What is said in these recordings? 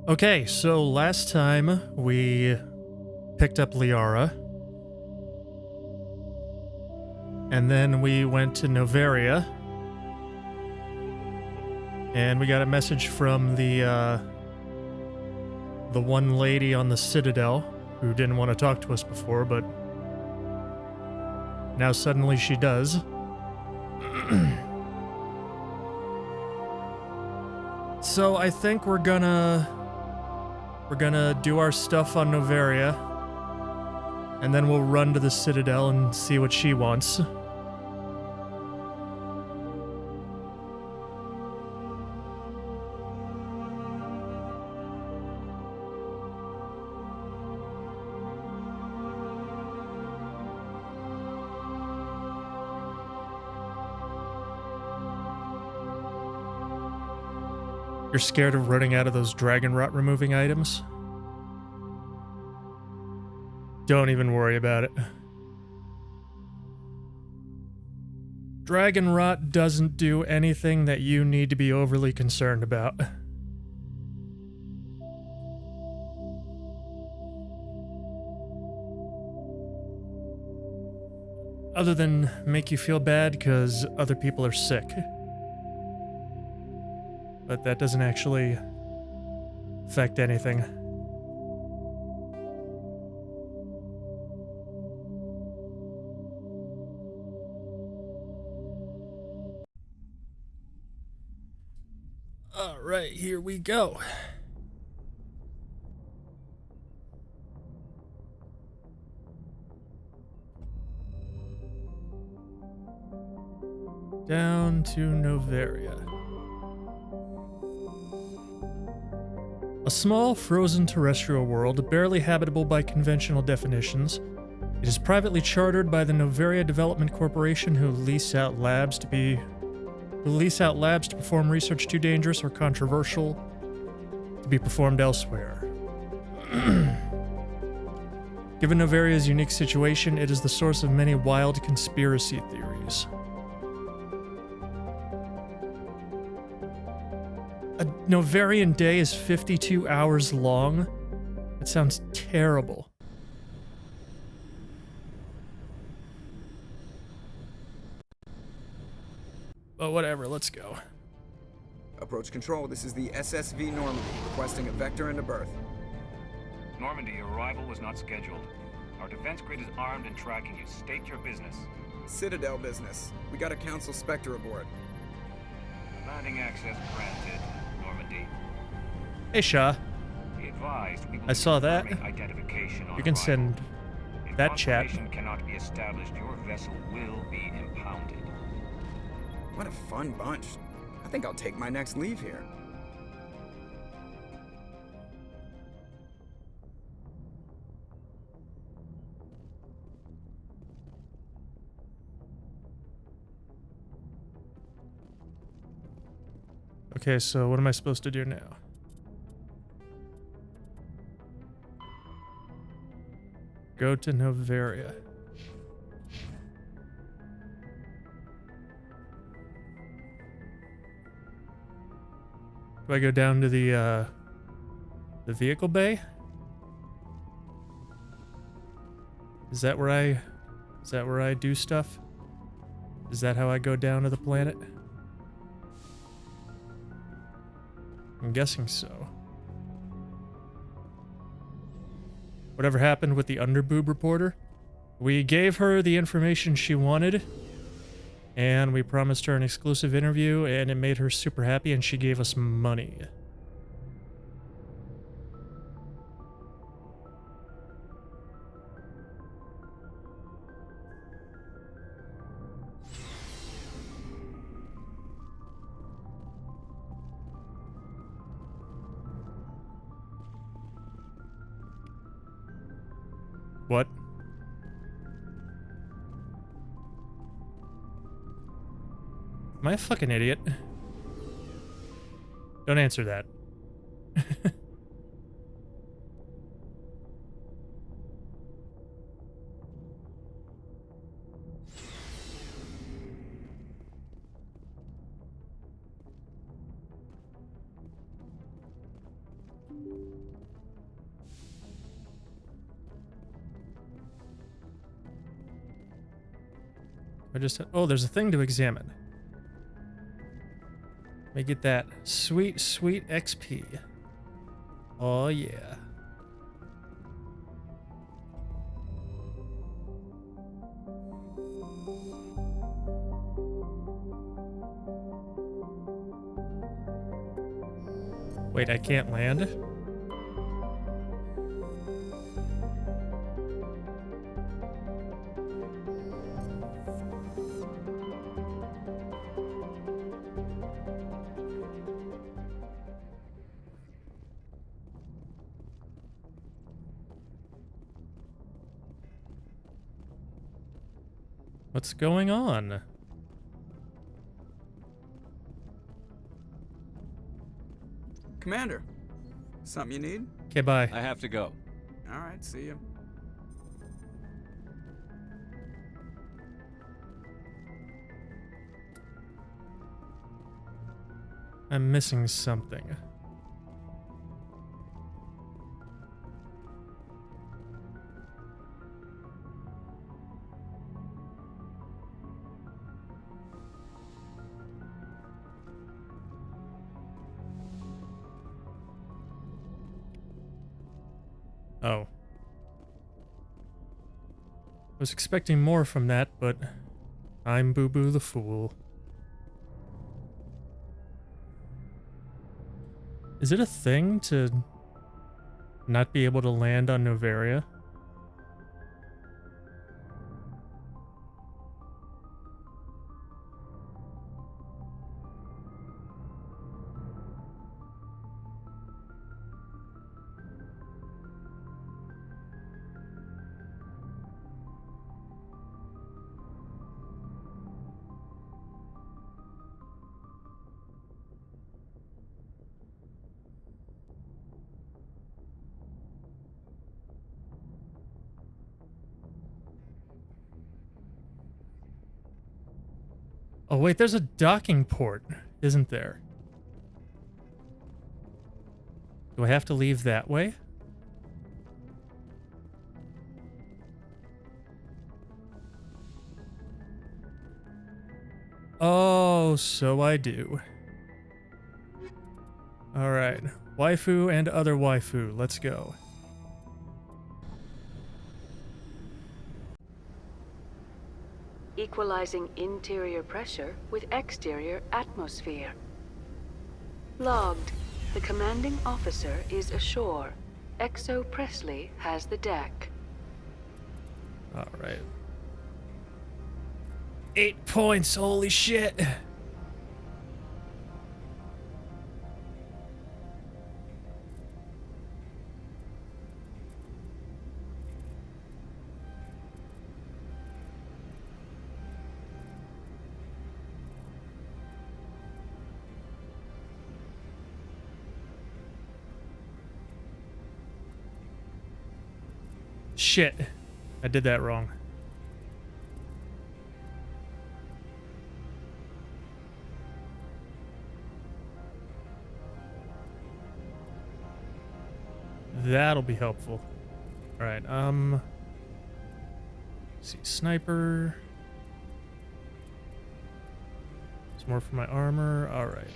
Okay, so last time we picked up Liara, and then we went to Novaria, and we got a message from the one lady on the Citadel who didn't want to talk to us before, but now suddenly she does. So I think we're gonna do our stuff on Novaria, and then we'll run to the Citadel and see what she wants. You're scared of running out of those dragon rot removing items? Don't even worry about it. Dragon rot doesn't do anything that you need to be overly concerned about. Other than make you feel bad because other people are sick. But that doesn't actually affect anything. All right, here we go. Down to Novaria. A small, frozen terrestrial world, barely habitable by conventional definitions. It is privately chartered by the Novaria Development Corporation, who lease out labs to perform research too dangerous or controversial to be performed elsewhere. Given Novaria's unique situation, it is the source of many wild conspiracy theories. A Novarian day is 52 hours long? That sounds terrible. But whatever, let's go. Approach control, this is the SSV Normandy, requesting a vector into berth. Normandy, your arrival was not scheduled. Our defense grid is armed and tracking you. State your business. Citadel business. We got a Council Spectre aboard. Landing access granted, Normandy. Hey, Shah. Be advised, we will I saw be that. confirming identification on You can arrival. send If that chat. confirmation cannot be established, your vessel will be impounded. What a fun bunch. I think I'll take my next leave here. Okay, so what am I supposed to do now? Go to Novaria. Do I go down to the vehicle bay? Is that where I do stuff? Is that how I go down to the planet? I'm guessing so. Whatever happened with the underboob reporter? We gave her the information she wanted, and we promised her an exclusive interview, and it made her super happy, and she gave us money. What? Am I a fucking idiot? Don't answer that. I just... Oh, there's a thing to examine. Let me get that sweet, sweet XP. Oh, yeah. Wait, I can't land? What's going on? Commander, something you need? Okay, bye. I have to go. All right, see you. I'm missing something. Oh. Was expecting more from that, but I'm Boo Boo the Fool. Is it a thing to not be able to land on Novaria? Oh wait, there's a docking port, isn't there? Do I have to leave that way? Oh, so I do. Alright. Waifu and other waifu, let's go. Equalizing interior pressure with exterior atmosphere. Logged. The commanding officer is ashore. Exo Presley has the deck. Alright. 8 points, holy shit! Shit. I did that wrong. That'll be helpful. Alright, let's see, sniper. Some more for my armor. Alright.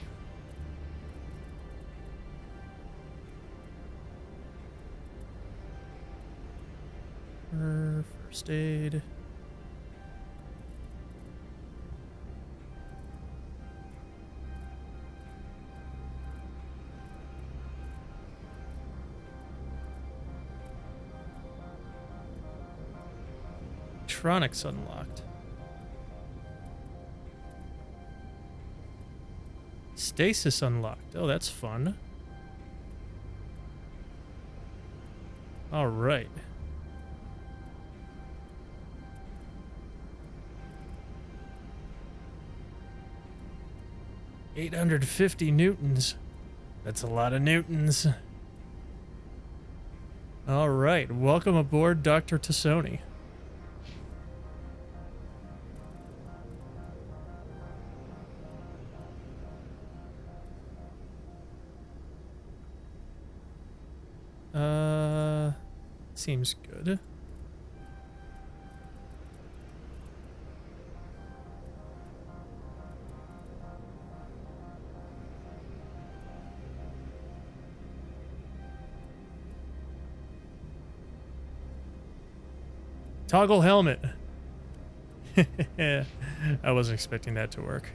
First aid. Electronics unlocked. Stasis unlocked. Oh, that's fun. All right. $850 newtons. That's a lot of newtons. All right. Welcome aboard, Dr. Tassoni. Seems good. Toggle helmet. I wasn't expecting that to work.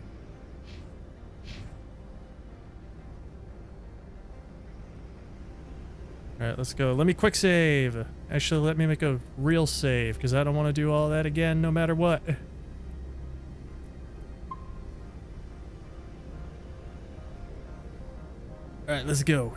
Alright, let's go. Let me quick save. Actually, let me make a real save, because I don't want to do all that again no matter what. Alright, let's go.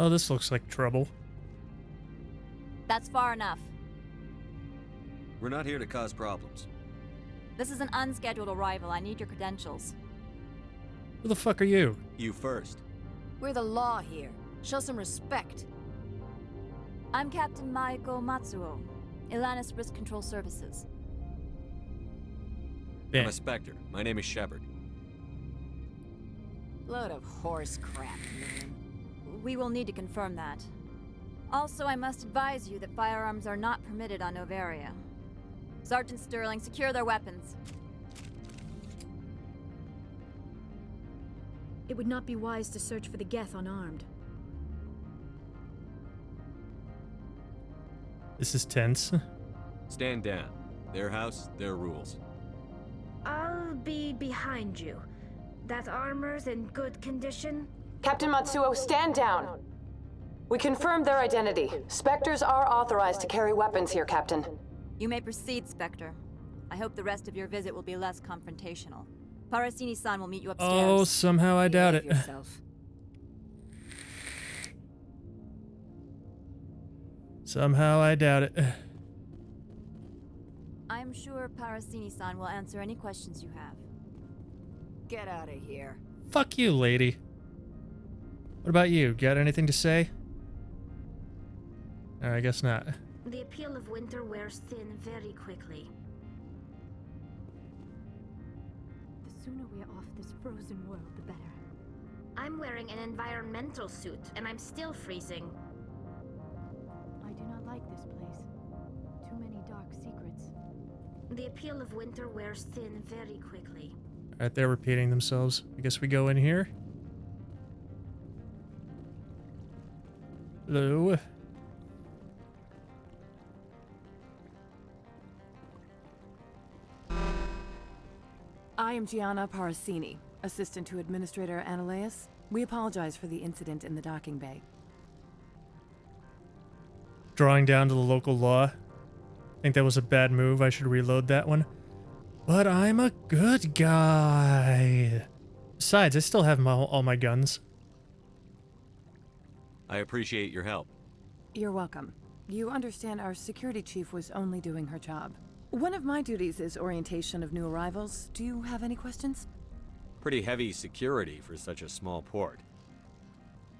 Oh, this looks like trouble. That's far enough. We're not here to cause problems. This is an unscheduled arrival. I need your credentials. Who the fuck are you? You first. We're the law here. Show some respect. I'm Captain Maiko Matsuo, Ilanis Risk Control Services. Ben. I'm a Spectre. My name is Shepard. Load of horse crap, man. We will need to confirm that. Also, I must advise you that firearms are not permitted on Novaria. Sergeant Sterling, secure their weapons. It would not be wise to search for the Geth unarmed. This is tense. Stand down. Their house, their rules. I'll be behind you. That armor's in good condition? Captain Matsuo, stand down. We confirmed their identity. Spectres are authorized to carry weapons here, Captain. You may proceed, Spectre. I hope the rest of your visit will be less confrontational. Parasini-san will meet you upstairs. Oh, somehow I doubt it. Yourself. Somehow I doubt it. I'm sure Parasini-san will answer any questions you have. Get out of here. Fuck you, lady. What about you? Got anything to say? I guess not. The appeal of winter wears thin very quickly. The sooner we're off this frozen world, the better. I'm wearing an environmental suit, and I'm still freezing. I do not like this place. Too many dark secrets. The appeal of winter wears thin very quickly. Alright, they're repeating themselves. I guess we go in here. Hello. I am Gianna Parasini, assistant to Administrator Ananias. We apologize for the incident in the docking bay. Drawing down to the local law. I think that was a bad move. I should reload that one. But I'm a good guy. Besides, I still have all my guns. I appreciate your help. You're welcome. You understand our security chief was only doing her job. One of my duties is orientation of new arrivals. Do you have any questions? Pretty heavy security for such a small port.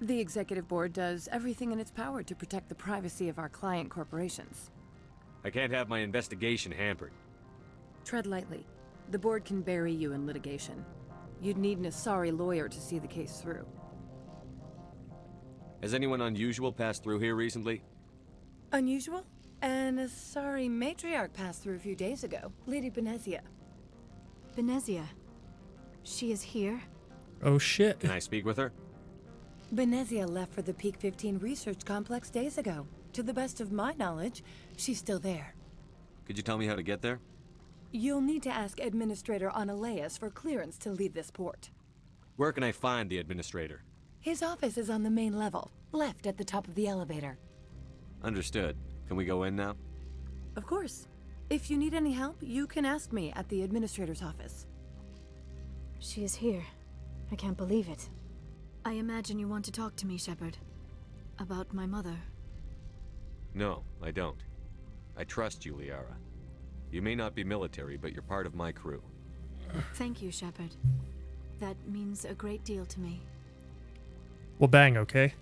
The executive board does everything in its power to protect the privacy of our client corporations. I can't have my investigation hampered. Tread lightly. The board can bury you in litigation. You'd need an Asari lawyer to see the case through. Has anyone unusual passed through here recently? Unusual? An Asari matriarch passed through a few days ago. Lady Benezia. Benezia. She is here? Oh shit. Can I speak with her? Benezia left for the Peak 15 research complex days ago. To the best of my knowledge, she's still there. Could you tell me how to get there? You'll need to ask Administrator Ananias for clearance to leave this port. Where can I find the administrator? His office is on the main level, left at the top of the elevator. Understood. Can we go in now? Of course. If you need any help, you can ask me at the administrator's office. She is here. I can't believe it. I imagine you want to talk to me, Shepard. About my mother. No, I don't. I trust you, Liara. You may not be military, but you're part of my crew. Thank you, Shepard. That means a great deal to me. Well, bang, okay?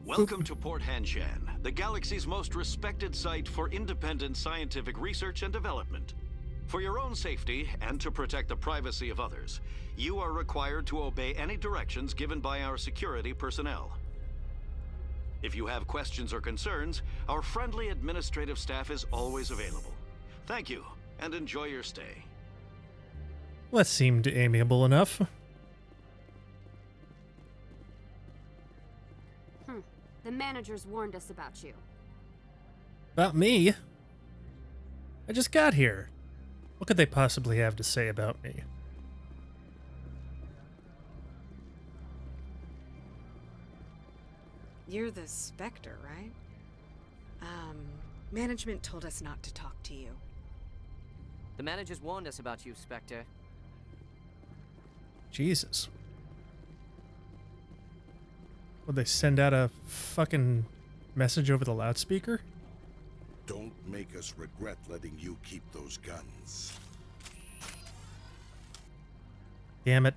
Welcome to Port Hanshan, the galaxy's most respected site for independent scientific research and development. For your own safety and to protect the privacy of others, you are required to obey any directions given by our security personnel. If you have questions or concerns, our friendly administrative staff is always available. Thank you, and enjoy your stay. Well, that seemed amiable enough. The managers warned us about you. About me? I just got here. What could they possibly have to say about me? You're the Spectre, right? Management told us not to talk to you. The managers warned us about you, Spectre. Jesus. Would they send out a fucking message over the loudspeaker? Don't make us regret letting you keep those guns. Damn it.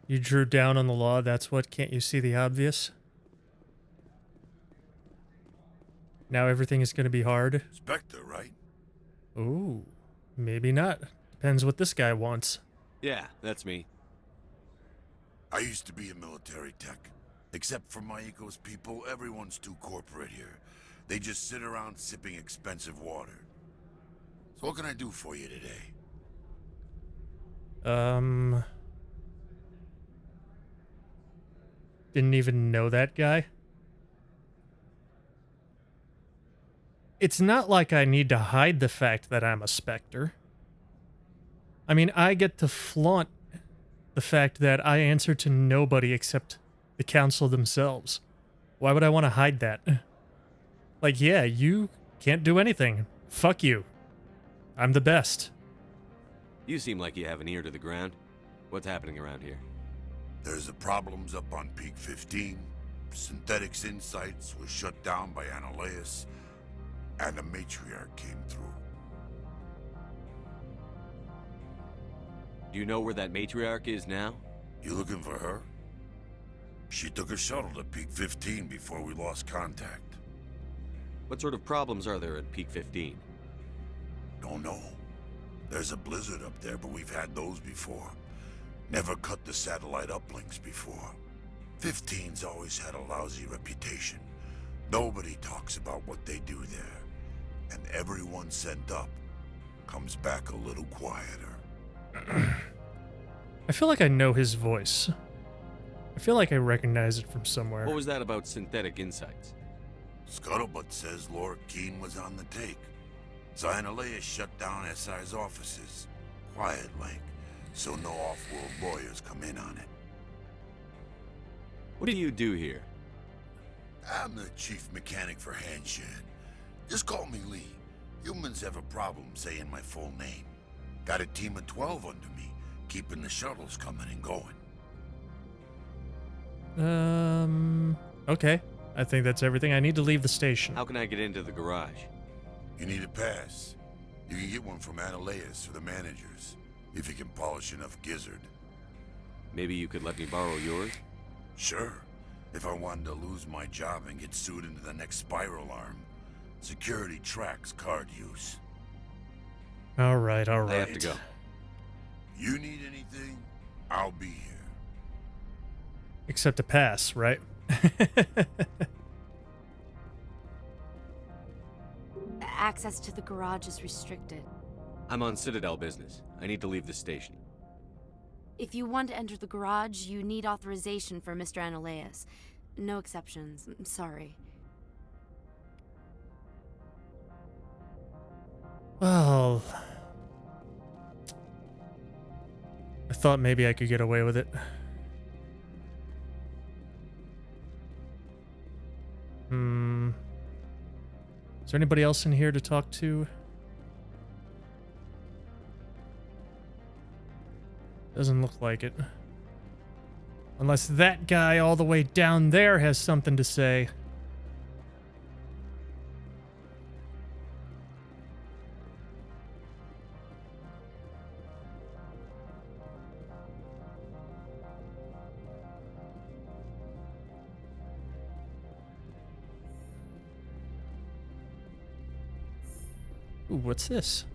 You drew down on the law, that's what? Can't you see the obvious? Now everything is going to be hard? Spectre, right? Ooh, maybe not. Depends what this guy wants. Yeah, that's me. I used to be a military tech. Except for my Eco's people, everyone's too corporate here. They just sit around sipping expensive water. So what can I do for you today? Didn't even know that guy. It's not like I need to hide the fact that I'm a Spectre. I mean, I get to flaunt the fact that I answer to nobody except the council themselves. Why would I want to hide that? Like, yeah, you can't do anything. Fuck you. I'm the best. You seem like you have an ear to the ground. What's happening around here? There's the problems up on Peak 15. Synthetics Insights was shut down by Annihilus, and a matriarch came through. Do you know where that matriarch is now? You looking for her? She took a shuttle to Peak 15 before we lost contact. What sort of problems are there at Peak 15? Don't know. There's a blizzard up there, but we've had those before. Never cut the satellite uplinks before. 15's always had a lousy reputation. Nobody talks about what they do there. And everyone sent up comes back a little quieter. I feel like I know his voice. I feel like I recognize it from somewhere. What was that about Synthetic Insights? Scuttlebutt says Laura Keene was on the take. Annihilus shut down SI's offices. Quiet like, so no off-world lawyers come in on it. What do you do here? I'm the chief mechanic for Handshed. Just call me Lee. Humans have a problem saying my full name. Got a team of 12 under me, keeping the shuttles coming and going. Okay. I think that's everything. I need to leave the station. How can I get into the garage? You need a pass. You can get one from Annihilus or the managers, if you can polish enough gizzard. Maybe you could let me borrow yours? Sure. If I wanted to lose my job and get sued into the next spiral arm. Security tracks card use. All right. I have to go. You need anything, I'll be here. Except a pass, right? Access to the garage is restricted. I'm on Citadel business. I need to leave the station. If you want to enter the garage, you need authorization for Mr. Annihilus. No exceptions. I'm sorry. Well, I thought maybe I could get away with it. Is there anybody else in here to talk to? Doesn't look like it. Unless that guy all the way down there has something to say. Ooh, what's this?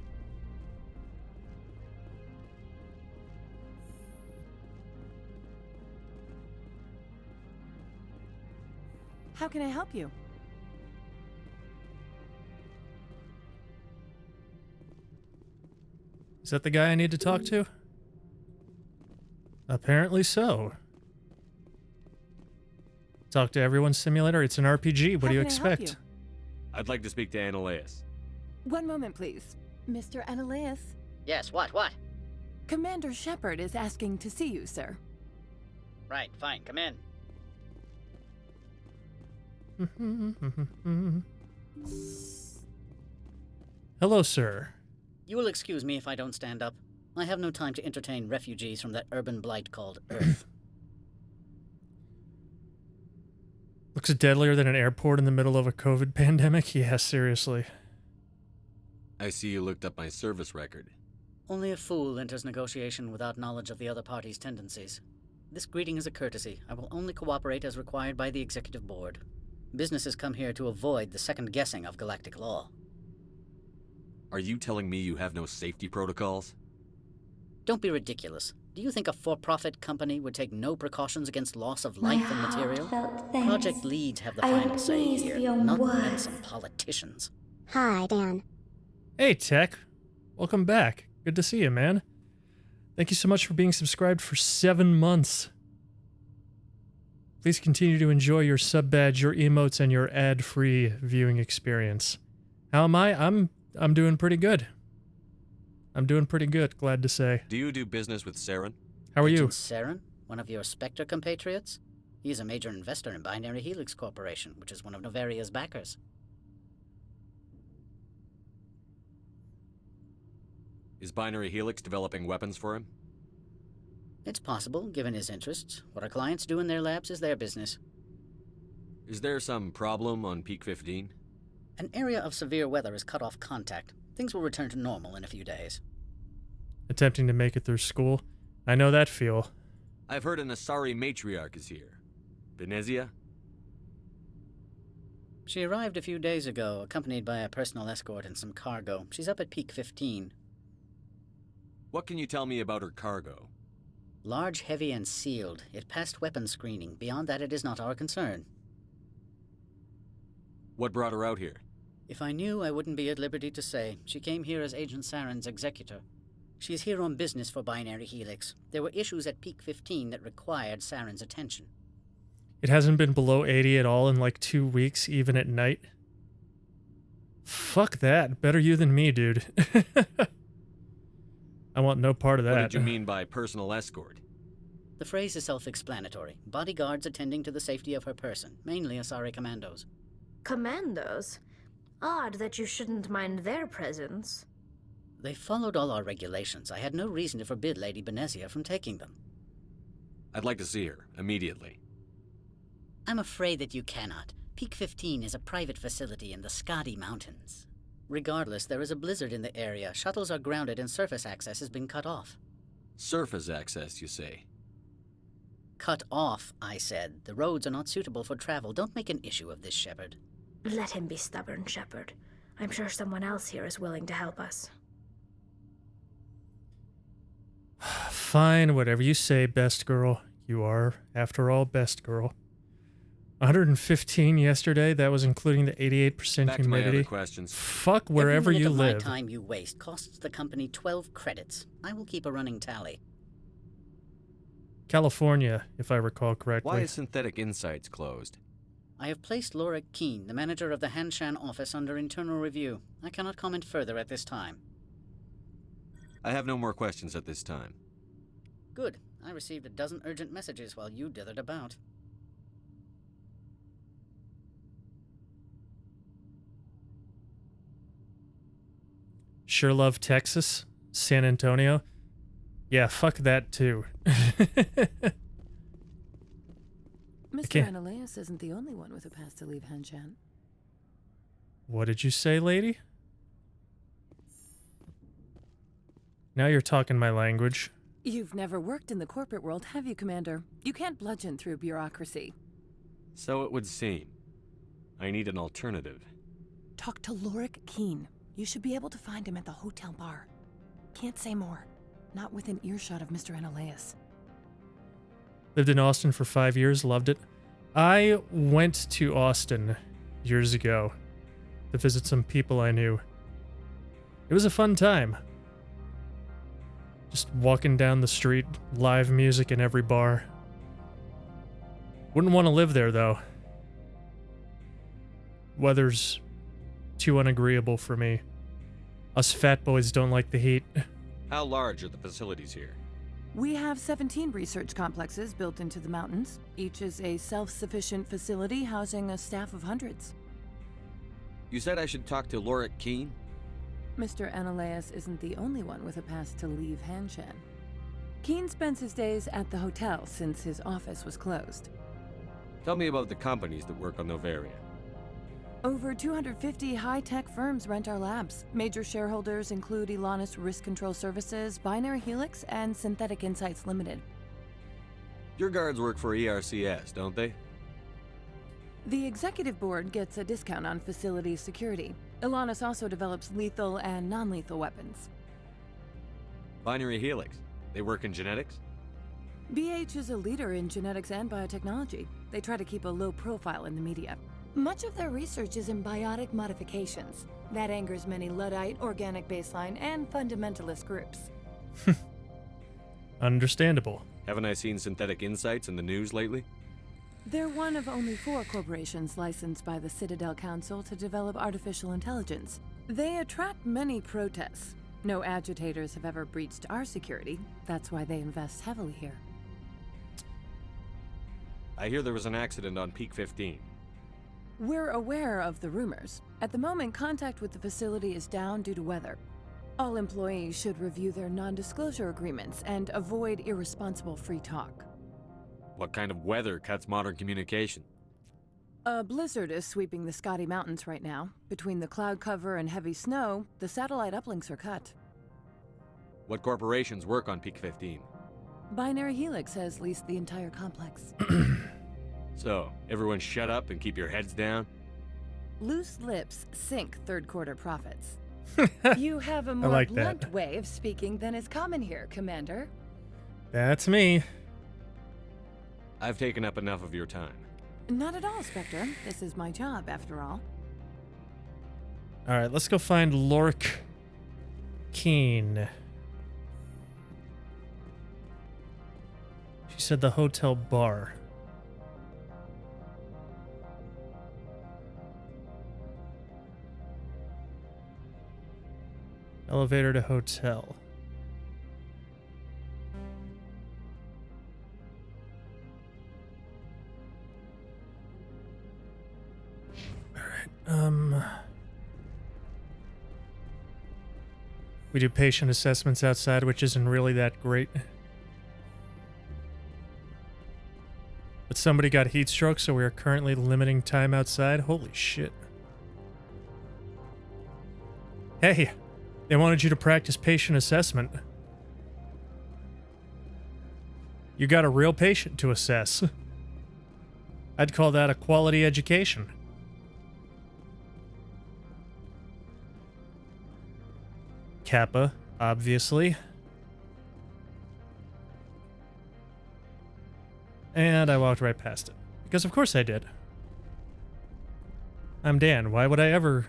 How can I help you? Is that the guy I need to talk to? Apparently so. Talk to Everyone Simulator. It's an RPG. What do you expect? I'd like to speak to Annaleas. One moment, please. Mr. Annaleas? Yes, what? Commander Shepard is asking to see you, sir. Right, fine, come in. Hello, sir. You will excuse me if I don't stand up. I have no time to entertain refugees from that urban blight called Earth. Looks deadlier than an airport in the middle of a COVID pandemic? Yeah, seriously. I see you looked up my service record. Only a fool enters negotiation without knowledge of the other party's tendencies. This greeting is a courtesy. I will only cooperate as required by the Executive Board. Businesses come here to avoid the second guessing of galactic law. Are you telling me you have no safety protocols? Don't be ridiculous. Do you think a for-profit company would take no precautions against loss of life and material? Project leads have the final say here, not some politicians. Hi, Dan. Hey, Tech. Welcome back. Good to see you, man. Thank you so much for being subscribed for 7 months. Please continue to enjoy your sub badge, your emotes, and your ad-free viewing experience. How am I? I'm doing pretty good. I'm doing pretty good, glad to say. Do you do business with Saren? How are you? Agent Saren? One of your Spectre compatriots? He is a major investor in Binary Helix Corporation, which is one of Novaria's backers. Is Binary Helix developing weapons for him? It's possible, given his interests. What our clients do in their labs is their business. Is there some problem on Peak 15? An area of severe weather has cut off contact. Things will return to normal in a few days. Attempting to make it through school. I know that feel. I've heard an Asari matriarch is here. Venezia? She arrived a few days ago, accompanied by a personal escort and some cargo. She's up at Peak 15. What can you tell me about her cargo? Large, heavy, and sealed. It passed weapons screening. Beyond that, it is not our concern. What brought her out here? If I knew, I wouldn't be at liberty to say. She came here as Agent Saren's executor. She's here on business for Binary Helix. There were issues at Peak 15 that required Saren's attention. It hasn't been below 80 at all in like 2 weeks, even at night. Fuck that. Better you than me, dude. I want no part of that. What did you mean by personal escort? The phrase is self-explanatory. Bodyguards attending to the safety of her person, mainly Asari commandos. Commandos? Odd that you shouldn't mind their presence. They followed all our regulations. I had no reason to forbid Lady Benezia from taking them. I'd like to see her, immediately. I'm afraid that you cannot. Peak 15 is a private facility in the Skadi Mountains. Regardless, there is a blizzard in the area. Shuttles are grounded and surface access has been cut off. Surface access, you say? Cut off, I said. The roads are not suitable for travel. Don't make an issue of this, Shepard. Let him be stubborn, Shepard. I'm sure someone else here is willing to help us. Fine, whatever you say, best girl. You are, after all, best girl. 115 yesterday, that was including the 88% Back humidity. to my other questions. Fuck wherever Every minute you of live. My time you waste costs the company 12 credits. I will keep a running tally. California, if I recall correctly. Why is Synthetic Insights closed? I have placed Laura Keene, the manager of the Hanshan office, under internal review. I cannot comment further at this time. I have no more questions at this time. Good. I received a dozen urgent messages while you dithered about. Sure love Texas, San Antonio. Yeah, fuck that too. Mr. Annaleas isn't the only one with a pass to leave Hanshan. What did you say, lady? Now you're talking my language. You've never worked in the corporate world, have you, Commander? You can't bludgeon through bureaucracy. So it would seem. I need an alternative. Talk to Lorik Keene. You should be able to find him at the hotel bar. Can't say more. Not within earshot of Mr. Analaeus. Lived in Austin for 5 years, loved it. I went to Austin years ago to visit some people I knew. It was a fun time. Just walking down the street, live music in every bar. Wouldn't want to live there, though. Weather's too unagreeable for me. Us fat boys don't like the heat. How large are the facilities here? We have 17 research complexes built into the mountains. Each is a self-sufficient facility housing a staff of hundreds. You said I should talk to Lorik Keene? Mr. Analaeus isn't the only one with a pass to leave Hanshan. Keene spends his days at the hotel since his office was closed. Tell me about the companies that work on Novaria. Over 250 high-tech firms rent our labs. Major shareholders include Elanus Risk Control Services, Binary Helix, and Synthetic Insights Limited. Your guards work for ERCS, don't they? The executive board gets a discount on facility security. Elanus also develops lethal and non-lethal weapons. Binary Helix. They work in genetics? BH is a leader in genetics and biotechnology. They try to keep a low profile in the media. Much of their research is in biotic modifications. That angers many Luddite, organic baseline, and fundamentalist groups. Understandable. Haven't I seen Synthetic Insights in the news lately? They're one of only 4 corporations licensed by the Citadel Council to develop artificial intelligence. They attract many protests. No agitators have ever breached our security. That's why they invest heavily here. I hear there was an accident on Peak 15. We're aware of the rumors. At the moment, contact with the facility is down due to weather. All employees should review their non-disclosure agreements and avoid irresponsible free talk. What kind of weather cuts modern communication? A blizzard is sweeping the Scotty Mountains right now. Between the cloud cover and heavy snow, the satellite uplinks are cut. What corporations work on Peak 15? Binary Helix has leased the entire complex. So, everyone shut up and keep your heads down? Loose lips sink third quarter profits. You have a more like blunt that. way of speaking than is common here, Commander. That's me. I've taken up enough of your time. Not at all, Spectre. This is my job, after all. Alright, let's go find Lorik Keene. She said the hotel bar. Elevator to hotel. We do patient assessments outside, which isn't really that great. But somebody got heat stroke, so we are currently limiting time outside. Holy shit. Hey, they wanted you to practice patient assessment. You got a real patient to assess. I'd call that a quality education. Kappa, obviously. And I walked right past it. Because of course I did. I'm Dan. Why would I ever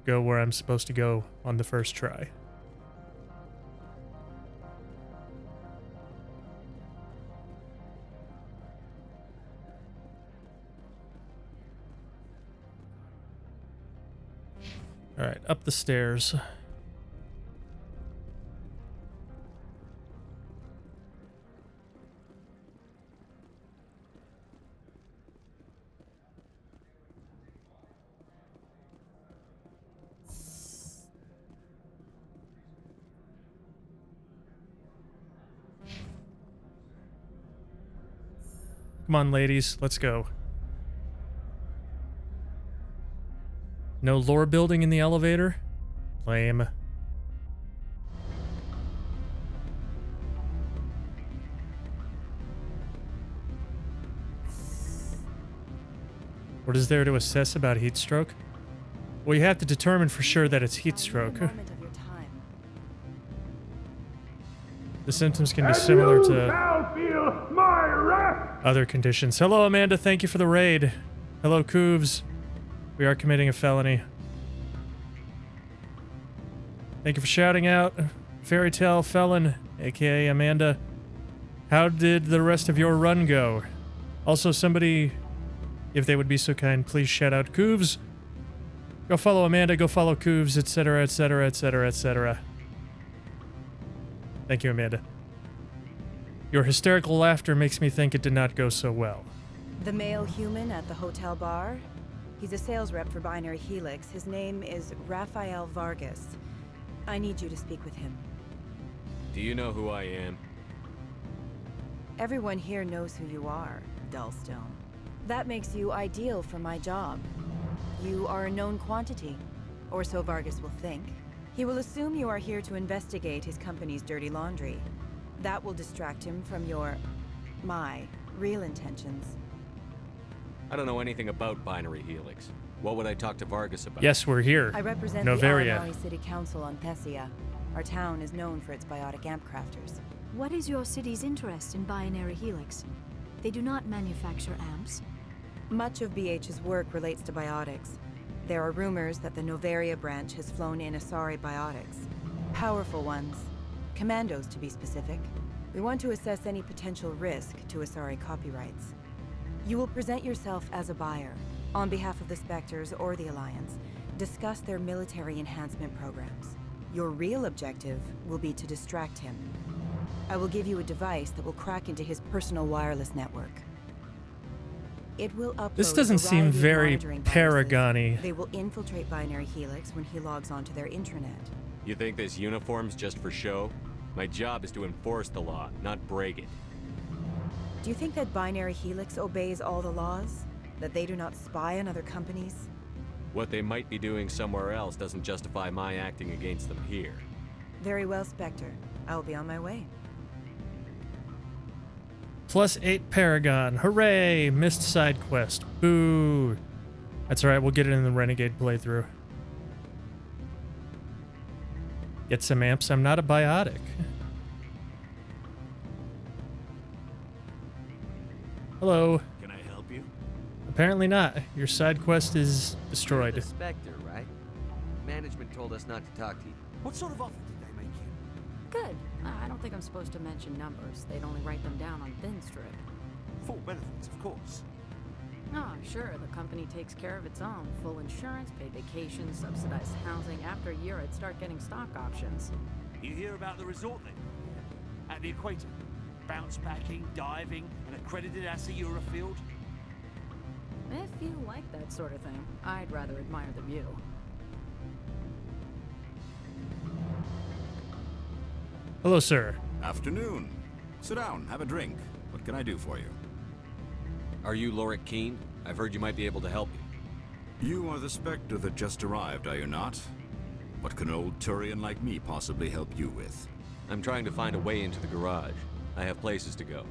go where I'm supposed to go on the first try? Alright, up the stairs. Come on, ladies, let's go. No lore building in the elevator? Lame. What is there to assess about heat stroke? We have to determine for sure that it's heat stroke. The symptoms can be similar to other conditions. Hello, Amanda. Thank you for the raid. Hello, Cooves. We are committing a felony. Thank you for shouting out. Fairy Tale Felon, aka Amanda. How did the rest of your run go? Also, somebody, if they would be so kind, please shout out Cooves. Go follow Amanda, go follow Cooves, etc., etc., etc., etc. Thank you, Amanda. Your hysterical laughter makes me think it did not go so well. The male human at the hotel bar? He's a sales rep for Binary Helix. His name is Rafael Vargas. I need you to speak with him. Do you know who I am? Everyone here knows who you are, Dullstone. That makes you ideal for my job. You are a known quantity, or so Vargas will think. He will assume you are here to investigate his company's dirty laundry. That will distract him from my real intentions. I don't know anything about Binary Helix. What would I talk to Vargas about? Yes, we're here. I represent Novaria. the Aramari City Council on Thessia. Our town is known for its biotic amp crafters. What is your city's interest in Binary Helix? They do not manufacture amps. Much of BH's work relates to biotics. There are rumors that the Novaria branch has flown in Asari biotics. Powerful ones. Commandos, to be specific. We want to assess any potential risk to Asari copyrights. You will present yourself as a buyer, on behalf of the Spectres or the Alliance. Discuss their military enhancement programs. Your real objective will be to distract him. I will give you a device that will crack into his personal wireless network. It will upload This doesn't seem very Paragon-y. They will infiltrate Binary Helix when he logs onto their intranet. You think this uniform's just for show? My job is to enforce the law, not break it. Do you think that Binary Helix obeys all the laws? That they do not spy on other companies? What they might be doing somewhere else doesn't justify my acting against them here. Very well, Spectre. I will be on my way. +8 Paragon. Hooray! Missed side quest. Boo. That's alright, we'll get it in the Renegade playthrough. Get some amps. I'm not a biotic. Hello. Can I help you? Apparently not. Your side quest is destroyed. You're the Spectre, right? Management told us not to talk to you. What sort of offer did they make you? Good. I don't think I'm supposed to mention numbers. They'd only write them down on thin strip. Full benefits, of course. Oh, sure. The company takes care of its own. Full insurance, paid vacations, subsidized housing. After a year, I'd start getting stock options. You hear about the resort then? At the equator? Bounce backing, diving, an accredited ASA Eurofield? If you like that sort of thing, I'd rather admire the view. Hello, sir. Afternoon. Sit down, have a drink. What can I do for you? Are you Lorik Keene? I've heard you might be able to help me. You are the Spectre that just arrived, are you not? What can an old Turian like me possibly help you with? I'm trying to find a way into the garage. I have places to go.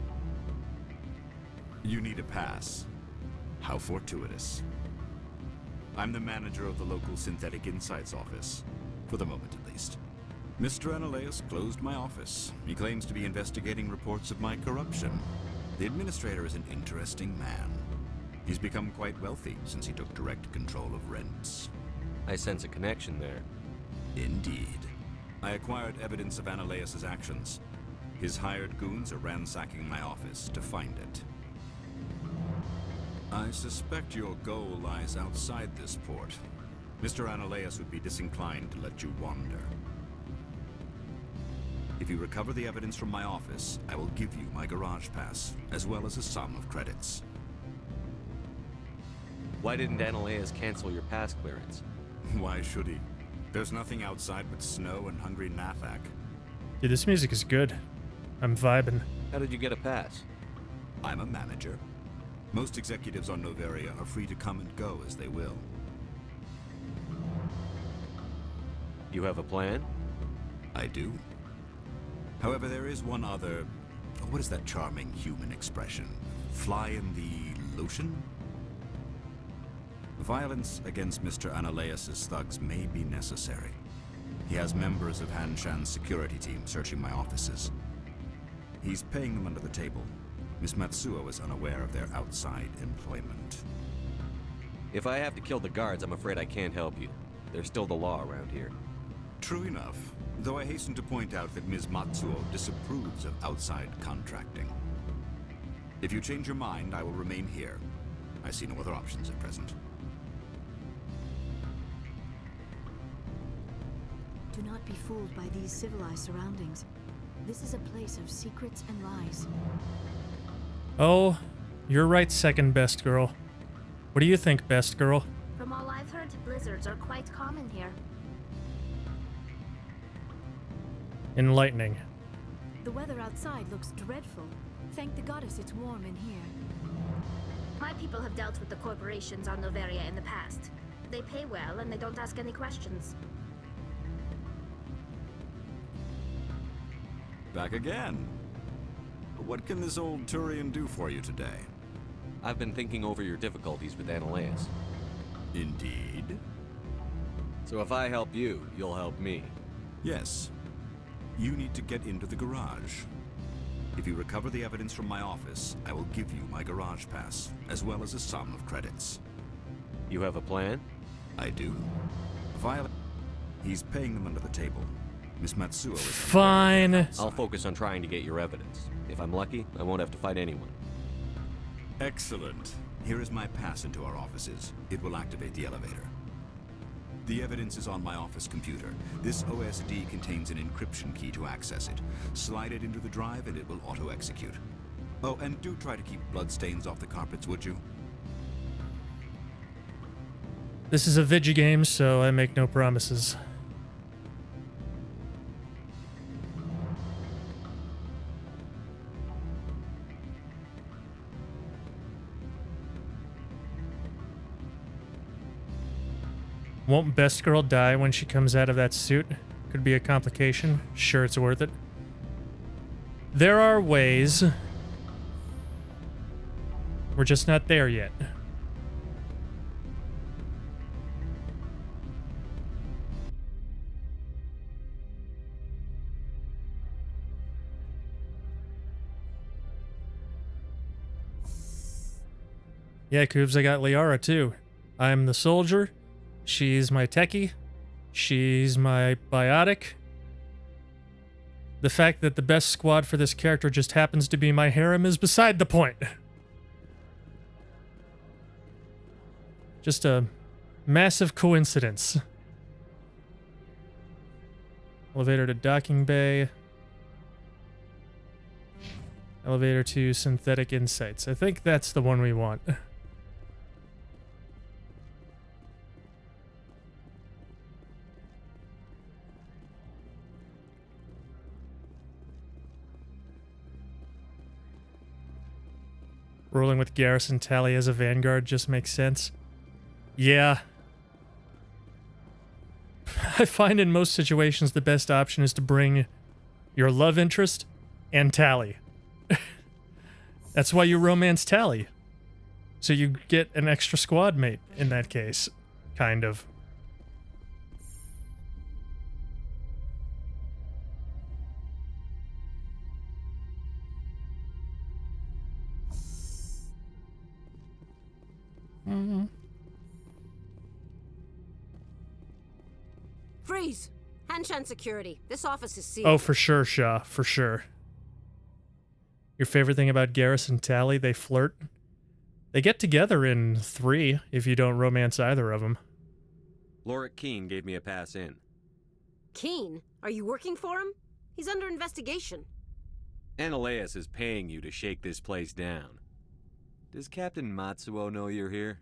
You need a pass. How fortuitous. I'm the manager of the local Synthetic Insights office. For the moment, at least. Mr. Analeus closed my office. He claims to be investigating reports of my corruption. The administrator is an interesting man. He's become quite wealthy since he took direct control of rents. I sense a connection there. Indeed. I acquired evidence of Analeus' actions. His hired goons are ransacking my office to find it. I suspect your goal lies outside this port. Mr. Analeus would be disinclined to let you wander. If you recover the evidence from my office, I will give you my garage pass, as well as a sum of credits. Why didn't Analeus cancel your pass clearance? Why should he? There's nothing outside but snow and hungry Nafak. Dude, this music is good. I'm vibing. How did you get a pass? I'm a manager. Most executives on Novaria are free to come and go as they will. You have a plan? I do. However, there is one other... What is that charming human expression? Fly in the lotion? Violence against Mr. Analeas' thugs may be necessary. He has members of Han Shan's security team searching my offices. He's paying them under the table. Miss Matsuo is unaware of their outside employment. If I have to kill the guards, I'm afraid I can't help you. There's still the law around here. True enough, though I hasten to point out that Ms. Matsuo disapproves of outside contracting. If you change your mind, I will remain here. I see no other options at present. Do not be fooled by these civilized surroundings. This is a place of secrets and lies. Oh, you're right, second best girl. What do you think, best girl? From all I've heard, blizzards are quite common here. Enlightening. The weather outside looks dreadful. Thank the goddess it's warm in here. My people have dealt with the corporations on Noveria in the past. They pay well and they don't ask any questions. Back again. What can this old Turian do for you today? I've been thinking over your difficulties with Analeas. Indeed? So if I help you, you'll help me. Yes. You need to get into the garage. If you recover the evidence from my office, I will give you my garage pass, as well as a sum of credits. You have a plan? I do. Violet... He's paying them under the table. Miss Matsuo is... Fine. I'll focus on trying to get your evidence. If I'm lucky, I won't have to fight anyone. Excellent. Here is my pass into our offices. It will activate the elevator. The evidence is on my office computer. This OSD contains an encryption key to access it. Slide it into the drive and it will auto-execute. Oh, and do try to keep bloodstains off the carpets, would you? This is a video game, so I make no promises. Won't best girl die when she comes out of that suit? Could be a complication. Sure, it's worth it. There are ways. We're just not there yet. Yeah, Coobs, I got Liara too. I'm the soldier. She's my techie. She's my biotic. The fact that the best squad for this character just happens to be my harem is beside the point. Just a massive coincidence. Elevator to docking bay. Elevator to synthetic insights. I think that's the one we want. Rolling with Garrison Tally as a vanguard just makes sense. Yeah. I find in most situations the best option is to bring your love interest and Tally. That's why you romance Tally. So you get an extra squad mate in that case. Kind of. Mm-hmm. Freeze! Hanshan security. This office is sealed. Oh, for sure, Shaw. For sure. Your favorite thing about Garrison Tally? They flirt. They get together in 3 if you don't romance either of them. Lorik Keene gave me a pass in. Keene? Are you working for him? He's under investigation. Analeas is paying you to shake this place down. Does Captain Matsuo know you're here?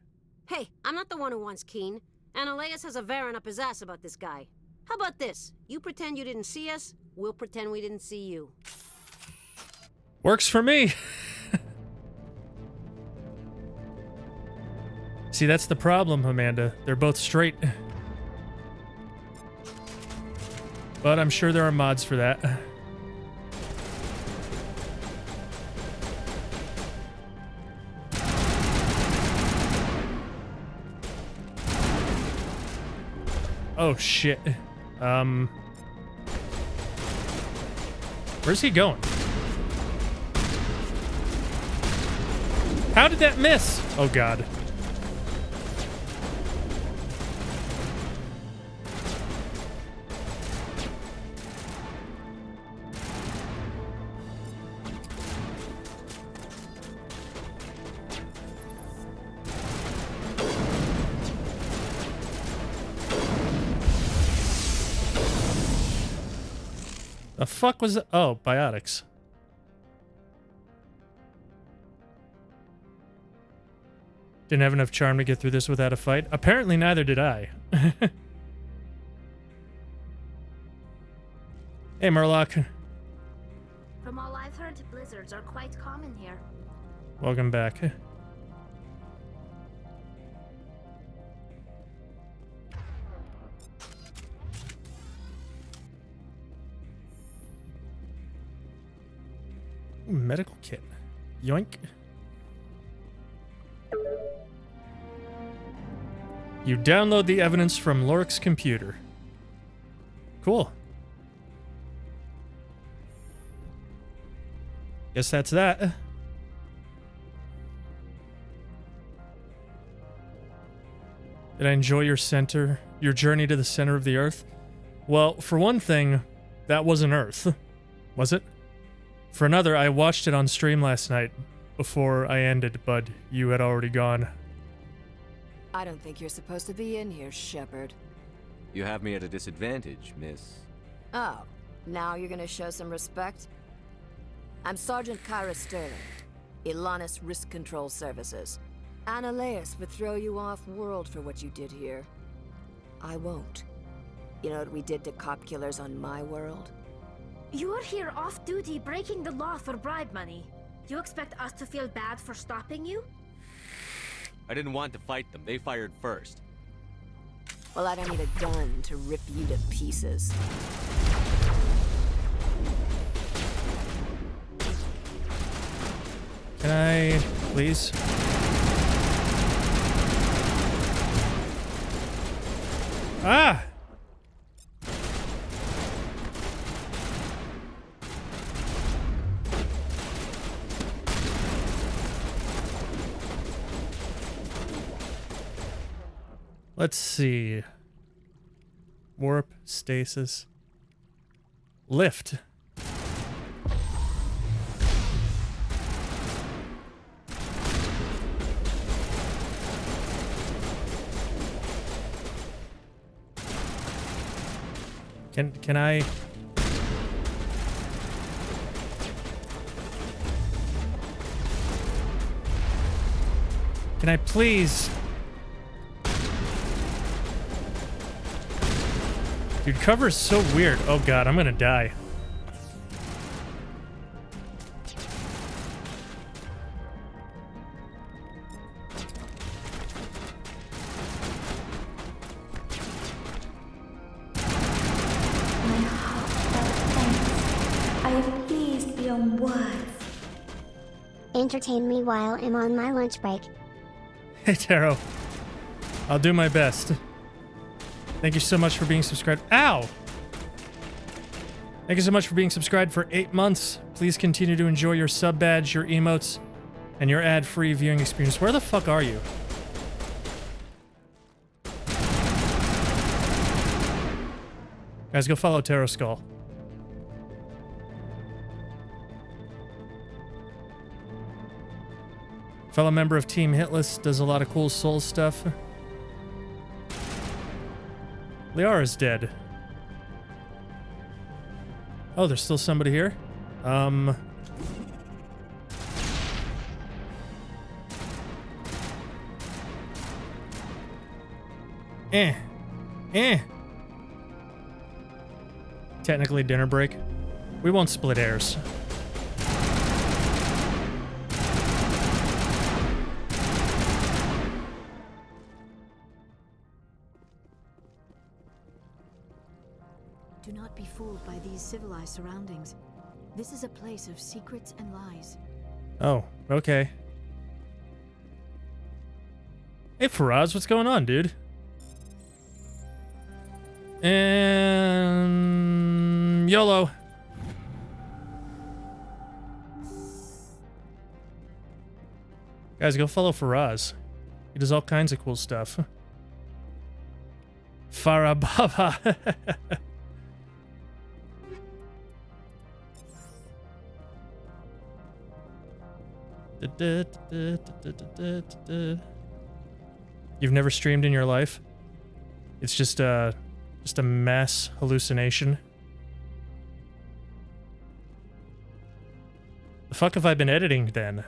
Hey, I'm not the one who wants Keene. Analeas has a Varen up his ass about this guy. How about this? You pretend you didn't see us, we'll pretend we didn't see you. Works for me. See, that's the problem, Amanda. They're both straight. But I'm sure there are mods for that. Oh, shit. Where's he going? How did that miss? Oh, God. The fuck was it? Oh, biotics. Didn't have enough charm to get through this without a fight. Apparently neither did I. Hey, Murloc. From all I've heard, blizzards are quite common here. Welcome back. Ooh, medical kit. Yoink. You download the evidence from Lorik's computer. Cool. Guess that's that. Did I enjoy your journey to the center of the Earth? Well, for one thing, that wasn't Earth, was it? For another, I watched it on stream last night before I ended, but you had already gone. I don't think you're supposed to be in here, Shepard. You have me at a disadvantage, miss. Oh, now you're gonna show some respect? I'm Sergeant Kyra Sterling, Ilanis Risk Control Services. Analeas would throw you off-world for what you did here. I won't. You know what we did to cop killers on my world? You're here off-duty breaking the law for bribe money. You expect us to feel bad for stopping you? I didn't want to fight them. They fired first. Well, I don't need a gun to rip you to pieces. Can I, please? Ah! Let's see. Warp, stasis, lift. Can I? Can I please? Dude, cover is so weird. Oh god, I'm gonna die. I am pleased beyond words. Entertain me while I'm on my lunch break. Hey, Taro. I'll do my best. Thank you so much for being subscribed. Ow! Thank you so much for being subscribed for 8 months. Please continue to enjoy your sub badge, your emotes, and your ad-free viewing experience. Where the fuck are you? Guys, go follow Taro Skull. Fellow member of Team Hitless, does a lot of cool soul stuff. Liara's dead. Oh, there's still somebody here? Technically dinner break. We won't split hairs. Do not be fooled by these civilized surroundings. This is a place of secrets and lies. Oh, okay. Hey, Faraz, what's going on, dude? And YOLO. Guys, go follow Faraz. He does all kinds of cool stuff. Farababa. You've never streamed in your life? It's just a mass hallucination. The fuck have I been editing then?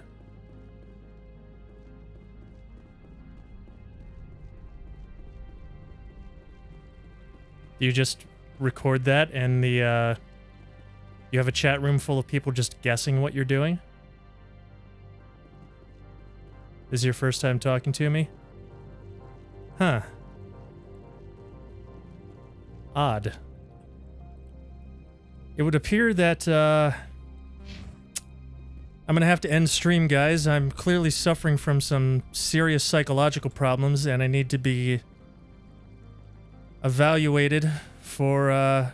You just record that and the you have a chat room full of people just guessing what you're doing? This is your first time talking to me? Huh. Odd. It would appear that I'm gonna have to end stream, guys. I'm clearly suffering from some serious psychological problems and I need to be evaluated for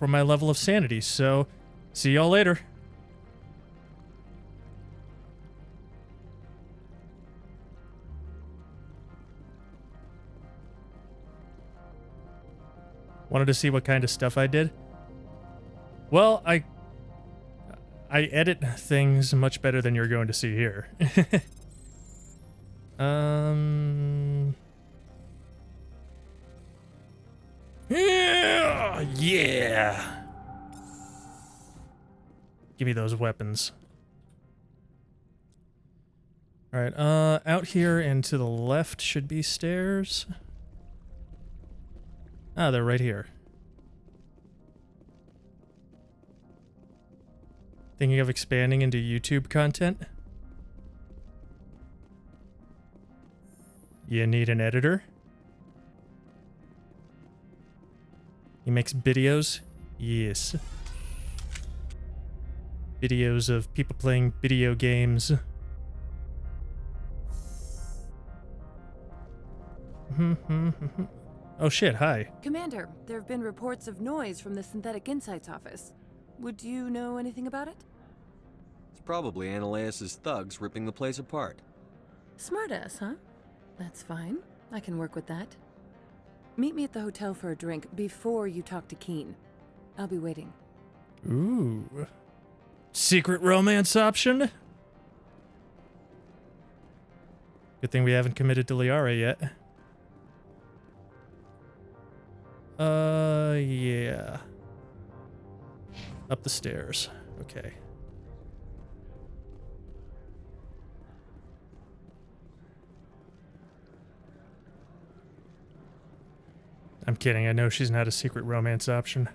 my level of sanity. So, see y'all later. Wanted to see what kind of stuff I did? Well, I edit things much better than you're going to see here. Yeah. Give me those weapons. All right, out here and to the left should be stairs. Ah, they're right here. Thinking of expanding into YouTube content? You need an editor? He makes videos? Yes. Videos of people playing video games. Oh shit, hi. Commander, there have been reports of noise from the Synthetic Insights office. Would you know anything about it? It's probably Ananias's thugs ripping the place apart. Smartass, huh? That's fine. I can work with that. Meet me at the hotel for a drink before you talk to Keen. I'll be waiting. Ooh. Secret romance option? Good thing we haven't committed to Liara yet. Yeah. Up the stairs. Okay. I'm kidding. I know she's not a secret romance option.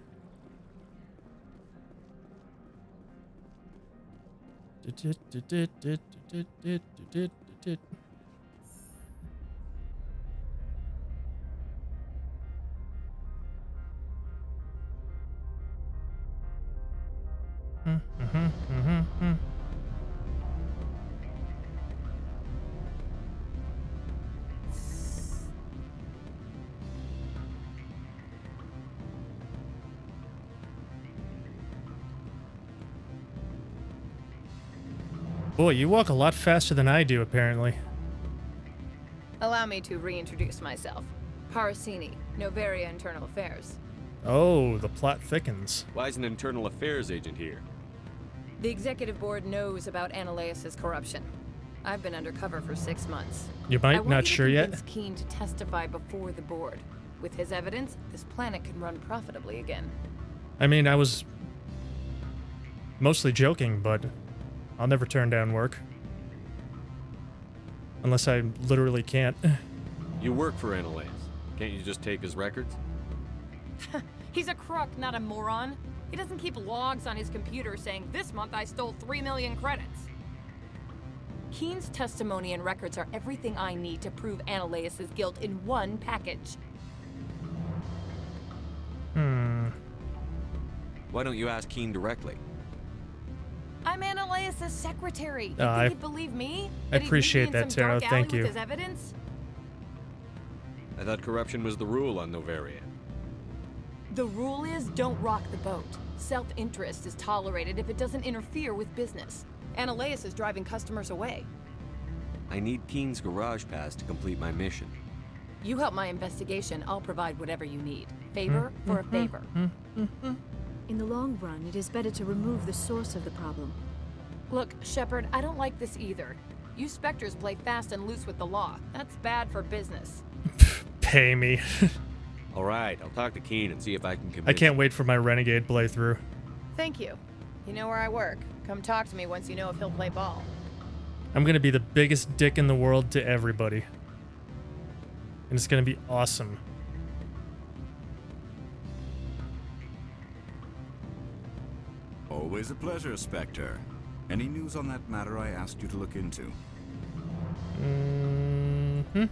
Boy, you walk a lot faster than I do, apparently. Allow me to reintroduce myself. Parasini, Novaria Internal Affairs. Oh, the plot thickens. Why is an internal affairs agent here? The executive board knows about Ananias's corruption. I've been undercover for 6 months. You might, not sure yet. I want Keen to testify before the board. With his evidence, this planet can run profitably again. I mean, I was mostly joking, but I'll never turn down work. Unless I literally can't. You work for Ananias. Can't you just take his records? He's a crook, not a moron. He doesn't keep logs on his computer saying, this month I stole 3 million credits. Keen's testimony and records are everything I need to prove Ananias' guilt in one package. Why don't you ask Keen directly? I'm Ananias' secretary. You I think he'd believe me? I appreciate that, Taro. Thank you. With his evidence? I thought corruption was the rule on Novaria. The rule is don't rock the boat. Self-interest is tolerated if it doesn't interfere with business. Analeas is driving customers away. I need Keen's garage pass to complete my mission. You help my investigation, I'll provide whatever you need. Favor for a favor. In the long run, it is better to remove the source of the problem. Look, Shepard, I don't like this either. You Spectres play fast and loose with the law. That's bad for business. Pay me. All right, I'll talk to Keen and see if I can convince I can't wait for my Renegade playthrough. Thank you. You know where I work. Come talk to me once you know if he'll play ball. I'm gonna be the biggest dick in the world to everybody. And it's gonna be awesome. Always a pleasure, Spectre. Any news on that matter I asked you to look into?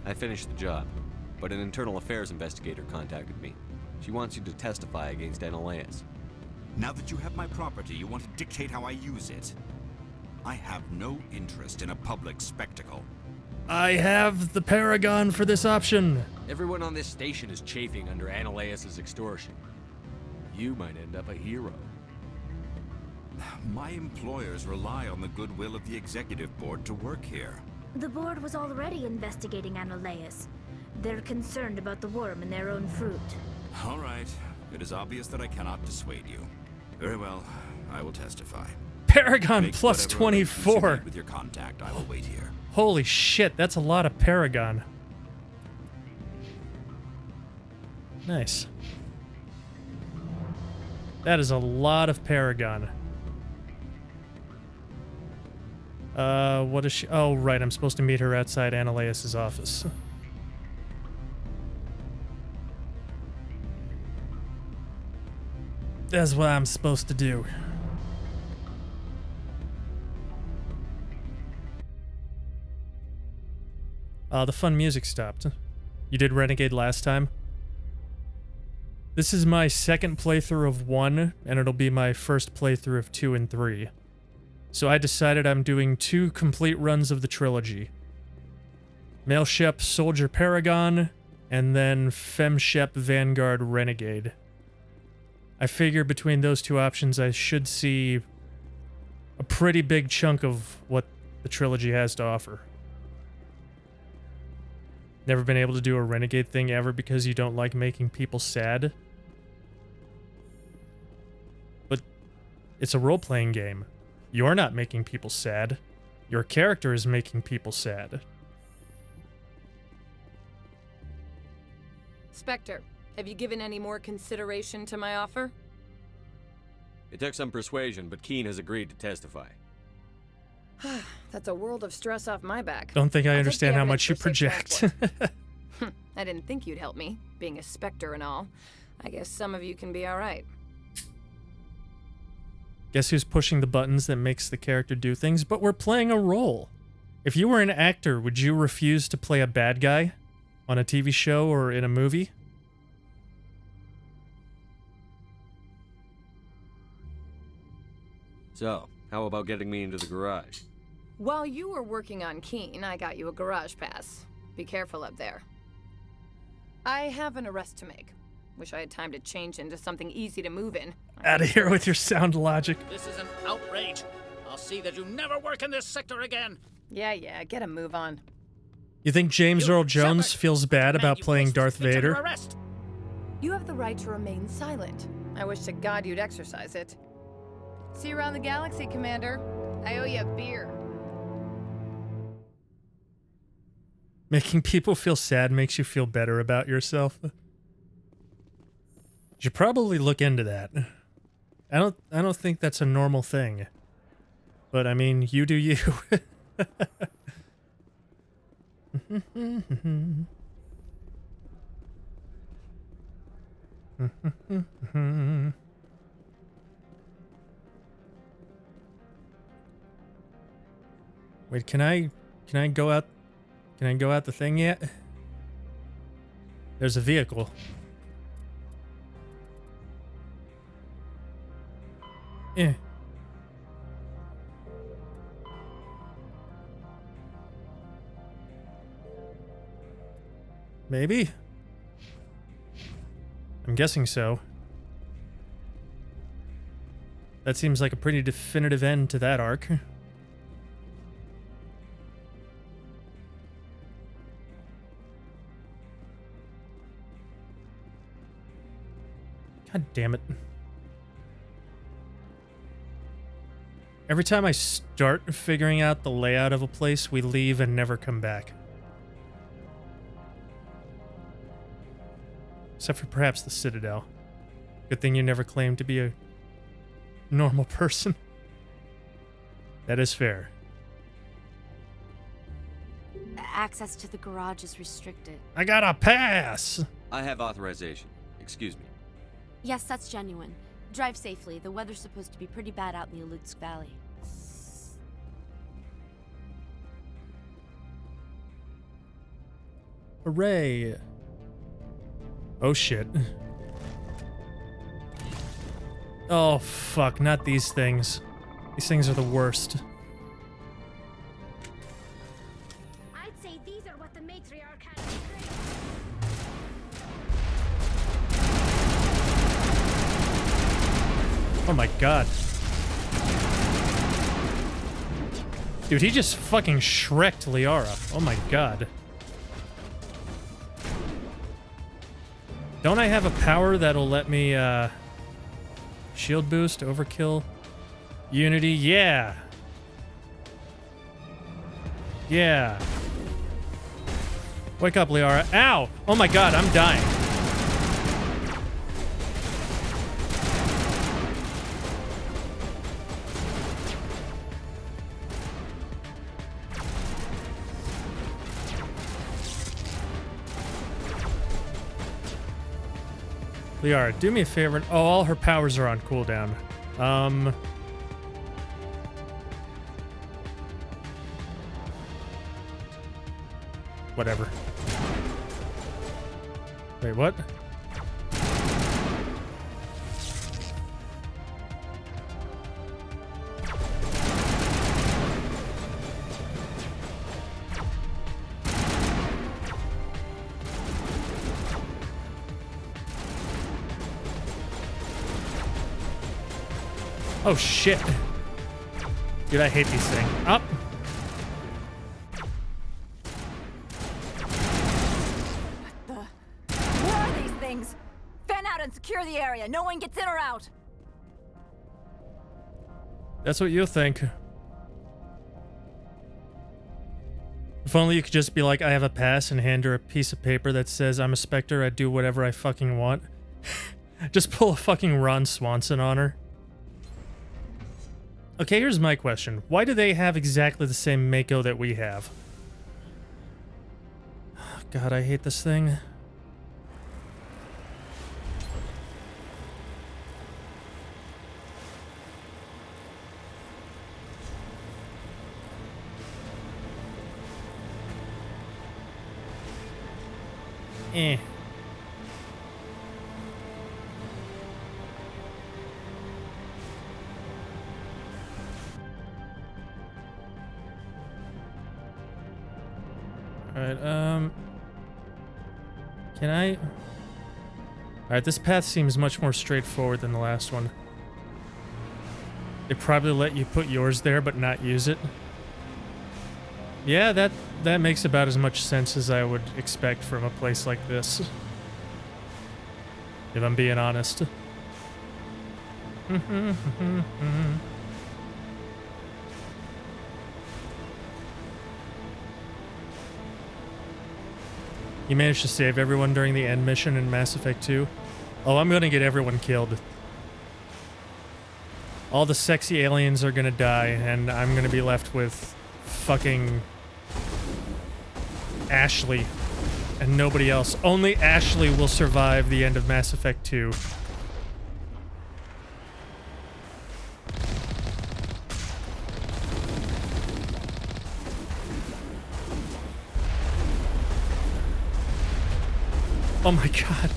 I finished the job, but an internal affairs investigator contacted me. She wants you to testify against Analeas. Now that you have my property, you want to dictate how I use it. I have no interest in a public spectacle. I have the Paragon for this option. Everyone on this station is chafing under Analeas' extortion. You might end up a hero. My employers rely on the goodwill of the executive board to work here. The board was already investigating Analeas. They're concerned about the worm in their own fruit. All right. It is obvious that I cannot dissuade you. Very well. I will testify. Paragon Make plus whatever arrangements you 24. need with your contact, I will wait here. Holy shit, that's a lot of Paragon. Nice. That is a lot of Paragon. What is she? Oh, right, I'm supposed to meet her outside Analeas' office. That's what I'm supposed to do. The fun music stopped. You did Renegade last time? This is my second playthrough of 1, and it'll be my first playthrough of 2 and 3. So I decided I'm doing 2 complete runs of the trilogy. Male Shep Soldier Paragon, and then Fem Shep Vanguard Renegade. I figure between those 2 options I should see a pretty big chunk of what the trilogy has to offer. Never been able to do a Renegade thing ever because you don't like making people sad. But it's a role-playing game. You're not making people sad. Your character is making people sad. Spectre, have you given any more consideration to my offer? It took some persuasion, but Keen has agreed to testify. That's a world of stress off my back. Don't think I I'll take understand the how much you evidence for 6 project. months. I didn't think you'd help me, being a Spectre and all. I guess some of you can be alright. Guess who's pushing the buttons that makes the character do things? But we're playing a role. If you were an actor, would you refuse to play a bad guy on a TV show or in a movie? So, how about getting me into the garage? While you were working on Keen, I got you a garage pass. Be careful up there. I have an arrest to make. Wish I had time to change into something easy to move in. Out of here with your sound logic. This is an outrage. I'll see that you never work in this sector again. Yeah, get a move on. You think James Earl Jones feels bad about playing Darth Vader? You have the right to remain silent. I wish to God you'd exercise it. See you around the galaxy, Commander. I owe you a beer. Making people feel sad makes you feel better about yourself. You should probably look into that. I don't think that's a normal thing. But I mean, you do you. Wait, can I go out? Can I go out the thing yet? There's a vehicle. Yeah. Maybe? I'm guessing so. That seems like a pretty definitive end to that arc. God damn it. Every time I start figuring out the layout of a place, we leave and never come back. Except for perhaps the Citadel. Good thing you never claimed to be a normal person. That is fair. Access to the garage is restricted. I got a pass! I have authorization. Excuse me. Yes, that's genuine. Drive safely. The weather's supposed to be pretty bad out in the Alutsk Valley. Hooray! Oh shit. Oh fuck, not these things. These things are the worst. I'd say these are what the matriarch had. Oh my god. Dude, he just fucking shreked Liara. Oh my god. Don't I have a power that'll let me, shield boost, overkill, unity? Yeah. Yeah. Wake up, Liara. Ow! Oh my god, I'm dying. Liara, do me a favor. Oh, all her powers are on cooldown. Whatever. Wait, what? Oh shit. Dude, I hate these things. Up. Where are these things? Fan out and secure the area. No one gets in or out. That's what you think. If only you could just be like, I have a pass, and hand her a piece of paper that says, I'm a Spectre, I do whatever I fucking want. Just pull a fucking Ron Swanson on her. Okay, here's my question. Why do they have exactly the same Mako that we have? God, I hate this thing. Eh. Alright, can I... Alright, this path seems much more straightforward than the last one. They probably let you put yours there, but not use it. Yeah, that makes about as much sense as I would expect from a place like this. If I'm being honest. You managed to save everyone during the end mission in Mass Effect 2? Oh, I'm gonna get everyone killed. All the sexy aliens are gonna die, and I'm gonna be left with fucking Ashley and nobody else. Only Ashley will survive the end of Mass Effect 2. Oh my god.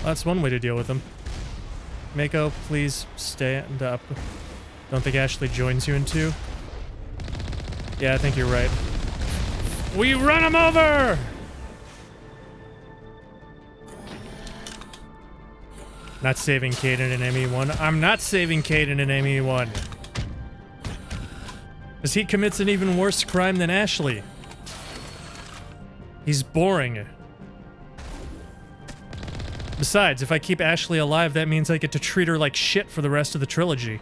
That's one way to deal with them. Mako, please stand up. Don't think Ashley joins you in 2? Yeah, I think you're right. We run him over! Not saving Caden in ME1. I'm not saving Caden in ME1. Because he commits an even worse crime than Ashley. He's boring. Besides, if I keep Ashley alive, that means I get to treat her like shit for the rest of the trilogy.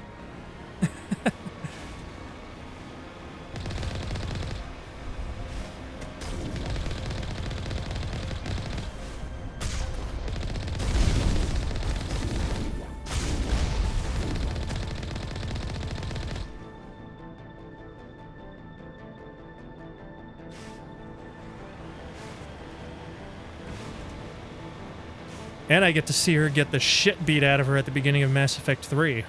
And I get to see her get the shit beat out of her at the beginning of Mass Effect 3.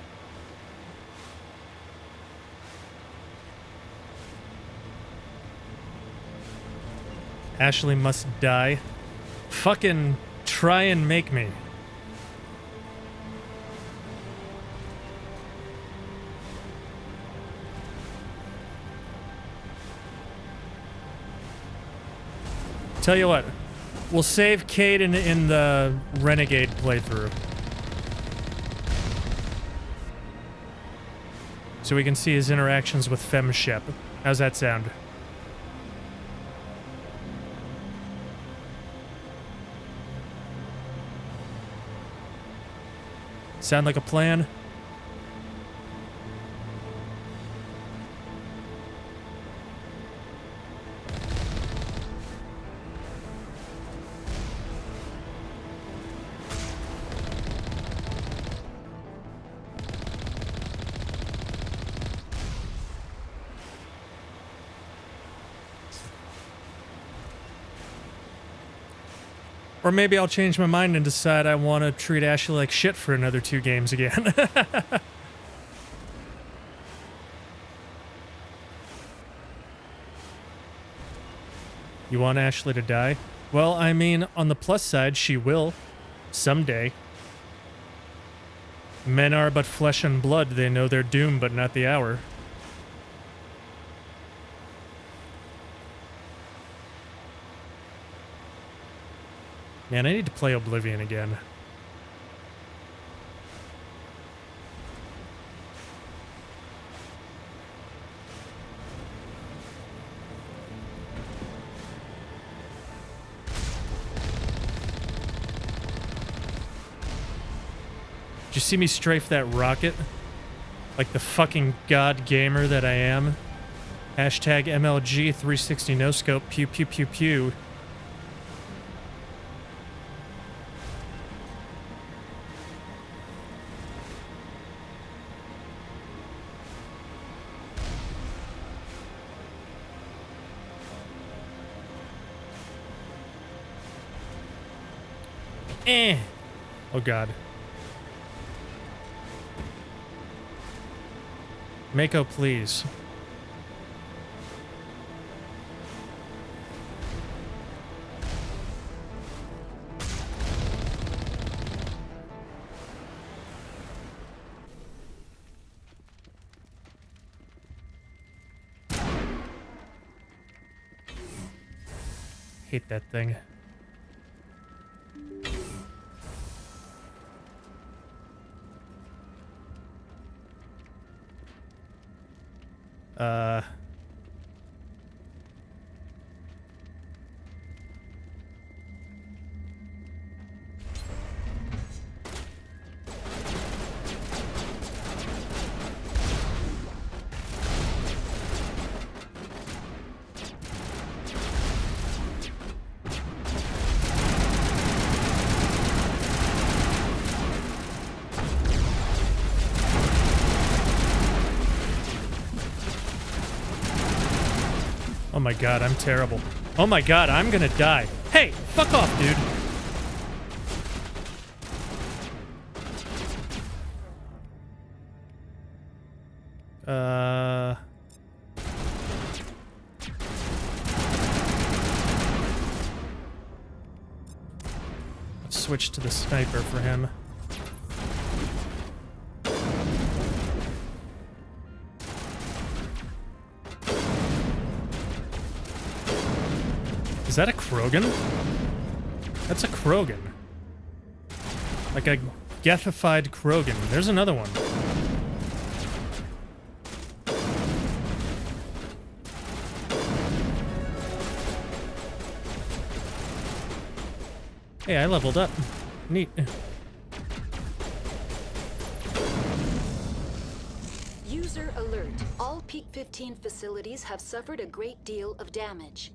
Ashley must die. Fucking try and make me. Tell you what. We'll save Caden in the Renegade playthrough. So we can see his interactions with FemShep. How's that sound? Sound like a plan? Or maybe I'll change my mind and decide I want to treat Ashley like shit for another 2 games again. You want Ashley to die? Well, I mean, on the plus side, she will. Someday. Men are but flesh and blood. They know their doom, but not the hour. Man, I need to play Oblivion again. Did you see me strafe that rocket? Like the fucking god gamer that I am. Hashtag MLG 360 no scope pew pew pew pew. Oh god. Mako, please. Hate that thing. Oh my god, I'm terrible. Oh my god, I'm gonna die. Hey, fuck off, dude. Let's switch to the sniper for him. Krogan? That's a Krogan. Like a gethified Krogan. There's another one. Hey, I leveled up. Neat. User alert. All Peak 15 facilities have suffered a great deal of damage.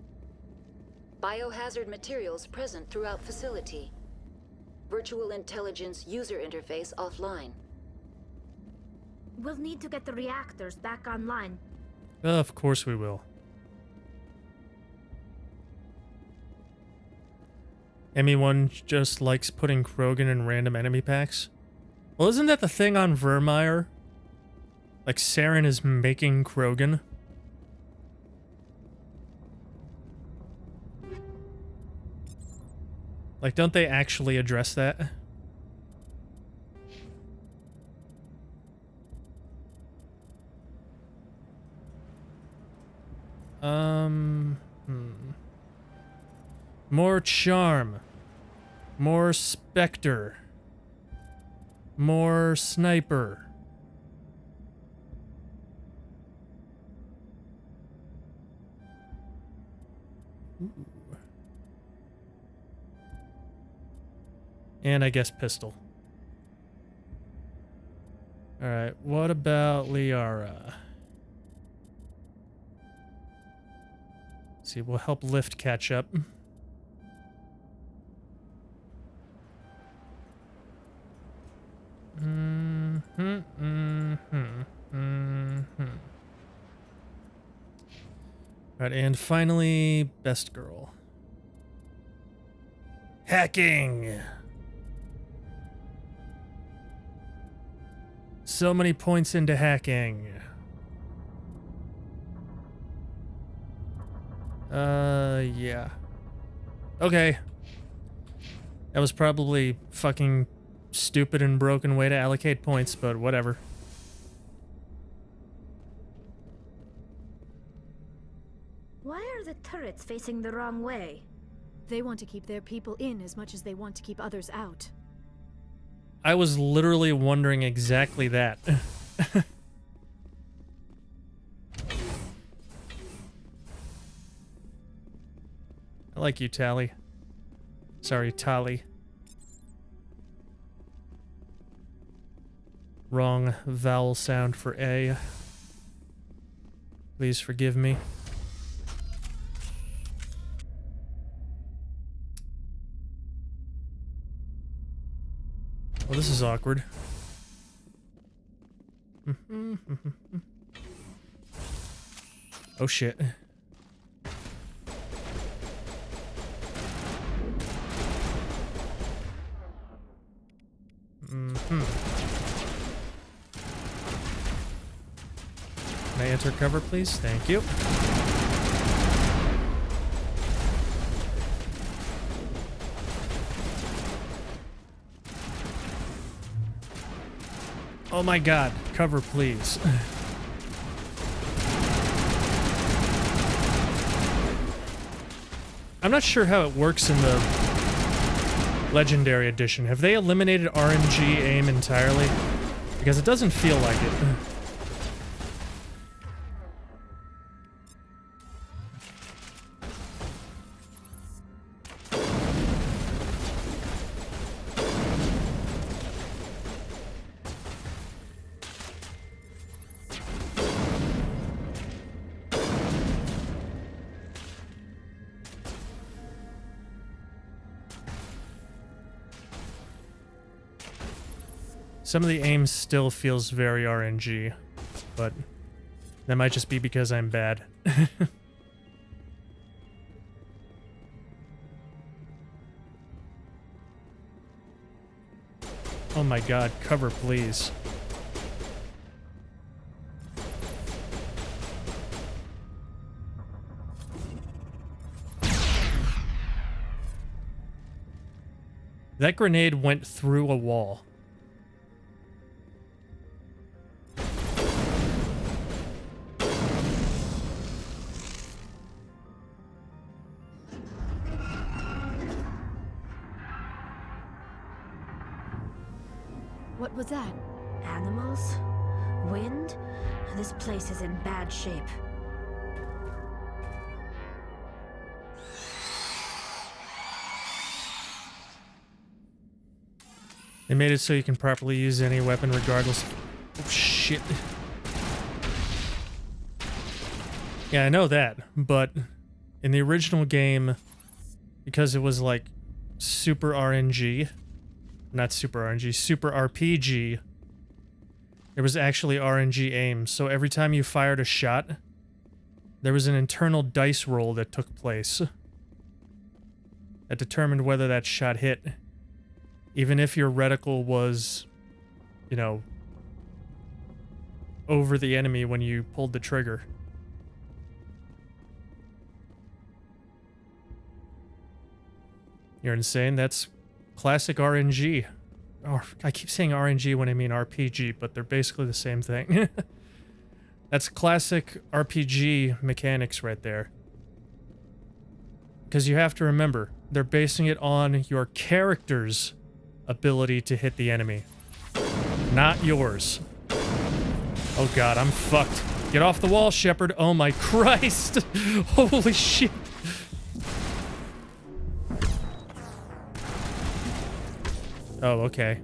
Biohazard materials present throughout facility. Virtual intelligence user interface offline. We'll need to get the reactors back online. Of course we will. ME1 just likes putting Krogan in random enemy packs. Well, isn't that the thing on Vermeer? Like, Saren is making Krogan. Like, don't they actually address that? More charm. More specter. More sniper. Ooh. And I guess pistol. Alright, what about Liara? See, we'll help Lift catch up. Alright, and finally, best girl. Hacking! So many points into hacking. Yeah. Okay. That was probably fucking stupid and broken way to allocate points, but whatever. Why are the turrets facing the wrong way? They want to keep their people in as much as they want to keep others out. I was literally wondering exactly that. I like you, Tally. Sorry, Tali. Wrong vowel sound for A. Please forgive me. Well, this is awkward. Oh shit. Can I enter cover, please? Thank you. Oh my god, cover, please. I'm not sure how it works in the Legendary Edition. Have they eliminated RNG aim entirely? Because it doesn't feel like it. Some of the aim still feels very RNG, but that might just be because I'm bad. Oh my god, cover please. That grenade went through a wall. What was that? Animals? Wind? This place is in bad shape. They made it so you can properly use any weapon regardless. Oh, shit. Yeah, I know that, but in the original game, because it was like super RNG, not super RNG, super RPG, there was actually RNG aim, so every time you fired a shot, there was an internal dice roll that took place that determined whether that shot hit. Even if your reticle was, you know, over the enemy when you pulled the trigger. You're insane. That's classic RNG. Or, I keep saying RNG when I mean RPG, but they're basically the same thing. That's classic RPG mechanics right there. Because you have to remember, they're basing it on your character's ability to hit the enemy, not yours. Oh god, I'm fucked. Get off the wall, Shepard. Oh my Christ. Holy shit. Oh, okay.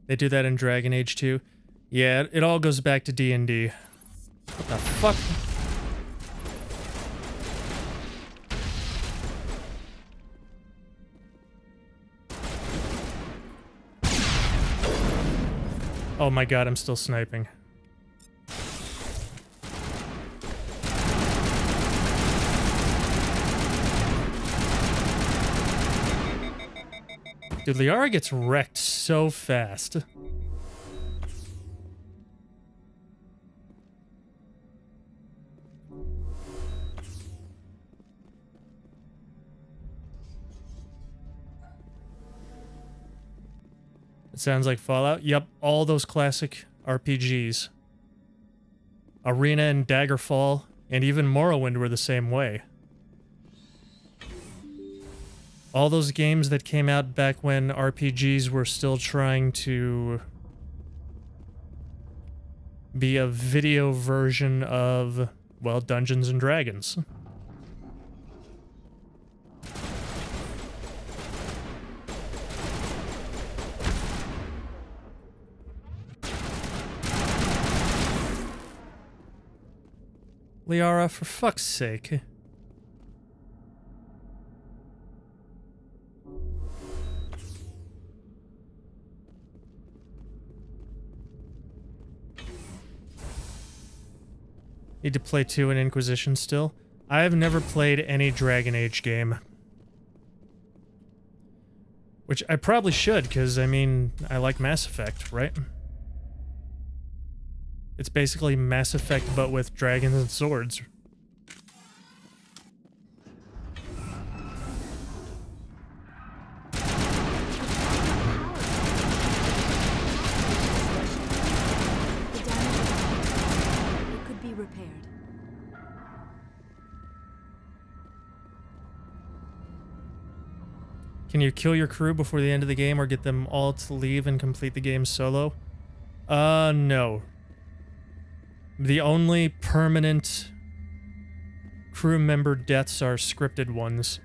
They do that in Dragon Age 2. Yeah, it all goes back to D&D. What the fuck? Oh my god, I'm still sniping. Dude, Liara gets wrecked so fast. It sounds like Fallout. Yep, all those classic RPGs. Arena and Daggerfall, and even Morrowind were the same way. All those games that came out back when RPGs were still trying to be a video version of, well, Dungeons and Dragons. Liara, for fuck's sake. Need to play 2 in Inquisition still. I have never played any Dragon Age game. Which I probably should, because, I mean, I like Mass Effect, right? It's basically Mass Effect, but with dragons and swords. It could be repaired. Can you kill your crew before the end of the game or get them all to leave and complete the game solo? No. The only permanent crew member deaths are scripted ones.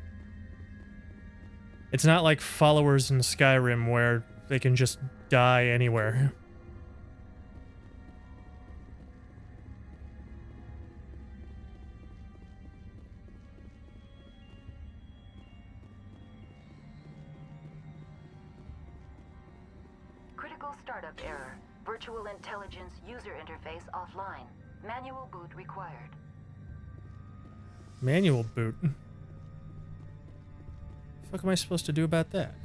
It's not like followers in Skyrim where they can just die anywhere. Critical startup error. Virtual intelligence user interface offline. Manual boot required. Manual boot? The fuck am I supposed to do about that?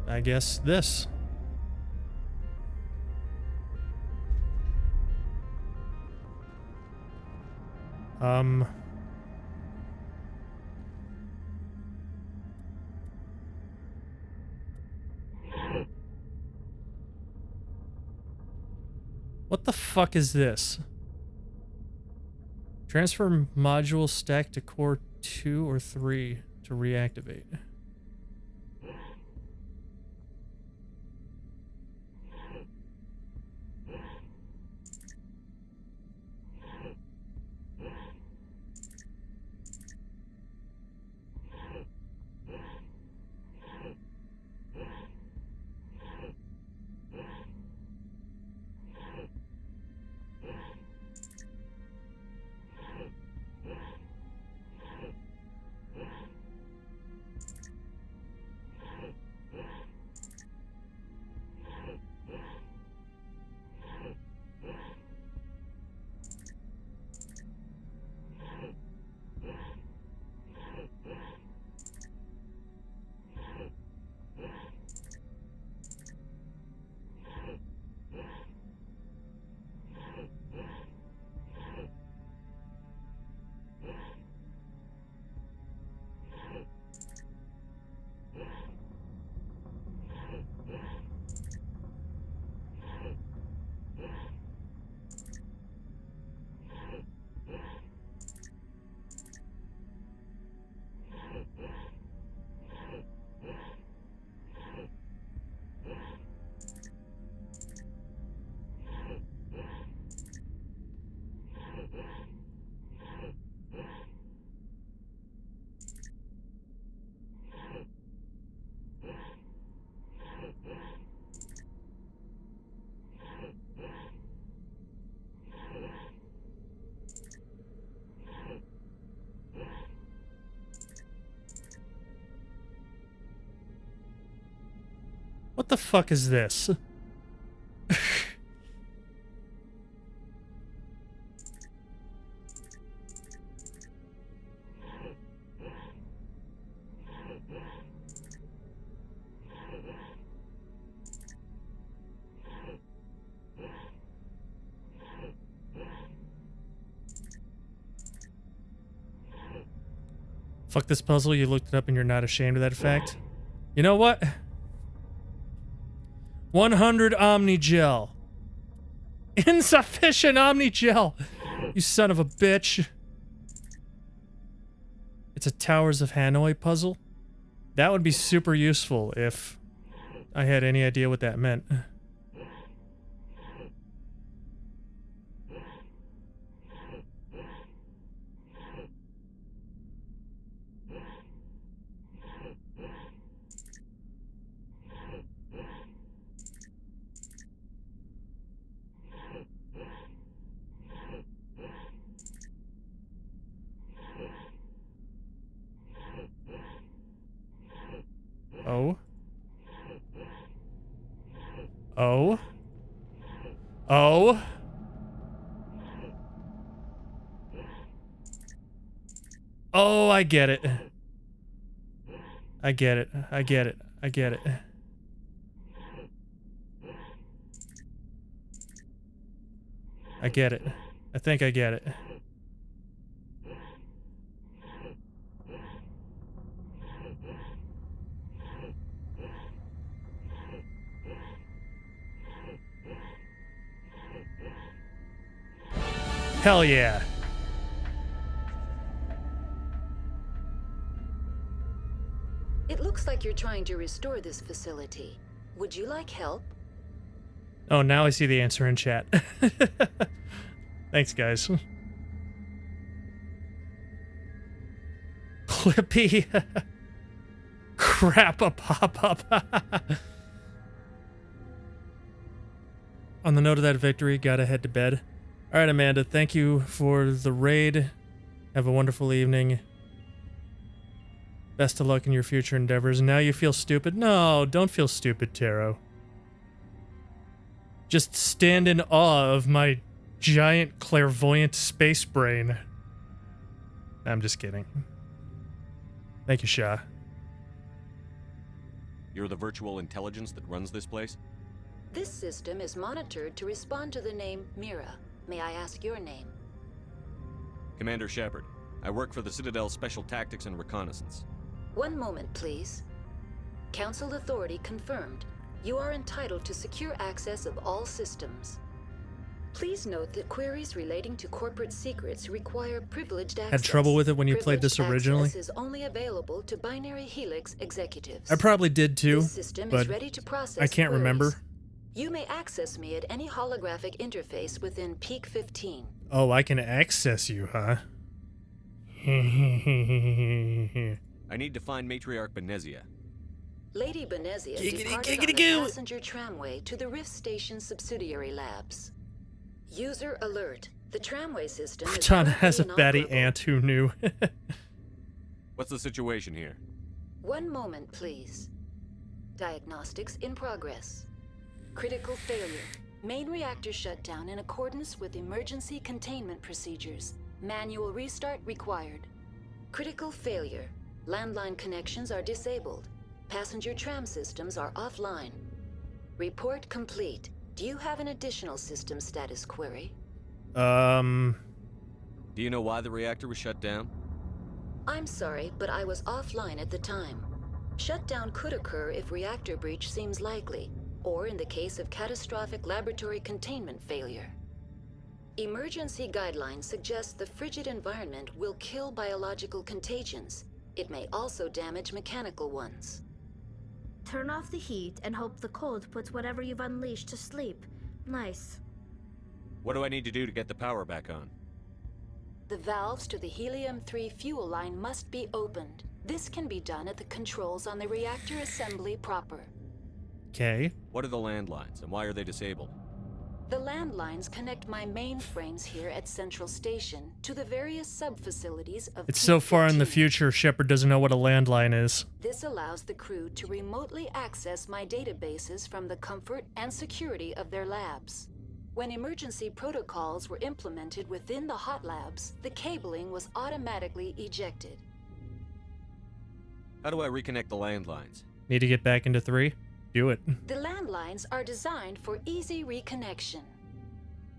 I guess this. What the fuck is this? Transfer module stack to core 2 or 3 to reactivate. What the fuck is this? Fuck this puzzle, you looked it up and you're not ashamed of that fact? You know what? 100 Omnigel. Insufficient Omnigel! You son of a bitch. It's a Towers of Hanoi puzzle? That would be super useful if I had any idea what that meant. Oh. Oh. Oh. Oh, I get it. I get it. I get it. I get it. I get it. I think I get it. Hell yeah. It looks like you're trying to restore this facility. Would you like help? Oh, now I see the answer in chat. Thanks, guys. Clippy. Crap a pop-up. On the note of that victory, gotta head to bed. Alright, Amanda, thank you for the raid. Have a wonderful evening. Best of luck in your future endeavors. Now you feel stupid? No, don't feel stupid, Taro. Just stand in awe of my giant clairvoyant space brain. I'm just kidding. Thank you, Shah. You're the virtual intelligence that runs this place? This system is monitored to respond to the name Mira. May I ask your name? Commander Shepard. I work for the Citadel Special Tactics and Reconnaissance. One moment, please. Council authority confirmed. You are entitled to secure access of all systems. Please note that queries relating to corporate secrets require privileged access. Had trouble with it when you played this Privileged originally? access is only available to Binary Helix executives. I probably did too, This system but is ready to process I can't queries. remember. You may access me at any holographic interface within Peak 15. Oh, I can access you, huh? I need to find Matriarch Benezia. Lady Benezia Giggity, departed giggity, on goo. the passenger tramway to the Rift Station subsidiary labs. User alert. The tramway system is Proton has a currently batty inoperable. aunt who knew. What's the situation here? One moment, please. Diagnostics in progress. Critical failure. Main reactor shut down in accordance with emergency containment procedures. Manual restart required. Critical failure. Landline connections are disabled. Passenger tram systems are offline. Report complete. Do you have an additional system status query? Do you know why the reactor was shut down? I'm sorry, but I was offline at the time. Shutdown could occur if reactor breach seems likely, or in the case of catastrophic laboratory containment failure. Emergency guidelines suggest the frigid environment will kill biological contagions. It may also damage mechanical ones. Turn off the heat and hope the cold puts whatever you've unleashed to sleep. Nice. What do I need to do to get the power back on? The valves to the helium-3 fuel line must be opened. This can be done at the controls on the reactor assembly proper. Okay. What are the landlines, and why are they disabled? The landlines connect my mainframes here at Central Station to the various sub-facilities of It's so far in the future, Shepard doesn't know what a landline is. This allows the crew to remotely access my databases from the comfort and security of their labs. When emergency protocols were implemented within the hot labs, the cabling was automatically ejected. How do I reconnect the landlines? Need to get back into 3? Do it. The landlines are designed for easy reconnection.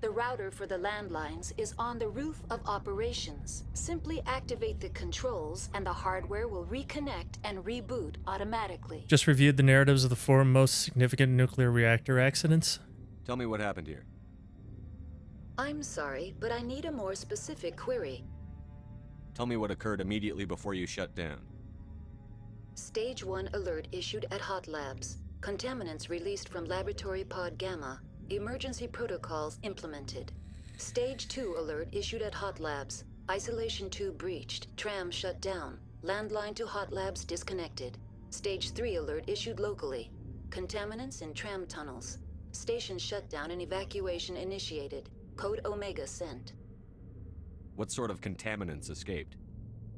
The router for the landlines is on the roof of operations. Simply activate the controls and the hardware will reconnect and reboot automatically. Just reviewed the narratives of the 4 most significant nuclear reactor accidents. Tell me what happened here. I'm sorry, but I need a more specific query. Tell me what occurred immediately before you shut down. Stage 1 alert issued at Hot Labs. Contaminants released from Laboratory Pod Gamma. Emergency protocols implemented. Stage 2 alert issued at Hot Labs. Isolation tube breached. Tram shut down. Landline to Hot Labs disconnected. Stage 3 alert issued locally. Contaminants in tram tunnels. Station shutdown and evacuation initiated. Code Omega sent. What sort of contaminants escaped?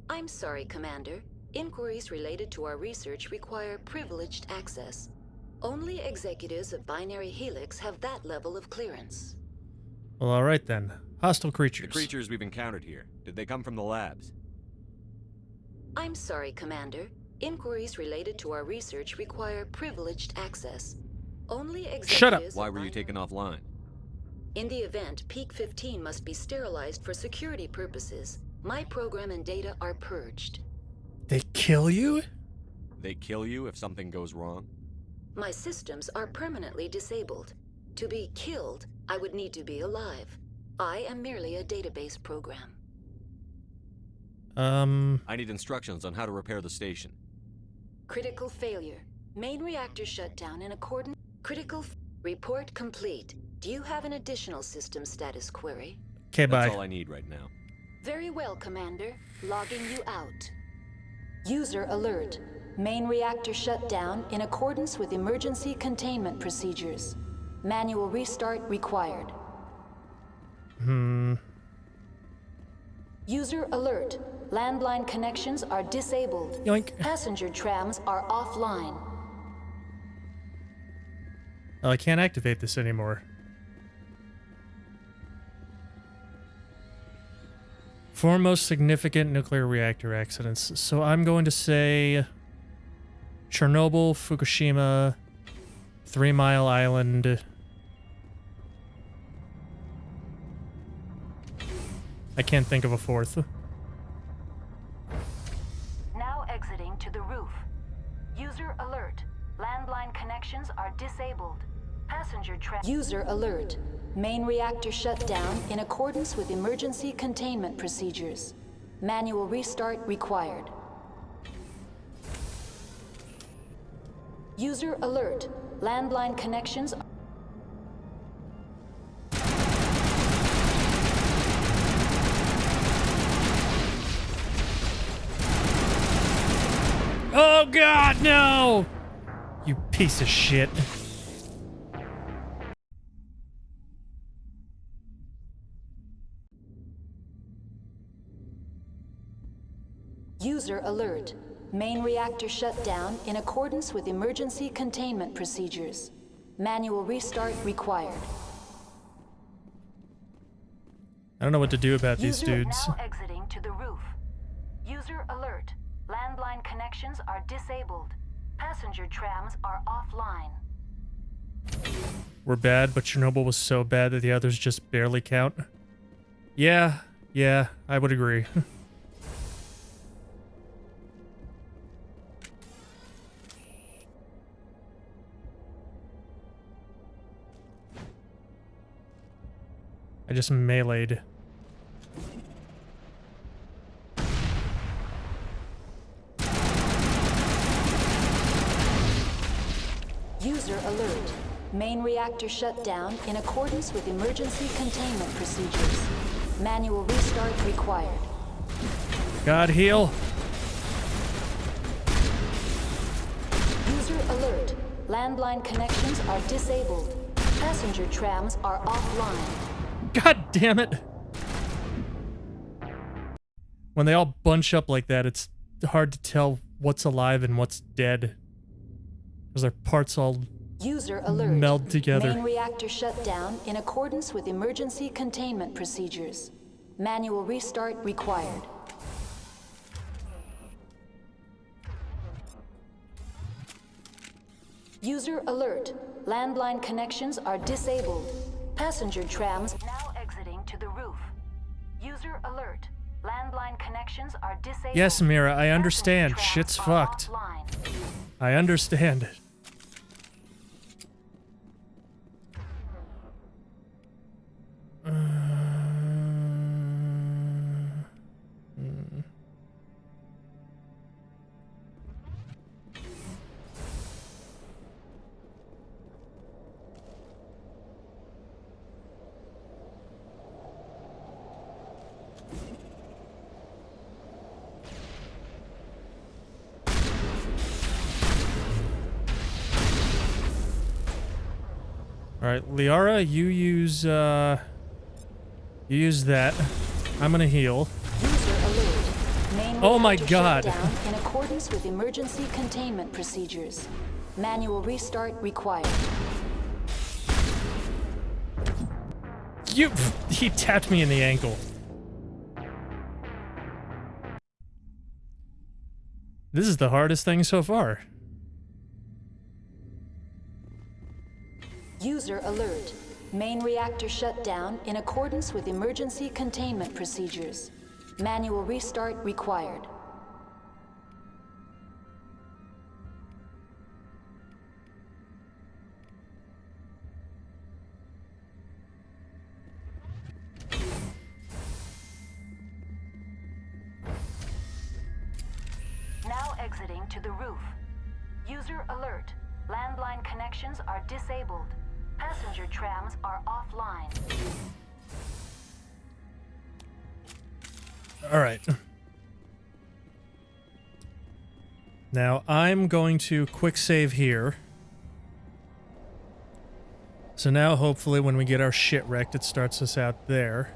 I'm sorry, Commander. Inquiries related to our research require privileged access. Only executives of Binary Helix have that level of clearance. Well, alright then. Hostile creatures. The creatures we've encountered here, did they come from the labs? I'm sorry, Commander. Inquiries related to our research require privileged access. Only executives... Shut up! Why were you taken offline? In the event, Peak 15 must be sterilized for security purposes. My program and data are purged. They kill you? They kill you if something goes wrong? My systems are permanently disabled. To be killed, I would need to be alive. I am merely a database program. I need instructions on how to repair the station. Critical failure. Main reactor shut down in accordance... Report complete. Do you have an additional system status query? Okay, bye. That's all I need right now. Very well, Commander. Logging you out. User alert. Main reactor shut down in accordance with emergency containment procedures. Manual restart required. User alert. Landline connections are disabled. Yoink. Passenger trams are offline. Oh, I can't activate this anymore. Four most significant nuclear reactor accidents. So I'm going to say Chernobyl, Fukushima, 3 Mile Island. I can't think of a fourth. Now exiting to the roof. User alert. Landline connections are disabled. Passenger User alert. Main reactor shut down in accordance with emergency containment procedures. Manual restart required. User alert. Landline connections. Oh God, no! You piece of shit. User alert. Main reactor shut down in accordance with emergency containment procedures. Manual restart required. I don't know what to do about these User dudes. now exiting to the roof. User alert. Landline connections are disabled. Passenger trams are offline. We're bad, but Chernobyl was so bad that the others just barely count. Yeah, I would agree. I just meleeed. User alert. Main reactor shut down in accordance with emergency containment procedures. Manual restart required. God heal. User alert. Landline connections are disabled. Passenger trams are offline. God damn it. When they all bunch up like that, it's hard to tell what's alive and what's dead. Because their parts all User alert. meld together. Main reactor shut down in accordance with emergency containment procedures. Manual restart required. User alert. Landline connections are disabled. Passenger trams now exiting to the roof. User alert. Landline connections are disabled. Yes, Mira, I understand. Shit's fucked. I understand. Alright, Liara, you use that. I'm gonna heal. Oh my god. Down in accordance with emergency containment procedures. Manual restart required. He tapped me in the ankle. This is the hardest thing so far. User alert. Main reactor shut down in accordance with emergency containment procedures. Manual restart required. Now exiting to the roof. User alert. Landline connections are disabled. Passenger trams are offline. Alright. Now, I'm going to quick save here. So now, hopefully, when we get our shit wrecked, it starts us out there.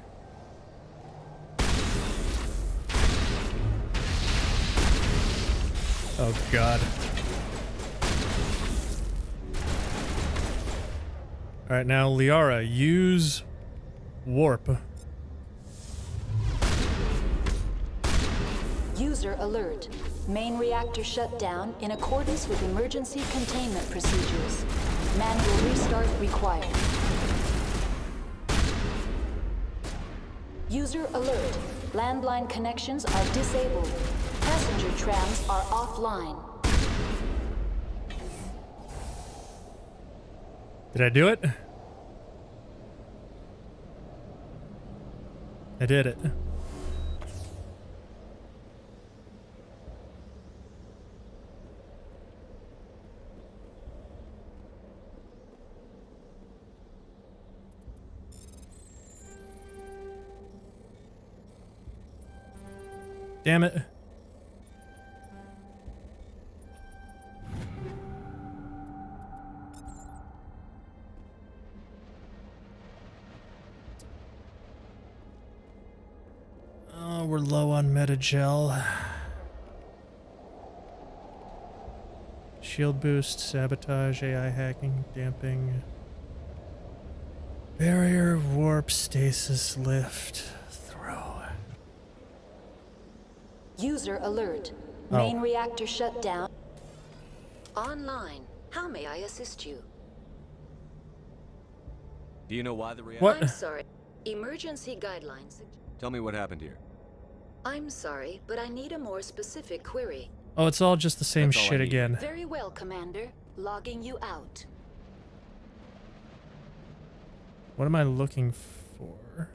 Oh, God. Alright, now, Liara, use warp. User alert. Main reactor shut down in accordance with emergency containment procedures. Manual restart required. User alert. Landline connections are disabled. Passenger trams are offline. Did I do it? I did it. Damn it. Oh, we're low on Metagel. Shield boost, sabotage, AI hacking, damping. Barrier, warp, stasis, lift, throw. User alert. Oh. Main reactor shut down. Online. How may I assist you? Do you know why the reactor? What? I'm sorry. Emergency guidelines. Tell me what happened here. I'm sorry, but I need a more specific query. Oh, it's all just the same That's all I shit need. again. Very well, Commander. Logging you out. What am I looking for?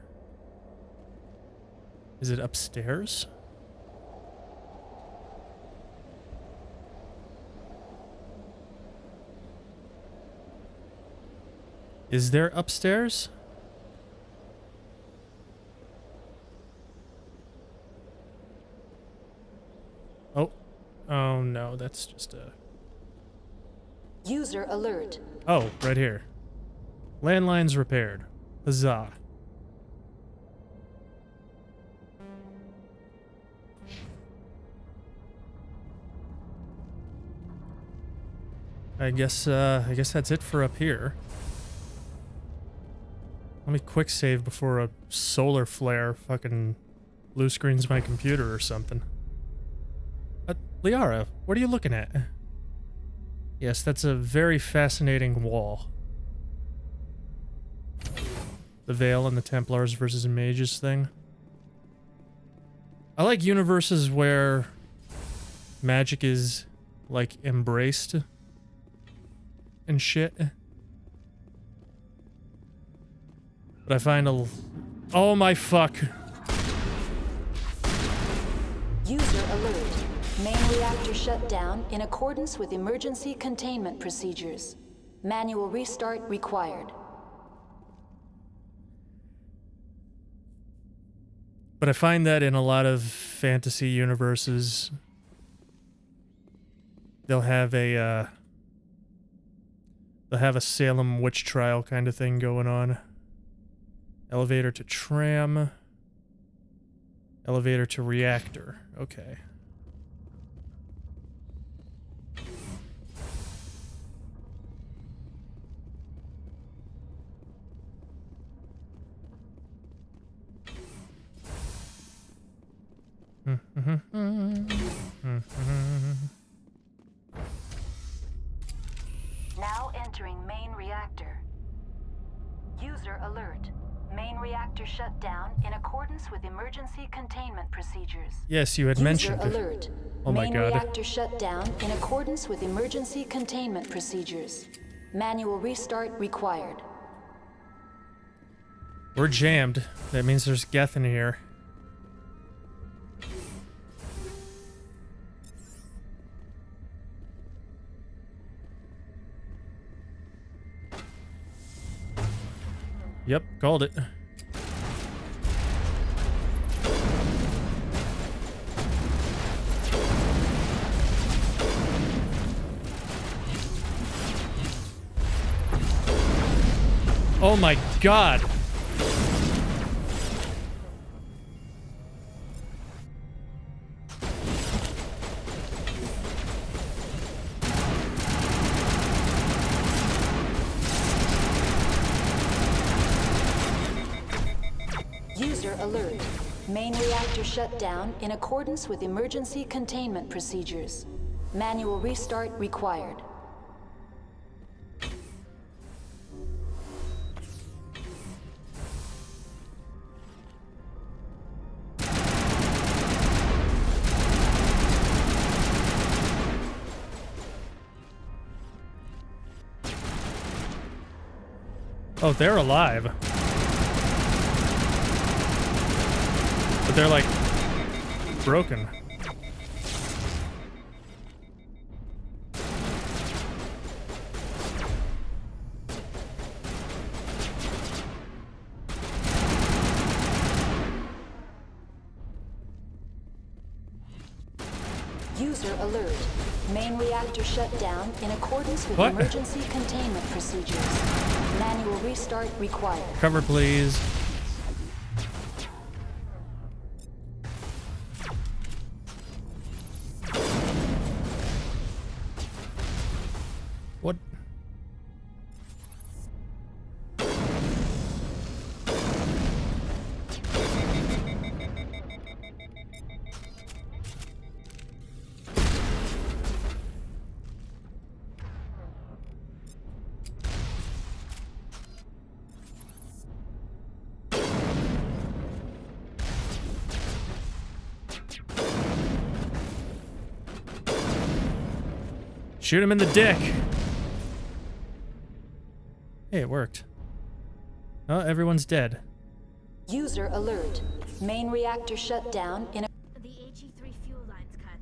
Is it upstairs? Is there upstairs? Oh. Oh no, that's just a... User alert. Oh, right here. Landlines repaired. Huzzah. I guess that's it for up here. Let me quick save before a solar flare fucking blue screens my computer or something. Liara, what are you looking at? Yes, that's a very fascinating wall. The Veil and the Templars versus Mages thing. I like universes where magic is, like, embraced and shit. But I find oh my fuck. User alert. Main reactor shut down in accordance with emergency containment procedures. Manual restart required. But I find that in a lot of fantasy universes, they'll have a Salem witch trial kind of thing going on. Elevator to tram. Elevator to reactor. Okay. Now entering main reactor. User alert. Main reactor shut down in accordance with emergency containment procedures. Yes, you had mentioned. User alert. Oh my Main god. reactor shut down in accordance with emergency containment procedures. Manual restart required. We're jammed. That means there's Geth in here. Yep, called it. Oh my god. User alert. Main reactor shut down in accordance with emergency containment procedures. Manual restart required. Oh, they're alive. they're like broken. User alert. Main reactor shut down in accordance with What? emergency containment procedures. Manual restart required. Cover, please. What? Shoot him in the dick. Hey, it worked. Oh, everyone's dead. User alert. Main reactor shut down in a... The HE3 fuel line's cut.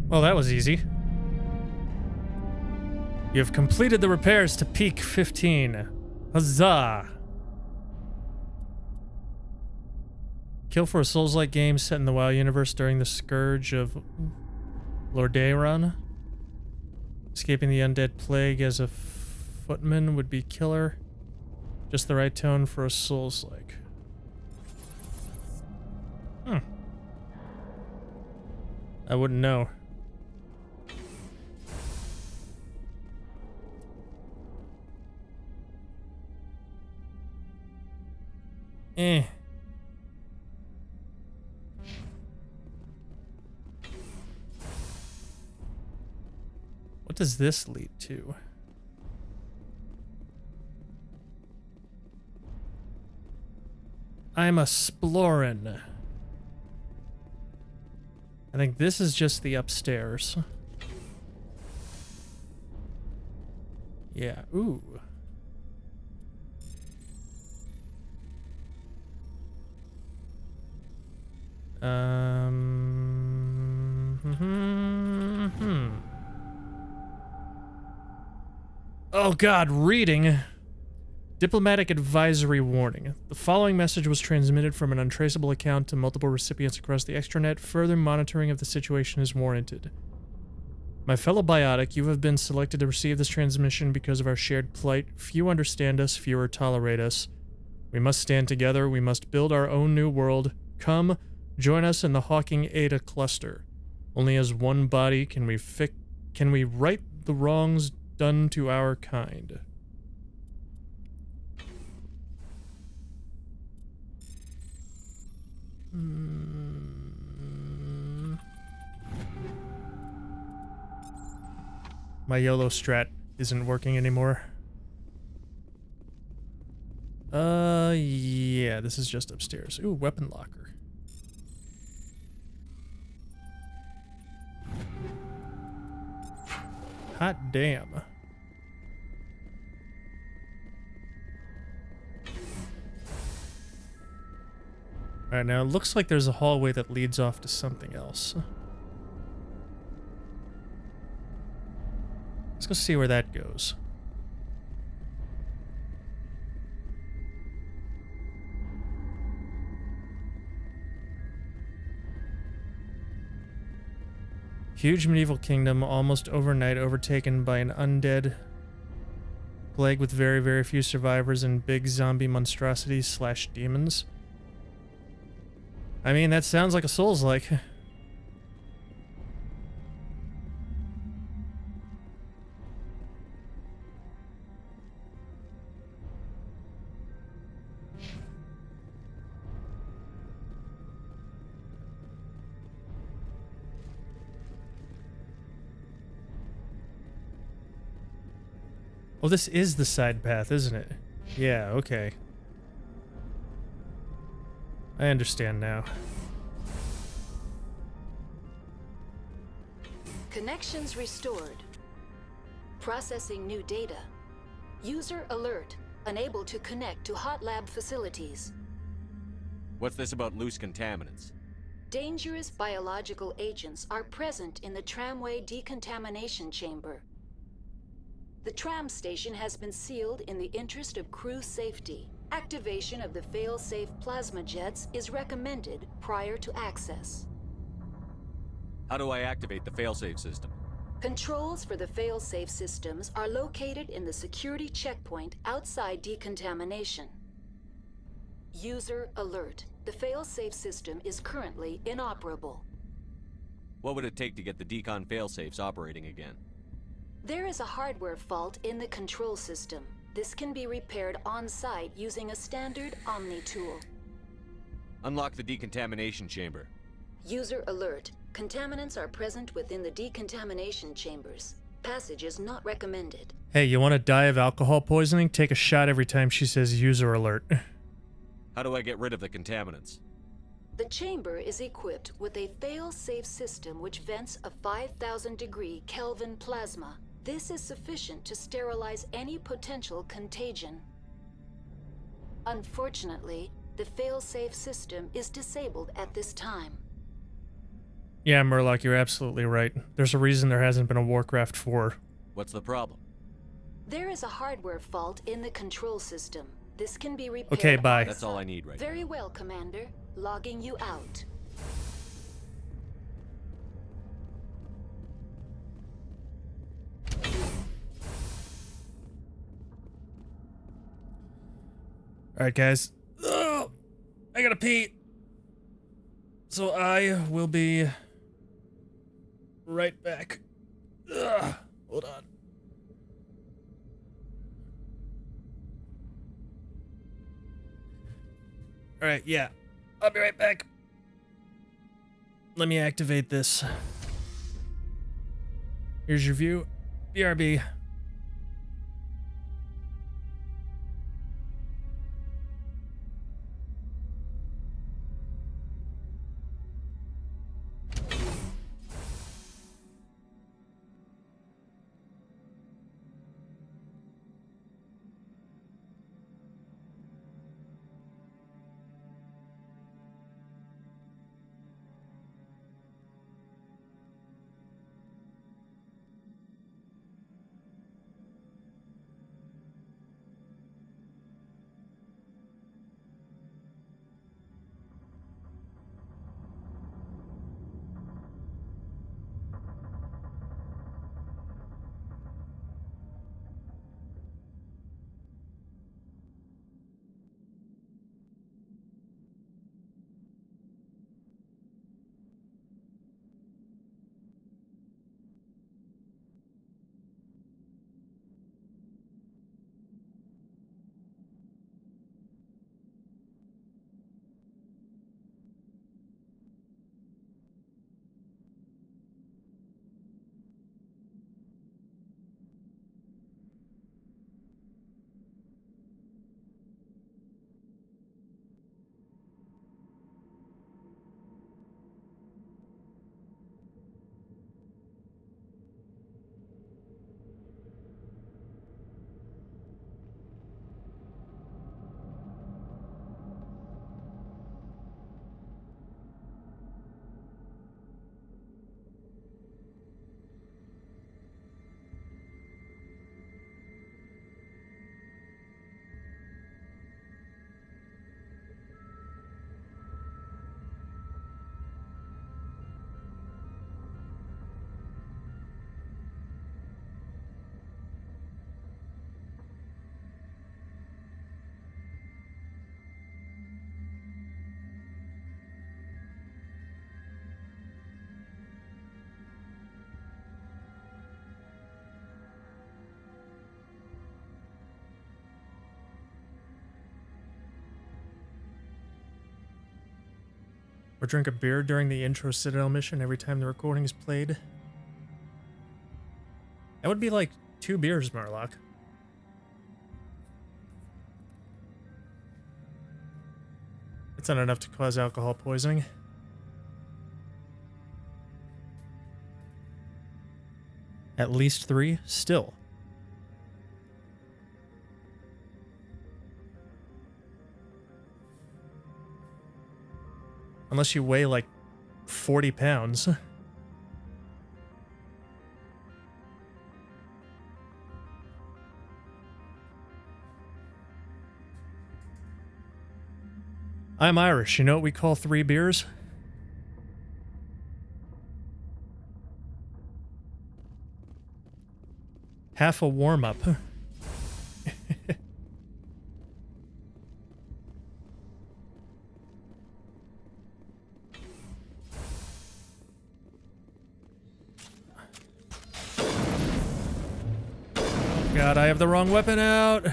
Well, that was easy. You have completed the repairs to Peak 15. Huzzah! Kill for a Souls-like game set in the WoW universe during the scourge of Lordaeron. Escaping the undead plague as a footman would be killer. Just the right tone for a Souls-like. I wouldn't know. What does this lead to? I'm exploring. I think this is just the upstairs. Yeah, ooh. Oh God, reading. Diplomatic advisory warning. The following message was transmitted from an untraceable account to multiple recipients across the extranet. Further monitoring of the situation is warranted. My fellow biotic, you have been selected to receive this transmission because of our shared plight. Few understand us, fewer tolerate us. We must stand together. We must build our own new world. Come, join us in the Hawking Ada cluster. Only as one body can we right the wrongs done to our kind. My YOLO strat isn't working anymore. Yeah, this is just upstairs. Ooh, weapon locker. Hot damn. Alright, now it looks like there's a hallway that leads off to something else. Let's go see where that goes. Huge medieval kingdom, almost overnight overtaken by an undead plague with very, very few survivors and big zombie monstrosities / demons. I mean, that sounds like a Souls-like. Oh, this is the side path, isn't it? Yeah, okay. I understand now. Connections restored. Processing new data. User alert. Unable to connect to hot lab facilities. What's this about loose contaminants? Dangerous biological agents are present in the tramway decontamination chamber. The tram station has been sealed in the interest of crew safety. Activation of the fail-safe plasma jets is recommended prior to access. How do I activate the failsafe system? Controls for the fail-safe systems are located in the security checkpoint outside decontamination. User alert. The fail-safe system is currently inoperable. What would it take to get the decon failsafes operating again? There is a hardware fault in the control system. This can be repaired on-site using a standard Omni tool. Unlock the decontamination chamber. User alert. Contaminants are present within the decontamination chambers. Passage is not recommended. Hey, you want to die of alcohol poisoning? Take a shot every time she says user alert. How do I get rid of the contaminants? The chamber is equipped with a fail-safe system which vents a 5,000-degree Kelvin plasma. This is sufficient to sterilize any potential contagion. Unfortunately, the fail-safe system is disabled at this time. Yeah, Murloc, you're absolutely right. There's a reason there hasn't been a Warcraft 4. What's the problem? There is a hardware fault in the control system. This can be repaired. Okay, bye. That's all I need right now. Very well, Commander. Logging you out. Alright, guys. Ugh, I gotta pee. So I will be right back. Ugh, hold on. Alright, yeah. I'll be right back. Let me activate this. Here's your view. BRB. Or drink a beer during the intro Citadel mission every time the recording is played. That would be like 2 beers, Murloc. It's not enough to cause alcohol poisoning. At least 3? Still. Unless you weigh like 40 pounds. I'm Irish. You know what we call 3 beers? Half a warm-up. God, I have the wrong weapon out.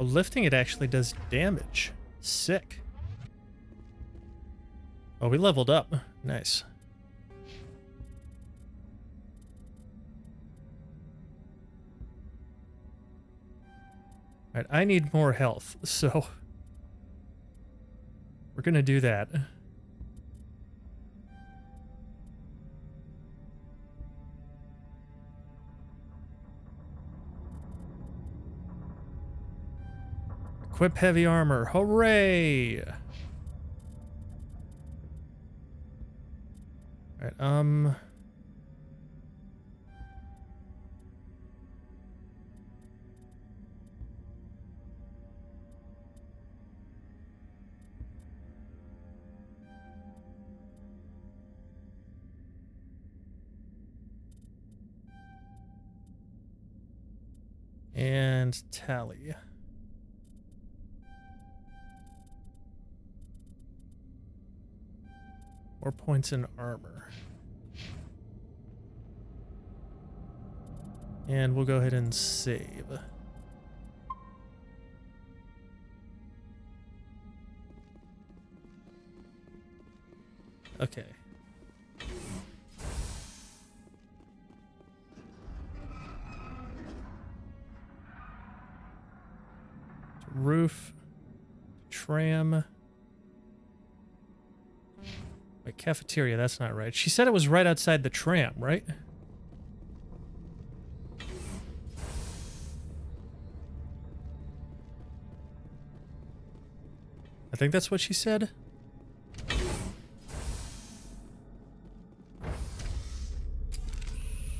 Oh, lifting it actually does damage. Sick. Oh, we leveled up. Nice. Alright, I need more health, so we're gonna do that. Equip heavy armor. Hooray! Alright, and tally. More points in armor. And we'll go ahead and save. Okay. Roof. Tram. Wait, cafeteria, that's not right. She said it was right outside the tram, right? I think that's what she said.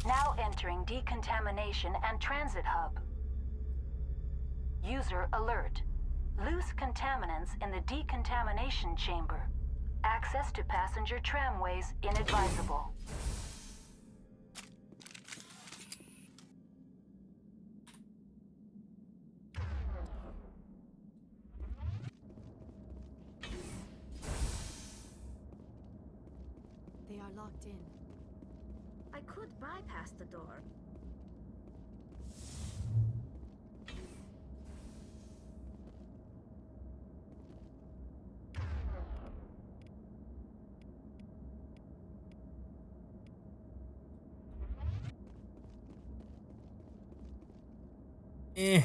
Now entering decontamination and transit hub. User alert. Loose contaminants in the decontamination chamber. Access to passenger tramways inadvisable. They are locked in. I could bypass the door. Eh.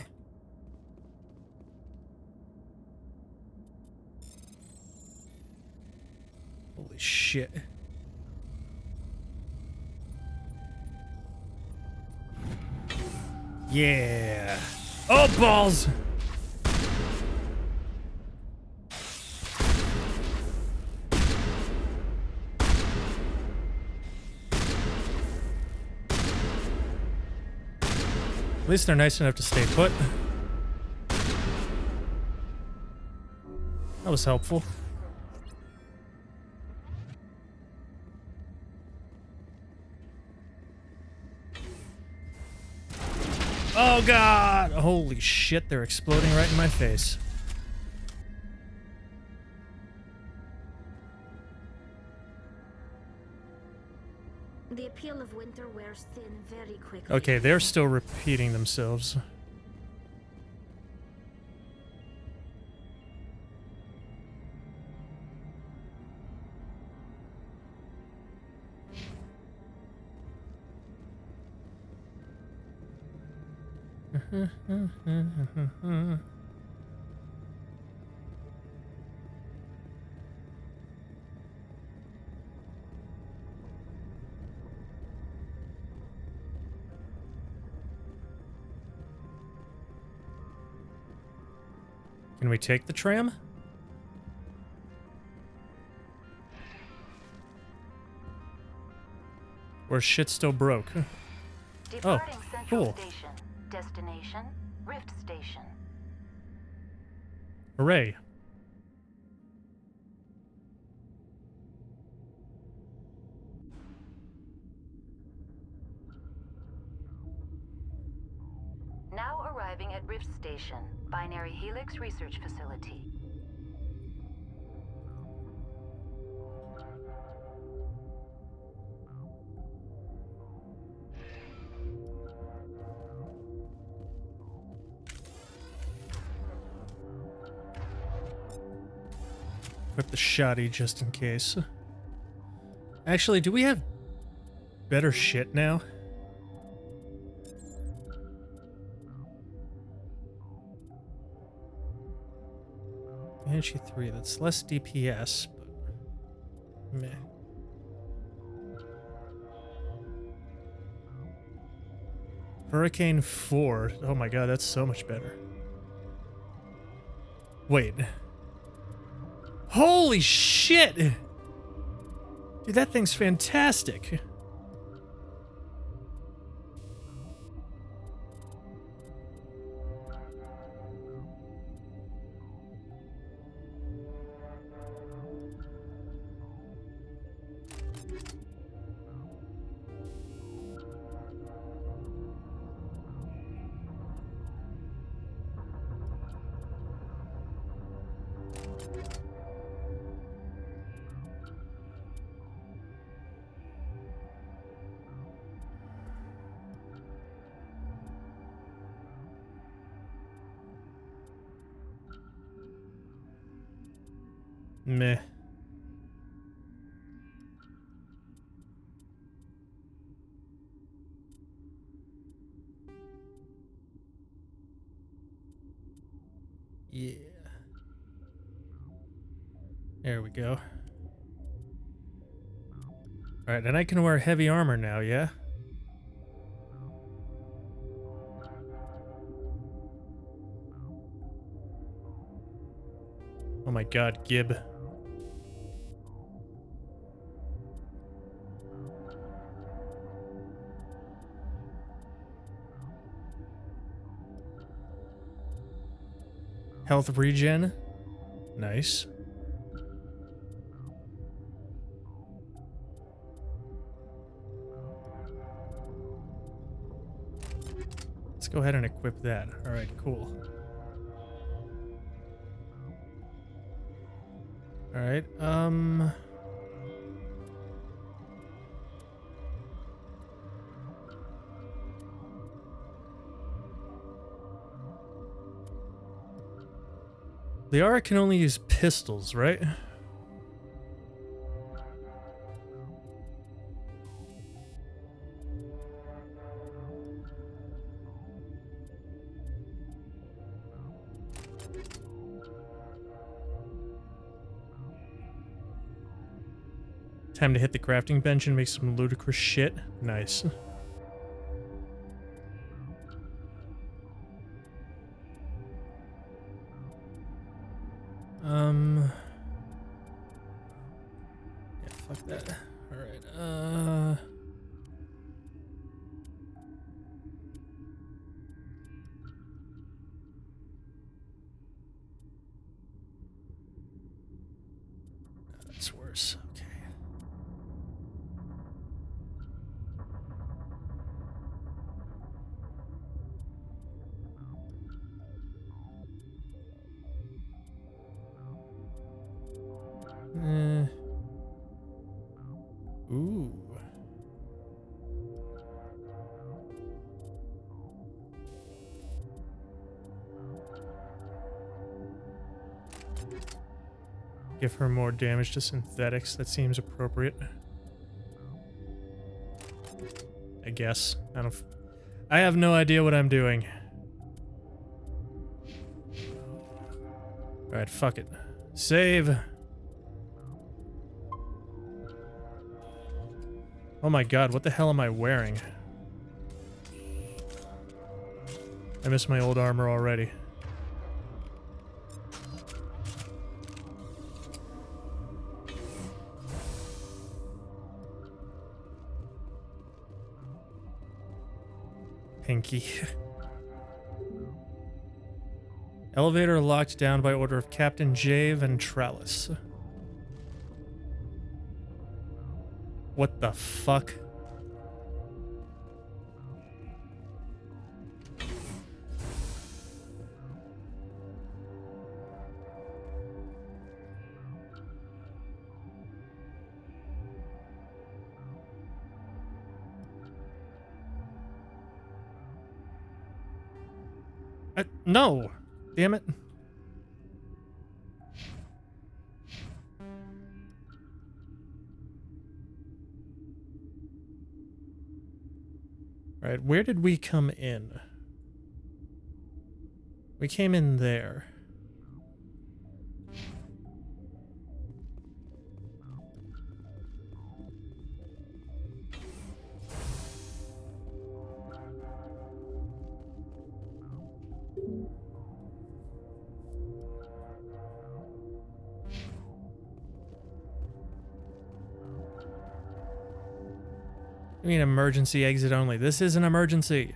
Holy shit. Yeah. Oh, balls! At least they're nice enough to stay put. That was helpful. Oh god! Holy shit, they're exploding right in my face. The appeal of winter wears thin very quickly. Okay, they're still repeating themselves. Can we take the tram? Or is shit still broke? Oh, Departing Central cool. Station. Destination, Rift Station. Hooray. Now arriving at Rift Station, Binary Helix Research Facility. Equip the shoddy just in case. Actually, do we have better shit now? Banshee 3, that's less DPS, but meh. Hurricane 4. Oh my god, that's so much better. Wait. Holy shit! Dude, that thing's fantastic. Meh. Yeah. There we go. Alright, and I can wear heavy armor now, yeah? Oh my god, Gib. Health regen. Nice. Let's go ahead and equip that. Alright, cool. Alright, Liara can only use pistols, right? Time to hit the crafting bench and make some ludicrous shit. Nice. Yeah, fuck that. Alright, that's worse. Okay. Ooh. Give her more damage to synthetics. That seems appropriate. I guess. I have no idea what I'm doing. Alright, fuck it. Save. Oh my god, what the hell am I wearing? I miss my old armor already. Pinky. Elevator locked down by order of Captain J. Ventralis. What the fuck? No! Damn it. Right, where did we come in? We came in there. I mean, emergency exit only. This is an emergency.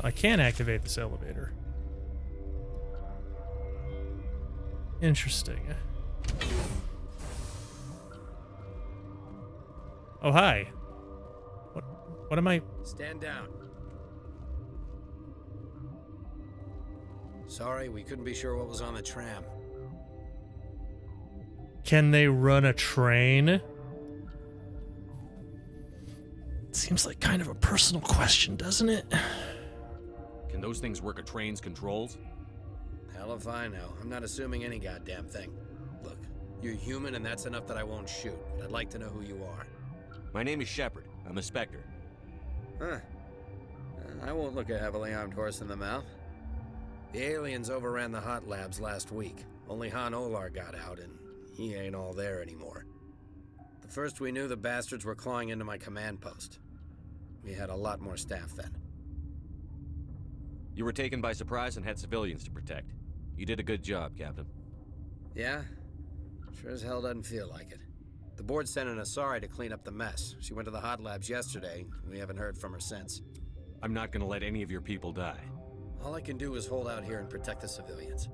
I can activate this elevator. Interesting. Oh, hi. What am I... Stand down. Sorry, we couldn't be sure what was on the tram. Can they run a train? It seems like kind of a personal question, doesn't it? Can those things work a train's controls? Hell if I know. I'm not assuming any goddamn thing. Look, you're human and that's enough that I won't shoot. But I'd like to know who you are. My name is Shepard. I'm a Spectre. Huh. I won't look a heavily armed horse in the mouth. The aliens overran the hot labs last week. Only Han Olar got out, and he ain't all there anymore. The first we knew, the bastards were clawing into my command post. We had a lot more staff then. You were taken by surprise and had civilians to protect. You did a good job, Captain. Yeah? Sure as hell doesn't feel like it. The board sent an Asari to clean up the mess. She went to the hot labs yesterday. We haven't heard from her since. I'm not gonna let any of your people die. All I can do is hold out here and protect the civilians.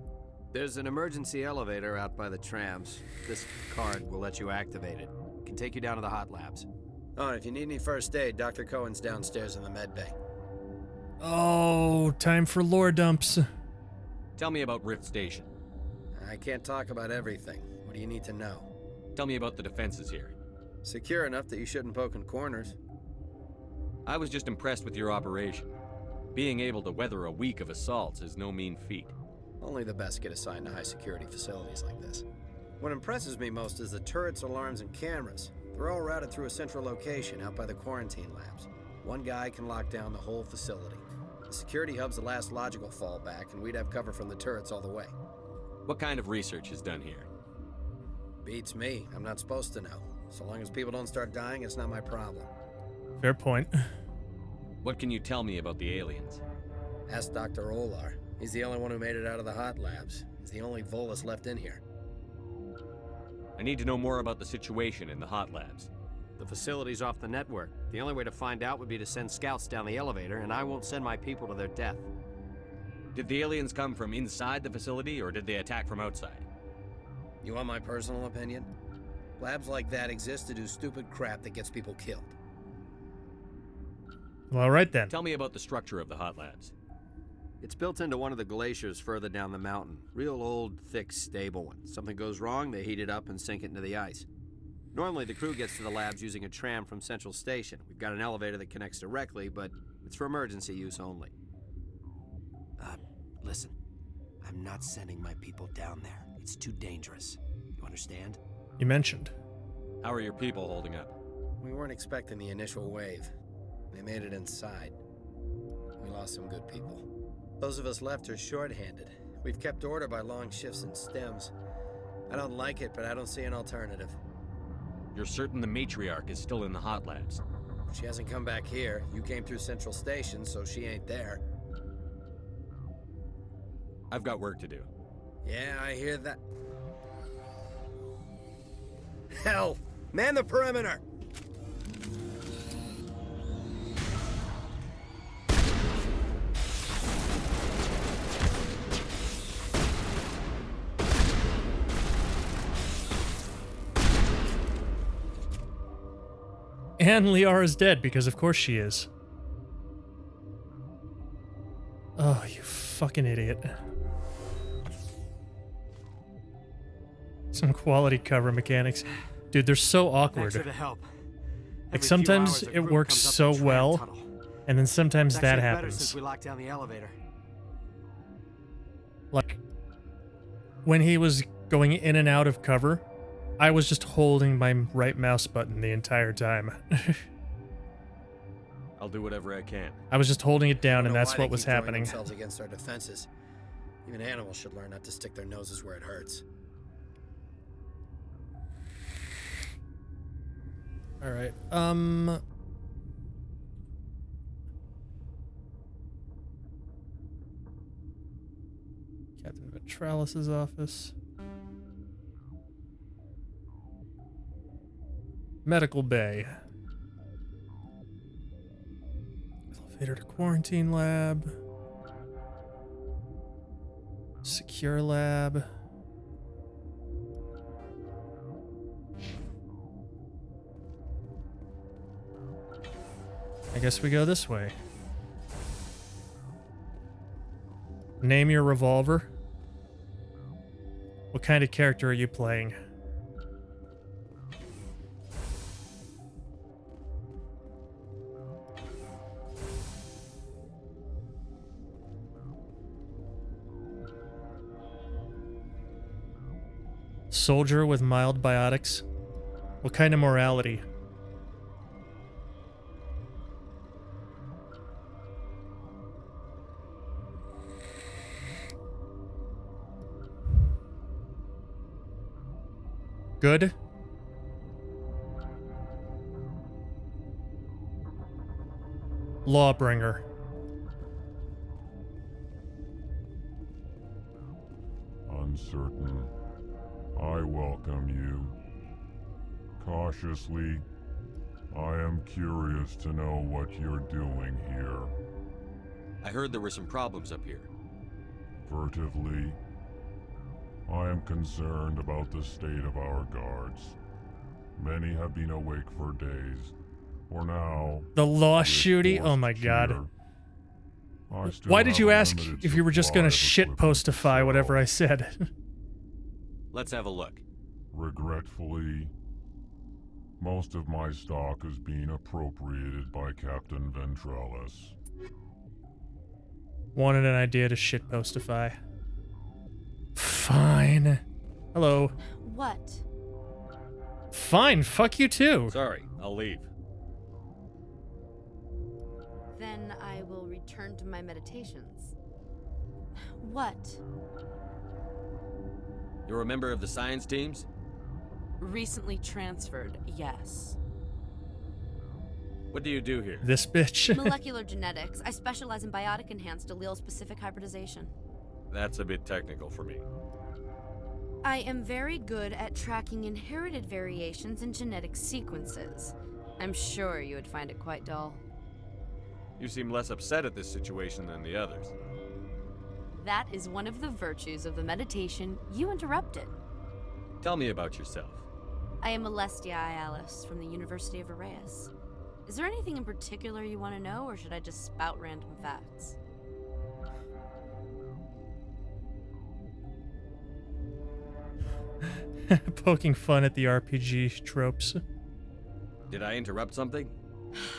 There's an emergency elevator out by the trams. This card will let you activate it. Can take you down to the hot labs. Oh, and if you need any first aid, Dr. Cohen's downstairs in the med bay. Oh, time for lore dumps. Tell me about Rift Station. I can't talk about everything. What do you need to know? Tell me about the defenses here. Secure enough that you shouldn't poke in corners. I was just impressed with your operation. Being able to weather a week of assaults is no mean feat. Only the best get assigned to high-security facilities like this. What impresses me most is the turrets, alarms, and cameras. They're all routed through a central location out by the quarantine labs. One guy can lock down the whole facility. The security hub's the last logical fallback, and we'd have cover from the turrets all the way. What kind of research is done here? Beats me. I'm not supposed to know. So long as people don't start dying, it's not my problem. Fair point. What can you tell me about the aliens? Ask Dr. Olar. He's the only one who made it out of the hot labs. He's the only Volus left in here. I need to know more about the situation in the hot labs. The facility's off the network. The only way to find out would be to send scouts down the elevator, and I won't send my people to their death. Did the aliens come from inside the facility, or did they attack from outside? You want my personal opinion? Labs like that exist to do stupid crap that gets people killed. Well, all right then. Tell me about the structure of the hot labs. It's built into one of the glaciers further down the mountain. Real old, thick, stable one. Something goes wrong, they heat it up and sink it into the ice. Normally, the crew gets to the labs using a tram from Central Station. We've got an elevator that connects directly, but it's for emergency use only. Listen. I'm not sending my people down there. It's too dangerous. You understand? You mentioned. How are your people holding up? We weren't expecting the initial wave. They made it inside. We lost some good people. Those of us left are short-handed. We've kept order by long shifts and stems. I don't like it, but I don't see an alternative. You're certain the matriarch is still in the hot labs? She hasn't come back here. You came through Central Station, so she ain't there. I've got work to do. Yeah, I hear that. Hell! Man the perimeter! And Liara's dead, because of course she is. Oh, you fucking idiot. Some quality cover mechanics. Dude, they're so awkward. Thanks for the help. Like, sometimes it works so well, and then sometimes that better happens. since we locked down the elevator. Like, when he was going in and out of cover, I was just holding my right mouse button the entire time. I'll do whatever I can. I was just holding it down, and that's what was Throwing happening. themselves against our defenses. Even animals should learn not to stick their noses where it hurts. All right. Captain Ventralis's office. Medical bay. Elevator to quarantine lab. Secure lab. I guess we go this way. Name your revolver. What kind of character are you playing? Soldier with mild biotics. What kind of morality? Good. Lawbringer. Uncertain. I welcome you. Cautiously, I am curious to know what you're doing here. I heard there were some problems up here. Furtively, I am concerned about the state of our guards. Many have been awake for days. For now, The lost shooty? Oh my god. Why did you ask if you were just gonna shitpostify whatever I said? Let's have a look. Regretfully, most of my stock is being appropriated by Captain Ventralis. Wanted an idea to shitpostify. Fine. Hello. What? Fine, fuck you too. Sorry, I'll leave. Then I will return to my meditations. What? You're a member of the science teams? Recently transferred, yes. What do you do here? This bitch. Molecular genetics. I specialize in biotic-enhanced allele-specific hybridization. That's a bit technical for me. I am very good at tracking inherited variations in genetic sequences. I'm sure you would find it quite dull. You seem less upset at this situation than the others. That is one of the virtues of the meditation you interrupted. Tell me about yourself. I am Alestia Alice from the University of Arrayas. Is there anything in particular you want to know, or should I just spout random facts? Poking fun at the RPG tropes. Did I interrupt something?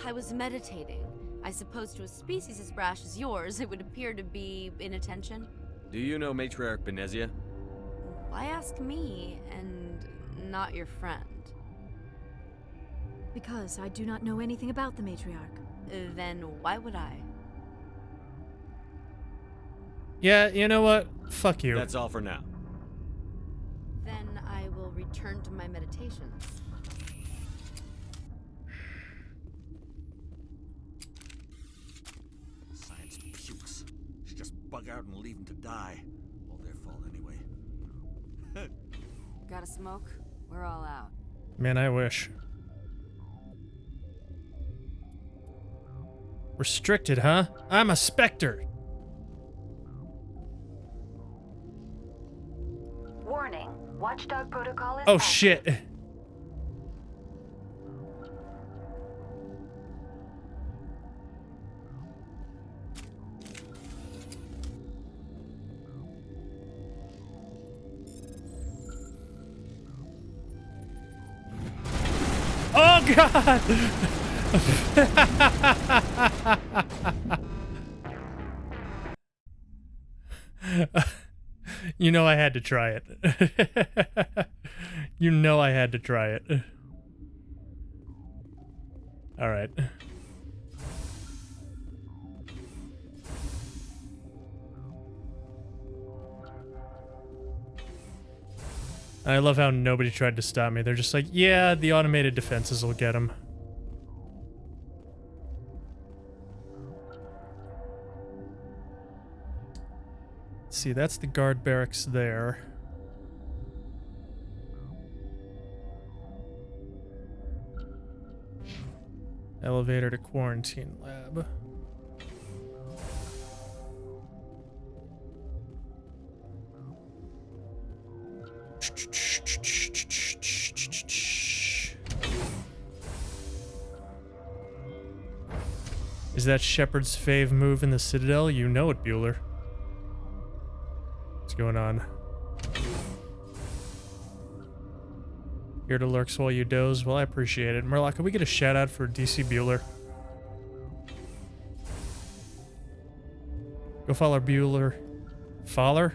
I was meditating. I suppose to a species as brash as yours, it would appear to be inattention. Do you know Matriarch Benezia? Why ask me, and not your friend? Because I do not know anything about the matriarch. Then why would I? Yeah, you know what? Fuck you. That's all for now. Then I will return to my meditation. Science pukes. Should just bug out and leave them to die. All their fault anyway. Got a smoke? We're all out. Man, I wish. Restricted, huh? I'm a Spectre. Warning. Watchdog protocol is Oh, active. shit. Oh, God! You know I had to try it. You know I had to try it. All right. I love how nobody tried to stop me. They're just like, yeah, the automated defenses will get him. See, that's the guard barracks there. Elevator to quarantine lab. Is that Shepard's fave move in the Citadel? You know it, Bueller. What's going on? Here to lurks while you doze? Well, I appreciate it. Murloc, can we get a shout out for DC Bueller? Go follow Bueller. Follow?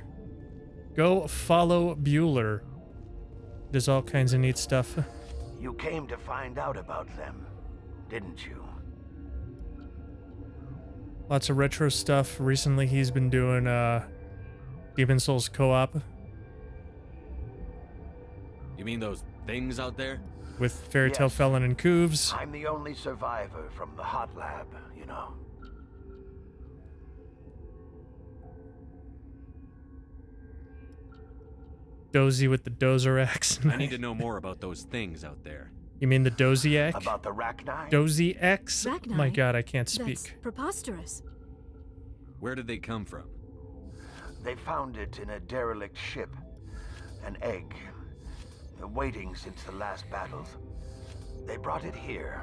Go follow Bueller. Does all kinds of neat stuff. You came to find out about them, didn't you? Lots of retro stuff. Recently he's been doing Demon Souls co-op. You mean those things out there? With Fairy Tale Felon and Cooves. I'm the only survivor from the hot lab, you know. Dozy with the Dozerax. I need to know more about those things out there. You mean the Doziac? About the Rachni? Dozy X? Rachni? My god, I can't speak. That's preposterous. Where did they come from? They found it in a derelict ship. An egg. Waiting since the last battles. They brought it here.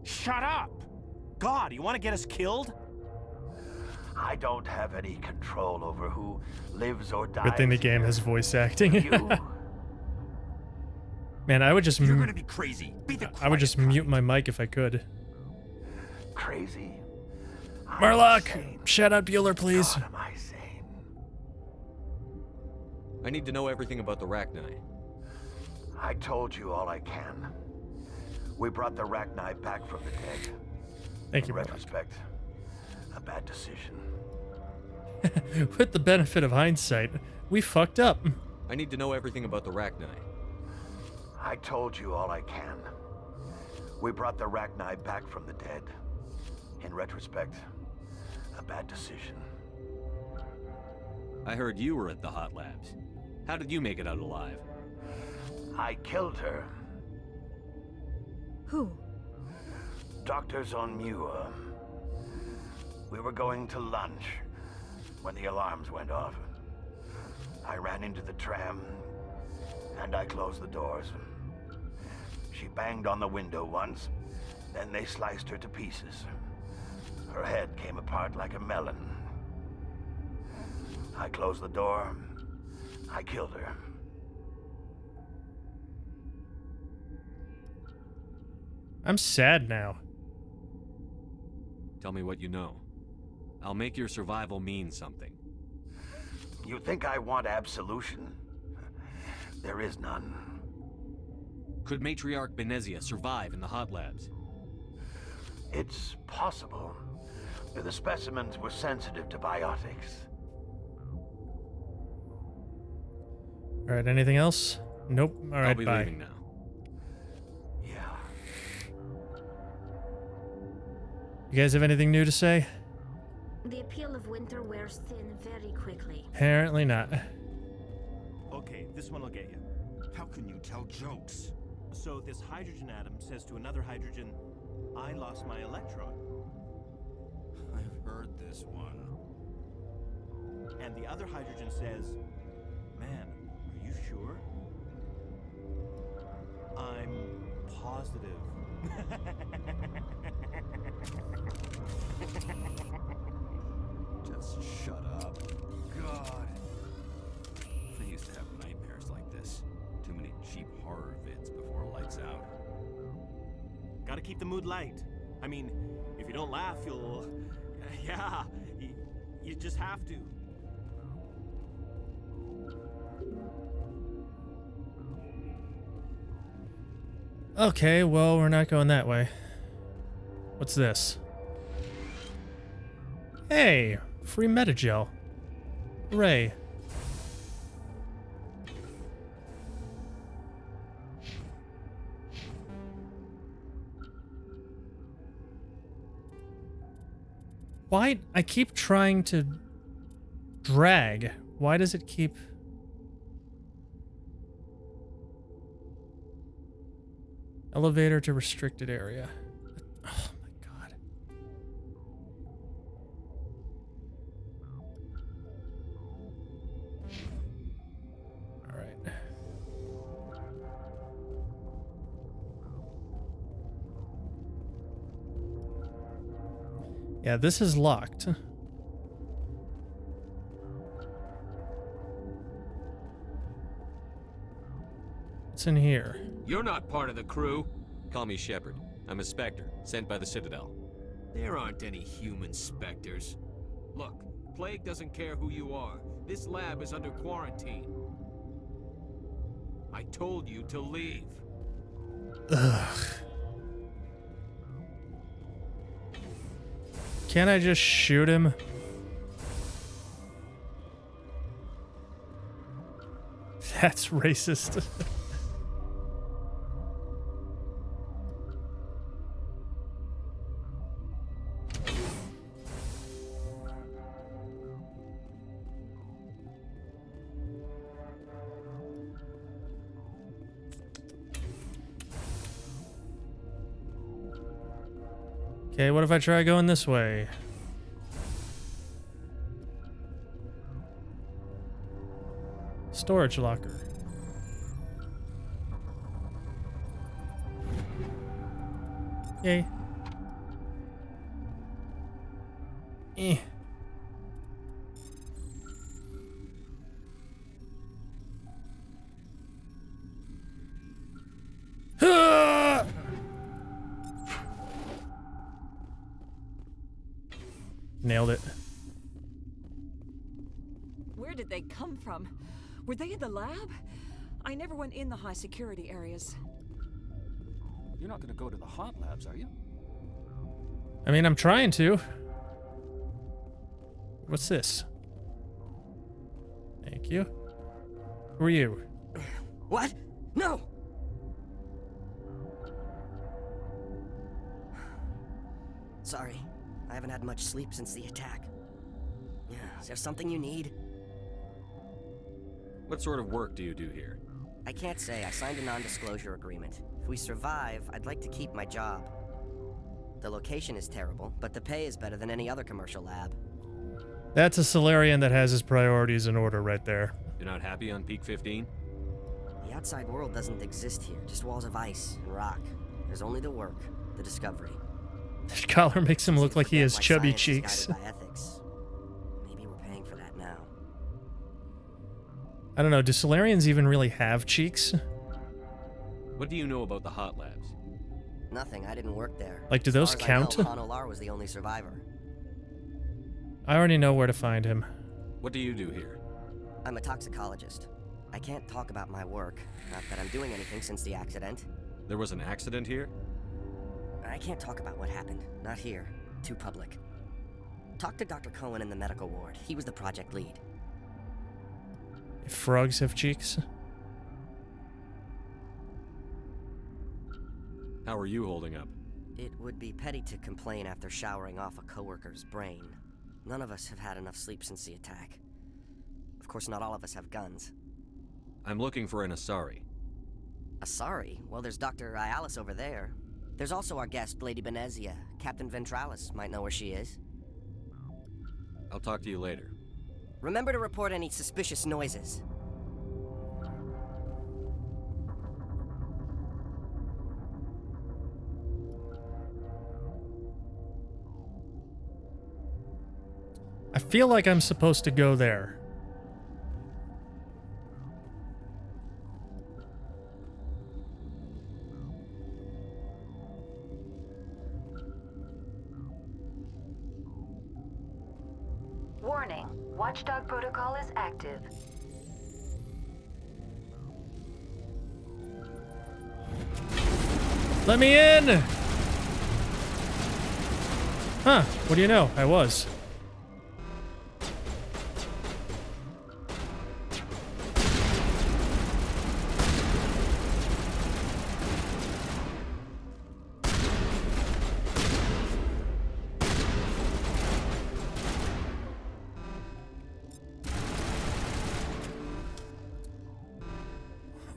Shut up! God, you want to get us killed? I don't have any control over who lives or dies. Good thing the game has voice acting. You? Man, I would just You're gonna be crazy. Be the I would just mute my mic if I could. Crazy? Murloc, shout out Bueller, please. God, am I sane? I need to know everything about the Rachni. I told you all I can. We brought the Rachni back from the dead. Thank you, In Murloc. retrospect, a bad decision. With the benefit of hindsight, we fucked up. I need to know everything about the Rachni. I told you all I can. We brought the Rachni back from the dead. In retrospect, a bad decision. I heard you were at the hot labs. How did you make it out alive? I killed her. Who? Doctors on Muir. We were going to lunch when the alarms went off. I ran into the tram and I closed the doors. She banged on the window once, then they sliced her to pieces. Her head came apart like a melon. I closed the door. I killed her. I'm sad now. Tell me what you know. I'll make your survival mean something. You think I want absolution? There is none. Could Matriarch Benezia survive in the hot labs? It's possible. The specimens were sensitive to biotics. All right, anything else? Nope. All right, I'll be bye. leaving now. You guys have anything new to say? The appeal of winter wears thin very quickly. Apparently not. Okay, this one will get you. How can you tell jokes? So this hydrogen atom says to another hydrogen, I lost my electron. I've heard this one. And the other hydrogen says, man, are you sure? I'm positive. Just shut up. God. I used to have nightmares like this. Too many cheap horror vids before lights out. Gotta keep the mood light. I mean, if you don't laugh, you'll... Yeah, you just have to. Okay, well, we're not going that way. What's this? Hey, free metagel. Hooray. Why? I keep trying to drag. Why does it keep... Elevator to restricted area. Oh my god. All right. Yeah, this is locked. What's in here? You're not part of the crew. Call me Shepard. I'm a Spectre, sent by the Citadel. There aren't any human specters. Look, Plague doesn't care who you are. This lab is under quarantine. I told you to leave. Ugh. Can't I just shoot him? That's racist. Okay, what if I try going this way? Storage locker. Yay. Eh. Ah! Nailed it. Where did they come from? Were they in the lab? I never went in the high security areas. You're not gonna go to the hot labs, are you? I mean, I'm trying to. What's this? Thank you. Who are you? What? No! Sorry. I haven't had much sleep since the attack. Yeah, is there something you need? What sort of work do you do here? I can't say. I signed a non-disclosure agreement. If we survive, I'd like to keep my job. The location is terrible, but the pay is better than any other commercial lab. That's a Solarian that has his priorities in order right there. You're not happy on Peak 15? The outside world doesn't exist here, just walls of ice and rock. There's only the work, the discovery. This collar makes him look like he has chubby cheeks. Maybe we're paying for that now. I don't know, do Solarians even really have cheeks? What do you know about the hot labs? Nothing. I didn't work there. Like, do As those far as count? I know, Han Olar was the only survivor. I already know where to find him. What do you do here? I'm a toxicologist. I can't talk about my work. Not that I'm doing anything since the accident. There was an accident here? I can't talk about what happened. Not here. Too public. Talk to Dr. Cohen in the medical ward. He was the project lead. If frogs have cheeks. How are you holding up? It would be petty to complain after showering off a coworker's brain. None of us have had enough sleep since the attack. Of course, not all of us have guns. I'm looking for an Asari. Asari? Well, there's Dr. Ayalis over there. There's also our guest, Lady Benezia. Captain Ventralis might know where she is. I'll talk to you later. Remember to report any suspicious noises. I feel like I'm supposed to go there. Warning, Watchdog protocol is active. Let me in! Huh, what do you know? I was.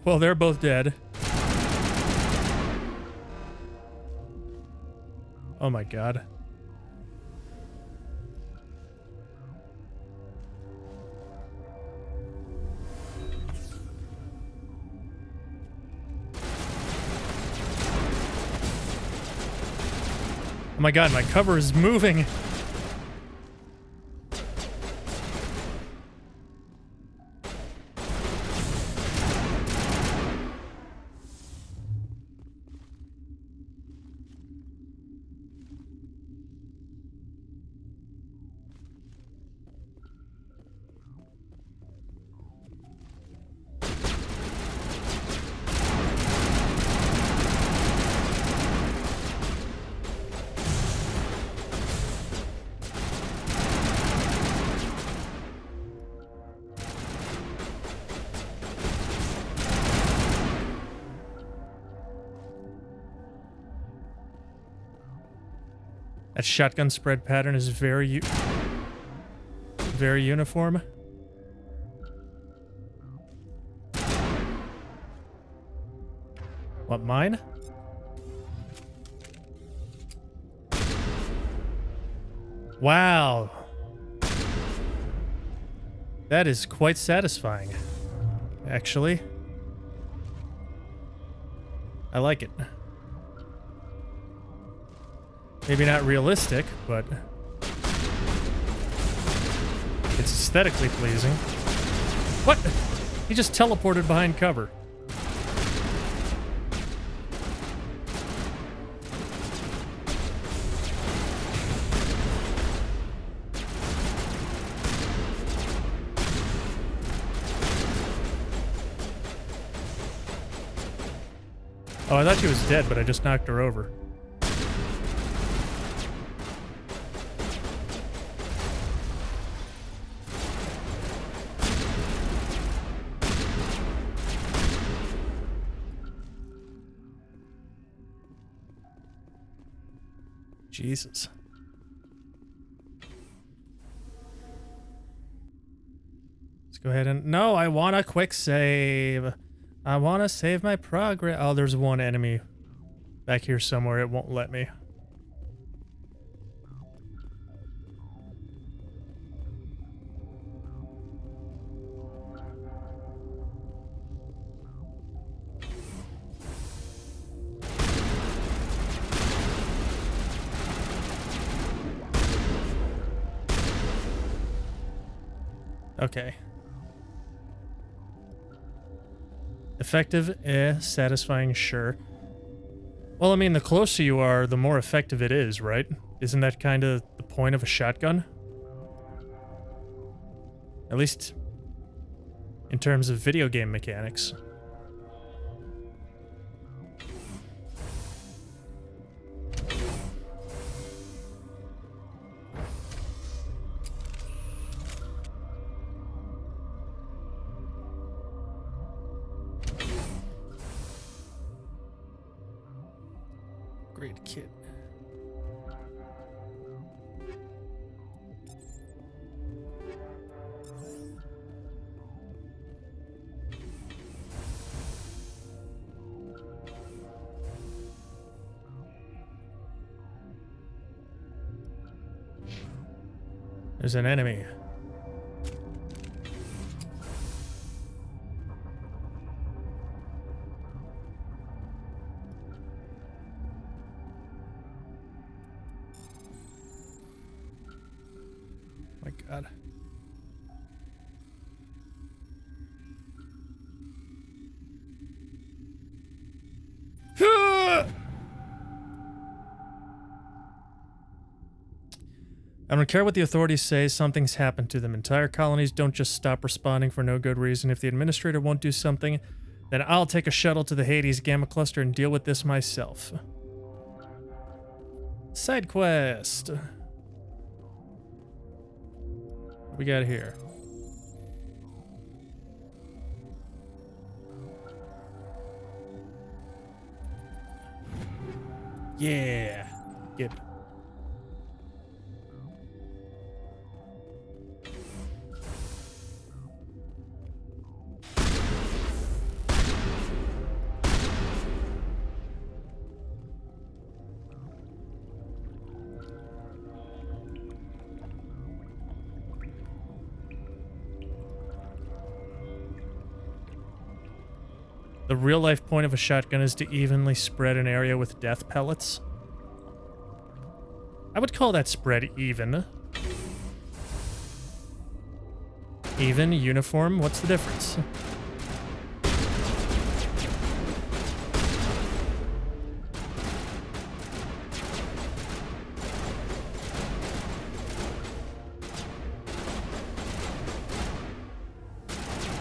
Well, they're both dead. Oh my god. Oh my god, my cover is moving. That shotgun spread pattern is very uniform. What, mine? Wow. That is quite satisfying, actually. I like it. Maybe not realistic, but it's aesthetically pleasing. What? He just teleported behind cover. Oh, I thought she was dead, but I just knocked her over. Jesus. Let's go ahead and... No, I want a quick save. I want to save my progress. Oh, there's one enemy back here somewhere. It won't let me. Okay. Effective, satisfying, sure. Well, I mean, the closer you are, the more effective it is, right? Isn't that kind of the point of a shotgun? At least in terms of video game mechanics. Great kid. There's an enemy. My God. I don't care what the authorities say, something's happened to them. Entire colonies don't just stop responding for no good reason. If the administrator won't do something, then I'll take a shuttle to the Hades Gamma Cluster and deal with this myself. Side quest. What we got here? Yeah. Get it. The real-life point of a shotgun is to evenly spread an area with death pellets. I would call that spread even. Even, uniform, what's the difference?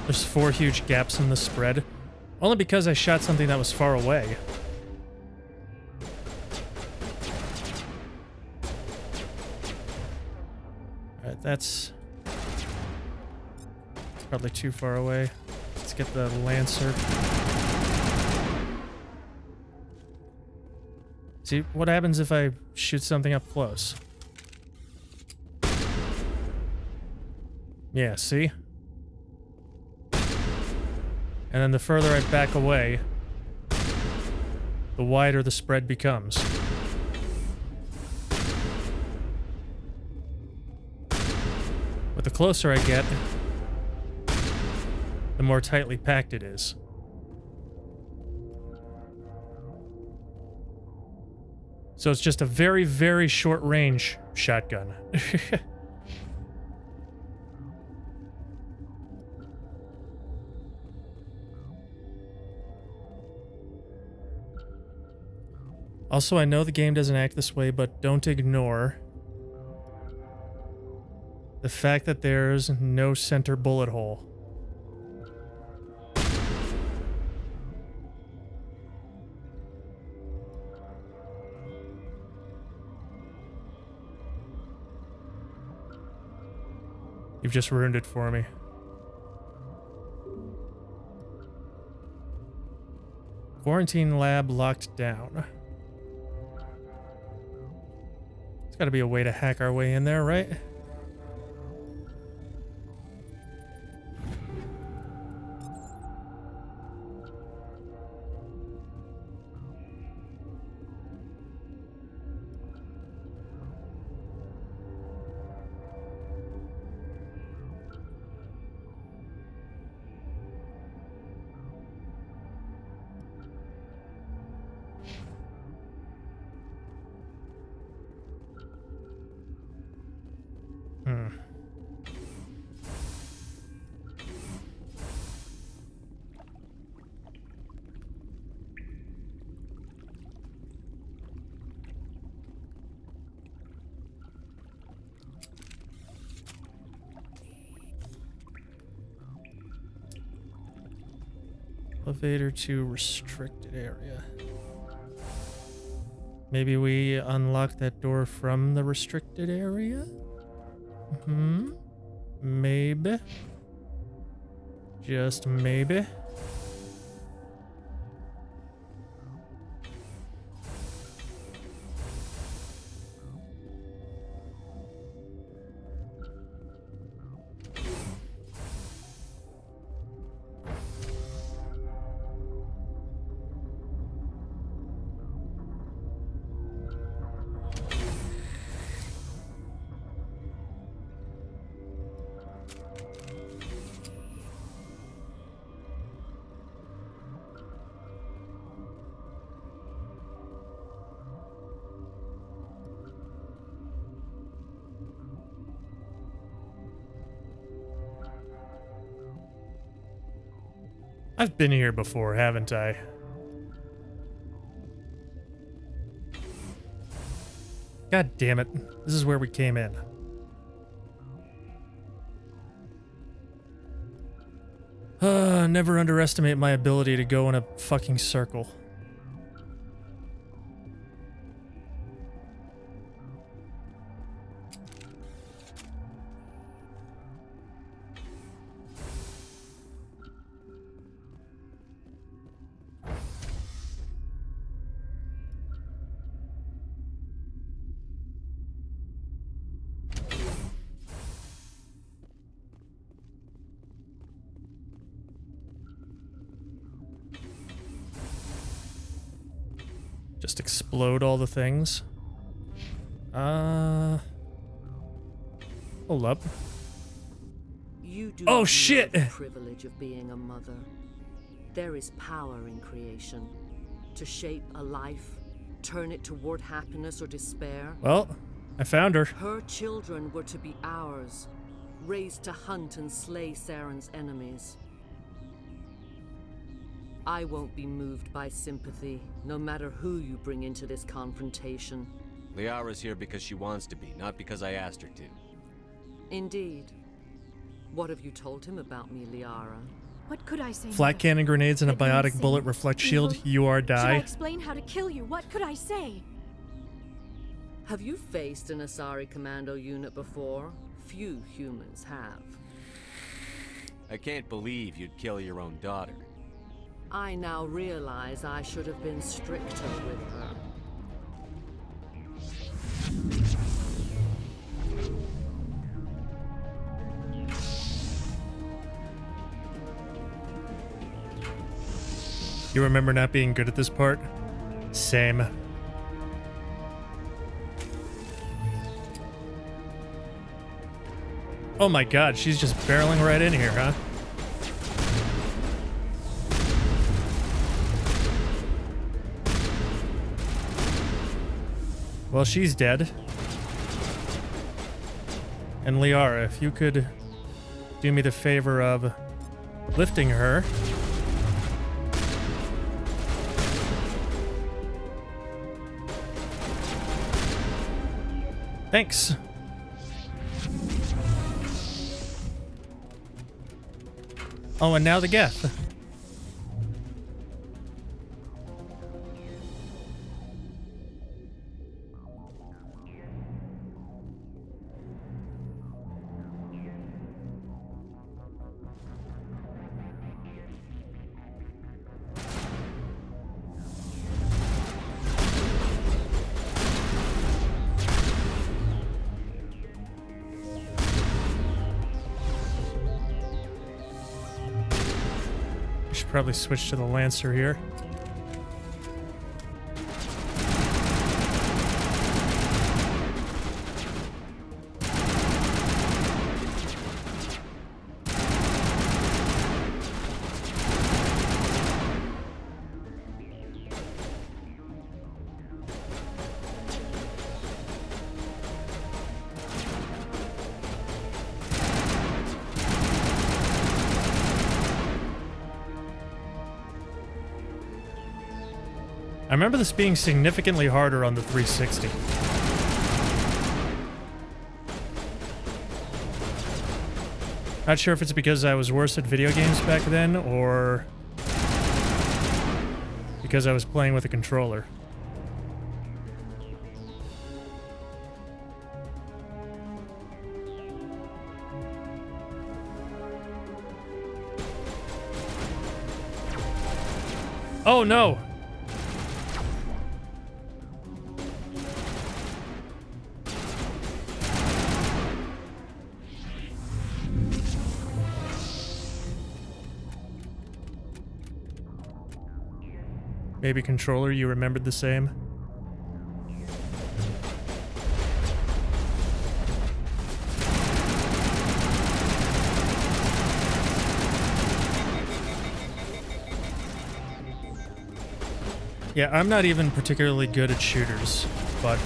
There's 4 huge gaps in the spread. Only because I shot something that was far away. Alright, that's probably too far away. Let's get the Lancer. See, what happens if I shoot something up close? Yeah, see? And then the further I back away, the wider the spread becomes. But the closer I get, the more tightly packed it is. So it's just a very, very short range shotgun. Also, I know the game doesn't act this way, but don't ignore the fact that there's no center bullet hole. You've just ruined it for me. Quarantine lab locked down. There's got to be a way to hack our way in there, right? Elevator to restricted area. Maybe we unlock that door from the restricted area? Maybe. Just maybe. I've been here before, haven't I? God damn it. This is where we came in. Never underestimate my ability to go in a fucking circle. Just explode all the things. Hold up. You do Oh not shit! know the privilege of being a mother. There is power in creation. To shape a life, turn it toward happiness or despair. Well, I found her. Her children were to be ours, raised to hunt and slay Saren's enemies. I won't be moved by sympathy, no matter who you bring into this confrontation. Liara's here because she wants to be, not because I asked her to. Indeed. What have you told him about me, Liara? What could I say? Flat cannon grenades and a biotic bullet reflect shield. You are Should I die. explain how to kill you? What could I say? Have you faced an Asari commando unit before? Few humans have. I can't believe you'd kill your own daughter. I now realize I should have been stricter with her. You remember not being good at this part? Same. Oh my god, she's just barreling right in here, huh? Well, she's dead. And Liara, if you could do me the favor of lifting her. Thanks. Oh, and now the Geth. Probably switch to the Lancer here. I remember this being significantly harder on the 360. Not sure if it's because I was worse at video games back then, or because I was playing with a controller. Oh no! Maybe controller, you remembered the same? Yeah, I'm not even particularly good at shooters, but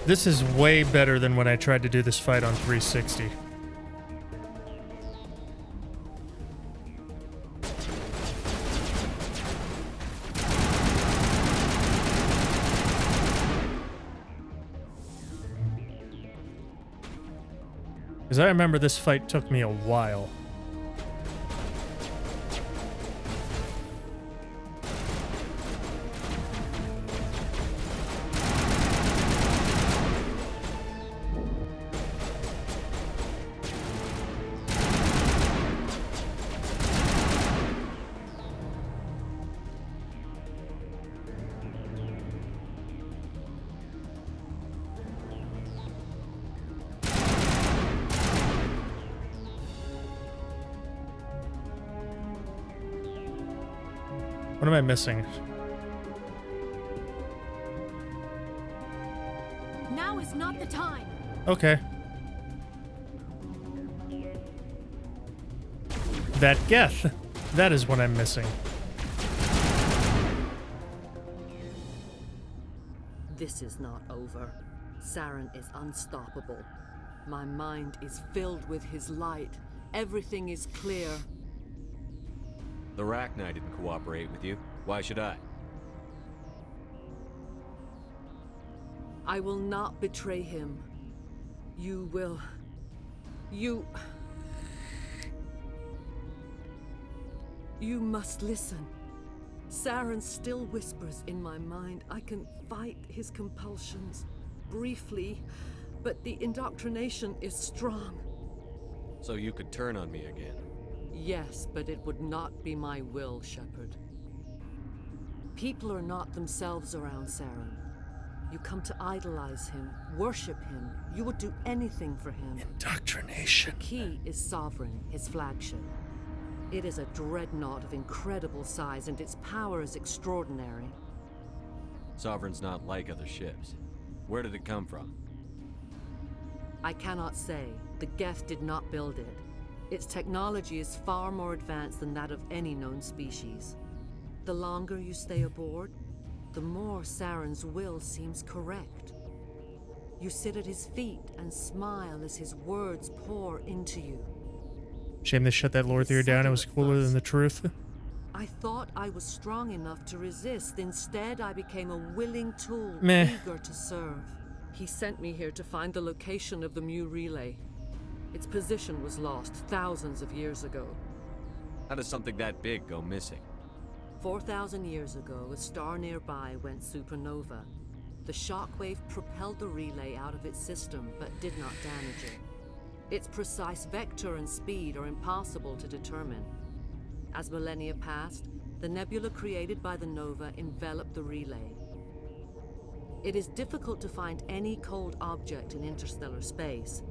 this is way better than when I tried to do this fight on 360. Because I remember this fight took me a while. What am I missing? Now is not the time. Okay. That Geth. That is what I'm missing. This is not over. Saren is unstoppable. My mind is filled with his light. Everything is clear. The Rachni didn't cooperate with you. Why should I? I will not betray him. You will... You must listen. Saren still whispers in my mind. I can fight his compulsions, briefly, but the indoctrination is strong. So you could turn on me again. Yes, but it would not be my will, Shepard. People are not themselves around Saren. You come to idolize him, worship him. You would do anything for him. Indoctrination. The key is Sovereign, his flagship. It is a dreadnought of incredible size, and its power is extraordinary. Sovereign's not like other ships. Where did it come from? I cannot say. The Geth did not build it. Its technology is far more advanced than that of any known species. The longer you stay aboard, the more Saren's will seems correct. You sit at his feet and smile as his words pour into you. Shame they shut that lore theory down. It was cooler than the truth. I thought I was strong enough to resist. Instead, I became a willing tool, Meh. eager to serve. He sent me here to find the location of the Mu relay. Its position was lost thousands of years ago. How does something that big go missing? 4,000 years ago, a star nearby went supernova. The shockwave propelled the relay out of its system, but did not damage it. Its precise vector and speed are impossible to determine. As millennia passed, the nebula created by the nova enveloped the relay. It is difficult to find any cold object in interstellar space,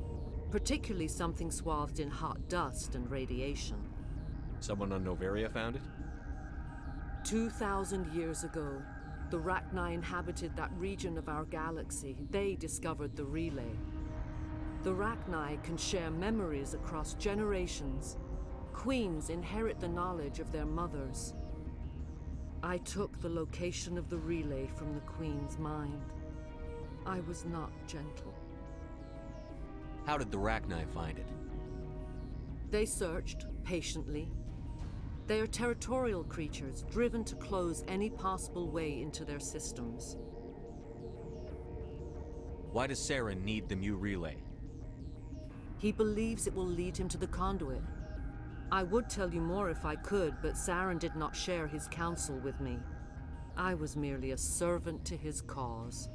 particularly something swathed in hot dust and radiation. Someone on Noveria found it? 2,000 years ago, the Rachni inhabited that region of our galaxy. They discovered the relay. The Rachni can share memories across generations. Queens inherit the knowledge of their mothers. I took the location of the relay from the Queen's mind. I was not gentle. How did the Rachni find it? They searched, patiently. They are territorial creatures, driven to close any possible way into their systems. Why does Saren need the Mu relay? He believes it will lead him to the conduit. I would tell you more if I could, but Saren did not share his counsel with me. I was merely a servant to his cause.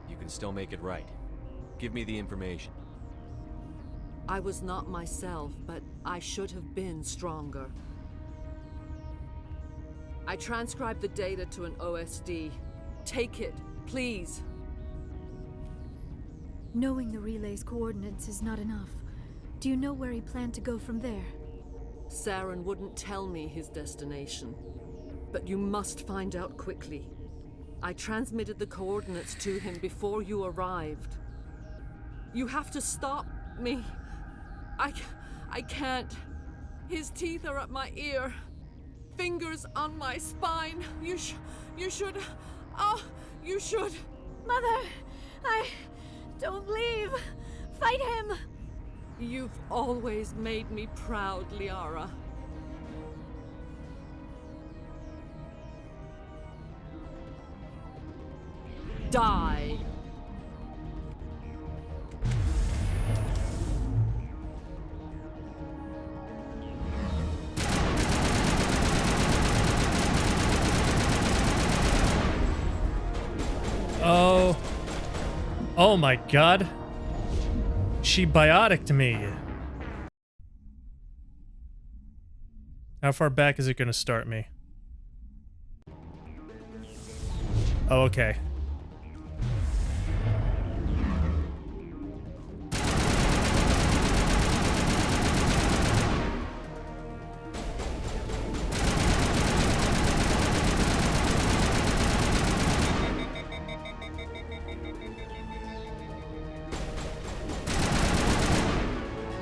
You can still make it right. Give me the information. I was not myself, but I should have been stronger. I transcribed the data to an OSD. Take it, please. Knowing the relay's coordinates is not enough. Do you know where he planned to go from there? Saren wouldn't tell me his destination. But you must find out quickly. I transmitted the coordinates to him before you arrived. You have to stop me. I can't. His teeth are at my ear. Fingers on my spine. You should. Oh, you should. Mother, don't leave. Fight him. You've always made me proud, Liara. Die. Oh my god. She biotic'd me. How far back is it gonna start me? Oh, okay.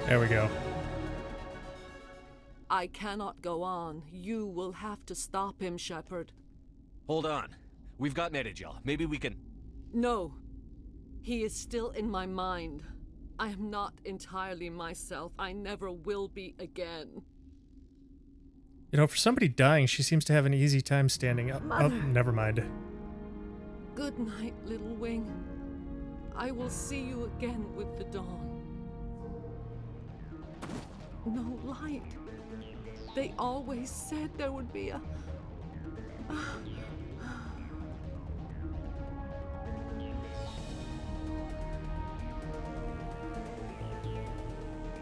There we go. I cannot go on. You will have to stop him, Shepard. Hold on. We've got Metagel. Maybe we can... No. He is still in my mind. I am not entirely myself. I never will be again. You know, for somebody dying, she seems to have an easy time standing up. Mother. Oh, never mind. Good night, little wing. I will see you again with the dawn. No light. They always said there would be a...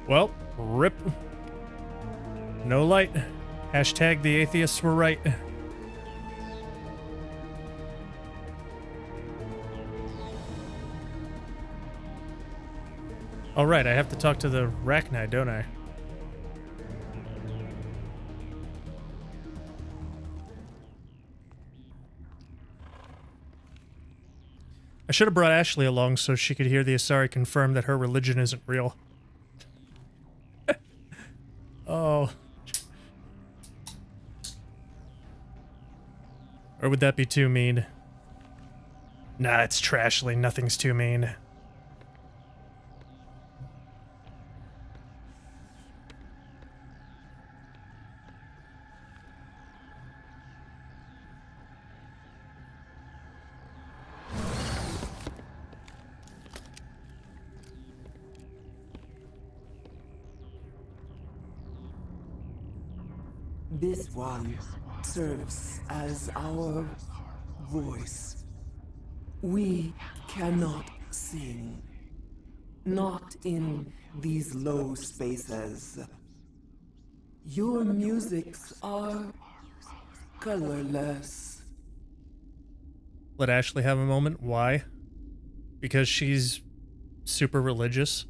Well, rip. No light. Hashtag the atheists were right. All right, I have to talk to the Rachni, don't I? I should have brought Ashley along so she could hear the Asari confirm that her religion isn't real. Oh. Or would that be too mean? Nah, it's Trashly. Nothing's too mean. This one serves as our voice. We cannot sing. Not in these low spaces. Your musics are colorless. Let Ashley have a moment. Why? Because she's super religious.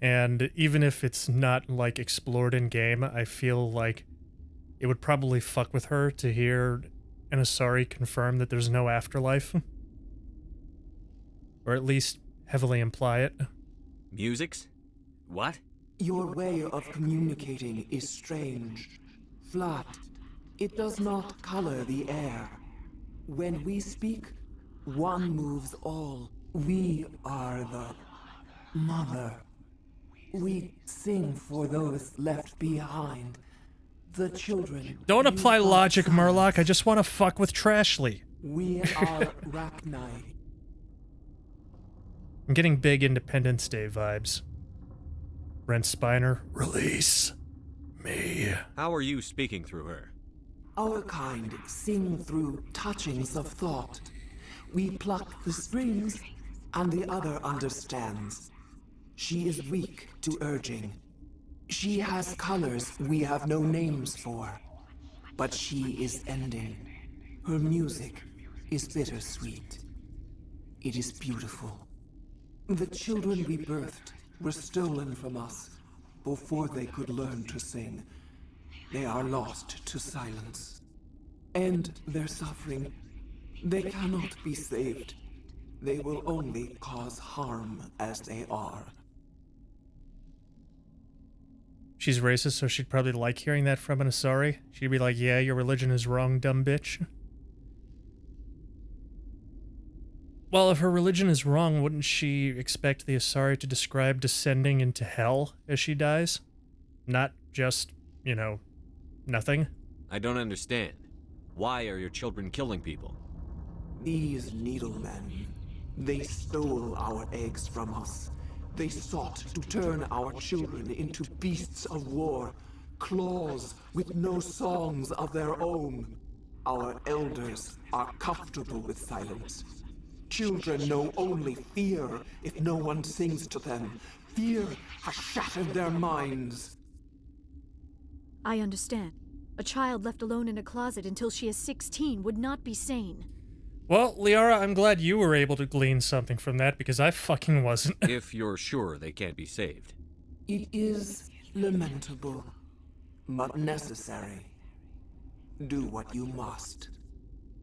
And even if it's not, like, explored in game, I feel like it would probably fuck with her to hear an Asari confirm that there's no afterlife. Or at least heavily imply it. Musics? What? Your way of communicating is strange. Flat. It does not color the air. When we speak, one moves all. We are the mother. We sing for those left behind. The children. Don't apply logic, Murloc. I just want to fuck with Trashly. We are Rachni. I'm getting big Independence Day vibes. Brent Spiner, release me. How are you speaking through her? Our kind sing through touchings of thought. We pluck the strings, and the other understands. She is weak to urging. She has colors we have no names for. But she is ending. Her music is bittersweet. It is beautiful. The children we birthed were stolen from us before they could learn to sing. They are lost to silence. And their suffering, they cannot be saved. They will only cause harm as they are. She's racist, so she'd probably like hearing that from an Asari. She'd be like, yeah, your religion is wrong, dumb bitch. Well, if her religion is wrong, wouldn't she expect the Asari to describe descending into hell as she dies? Not just, you know, nothing? I don't understand. Why are your children killing people? These needlemen, they stole our eggs from us. They sought to turn our children into beasts of war, claws with no songs of their own. Our elders are comfortable with silence. Children know only fear if no one sings to them. Fear has shattered their minds. I understand. A child left alone in a closet until she is 16 would not be sane. Well, Liara, I'm glad you were able to glean something from that, because I fucking wasn't. If you're sure they can't be saved. It is lamentable, but necessary. Do what you must.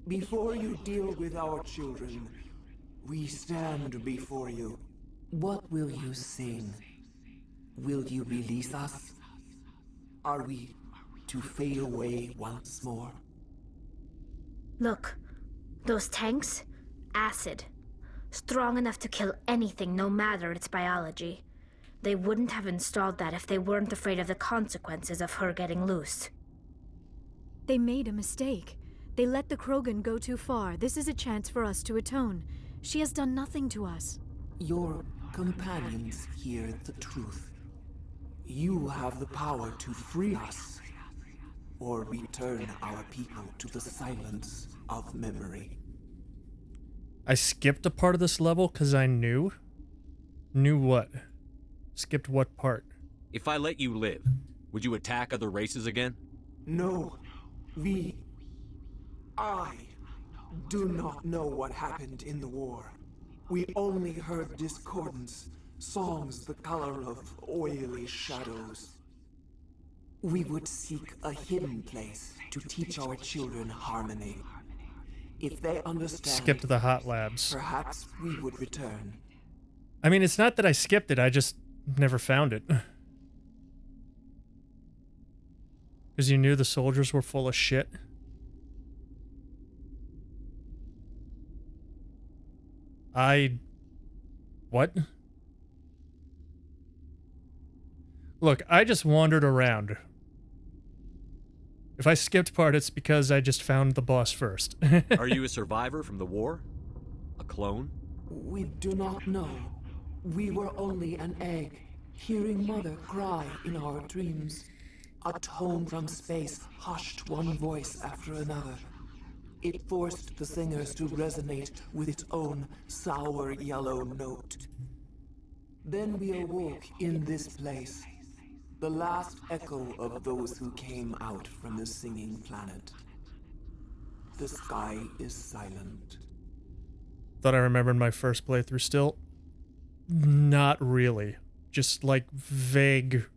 Before you deal with our children, we stand before you. What will you sing? Will you release us? Are we to fade away once more? Look, those tanks? Acid. Strong enough to kill anything, no matter its biology. They wouldn't have installed that if they weren't afraid of the consequences of her getting loose. They made a mistake. They let the Krogan go too far. This is a chance for us to atone. She has done nothing to us. Your companions hear the truth. You have the power to free us, or return our people to the silence of memory. I skipped a part of this level because I knew. Knew what? Skipped what part? If I let you live, would you attack other races again? No. I do not know what happened in the war. We only heard discordance, songs the color of oily shadows. We would seek a hidden place to teach our children harmony. If they understand, Skipped the hot labs. perhaps we would return. I mean, it's not that I skipped it, I just never found it. Because you knew the soldiers were full of shit. What? Look, I just wandered around. If I skipped part, it's because I just found the boss first. Are you a survivor from the war? A clone? We do not know. We were only an egg, hearing Mother cry in our dreams. A tone from space hushed one voice after another. It forced the singers to resonate with its own sour yellow note. Then we awoke in this place, the last echo of those who came out from the singing planet. The sky is silent. Thought I remembered my first playthrough still. Not really. Just like vague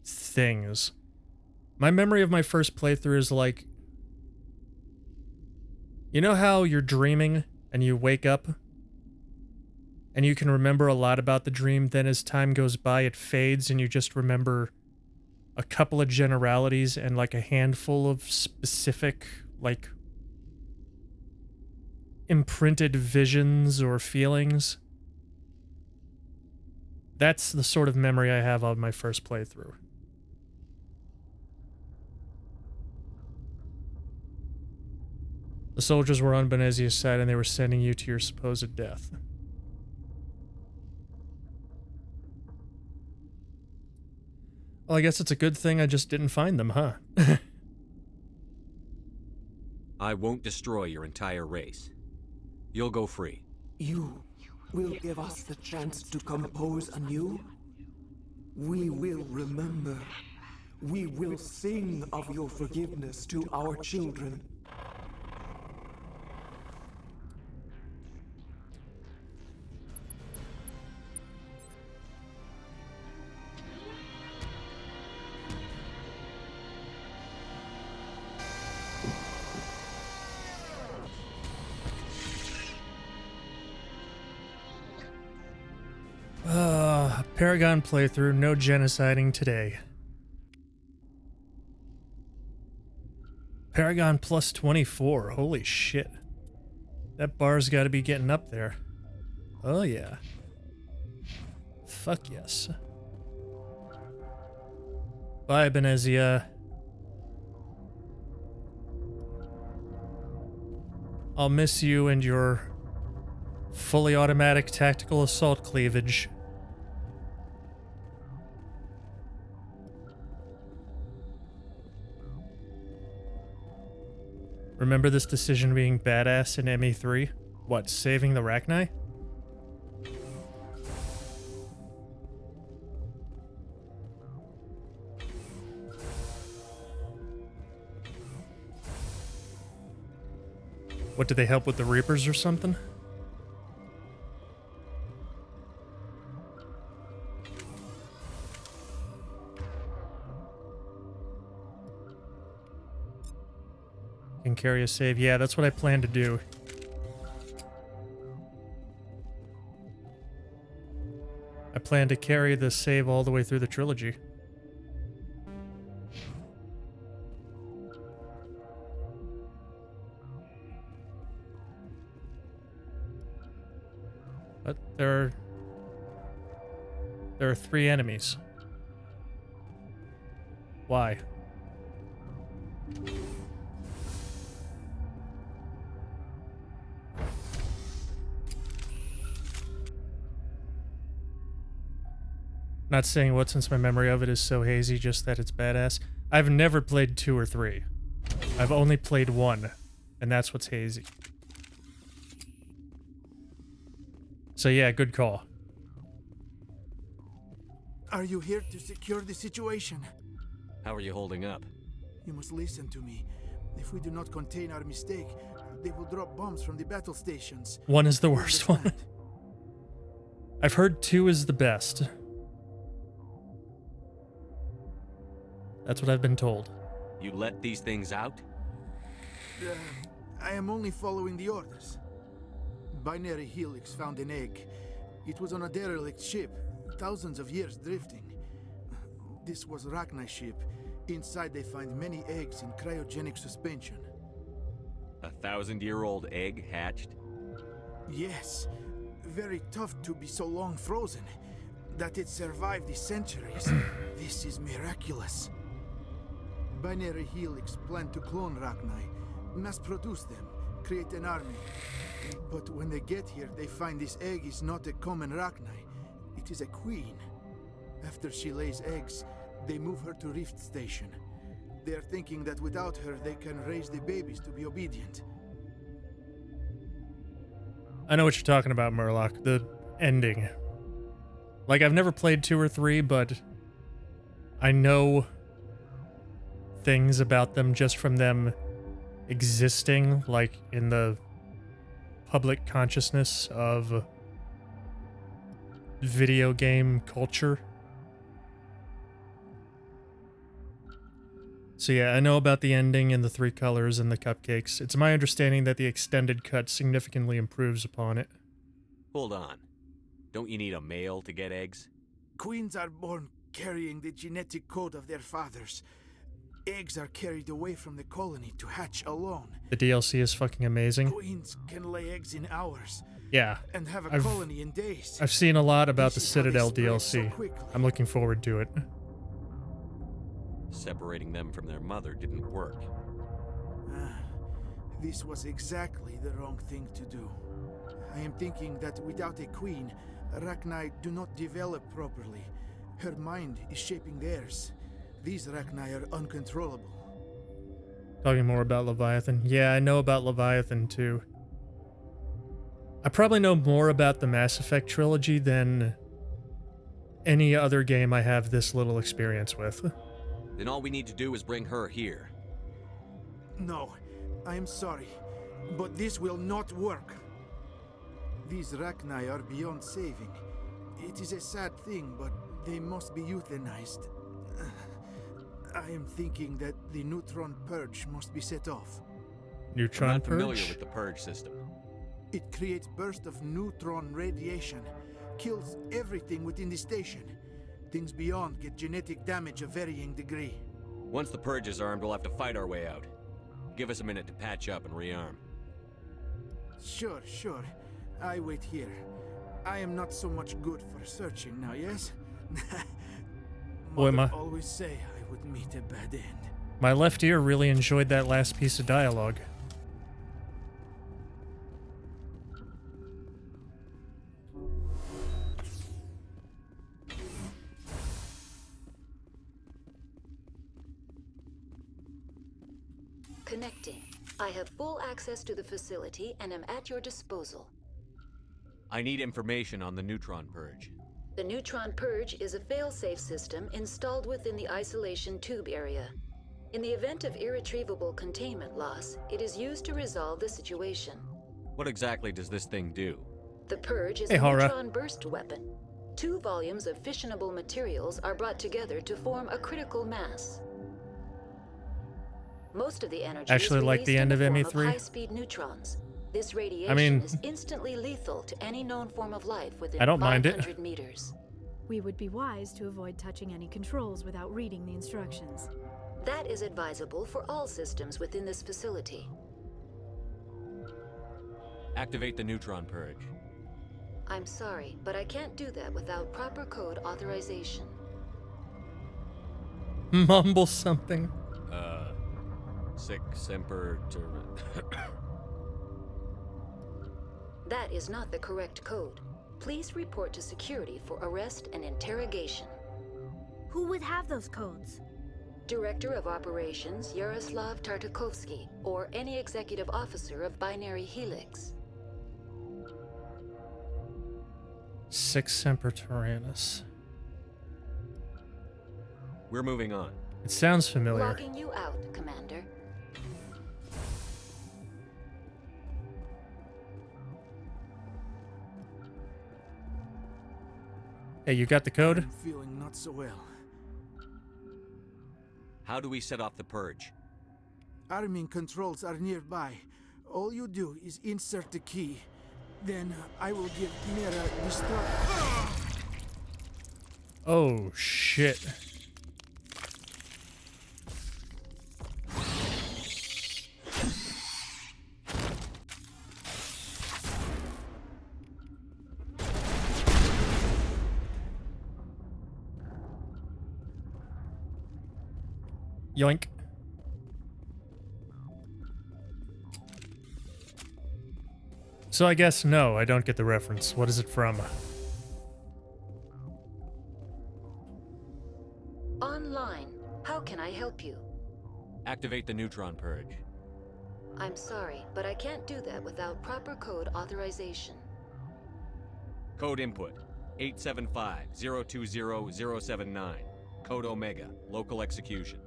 things. My memory of my first playthrough is like, you know how you're dreaming and you wake up and you can remember a lot about the dream, then as time goes by it fades and you just remember a couple of generalities and like a handful of specific, like, imprinted visions or feelings? That's the sort of memory I have of my first playthrough. The soldiers were on Benezia's side and they were sending you to your supposed death. Well, I guess it's a good thing I just didn't find them, huh? I won't destroy your entire race. You'll go free. You will give us the chance to compose anew? We will remember. We will sing of your forgiveness to our children. Paragon playthrough, no genociding today. Paragon plus 24, holy shit. That bar's gotta be getting up there. Oh yeah. Fuck yes. Bye, Benezia. I'll miss you and your fully automatic tactical assault cleavage. Remember this decision being badass in ME3? What, saving the Rachni? What, did they help with the Reapers or something? Can carry a save. Yeah, that's what I plan to do. I plan to carry the save all the way through the trilogy. But there are 3 enemies. Why? Not saying what since my memory of it is so hazy, just that it's badass. I've never played 2 or 3. I've only played 1, and that's what's hazy. So yeah, good call. Are you here to secure the situation? How are you holding up? You must listen to me. If we do not contain our mistake, they will drop bombs from the battle stations. 1 is the worst one. I've heard 2 is the best. That's what I've been told. You let these things out? I am only following the orders. Binary Helix found an egg. It was on a derelict ship, thousands of years drifting. This was Rachni's ship. Inside they find many eggs in cryogenic suspension. A 1,000-year-old egg hatched? Yes. Very tough to be so long frozen. That it survived the centuries. This is miraculous. Binary Helix planned to clone Rachni, mass-produce them, create an army. But when they get here, they find this egg is not a common Rachni. It is a queen. After she lays eggs, they move her to Rift Station. They are thinking that without her, they can raise the babies to be obedient. I know what you're talking about, Murloc. The ending. Like, I've never played 2 or 3, but I know things about them just from them existing, like, in the public consciousness of video game culture. So yeah, I know about the ending and the 3 colors and the cupcakes. It's my understanding that the extended cut significantly improves upon it. Hold on. Don't you need a male to get eggs? Queens are born carrying the genetic code of their fathers. Eggs are carried away from the colony to hatch alone. The DLC is fucking amazing. Queens can lay eggs in hours. Yeah. And have a colony in days. I've seen a lot about the Citadel DLC. I'm looking forward to it. Separating them from their mother didn't work. This was exactly the wrong thing to do. I am thinking that without a queen, Rachni do not develop properly. Her mind is shaping theirs. These Rachni are uncontrollable. Talking more about Leviathan. Yeah, I know about Leviathan too. I probably know more about the Mass Effect trilogy than any other game I have this little experience with. Then all we need to do is bring her here. No, I am sorry, but this will not work. These Rachni are beyond saving. It is a sad thing, but they must be euthanized. I am thinking that the neutron purge must be set off. Neutron I'm not familiar purge? with the purge system. It creates bursts of neutron radiation, kills everything within the station. Things beyond get genetic damage of varying degree. Once the purge is armed, we'll have to fight our way out. Give us a minute to patch up and rearm. Sure. I wait here. I am not so much good for searching now, yes? Boy, Mother always say I would meet a bad end. my left ear really enjoyed that last piece of dialogue. Connecting. I have full access to the facility and am at your disposal. I need information on the neutron purge. The neutron purge is a fail-safe system installed within the isolation tube area. In the event of irretrievable containment loss, it is used to resolve the situation. What exactly does this thing do? The purge is Hey, a Hara. neutron burst weapon. 2 volumes of fissionable materials are brought together to form a critical mass. Most of the energy Actually is like the released end in of the ME3. form of high-speed neutrons. This radiation mean, is instantly lethal to any known form of life within I don't mind it. 500 meters. We would be wise to avoid touching any controls without reading the instructions. That is advisable for all systems within this facility. Activate the neutron purge. I'm sorry, but I can't do that without proper code authorization. Mumble something. Sic semper That is not the correct code. Please report to security for arrest and interrogation. Who would have those codes? Director of Operations Yaroslav Tartakovsky, or any executive officer of Binary Helix. Six Semper Tyrannis. We're moving on. It sounds familiar. Logging you out, Commander. Hey, you got the code? I'm feeling not so well. How do we set off the purge? Arming controls are nearby. All you do is insert the key. Then I will give Mira destruct. Oh, shit. Yoink. So I guess no, I don't get the reference. What is it from? Online. How can I help you? Activate the neutron purge. I'm sorry, but I can't do that without proper code authorization. Code input 875-020-079. Code Omega. Local execution.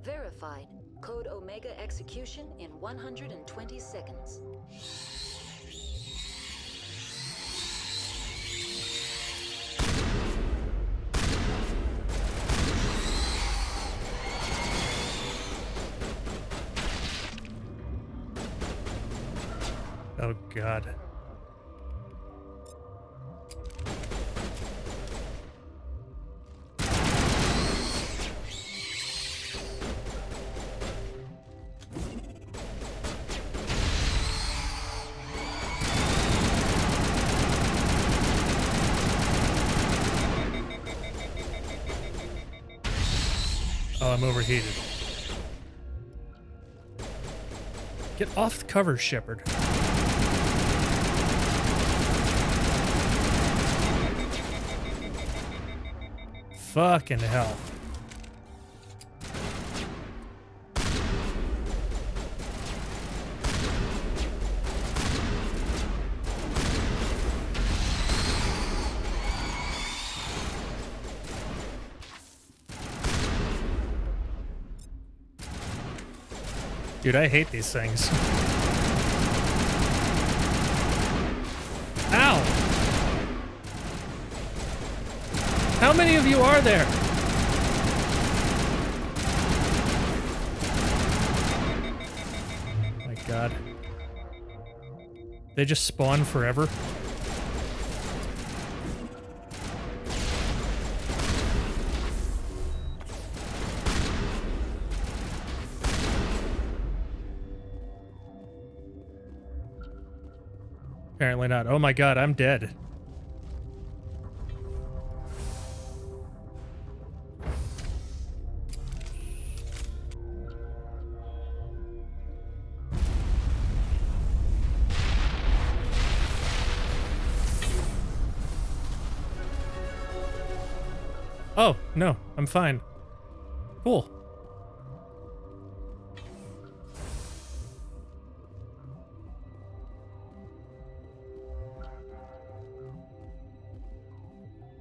Verified. Code Omega execution in 120 seconds. Oh, God. Oh, I'm overheated. Get off the cover, Shepard. Fucking hell. Dude, I hate these things. Ow! How many of you are there? My God. They just spawn forever. Apparently not. Oh my God, I'm dead. Oh, no, I'm fine. Cool.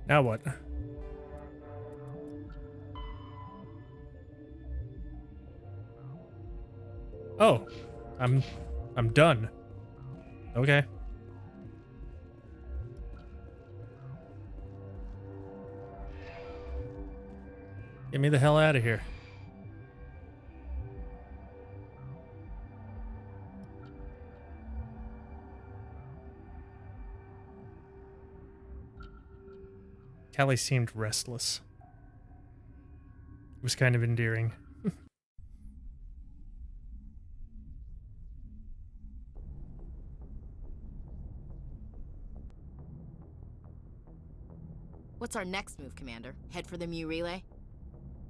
Now what? Oh, I'm done. Okay. Get me the hell out of here. Callie seemed restless. It was kind of endearing. What's our next move, Commander? Head for the Mu relay?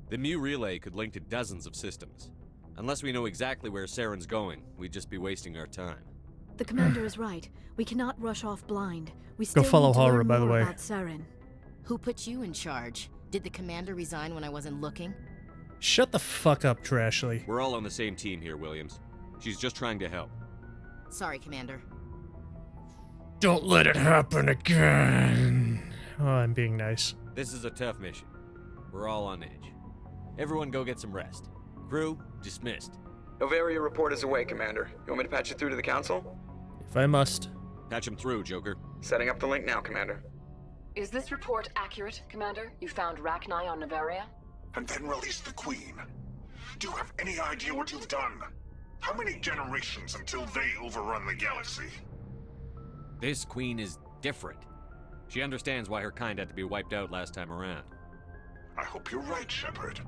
The Mu relay could link to dozens of systems. Unless we know exactly where Saren's going, we'd just be wasting our time. The commander is right. We cannot rush off blind. We Go still follow need to Haru, learn by the more way. about Saren. Who put you in charge? Did the commander resign when I wasn't looking? Shut the fuck up, Trashley. We're all on the same team here, Williams. She's just trying to help. Sorry, Commander. Don't let it happen again. Oh, I'm being nice. This is a tough mission. We're all on edge. Everyone go get some rest. Crew, dismissed. Novaria report is away, Commander. You want me to patch it through to the Council? If I must. Patch him through, Joker. Setting up the link now, Commander. Is this report accurate, Commander? You found Rachni on Novaria? And then release the Queen. Do you have any idea what you've done? How many generations until they overrun the galaxy? This Queen is different. She understands why her kind had to be wiped out last time around. I hope you're right, Shepard.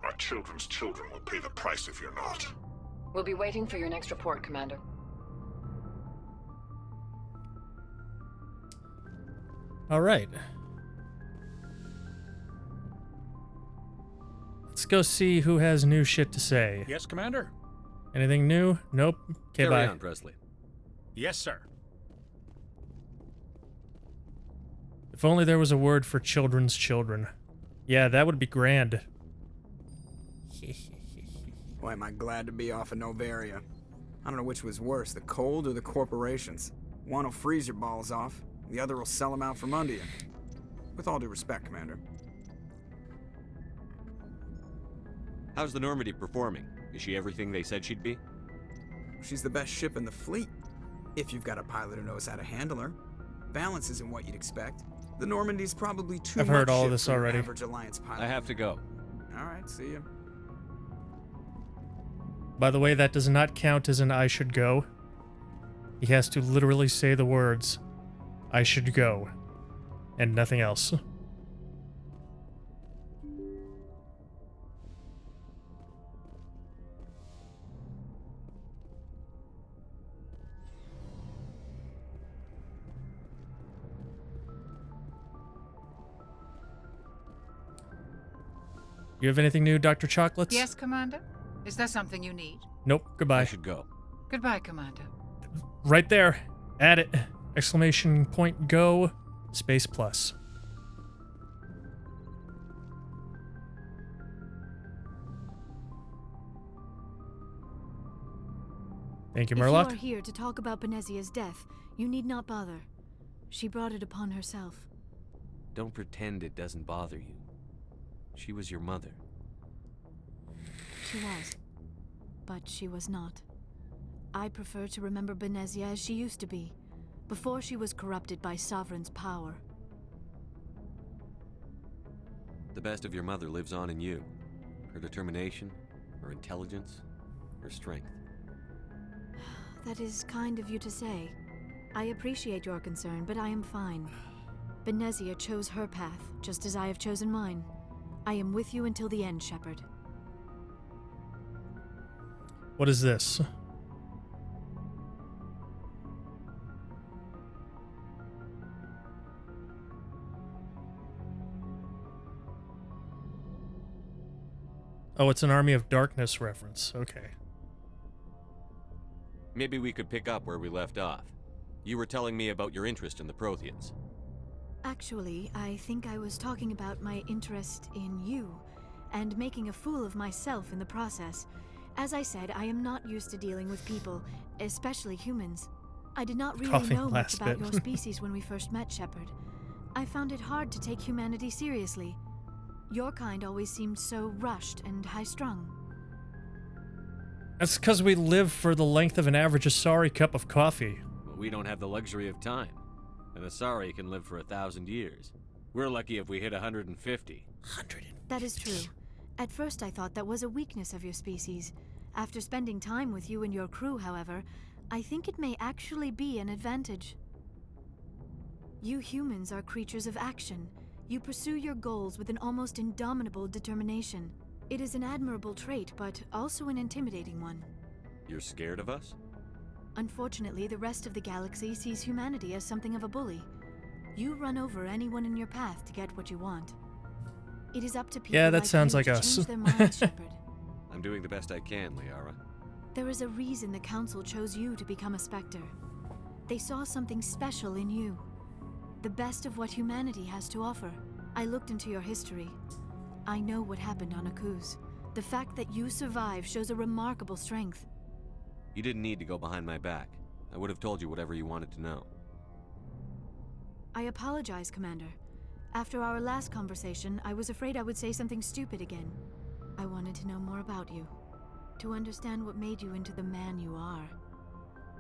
Our children's children will pay the price if you're not. We'll be waiting for your next report, Commander. All right. Let's go see who has new shit to say. Yes, Commander? Anything new? Nope. Okay, bye. Carry on, Presley. Yes, sir. If only there was a word for children's children. Yeah, that would be grand. Boy, am I glad to be off of Novaria. I don't know which was worse, the cold or the corporations. One will freeze your balls off, the other will sell them out from under you. With all due respect, Commander. How's the Normandy performing? Is she everything they said she'd be? She's the best ship in the fleet, if you've got a pilot who knows how to handle her. Balance isn't what you'd expect. The Normandy's probably too I've much heard all ship this for an already. average Alliance pilot. I have to go. All right, see ya. By the way, that does not count as an I should go. He has to literally say the words, I should go, and nothing else. You have anything new, Dr. Chocolates? Yes, Commander? Is there something you need? Nope. Goodbye. I should go. Goodbye, Commander. Right there. Add it. Exclamation point go. Space plus. Thank you, Murloc. If you are here to talk about Benezia's death, you need not bother. She brought it upon herself. Don't pretend it doesn't bother you. She was your mother. She was. but she was not. I prefer to remember Benezia as she used to be, before she was corrupted by Sovereign's power. The best of your mother lives on in you. Her determination, her intelligence, her strength. That is kind of you to say. I appreciate your concern, but I am fine. Benezia chose her path, just as I have chosen mine. I am with you until the end, Shepard. What is this? Oh, it's an Army of Darkness reference. Okay. Maybe we could pick up where we left off. You were telling me about your interest in the Protheans. Actually, I think I was talking about my interest in you, and making a fool of myself in the process. As I said, I am not used to dealing with people, especially humans. I did not really know much about your species when we first met, Shepard. I found it hard to take humanity seriously. Your kind always seemed so rushed and high-strung. That's because we live for the length of an average Asari cup of coffee. Well, we don't have the luxury of time. An Asari can live for 1,000 years. We're lucky if we hit 150. That is true. At first I thought that was a weakness of your species. After spending time with you and your crew, however, I think it may actually be an advantage. You humans are creatures of action. You pursue your goals with an almost indomitable determination. It is an admirable trait, but also an intimidating one. You're scared of us? Unfortunately, the rest of the galaxy sees humanity as something of a bully. You run over anyone in your path to get what you want. It is up to people that sounds like us. change their minds, Shepard. I'm doing the best I can, Liara. There is a reason the Council chose you to become a Spectre. They saw something special in you. The best of what humanity has to offer. I looked into your history. I know what happened on Akuz. The fact that you survived shows a remarkable strength. You didn't need to go behind my back. I would have told you whatever you wanted to know. I apologize, Commander. After our last conversation, I was afraid I would say something stupid again. I wanted to know more about you. To understand what made you into the man you are.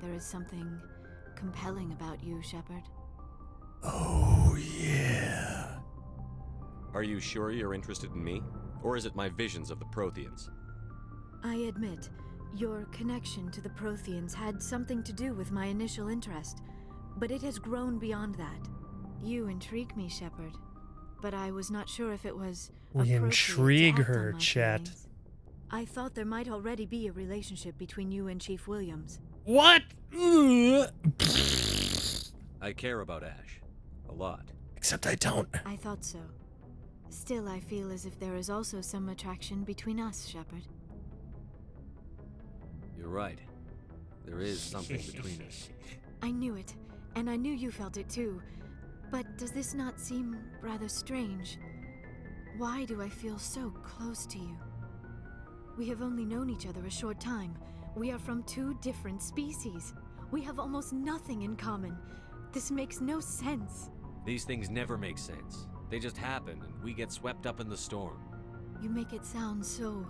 There is something compelling about you, Shepard. Oh, yeah. Are you sure you're interested in me? Or is it my visions of the Protheans? I admit, your connection to the Protheans had something to do with my initial interest, but it has grown beyond that. You intrigue me, Shepard, but I was not sure if it was We intrigue her, chat. I thought there might already be a relationship between you and Chief Williams. What? I care about Ash. A lot. Except I don't. I thought so. Still, I feel as if there is also some attraction between us, Shepard. You're right. There is something between us. I knew it, and I knew you felt it too. But does this not seem rather strange? Why do I feel so close to you? We have only known each other a short time. We are from two different species. We have almost nothing in common. This makes no sense. These things never make sense. They just happen, and we get swept up in the storm. You make it sound so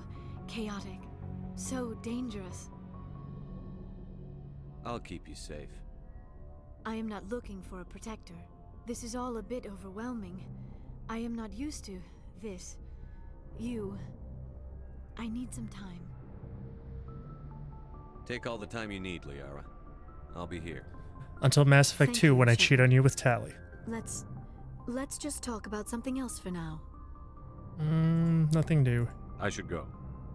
chaotic, so dangerous. I'll keep you safe. I am not looking for a protector. This is all a bit overwhelming. I am not used to this. You. I need some time. Take all the time you need, Liara. I'll be here. Until Mass Effect 2 when I cheat on you with Tali. Let's just talk about something else for now. Nothing new. I should go.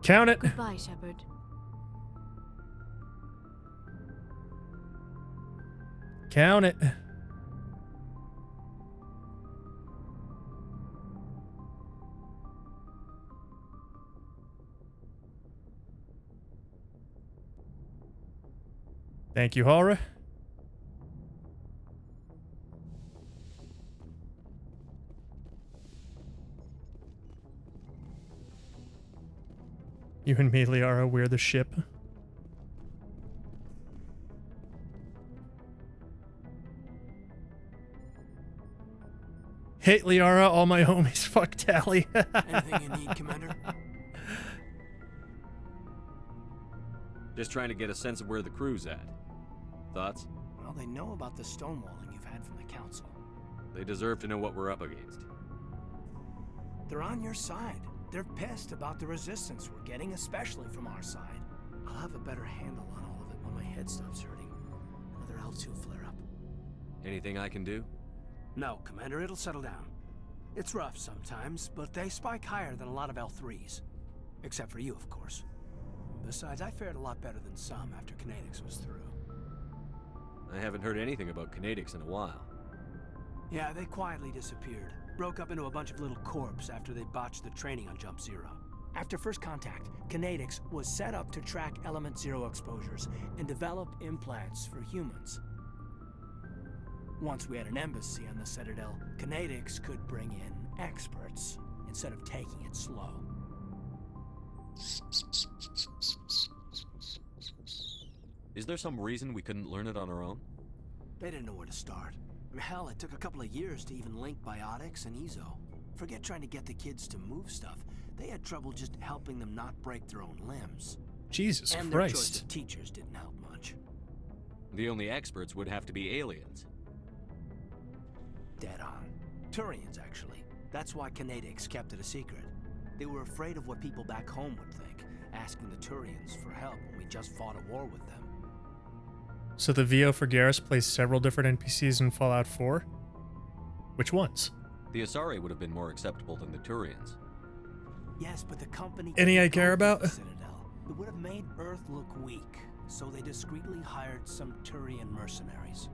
Count it. Goodbye, Shepard. Count it. Thank you, Hara. You and me, Liara, we're the ship. Hey, Liara, all my homies. Fuck Tali. Anything you need, Commander? Just trying to get a sense of where the crew's at. Thoughts? Well, they know about the stonewalling you've had from the Council. They deserve to know what we're up against. They're on your side. They're pissed about the resistance we're getting, especially from our side. I'll have a better handle on all of it when my head stops hurting. Another L2 flare-up. Anything I can do? No, Commander, it'll settle down. It's rough sometimes, but they spike higher than a lot of L3s. Except for you, of course. Besides, I fared a lot better than some after Kinetics was through. I haven't heard anything about Kinetics in a while. Yeah, they quietly disappeared. Broke up into a bunch of little corps after they botched the training on Jump Zero. After first contact, Kinetics was set up to track Element Zero exposures and develop implants for humans. Once we had an embassy on the Citadel, Kinetics could bring in experts instead of taking it slow. Is there some reason we couldn't learn it on our own? They didn't know where to start. I mean, hell, it took a couple of years to even link biotics and ezo. Forget trying to get the kids to move stuff. They had trouble just helping them not break their own limbs. Jesus and Christ. Their choice of teachers didn't help much. The only experts would have to be aliens. Dead on. Turians, actually. That's why Kinetics kept it a secret. They were afraid of what people back home would think, asking the Turians for help when we just fought a war with them. So the VO for Garrus plays several different NPCs in Fallout 4? Which ones? The Asari would have been more acceptable than the Turians. Yes, but the company... Any I care about? Citadel. It would have made Earth look weak, so they discreetly hired some Turian mercenaries.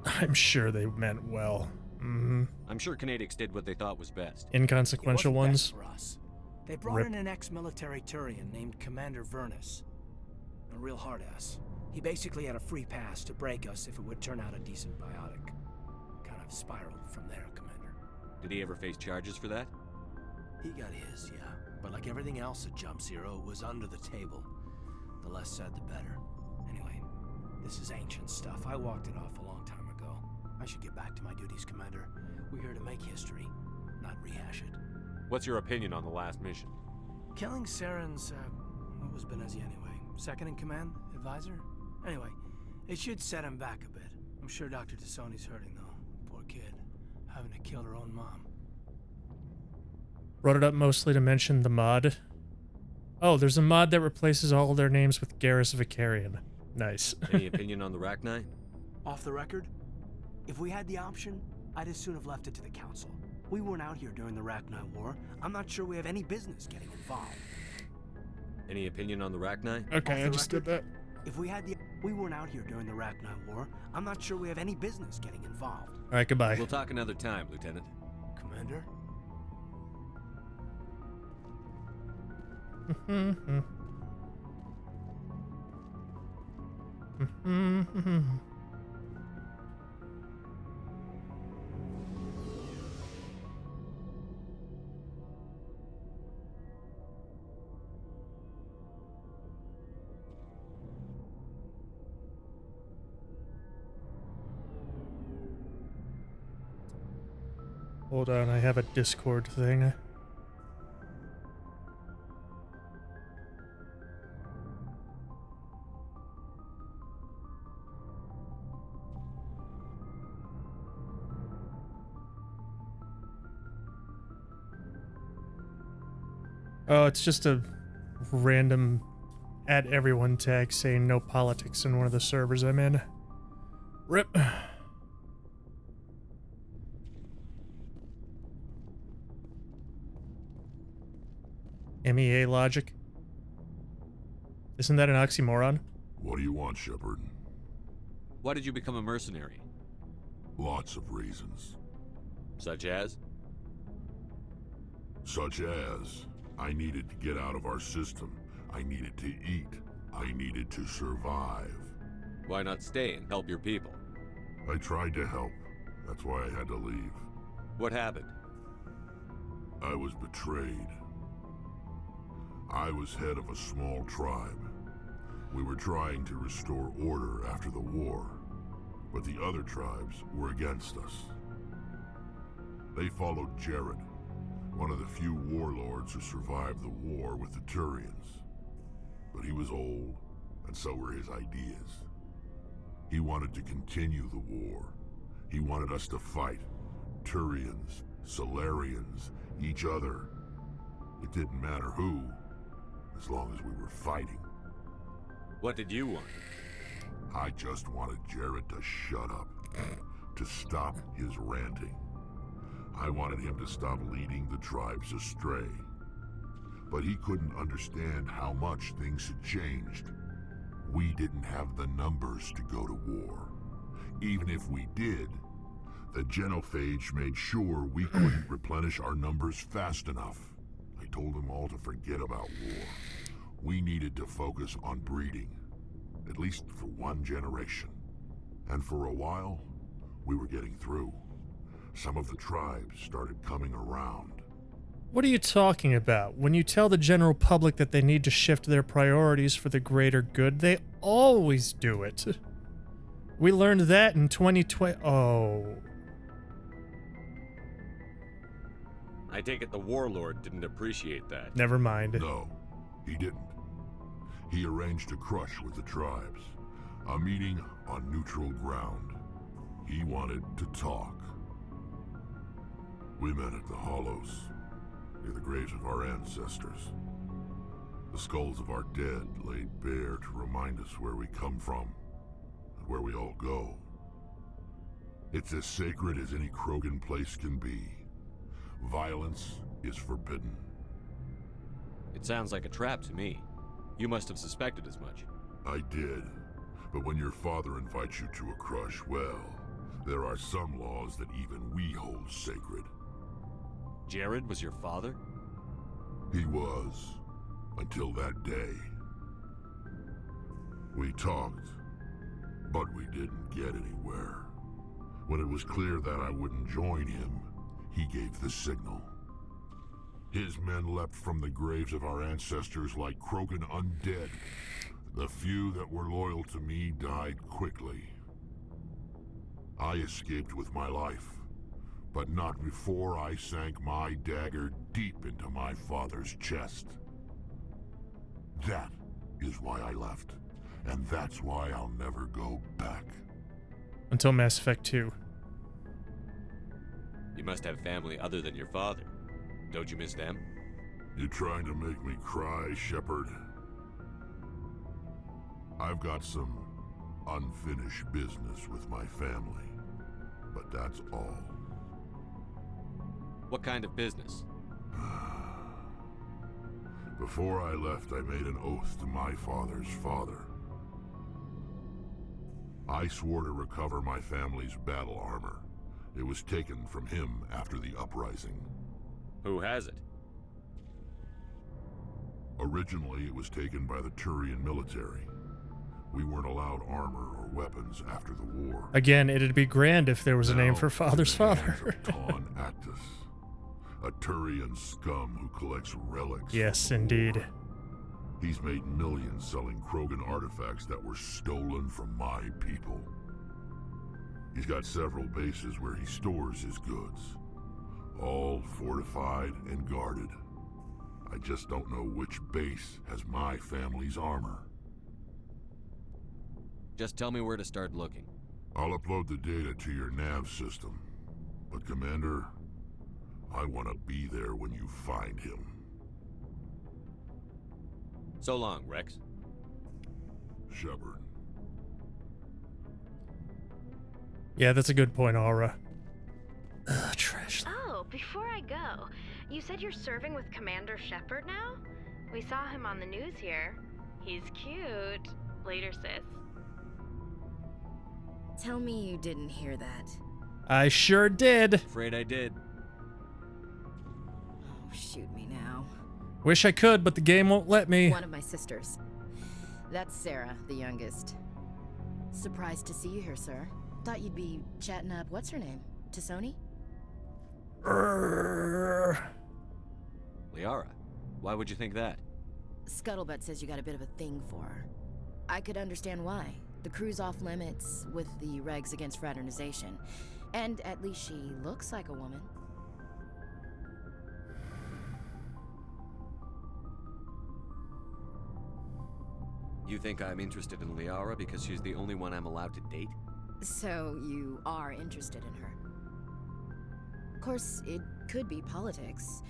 I'm sure they meant well. Mm-hmm. I'm sure Kinetics did what they thought was best. Inconsequential ones? For us. They brought in an ex-military Turian named Commander Vernus. A real hard-ass. He basically had a free pass to break us if it would turn out a decent biotic. Kind of spiraled from there, Commander. Did he ever face charges for that? He got his, yeah. But like everything else at Jump Zero, it was under the table. The less said, the better. Anyway, this is ancient stuff. I walked it off a long time ago. I should get back to my duties, Commander. We're here to make history, not rehash it. What's your opinion on the last mission? Killing Saren's, what was Benezi anyway? Second in command? Advisor? Anyway, it should set him back a bit. I'm sure Dr. Tassoni's hurting, though. Poor kid. Having to kill her own mom. Brought it up mostly to mention the mod. Oh, there's a mod that replaces all their names with Garrus Vicarian. Nice. Any opinion on the Rachni? Off the record, if we had the option, I'd as soon have left it to the Council. We weren't out here during the Rachni War. I'm not sure we have any business getting involved. Any opinion on the Rachni? Okay, I just did that. If we had the... We weren't out here during the Rachni War. I'm not sure we have any business getting involved. All right, goodbye. We'll talk another time, Lieutenant. Commander? Hold on, I have a Discord thing. Oh, it's just a random at everyone tag saying no politics in one of the servers I'm in. RIP. MEA logic. Isn't that an oxymoron? What do you want, Shepard? Why did you become a mercenary? Lots of reasons. Such as? Such as, I needed to get out of our system. I needed to eat. I needed to survive. Why not stay and help your people? I tried to help. That's why I had to leave. What happened? I was betrayed. I was head of a small tribe. We were trying to restore order after the war, but the other tribes were against us. They followed Jared, one of the few warlords who survived the war with the Turians. But he was old, and so were his ideas. He wanted to continue the war. He wanted us to fight. Turians, Solarians, each other. It didn't matter who, as long as we were fighting. What did you want? I just wanted Jared to shut up, to stop his ranting. I wanted him to stop leading the tribes astray. But he couldn't understand how much things had changed. We didn't have the numbers to go to war. Even if we did, the genophage made sure we couldn't replenish our numbers fast enough. I told them all to forget about war. We needed to focus on breeding, at least for one generation. And for a while, we were getting through. Some of the tribes started coming around. What are you talking about? When you tell the general public that they need to shift their priorities for the greater good, they always do it. We learned that in 2020. Oh. I take it the warlord didn't appreciate that. Never mind. No, he didn't. He arranged a crush with the tribes. A meeting on neutral ground. He wanted to talk. We met at the Hollows, near the graves of our ancestors. The skulls of our dead laid bare to remind us where we come from, and where we all go. It's as sacred as any Krogan place can be. Violence is forbidden. It sounds like a trap to me. You must have suspected as much. I did. But when your father invites you to a crush, well, there are some laws that even we hold sacred. Jared was your father? He was, until that day. We talked, but we didn't get anywhere. When it was clear that I wouldn't join him, he gave the signal. His men leapt from the graves of our ancestors like Krogan undead. The few that were loyal to me died quickly. I escaped with my life, but not before I sank my dagger deep into my father's chest. That is why I left, and that's why I'll never go back. Until Mass Effect 2. You must have family other than your father. Don't you miss them? You trying to make me cry, Shepard? I've got some unfinished business with my family, but that's all. What kind of business? Before I left, I made an oath to my father's father. I swore to recover my family's battle armor. It was taken from him after the uprising. Who has it? Originally, it was taken by the Turian military. We weren't allowed armor or weapons after the war. Again, it'd be grand if there was a name for father's father. Ton Actus, a Turian scum who collects relics. Yes, indeed. He's made millions selling Krogan artifacts that were stolen from my people. He's got several bases where he stores his goods, all fortified and guarded. I just don't know which base has my family's armor. Just tell me where to start looking. I'll upload the data to your nav system. But Commander, I want to be there when you find him. So long, Rex. Shepard. Yeah, that's a good point, Aura. Trash. Oh, before I go, you said you're serving with Commander Shepard now? We saw him on the news here. He's cute. Later, sis. Tell me you didn't hear that. I sure did. Afraid I did. Oh, shoot me now. Wish I could, but the game won't let me. One of my sisters. That's Sarah, the youngest. Surprised to see you here, sir. Thought you'd be chatting up, what's her name? Tassoni? Liara, why would you think that? Scuttlebutt says you got a bit of a thing for her. I could understand why. The crew's off limits with the regs against fraternization. And at least she looks like a woman. You think I'm interested in Liara because she's the only one I'm allowed to date? So you are interested in her? Of course, it could be politics.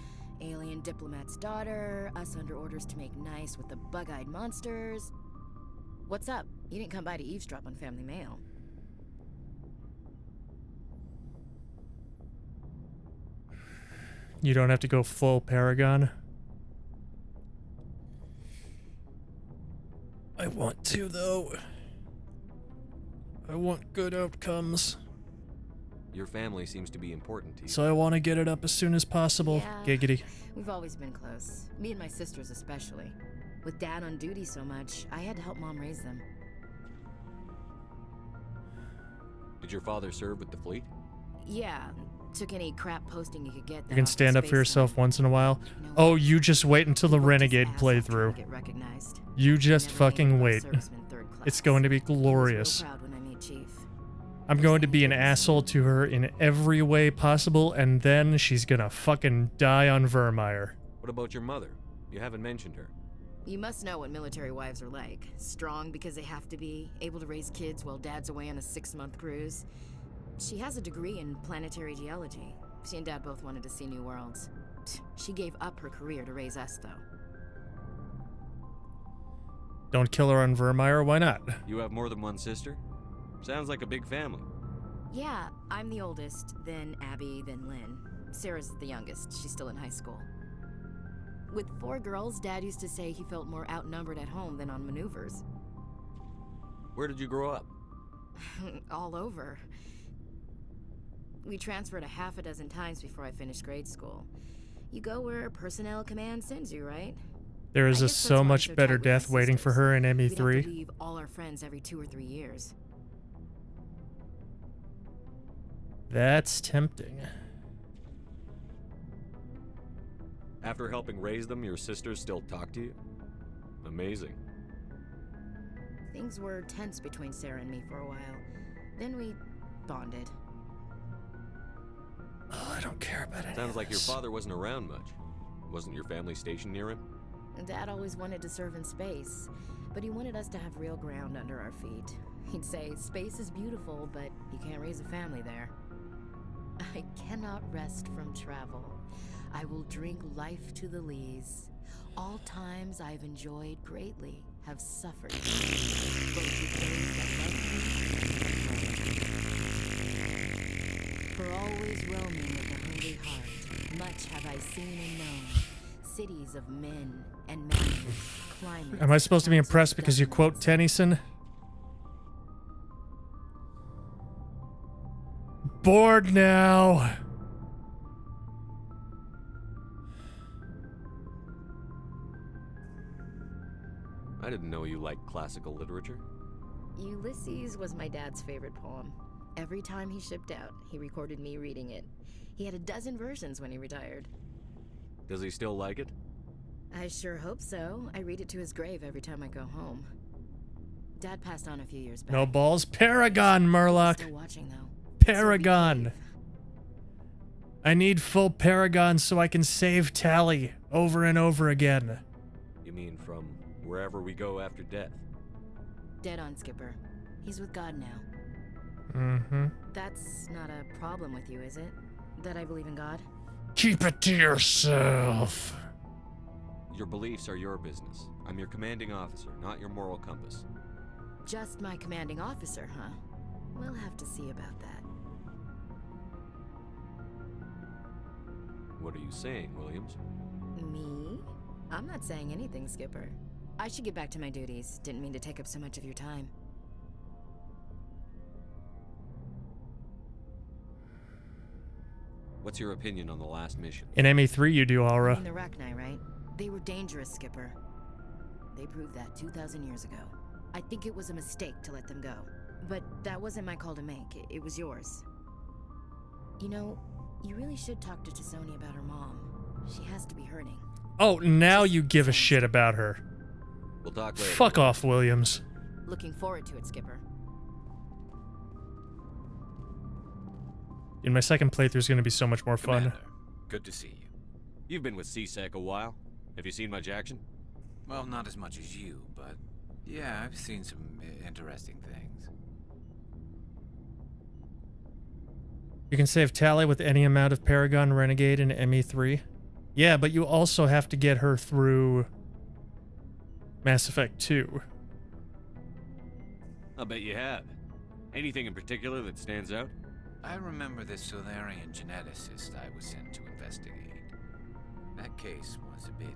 Alien diplomat's daughter, us under orders to make nice with the bug-eyed monsters. What's up? You didn't come by to eavesdrop on Family Mail. You don't have to go full Paragon. I want to, though. I want good outcomes. Your family seems to be important to you. So I want to get it up as soon as possible. Yeah, Giggity. We've always been close. Me and my sisters especially. With Dad on duty so much, I had to help Mom raise them. Did your father serve with the fleet? Yeah, took any crap posting you could get. You can stand up for yourself once in a while. Oh, you just wait until the Renegade playthrough. You just fucking wait. It's going to be glorious. I'm going to be an asshole to her in every way possible, and then she's gonna fucking die on Vermeer. What about your mother? You haven't mentioned her. You must know what military wives are like. Strong because they have to be, able to raise kids while Dad's away on a 6-month cruise. She has a degree in planetary geology. She and Dad both wanted to see new worlds. She gave up her career to raise us, though. Don't kill her on Vermeer, why not? You have more than one sister? Sounds like a big family. Yeah, I'm the oldest, then Abby, then Lynn. Sarah's the youngest, she's still in high school. With 4 girls, Dad used to say he felt more outnumbered at home than on maneuvers. Where did you grow up? All over. We transferred a half a dozen times before I finished grade school. You go where personnel command sends you, right? There is a so much better death waiting for her in We'd have to ME3. leave all our friends every 2 or 3 years. That's tempting. After helping raise them, your sisters still talk to you? Amazing. Things were tense between Sarah and me for a while. Then we bonded. Oh, I don't care about it. Sounds like your father wasn't around much. Wasn't your family stationed near him? Dad always wanted to serve in space, but he wanted us to have real ground under our feet. He'd say, space is beautiful, but you can't raise a family there. I cannot rest from travel. I will drink life to the lees. All times I've enjoyed greatly have suffered. Both with those that love me, for always roaming with a hungry heart, much have I seen and known. Cities of men and mountains, climates. Am I supposed to be impressed because you quote Tennyson? Bored now. I didn't know you liked classical literature. Ulysses was my dad's favorite poem. Every time he shipped out, he recorded me reading it. He had a dozen versions when he retired. Does he still like it? I sure hope so. I read it to his grave every time I go home. Dad passed on a few years back. No balls. Paragon, Murloc. Still watching, though. Paragon. I need full Paragon so I can save Tally over and over again. You mean from wherever we go after death? Dead on, Skipper. He's with God now. Mm-hmm. That's not a problem with you, is it? That I believe in God? Keep it to yourself. Your beliefs are your business. I'm your commanding officer, not your moral compass. Just my commanding officer, huh? We'll have to see about that. What are you saying, Williams? Me? I'm not saying anything, Skipper. I should get back to my duties. Didn't mean to take up so much of your time. What's your opinion on the last mission? In ME3 you do, Aura. I mean the Rachni, right? They were dangerous, Skipper. They proved that 2,000 years ago. I think it was a mistake to let them go. But that wasn't my call to make. It was yours. You know, you really should talk to T'Soni about her mom. She has to be hurting. Oh, now you give a shit about her. We'll talk later. Fuck off, Williams. Looking forward to it, Skipper. In my second playthrough is going to be so much more fun. Commander, good to see you. You've been with CSEC a while. Have you seen much action? Well, not as much as you, but Yeah, I've seen some interesting things. You can save Tally with any amount of Paragon, Renegade, and ME3. Yeah, but you also have to get her through Mass Effect 2. I'll bet you have. Anything in particular that stands out? I remember this Solarian geneticist I was sent to investigate. That case was a bit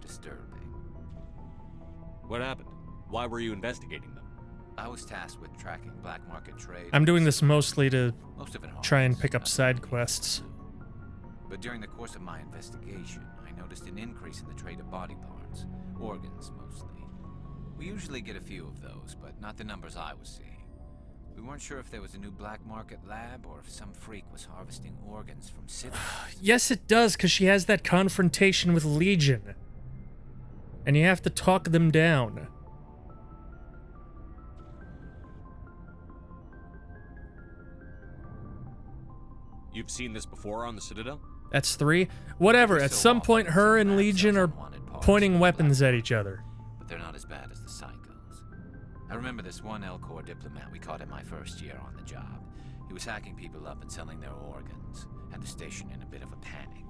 disturbing. What happened? Why were you investigating them? I was tasked with tracking black market trade. I'm doing this mostly to Most of it try and harmless, pick up nothing side really quests. But during the course of my investigation, I noticed an increase in the trade of body parts, organs mostly. We usually get a few of those, but not the numbers I was seeing. We weren't sure if there was a new black market lab or if some freak was harvesting organs from citizens. Yes, it does, because she has that confrontation with Legion. And you have to talk them down. You've seen this before on the Citadel? That's 3. Whatever, at some point her and Legion are pointing weapons at each other. But they're not as bad as the Psychos. I remember this one L-Corps diplomat we caught in my first year on the job. He was hacking people up and selling their organs. Had the station in a bit of a panic.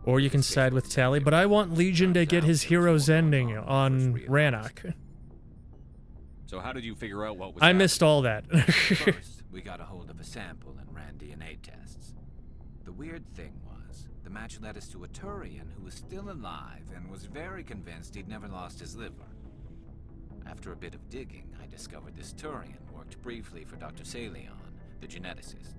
Or you can side with Tally, but I want Legion to get his hero's ending on Rannoch. So how did you figure out what was I missed all that. First, we got a hold of a sample and ran DNA tests. The weird thing was, the match led us to a Turian who was still alive and was very convinced he'd never lost his liver. After a bit of digging, I discovered this Turian worked briefly for Dr. Salion, the geneticist.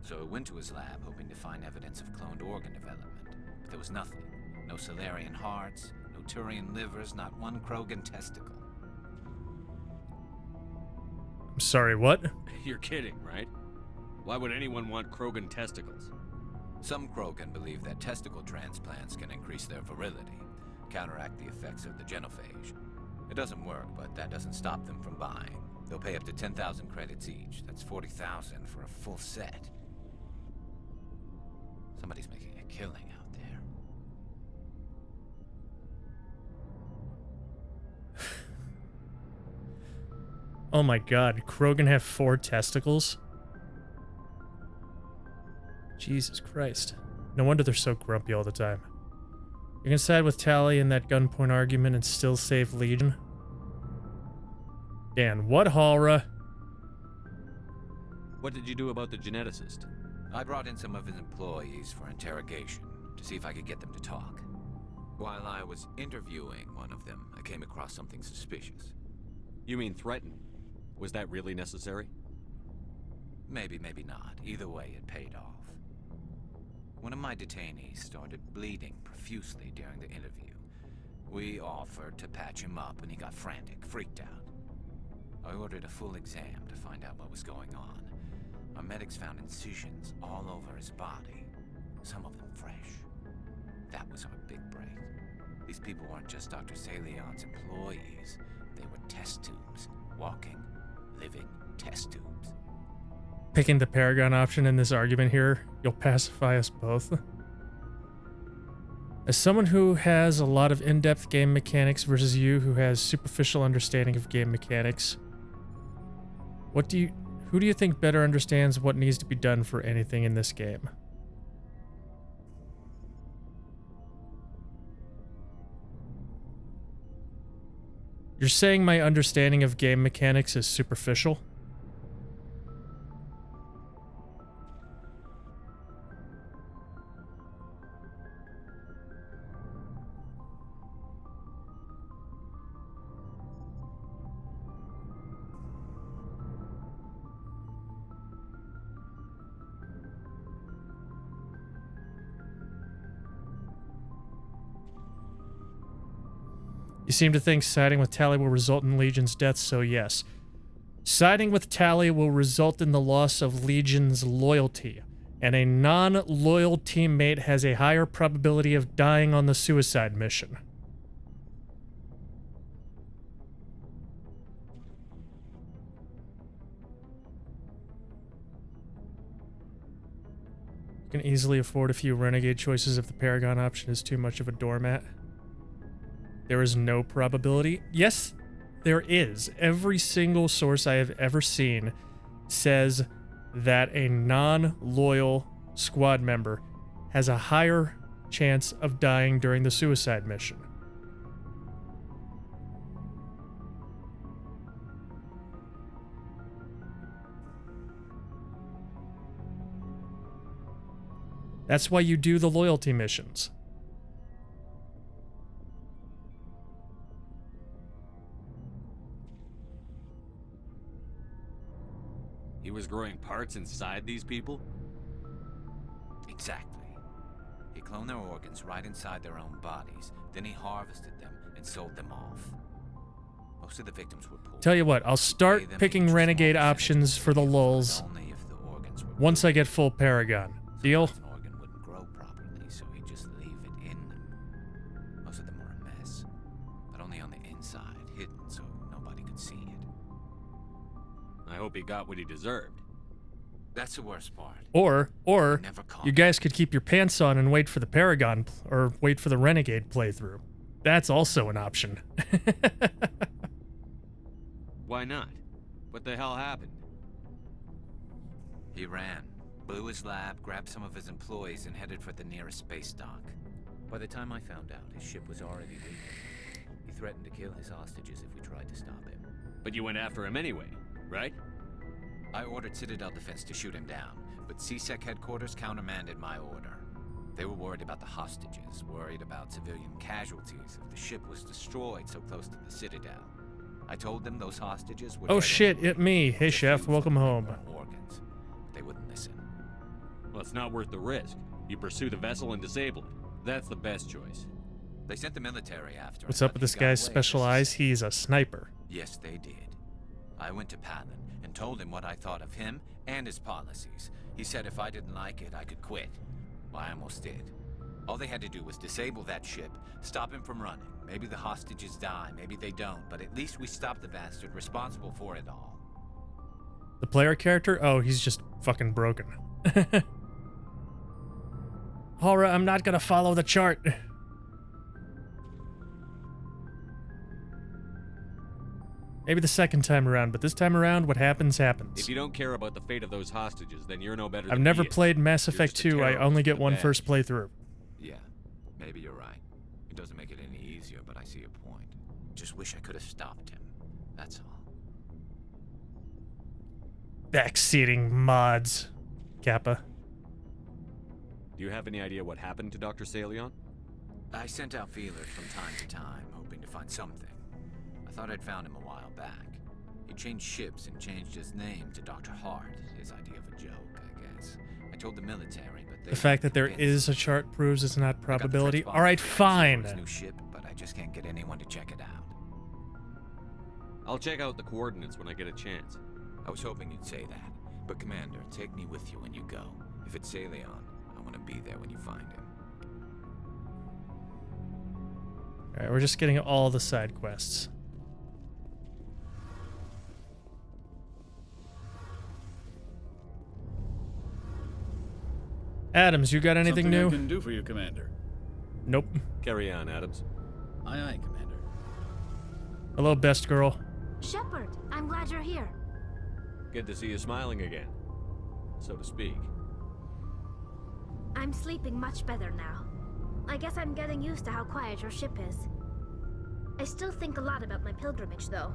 So I went to his lab hoping to find evidence of cloned organ development, but there was nothing. No Solarian hearts, no Turian livers, not one Krogan testicle. I'm sorry, what? You're kidding, right? Why would anyone want Krogan testicles? Some Krogan believe that testicle transplants can increase their virility, counteract the effects of the genophage. It doesn't work, but that doesn't stop them from buying. They'll pay up to 10,000 credits each. That's 40,000 for a full set. Somebody's making a killing out there. Oh my god, Krogan have 4 testicles? Jesus Christ. No wonder they're so grumpy all the time. You can side with Tally in that gunpoint argument and still save Legion. Dan, what horror? What did you do about the geneticist? I brought in some of his employees for interrogation to see if I could get them to talk. While I was interviewing one of them, I came across something suspicious. You mean threaten? Was that really necessary? Maybe, maybe not. Either way, it paid off. One of my detainees started bleeding profusely during the interview. We offered to patch him up and he got frantic, freaked out. I ordered a full exam to find out what was going on. Our medics found incisions all over his body, some of them fresh. That was our big break. These people weren't just Dr. Salion's employees. They were test tubes. Walking, living test tubes. Picking the Paragon option in this argument here, you'll pacify us both. As someone who has a lot of in-depth game mechanics versus you who has superficial understanding of game mechanics, who do you think better understands what needs to be done for anything in this game? You're saying my understanding of game mechanics is superficial? You seem to think siding with Tally will result in Legion's death, so yes. Siding with Tally will result in the loss of Legion's loyalty, and a non-loyal teammate has a higher probability of dying on the suicide mission. You can easily afford a few renegade choices if the Paragon option is too much of a doormat. There is no probability. Yes, there is. Every single source I have ever seen says that a non-loyal squad member has a higher chance of dying during the suicide mission. That's why you do the loyalty missions. He was growing parts inside these people? Exactly. He cloned their organs right inside their own bodies. Then he harvested them and sold them off. Most of the victims were poor. Tell you what, I'll start picking renegade options for the lulz once I get full Paragon. Deal? An organ wouldn't grow properly, so he'd just leave it in them. Most of them were a mess, but only on the inside, hidden so nobody could see it. I hope he got what he deserved. That's the worst part. Or you guys could keep your pants on and wait for the Paragon or wait for the Renegade playthrough. That's also an option. Why not? What the hell happened? He ran, blew his lab, grabbed some of his employees, and headed for the nearest space dock. By the time I found out, his ship was already leaving. He threatened to kill his hostages if we tried to stop him. But you went after him anyway, right? I ordered Citadel Defense to shoot him down, but CSEC headquarters countermanded my order. They were worried about the hostages, worried about civilian casualties if the ship was destroyed so close to the Citadel. I told them those hostages would— Oh shit, it me. Hey chef, welcome home. Organs, but they wouldn't listen. Well, it's not worth the risk. You pursue the vessel and disable it. That's the best choice. They sent the military after him. What's up with this guy's special eyes? He's a sniper. Yes, they did. I went to Palin and told him what I thought of him and his policies. He said if I didn't like it, I could quit. Well, I almost did. All they had to do was disable that ship, stop him from running. Maybe the hostages die, maybe they don't, but at least we stopped the bastard responsible for it all. The player character? Oh, he's just fucking broken. Horror, I'm not gonna follow the chart. Maybe the second time around, but this time around, what happens, happens. If you don't care about the fate of those hostages, then you're no better I've than never he is. played Mass You're Effect just a 2. I terrorist only get with a one badge. first playthrough. Yeah, maybe you're right. It doesn't make it any easier, but I see your point. Just wish I could have stopped him. That's all. Backseating mods. Kappa. Do you have any idea what happened to Dr. Salion? I sent out feelers from time to time, hoping to find something. I thought I'd found him a while back. He changed ships and changed his name to Dr. Hart, his idea of a joke, I guess. I told the military, but they— The fact that there is a chart proves it's not probability. Alright, fine. His new ship, but I just can't get anyone to check it out. I'll check out the coordinates when I get a chance. I was hoping you'd say that. But Commander, take me with you when you go. If it's Salion, I want to be there when you find him. Alright, we're just getting all the side quests. Adams, you got anything Something new? I can do for you, Commander. Nope. Carry on, Adams. Aye, aye, Commander. Hello, best girl. Shepard, I'm glad you're here. Good to see you smiling again, so to speak. I'm sleeping much better now. I guess I'm getting used to how quiet your ship is. I still think a lot about my pilgrimage, though.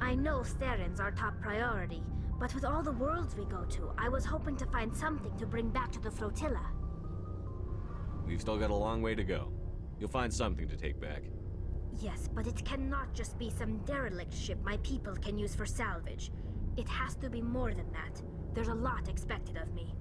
I know Steren's our top priority, but with all the worlds we go to, I was hoping to find something to bring back to the flotilla. We've still got a long way to go. You'll find something to take back. Yes, but it cannot just be some derelict ship my people can use for salvage. It has to be more than that. There's a lot expected of me.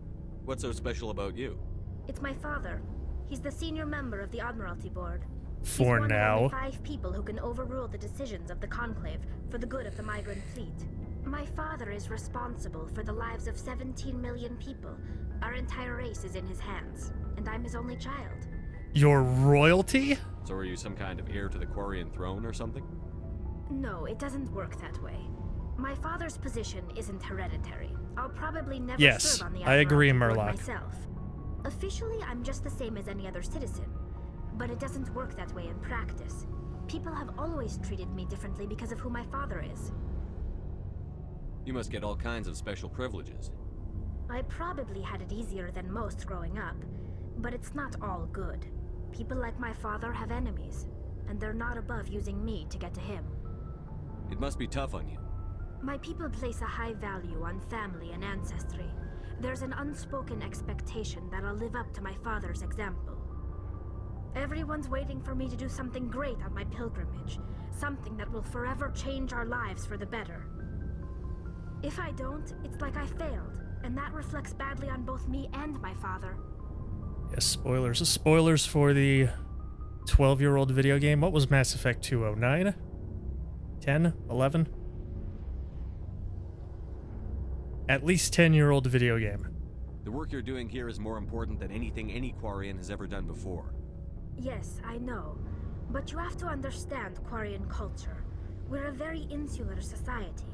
What's so special about you? It's my father. He's the senior member of the Admiralty Board. For He's one now. of only 5 people who can overrule the decisions of the Conclave for the good of the migrant fleet. My father is responsible for the lives of 17 million people. Our entire race is in his hands, and I'm his only child. Your royalty? So are you some kind of heir to the Quarian throne or something? No, it doesn't work that way. My father's position isn't hereditary. I'll probably never Yes, serve on the I agree, Admiralty Board Murloc. myself. Officially, I'm just the same as any other citizen, but it doesn't work that way in practice. People have always treated me differently because of who my father is. You must get all kinds of special privileges. I probably had it easier than most growing up, but it's not all good. People like my father have enemies, and they're not above using me to get to him. It must be tough on you. My people place a high value on family and ancestry. There's an unspoken expectation that I'll live up to my father's example. Everyone's waiting for me to do something great on my pilgrimage, something that will forever change our lives for the better. If I don't, it's like I failed, and that reflects badly on both me and my father. Yes, spoilers. Spoilers for the 12-year-old video game. What was Mass Effect 2? 09? 10? 11? At least 10-year-old video game. The work you're doing here is more important than anything any Quarian has ever done before. Yes, I know. But you have to understand Quarian culture. We're a very insular society.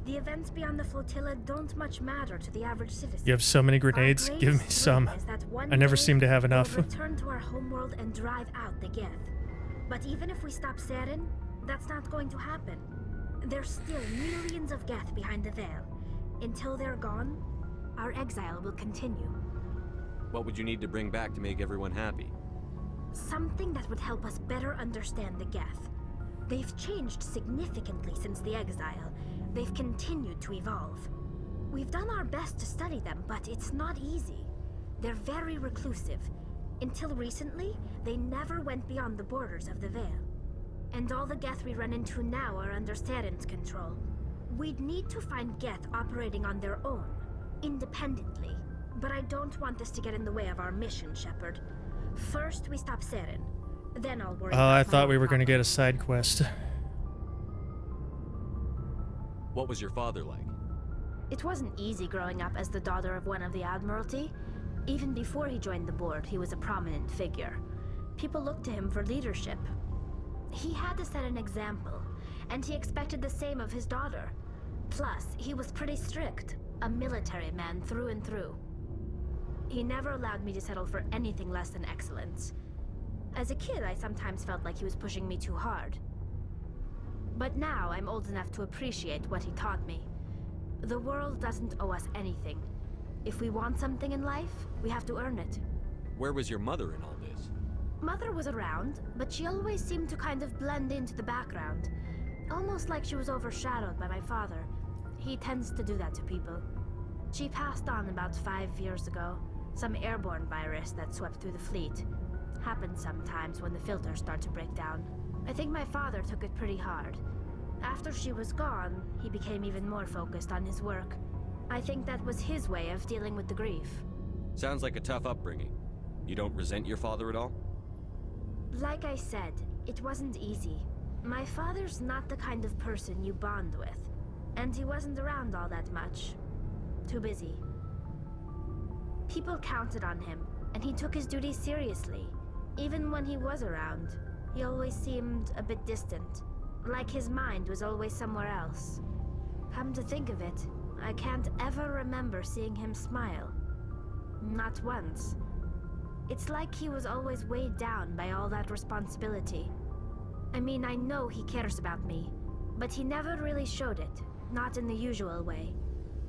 The events beyond the flotilla don't much matter to the average citizen. You have so many grenades. Give me some. I never seem to have enough. We'll return to our homeworld and drive out the Geth. But even if we stop Saren, that's not going to happen. There's still millions of Geth behind the veil. Until they're gone, our exile will continue. What would you need to bring back to make everyone happy? Something that would help us better understand the Geth. They've changed significantly since the exile. They've continued to evolve. We've done our best to study them, but it's not easy. They're very reclusive. Until recently, they never went beyond the borders of the Veil. And all the Geth we run into now are under Saren's control. We'd need to find Geth operating on their own, independently. But I don't want this to get in the way of our mission, Shepard. First, we stop Saren. Then I'll worry about I thought we were going to get a side quest. What was your father like? It wasn't easy growing up as the daughter of one of the Admiralty. Even before he joined the board, he was a prominent figure. People looked to him for leadership. He had to set an example, and he expected the same of his daughter. Plus, he was pretty strict, a military man through and through. He never allowed me to settle for anything less than excellence. As a kid, I sometimes felt like he was pushing me too hard. But now I'm old enough to appreciate what he taught me. The world doesn't owe us anything. If we want something in life, we have to earn it. Where was your mother in all this? Mother was around, but she always seemed to kind of blend into the background. Almost like she was overshadowed by my father. He tends to do that to people. She passed on about 5 years ago. Some airborne virus that swept through the fleet. Happens sometimes when the filters start to break down. I think my father took it pretty hard. After she was gone, he became even more focused on his work. I think that was his way of dealing with the grief. Sounds like a tough upbringing. You don't resent your father at all? Like I said, it wasn't easy. My father's not the kind of person you bond with. And he wasn't around all that much. Too busy. People counted on him, and he took his duties seriously. Even when he was around, he always seemed a bit distant. Like his mind was always somewhere else. Come to think of it, I can't ever remember seeing him smile. Not once. It's like he was always weighed down by all that responsibility. I mean, I know he cares about me, but he never really showed it, not in the usual way.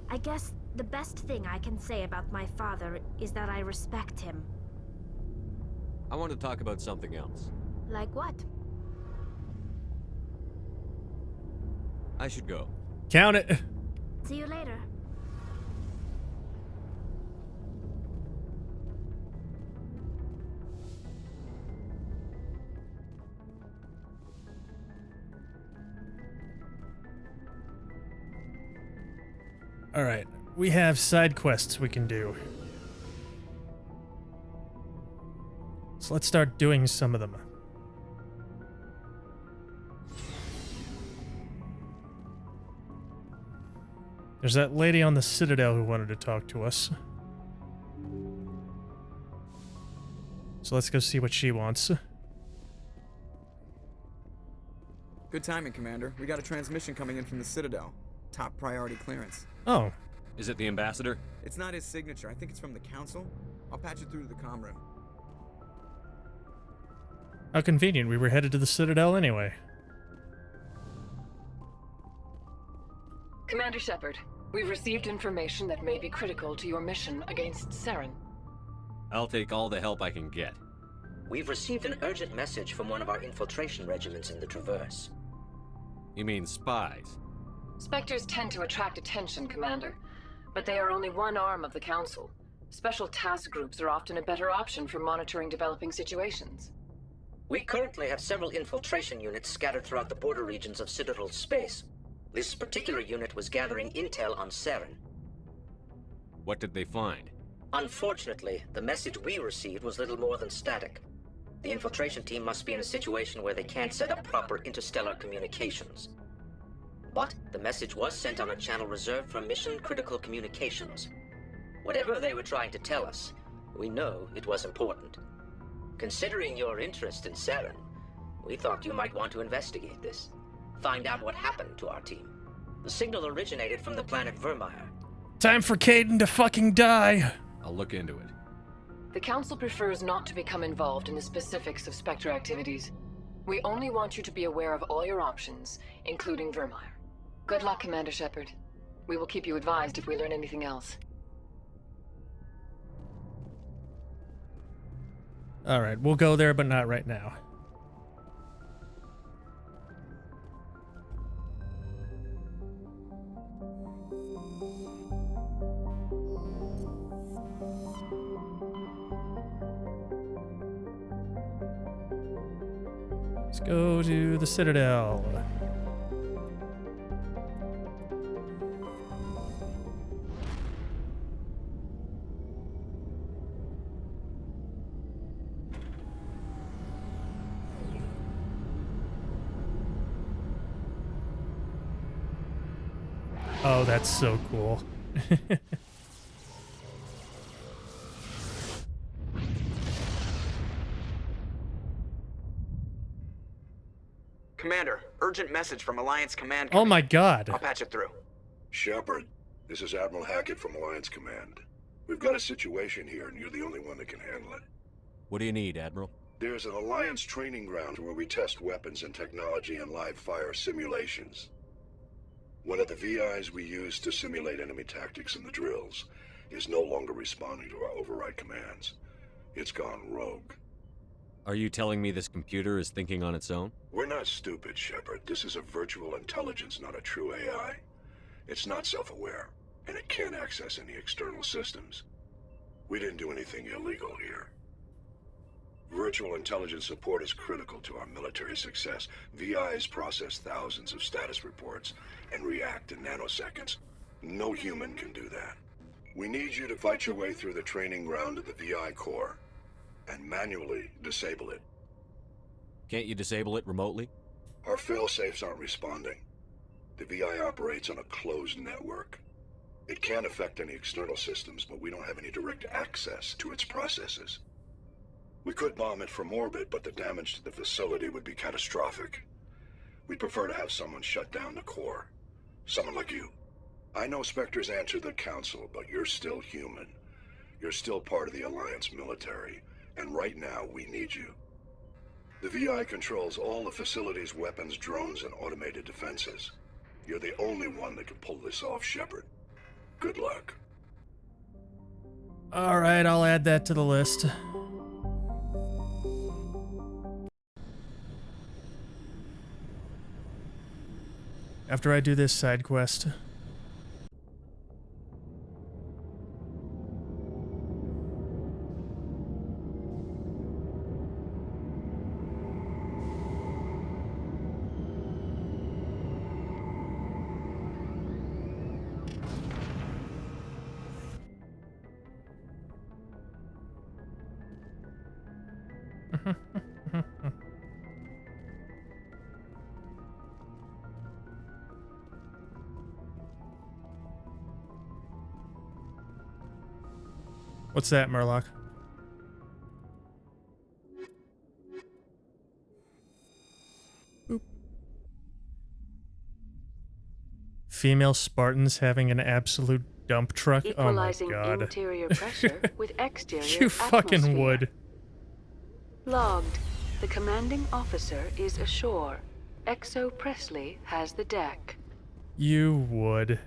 I guess the best thing I can say about my father is that I respect him. I want to talk about something else. Like what? I should go. Count it. See you later. Alright, we have side quests we can do. So let's start doing some of them. There's that lady on the Citadel who wanted to talk to us. So let's go see what she wants. Good timing, Commander. We got a transmission coming in from the Citadel. Top priority clearance. Oh. Is it the ambassador? It's not his signature. I think it's from the Council. I'll patch it through to the comm room. How convenient. We were headed to the Citadel anyway. Commander Shepard, we've received information that may be critical to your mission against Saren. I'll take all the help I can get. We've received an urgent message from one of our infiltration regiments in the Traverse. You mean spies? Spectres tend to attract attention, Commander, but they are only one arm of the Council. Special task groups are often a better option for monitoring developing situations. We currently have several infiltration units scattered throughout the border regions of Citadel space. This particular unit was gathering intel on Saren. What did they find? Unfortunately, the message we received was little more than static. The infiltration team must be in a situation where they can't set up proper interstellar communications. But the message was sent on a channel reserved for mission-critical communications. Whatever they were trying to tell us, we know it was important. Considering your interest in Saren, we thought you might want to investigate this. Find out what happened to our team. The signal originated from the planet Vermeer. Time for Caden to fucking die. I'll look into it. The Council prefers not to become involved in the specifics of Spectre activities. We only want you to be aware of all your options, including Vermeer. Good luck, Commander Shepard. We will keep you advised if we learn anything else. Alright, we'll go there, but not right now. Let's go to the Citadel. Oh, that's so cool. Commander, urgent message from Alliance Command. Oh my god. I'll patch it through. Shepard, this is Admiral Hackett from Alliance Command. We've got a situation here, and you're the only one that can handle it. What do you need, Admiral? There's an Alliance training ground where we test weapons and technology in live fire simulations. One of the VIs we use to simulate enemy tactics in the drills is no longer responding to our override commands. It's gone rogue. Are you telling me this computer is thinking on its own? We're not stupid, Shepard. This is a virtual intelligence, not a true AI. It's not self-aware, and it can't access any external systems. We didn't do anything illegal here. Virtual intelligence support is critical to our military success. VIs process thousands of status reports and react in nanoseconds. No human can do that. We need you to fight your way through the training ground of the VI core and manually disable it. Can't you disable it remotely? Our failsafes aren't responding. The VI operates on a closed network. It can affect any external systems, but we don't have any direct access to its processes. We could bomb it from orbit, but the damage to the facility would be catastrophic. We'd prefer to have someone shut down the core. Someone like you. I know Spectres answer the Council, but you're still human. You're still part of the Alliance military, and right now we need you. The VI controls all the facility's weapons, drones, and automated defenses. You're the only one that can pull this off, Shepard. Good luck. Alright, I'll add that to the list. After I do this side quest. What's that, Murloc? Boop. Female Spartans having an absolute dump truck? Equalizing oh my god. interior pressure with exterior You fucking atmosphere. would. Logged. The commanding officer is ashore. Exo Presley has the deck. You would.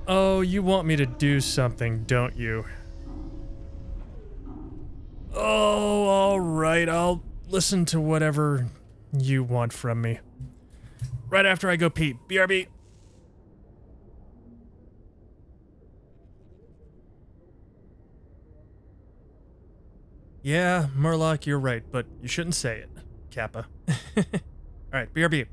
Oh, you want me to do something, don't you? Oh, alright, I'll listen to whatever you want from me. Right after I go pee. BRB. Yeah, Murloc, you're right, but you shouldn't say it, Kappa. Alright, BRB.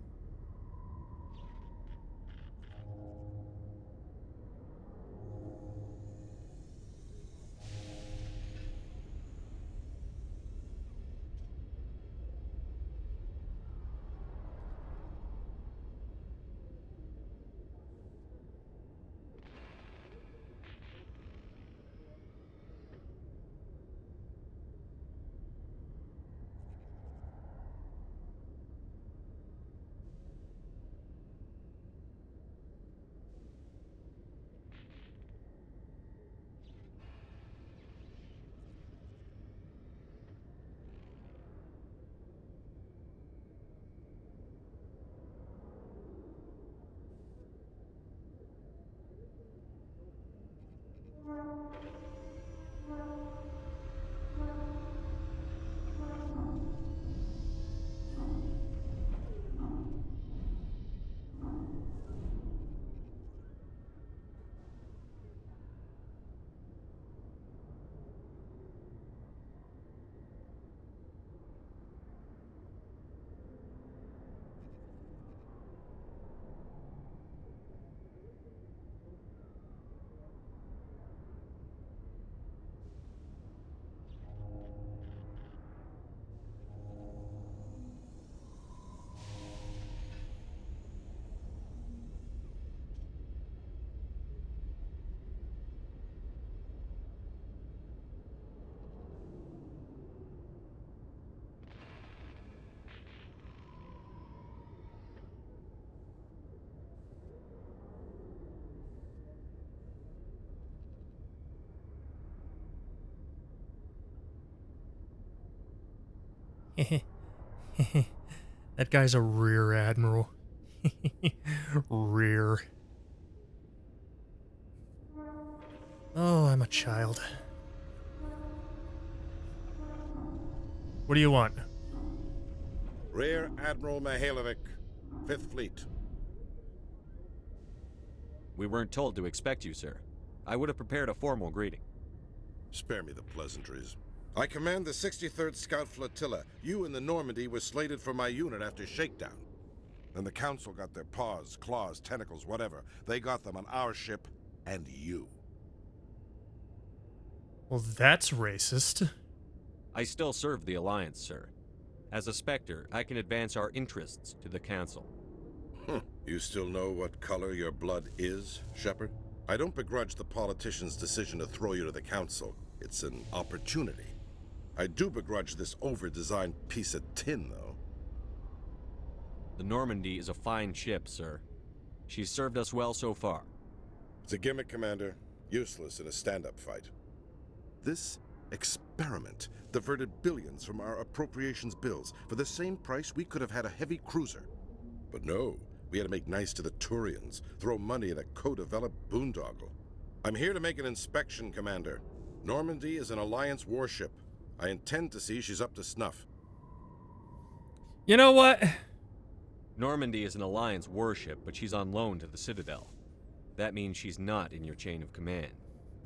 That guy's a rear admiral. Rear. Oh, I'm a child. What do you want? Rear Admiral Mihailovic, 5th Fleet. We weren't told to expect you, sir. I would have prepared a formal greeting. Spare me the pleasantries. I command the 63rd Scout Flotilla. You and the Normandy were slated for my unit after shakedown. Then the Council got their paws, claws, tentacles, whatever. They got them on our ship and you. Well, that's racist. I still serve the Alliance, sir. As a Spectre, I can advance our interests to the Council. You still know what color your blood is, Shepard? I don't begrudge the politician's decision to throw you to the Council. It's an opportunity. I do begrudge this over-designed piece of tin, though. The Normandy is a fine ship, sir. She's served us well so far. It's a gimmick, Commander. Useless in a stand-up fight. This experiment diverted billions from our appropriations bills. For the same price, we could have had a heavy cruiser. But no, we had to make nice to the Turians, throw money at a co-developed boondoggle. I'm here to make an inspection, Commander. Normandy is an Alliance warship. I intend to see she's up to snuff. You know what? Normandy is an Alliance warship, but she's on loan to the Citadel. That means she's not in your chain of command.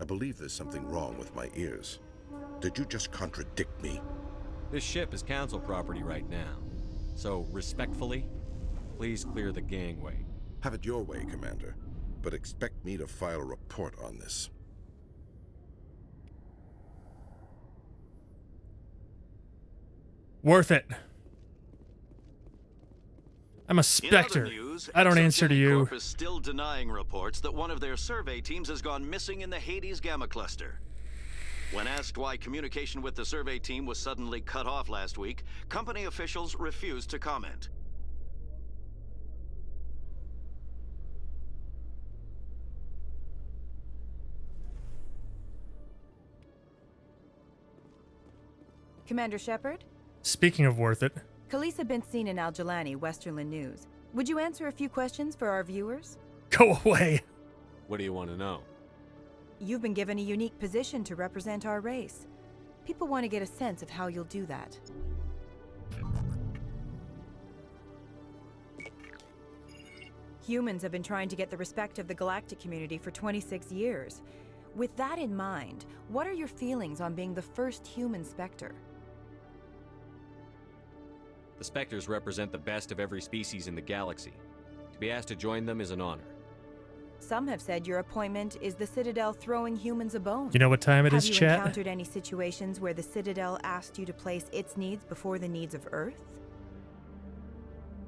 I believe there's something wrong with my ears. Did you just contradict me? This ship is Council property right now. So, respectfully, please clear the gangway. Have it your way, Commander. But expect me to file a report on this. Worth it. I'm a Spectre. I don't answer to you. Corp is still denying reports that one of their survey teams has gone missing in the Hades Gamma Cluster. When asked why communication with the survey team was suddenly cut off last week, company officials refused to comment. Commander Shepard? Speaking of worth it. Khaleesa Benzine and Al-Jalani, Westerland News. Would you answer a few questions for our viewers? Go away. What do you want to know? You've been given a unique position to represent our race. People want to get a sense of how you'll do that. Humans have been trying to get the respect of the galactic community for 26 years. With that in mind, what are your feelings on being the first human Spectre? The Spectres represent the best of every species in the galaxy. To be asked to join them is an honor. Some have said your appointment is the Citadel throwing humans a bone. You know what time it is, Have you chat? encountered any situations where the Citadel asked you to place its needs before the needs of Earth?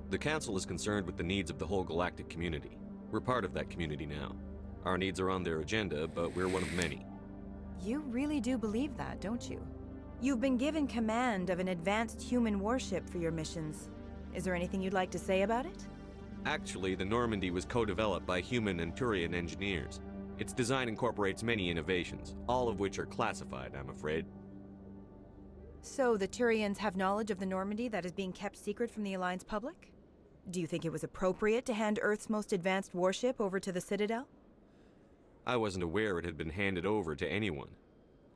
The Council is concerned with the needs of the whole galactic community. We're part of that community now. Our needs are on their agenda, but we're one of many. You really do believe that, don't you? You've been given command of an advanced human warship for your missions. Is there anything you'd like to say about it? Actually, the Normandy was co-developed by human and Turian engineers. Its design incorporates many innovations, all of which are classified, I'm afraid. So the Turians have knowledge of the Normandy that is being kept secret from the Alliance public? Do you think it was appropriate to hand Earth's most advanced warship over to the Citadel? I wasn't aware it had been handed over to anyone.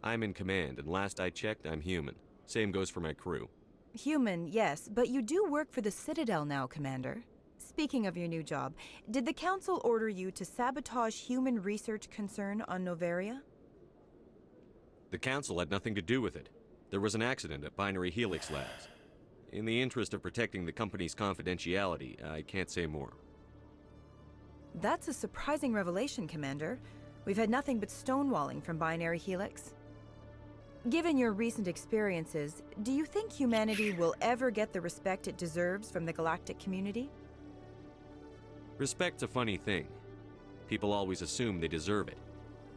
I'm in command, and last I checked, I'm human. Same goes for my crew. Human, yes, but you do work for the Citadel now, Commander. Speaking of your new job, did the Council order you to sabotage human research concern on Noveria? The Council had nothing to do with it. There was an accident at Binary Helix Labs. In the interest of protecting the company's confidentiality, I can't say more. That's a surprising revelation, Commander. We've had nothing but stonewalling from Binary Helix. Given your recent experiences, do you think humanity will ever get the respect it deserves from the galactic community? Respect's a funny thing. People always assume they deserve it.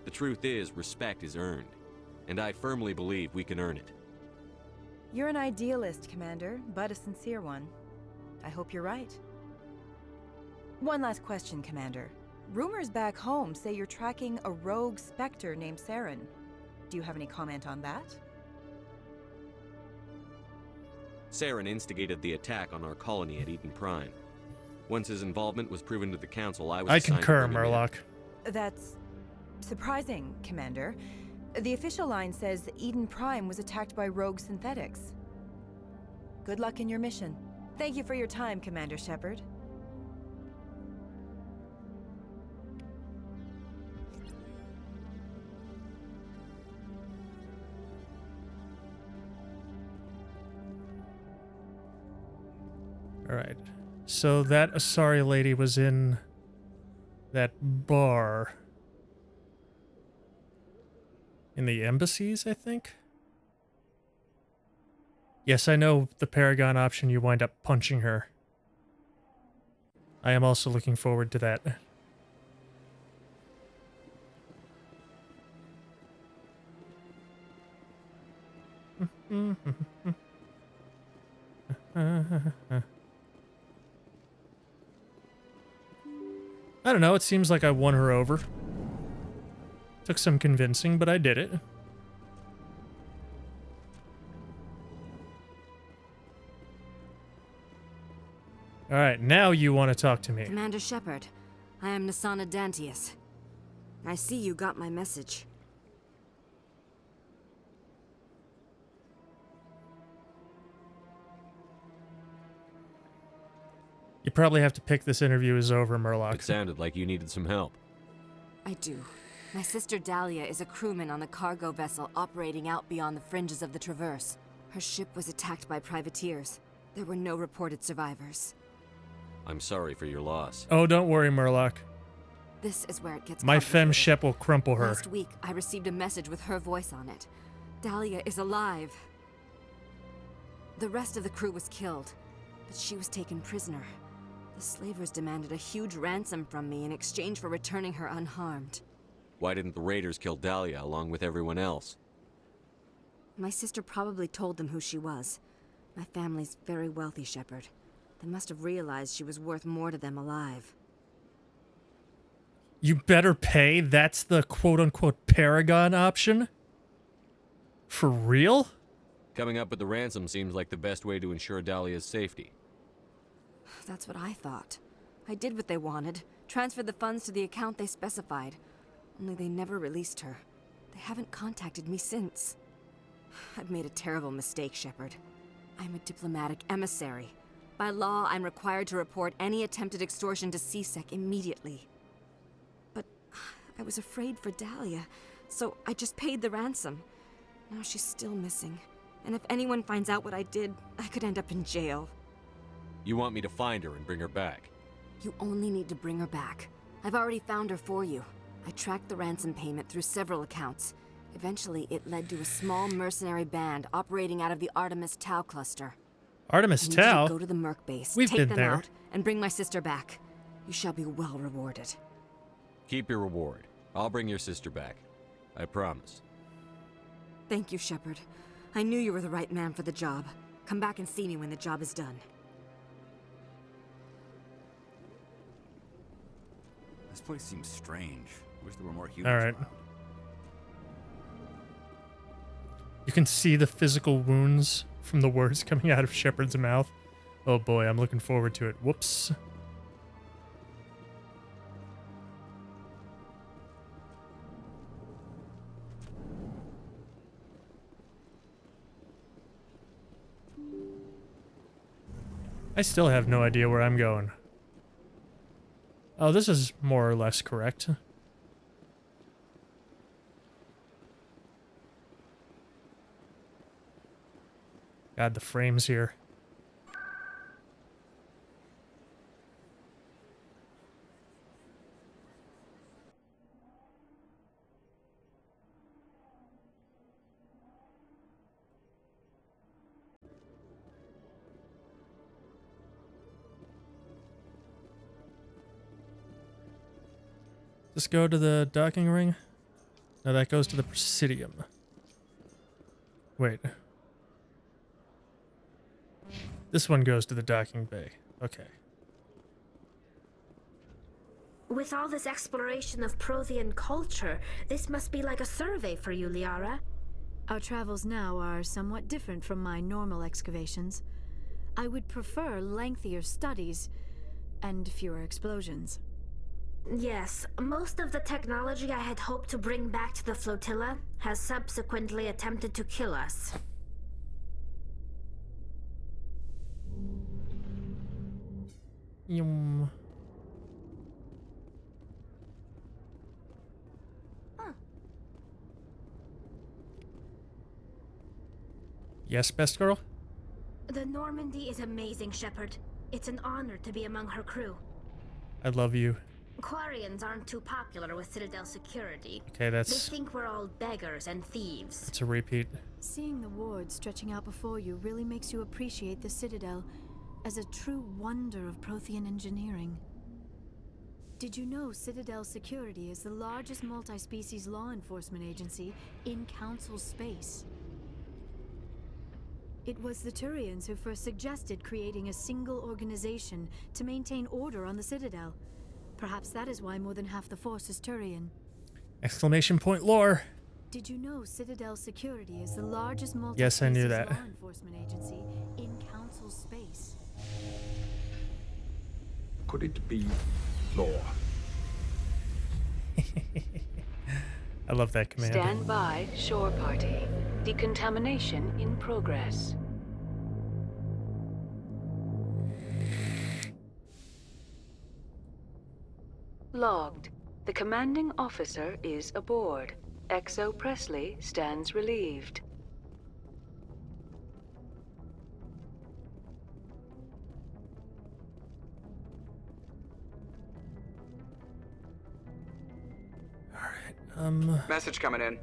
The truth is, respect is earned. And I firmly believe we can earn it. You're an idealist, Commander, but a sincere one. I hope you're right. One last question, Commander. Rumors back home say you're tracking a rogue Spectre named Saren. Do you have any comment on that? Saren instigated the attack on our colony at Eden Prime. Once his involvement was proven to the Council, I was assigned to concur, bring him in. Murloc. That's surprising, Commander. The official line says Eden Prime was attacked by rogue synthetics. Good luck in your mission. Thank you for your time, Commander Shepard. Alright. So that Asari lady was in that bar. In the embassies, I think? Yes, I know the Paragon option, you wind up punching her. I am also looking forward to that. I don't know, it seems like I won her over. Took some convincing, but I did it. Alright, now you want to talk to me. Commander Shepard, I am Nasana Dantius. I see you got my message. You probably have to pick this interview is over, Murloc. It sounded like you needed some help. I do. My sister Dahlia is a crewman on the cargo vessel operating out beyond the fringes of the Traverse. Her ship was attacked by privateers. There were no reported survivors. I'm sorry for your loss. Oh, don't worry, Murloc. This is where it gets My complicated. fem shep will crumple her. Last week, I received a message with her voice on it. Dahlia is alive. The rest of the crew was killed, but she was taken prisoner. The slavers demanded a huge ransom from me in exchange for returning her unharmed. Why didn't the raiders kill Dahlia along with everyone else? My sister probably told them who she was. My family's very wealthy, Shepard. They must have realized she was worth more to them alive. You better pay? That's the quote-unquote Paragon option? For real? Coming up with the ransom seems like the best way to ensure Dahlia's safety. That's what I thought. I did what they wanted. Transferred the funds to the account they specified. Only they never released her. They haven't contacted me since. I've made a terrible mistake, Shepard. I'm a diplomatic emissary. By law, I'm required to report any attempted extortion to CSEC immediately. But I was afraid for Dahlia, so I just paid the ransom. Now she's still missing. And if anyone finds out what I did, I could end up in jail. You want me to find her and bring her back? You only need to bring her back. I've already found her for you. I tracked the ransom payment through several accounts. Eventually, it led to a small mercenary band operating out of the Artemis Tau cluster. Artemis I need Tau? you to go to the Merc base, We've take been them there. out, and bring my sister back. You shall be well rewarded. Keep your reward. I'll bring your sister back. I promise. Thank you, Shepard. I knew you were the right man for the job. Come back and see me when the job is done. This place seems strange. Wish there were more humans. All right. You can see the physical wounds from the words coming out of Shepard's mouth. Oh boy, I'm looking forward to it. Whoops. I still have no idea where I'm going. Oh, this is more or less correct. God, the frames here. Does this go to the docking ring? No, that goes to the Presidium. Wait. This one goes to the docking bay. Okay. With all this exploration of Prothean culture, this must be like a survey for you, Liara. Our travels now are somewhat different from my normal excavations. I would prefer lengthier studies and fewer explosions. Yes, most of the technology I had hoped to bring back to the flotilla has subsequently attempted to kill us. Yum. Yes, best girl? The Normandy is amazing, Shepard. It's an honor to be among her crew. I love you. Quarians aren't too popular with Citadel security. Okay, that's... They think we're all beggars and thieves. It's a repeat. Seeing the ward stretching out before you really makes you appreciate the Citadel as a true wonder of Prothean engineering. Did you know Citadel Security is the largest multi-species law enforcement agency in Council space? It was the Turians who first suggested creating a single organization to maintain order on the Citadel. Perhaps that is why more than half the force is Turian. Exclamation point lore. Did you know Citadel Security is the largest Yes, I knew multi-species that. law enforcement agency in Council space? Could it be law? I love that command. Stand by, shore party. Decontamination in progress. Logged. The commanding officer is aboard. XO Presley stands relieved. Message coming in.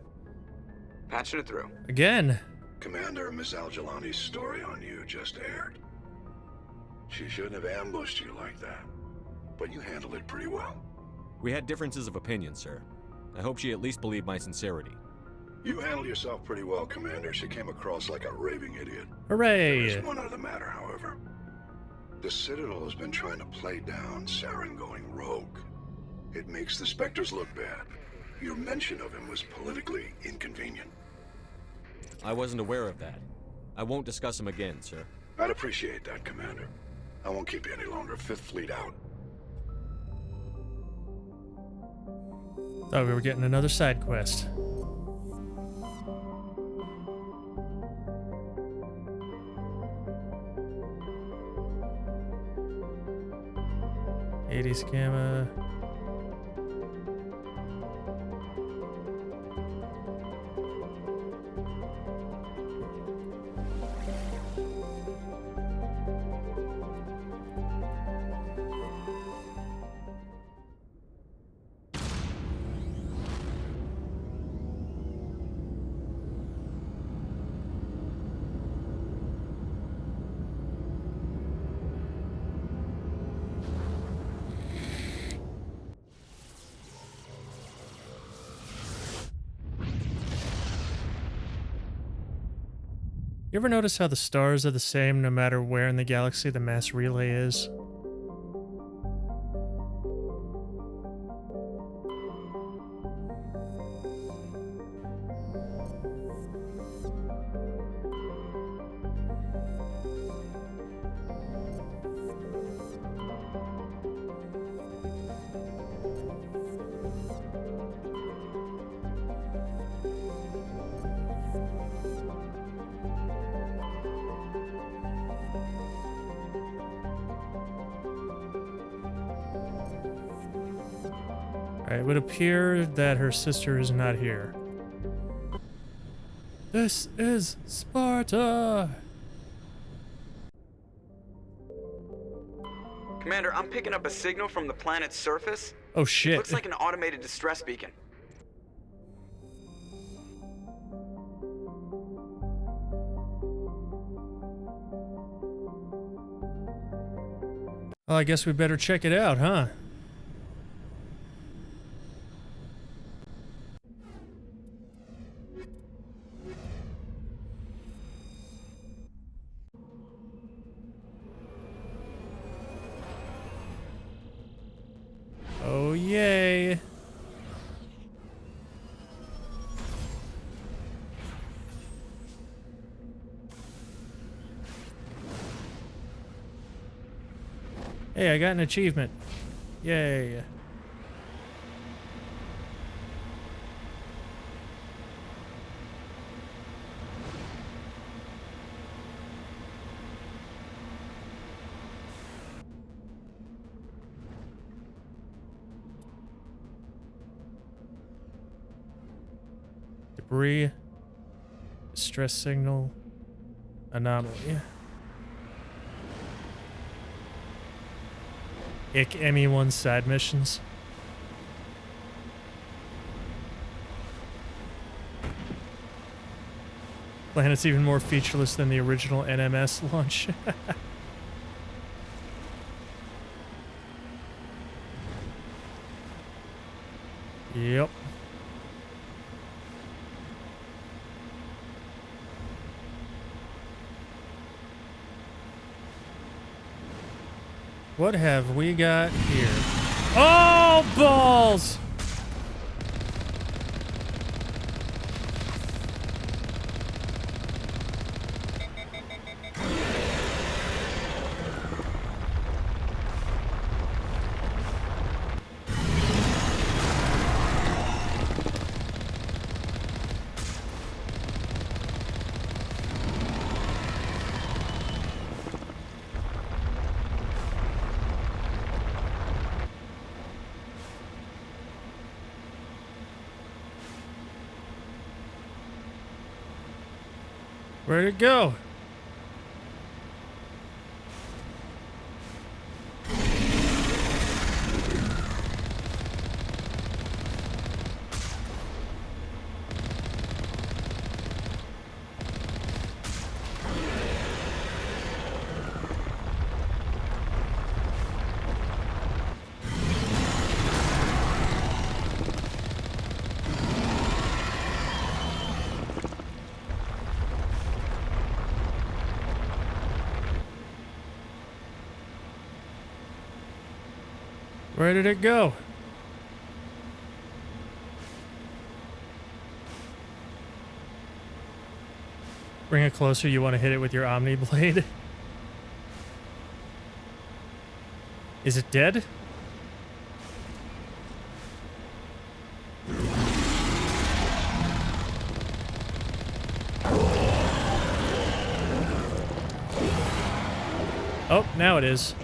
Patching it through. Again. Commander, Miss Al-Jalani's story on you just aired. She shouldn't have ambushed you like that, but you handled it pretty well. We had differences of opinion, sir. I hope she at least believed my sincerity. You handled yourself pretty well, Commander. She came across like a raving idiot. Hooray! There is one other matter, however. The Citadel has been trying to play down Saren going rogue. It makes the Spectres look bad. Your mention of him was politically inconvenient. I wasn't aware of that. I won't discuss them again, sir. I'd appreciate that, Commander. I won't keep you any longer. Fifth Fleet out. Thought we were getting another side quest. Hades Gamma. You ever notice how the stars are the same no matter where in the galaxy the mass relay is? It would appear that her sister is not here. This is Sparta! Commander, I'm picking up a signal from the planet's surface. Oh shit. It looks like an automated distress beacon. Well, I guess we better check it out, huh? Oh, yay. Hey, I got an achievement. Yay. Debris, distress signal, anomaly. Ick ME1 side missions. Planet's even more featureless than the original NMS launch. Yep. What have we got here? Oh, balls! Where'd it go? Where did it go? Bring it closer, you want to hit it with your Omni Blade. Is it dead? Oh, now it is.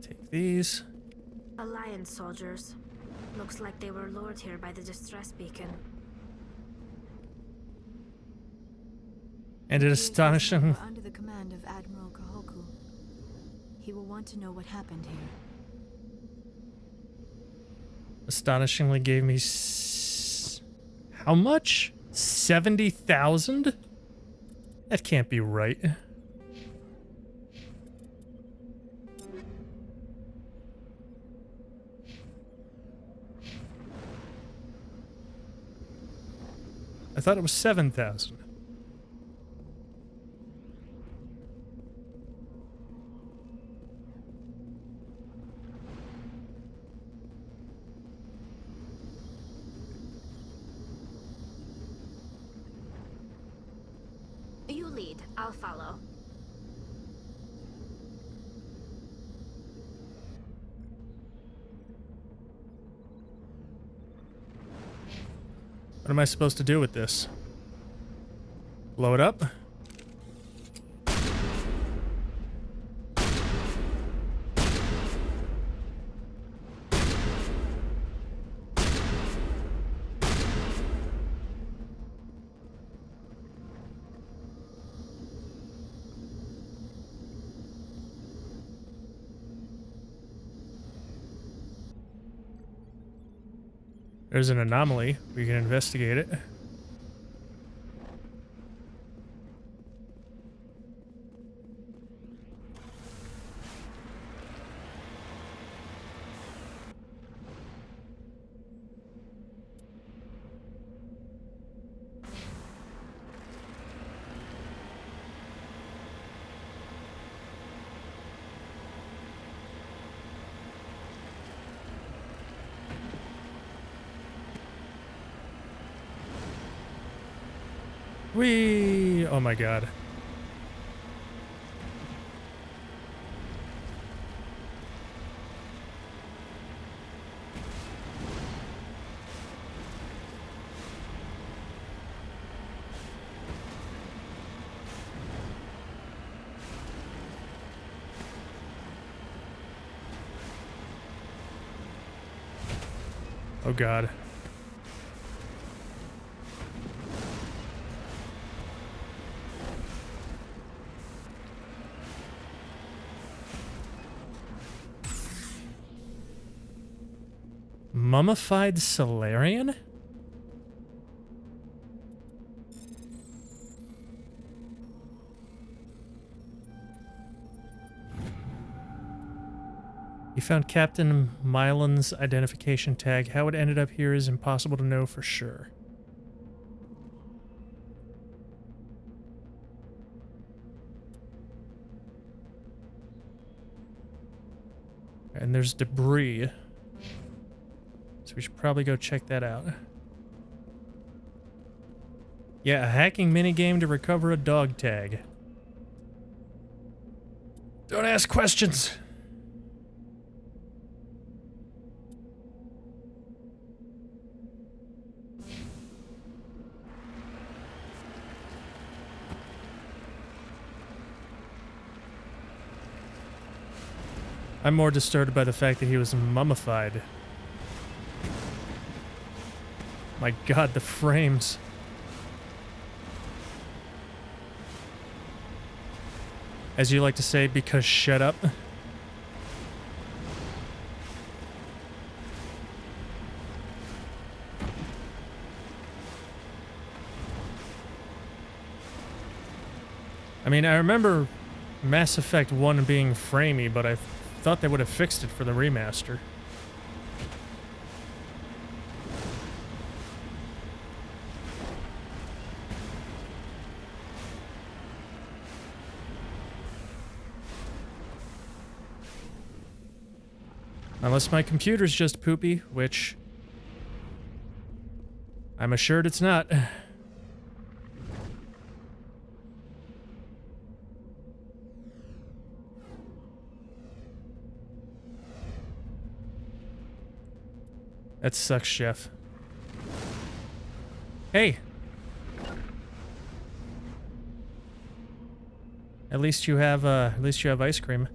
Take these. Alliance soldiers. Looks like they were lured here by the distress beacon. And it astonishing. Under the command of Admiral Kahoku. He will want to know what happened here. Astonishingly gave me how much? 70,000? That can't be right. I thought it was 7,000. You lead, I'll follow. What am I supposed to do with this? Blow it up? There's an anomaly. We can investigate it. Whee! Oh my god. Oh god. Mummified Solarian? You found Captain Mylan's identification tag. How it ended up here is impossible to know for sure. And there's debris. So we should probably go check that out. Yeah, a hacking minigame to recover a dog tag. Don't ask questions. I'm more disturbed by the fact that he was mummified. My god, the frames. As you like to say, because shut up. I mean, I remember Mass Effect 1 being framey, but I thought they would have fixed it for the remaster. Unless my computer's just poopy, which I'm assured it's not. That sucks, Chef. Hey! At least you have ice cream.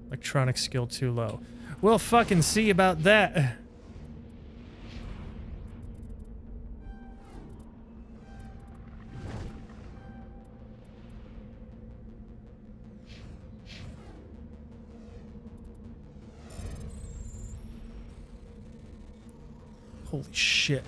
Electronic skill too low. We'll fucking see about that. Holy shit.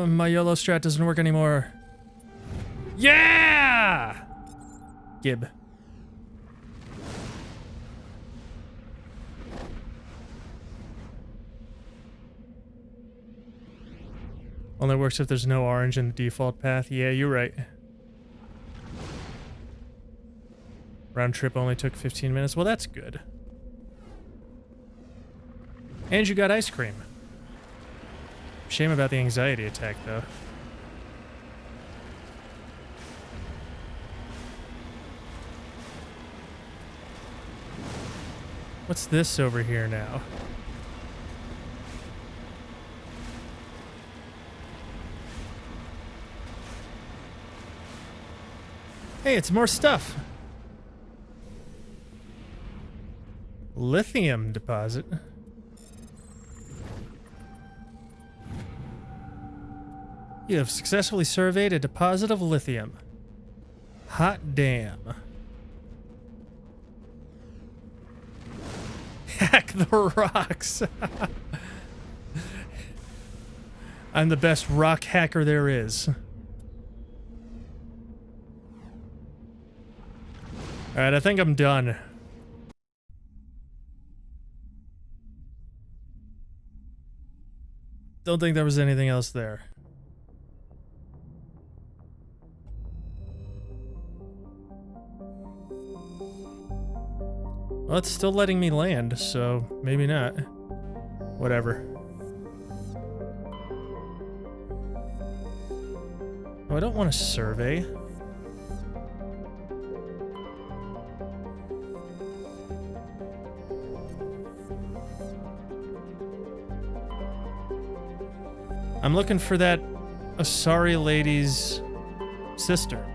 My YOLO strat doesn't work anymore. Yeah! Gib. Only works if there's no orange in the default path. Yeah, you're right. Round trip only took 15 minutes. Well, that's good. And you got ice cream. Shame about the anxiety attack, though. What's this over here now? Hey, it's more stuff. Lithium deposit. You have successfully surveyed a deposit of lithium. Hot damn. Hack the rocks. I'm the best rock hacker there is. Alright, I think I'm done. Don't think there was anything else there. Well, it's still letting me land, so maybe not. Whatever. Oh, I don't want to survey. I'm looking for that Asari lady's sister.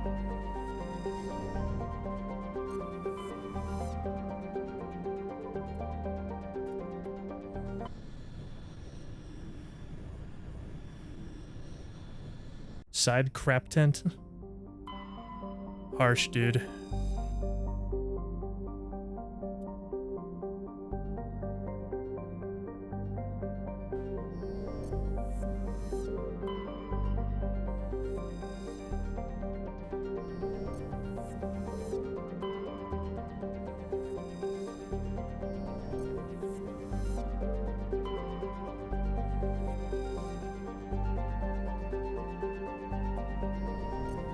Side crap tent? Harsh, dude.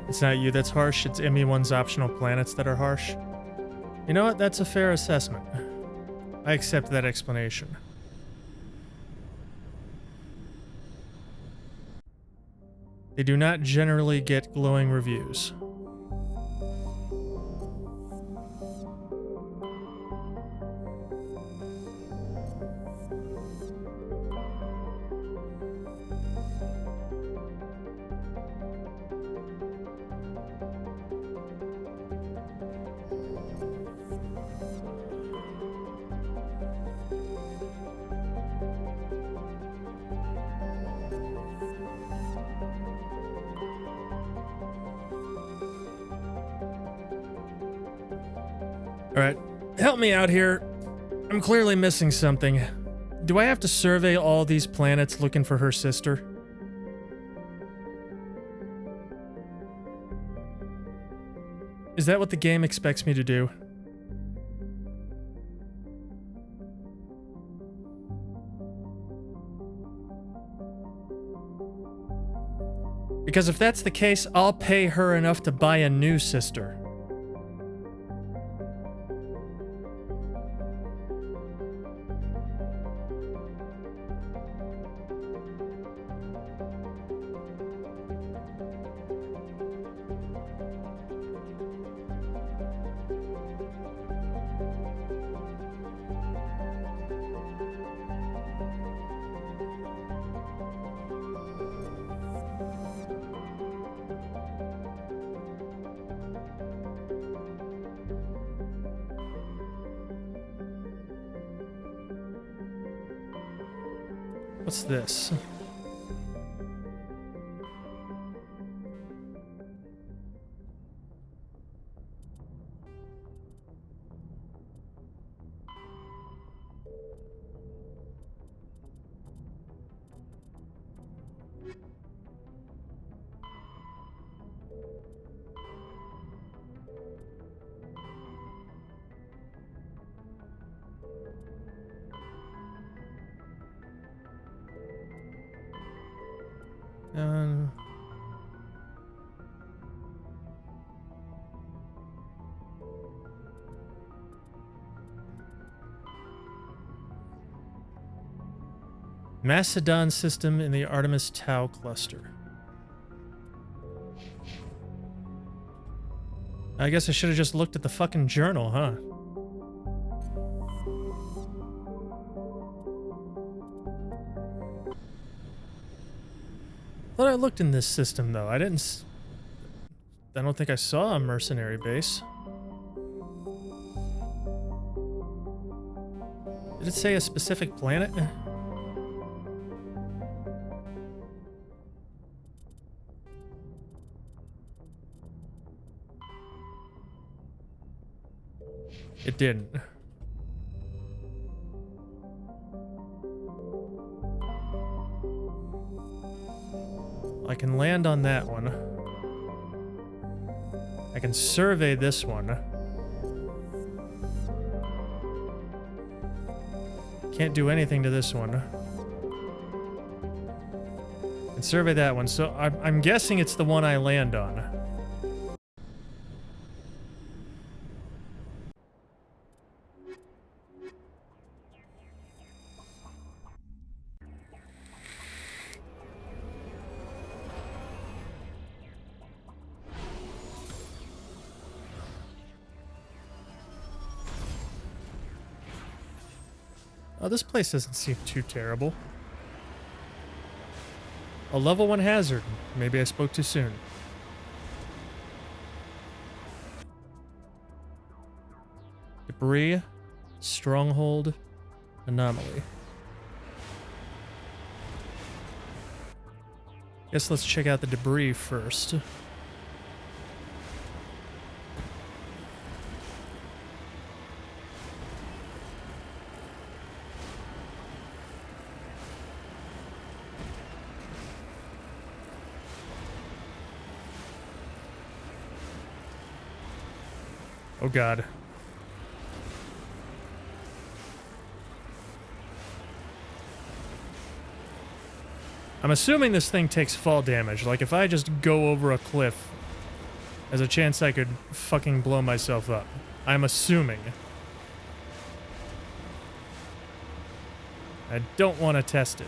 It's not you that's harsh, it's ME1's optional planets that are harsh. You know what? That's a fair assessment. I accept that explanation. They do not generally get glowing reviews. Alright, help me out here. I'm clearly missing something. Do I have to survey all these planets looking for her sister? Is that what the game expects me to do? Because if that's the case, I'll pay her enough to buy a new sister. What's this? Macedon system in the Artemis Tau cluster. I guess I should have just looked at the fucking journal, huh? Thought I looked in this system, though. I don't think I saw a mercenary base. Did it say a specific planet? It didn't. I can land on that one. I can survey this one. Can't do anything to this one. And survey that one. So I'm guessing it's the one I land on. Oh, this place doesn't seem too terrible. A level 1 hazard. Maybe I spoke too soon. Debris, stronghold, anomaly. Guess let's check out the debris first. Oh God. I'm assuming this thing takes fall damage. Like, if I just go over a cliff, there's a chance I could fucking blow myself up. I'm assuming. I don't want to test it.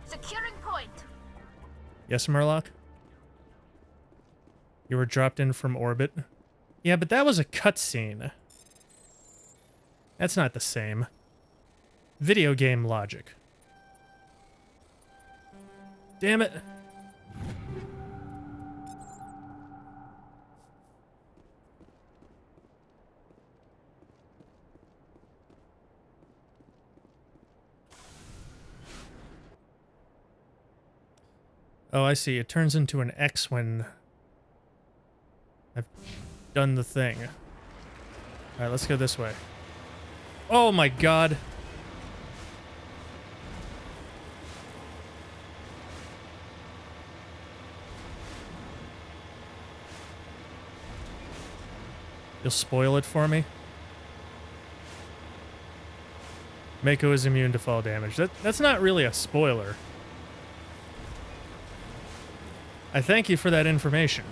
Securing point. Yes, Murloc? You were dropped in from orbit? Yeah, but that was a cutscene. That's not the same. Video game logic. Damn it. Oh, I see. It turns into an X when I've done the thing. Alright, let's go this way. Oh my God. You'll spoil it for me? Mako is immune to fall damage. That's not really a spoiler. I thank you for that information.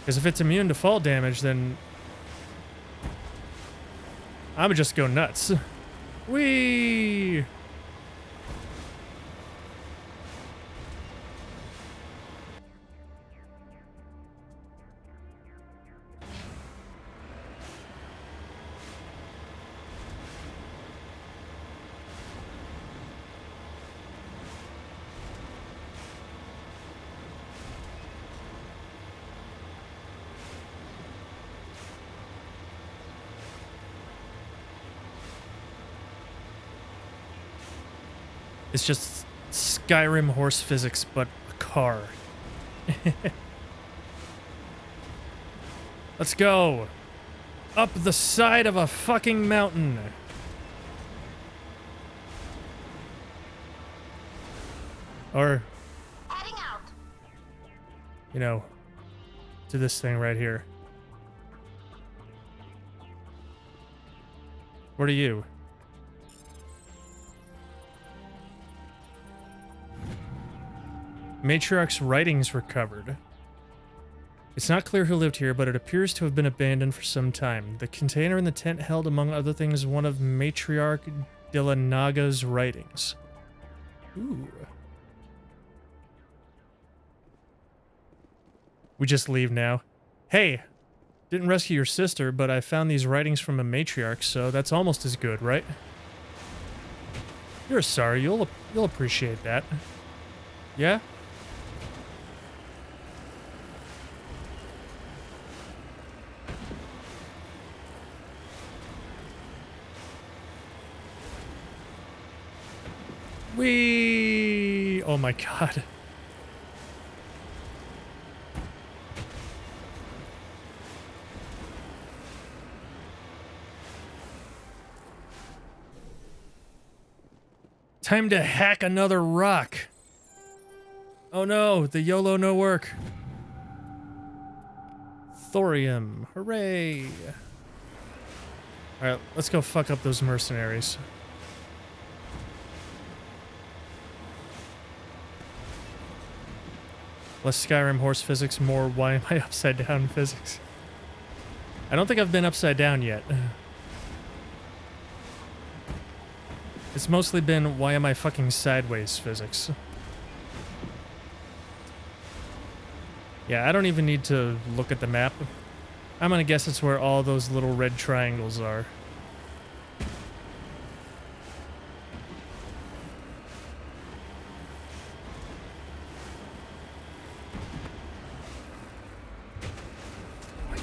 Because if it's immune to fall damage, then I would just go nuts. Whee! It's just Skyrim horse physics, but a car. Let's go. Up the side of a fucking mountain. Or, you know, to this thing right here. What are you? Matriarch's writings recovered. It's not clear who lived here, but it appears to have been abandoned for some time. The container in the tent held, among other things, one of Matriarch Dilanaga's writings. Ooh. We just leave now. Hey, didn't rescue your sister, but I found these writings from a matriarch, so that's almost as good, right? You're sorry, you'll appreciate that. Yeah? Whee! Oh my god. Time to hack another rock. Oh no, the YOLO no work. Thorium, hooray. Alright, let's go fuck up those mercenaries. Less Skyrim horse physics, more why am I upside down physics. I don't think I've been upside down yet. It's mostly been why am I fucking sideways physics. Yeah, I don't even need to look at the map. I'm gonna guess it's where all those little red triangles are.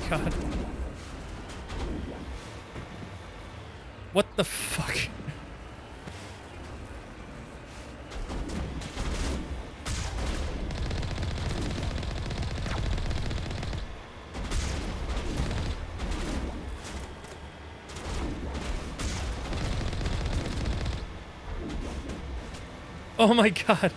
God. What the fuck? Oh my god.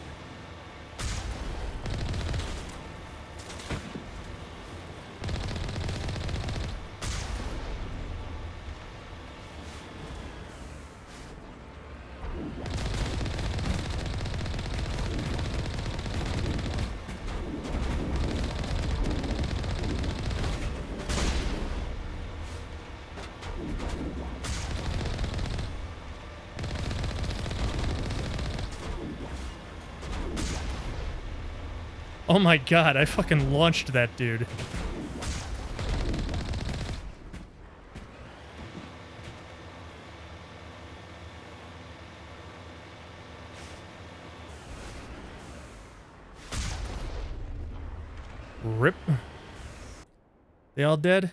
Oh my god, I fucking launched that dude. Rip. They all dead?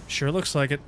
Sure looks like it.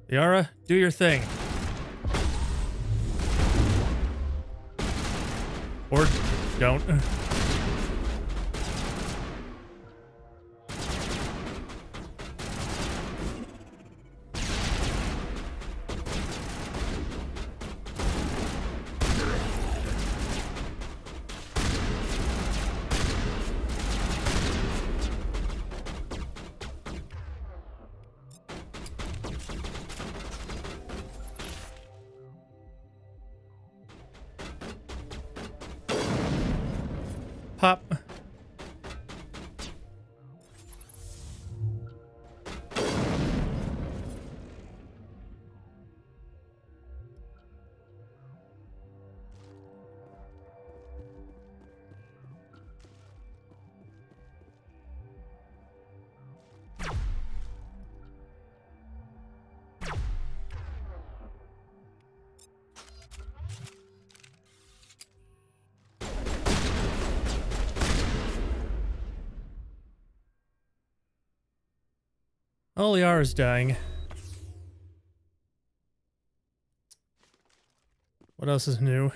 Yara, do your thing. Or don't. Pop. Oh, Yara's dying. What else is new?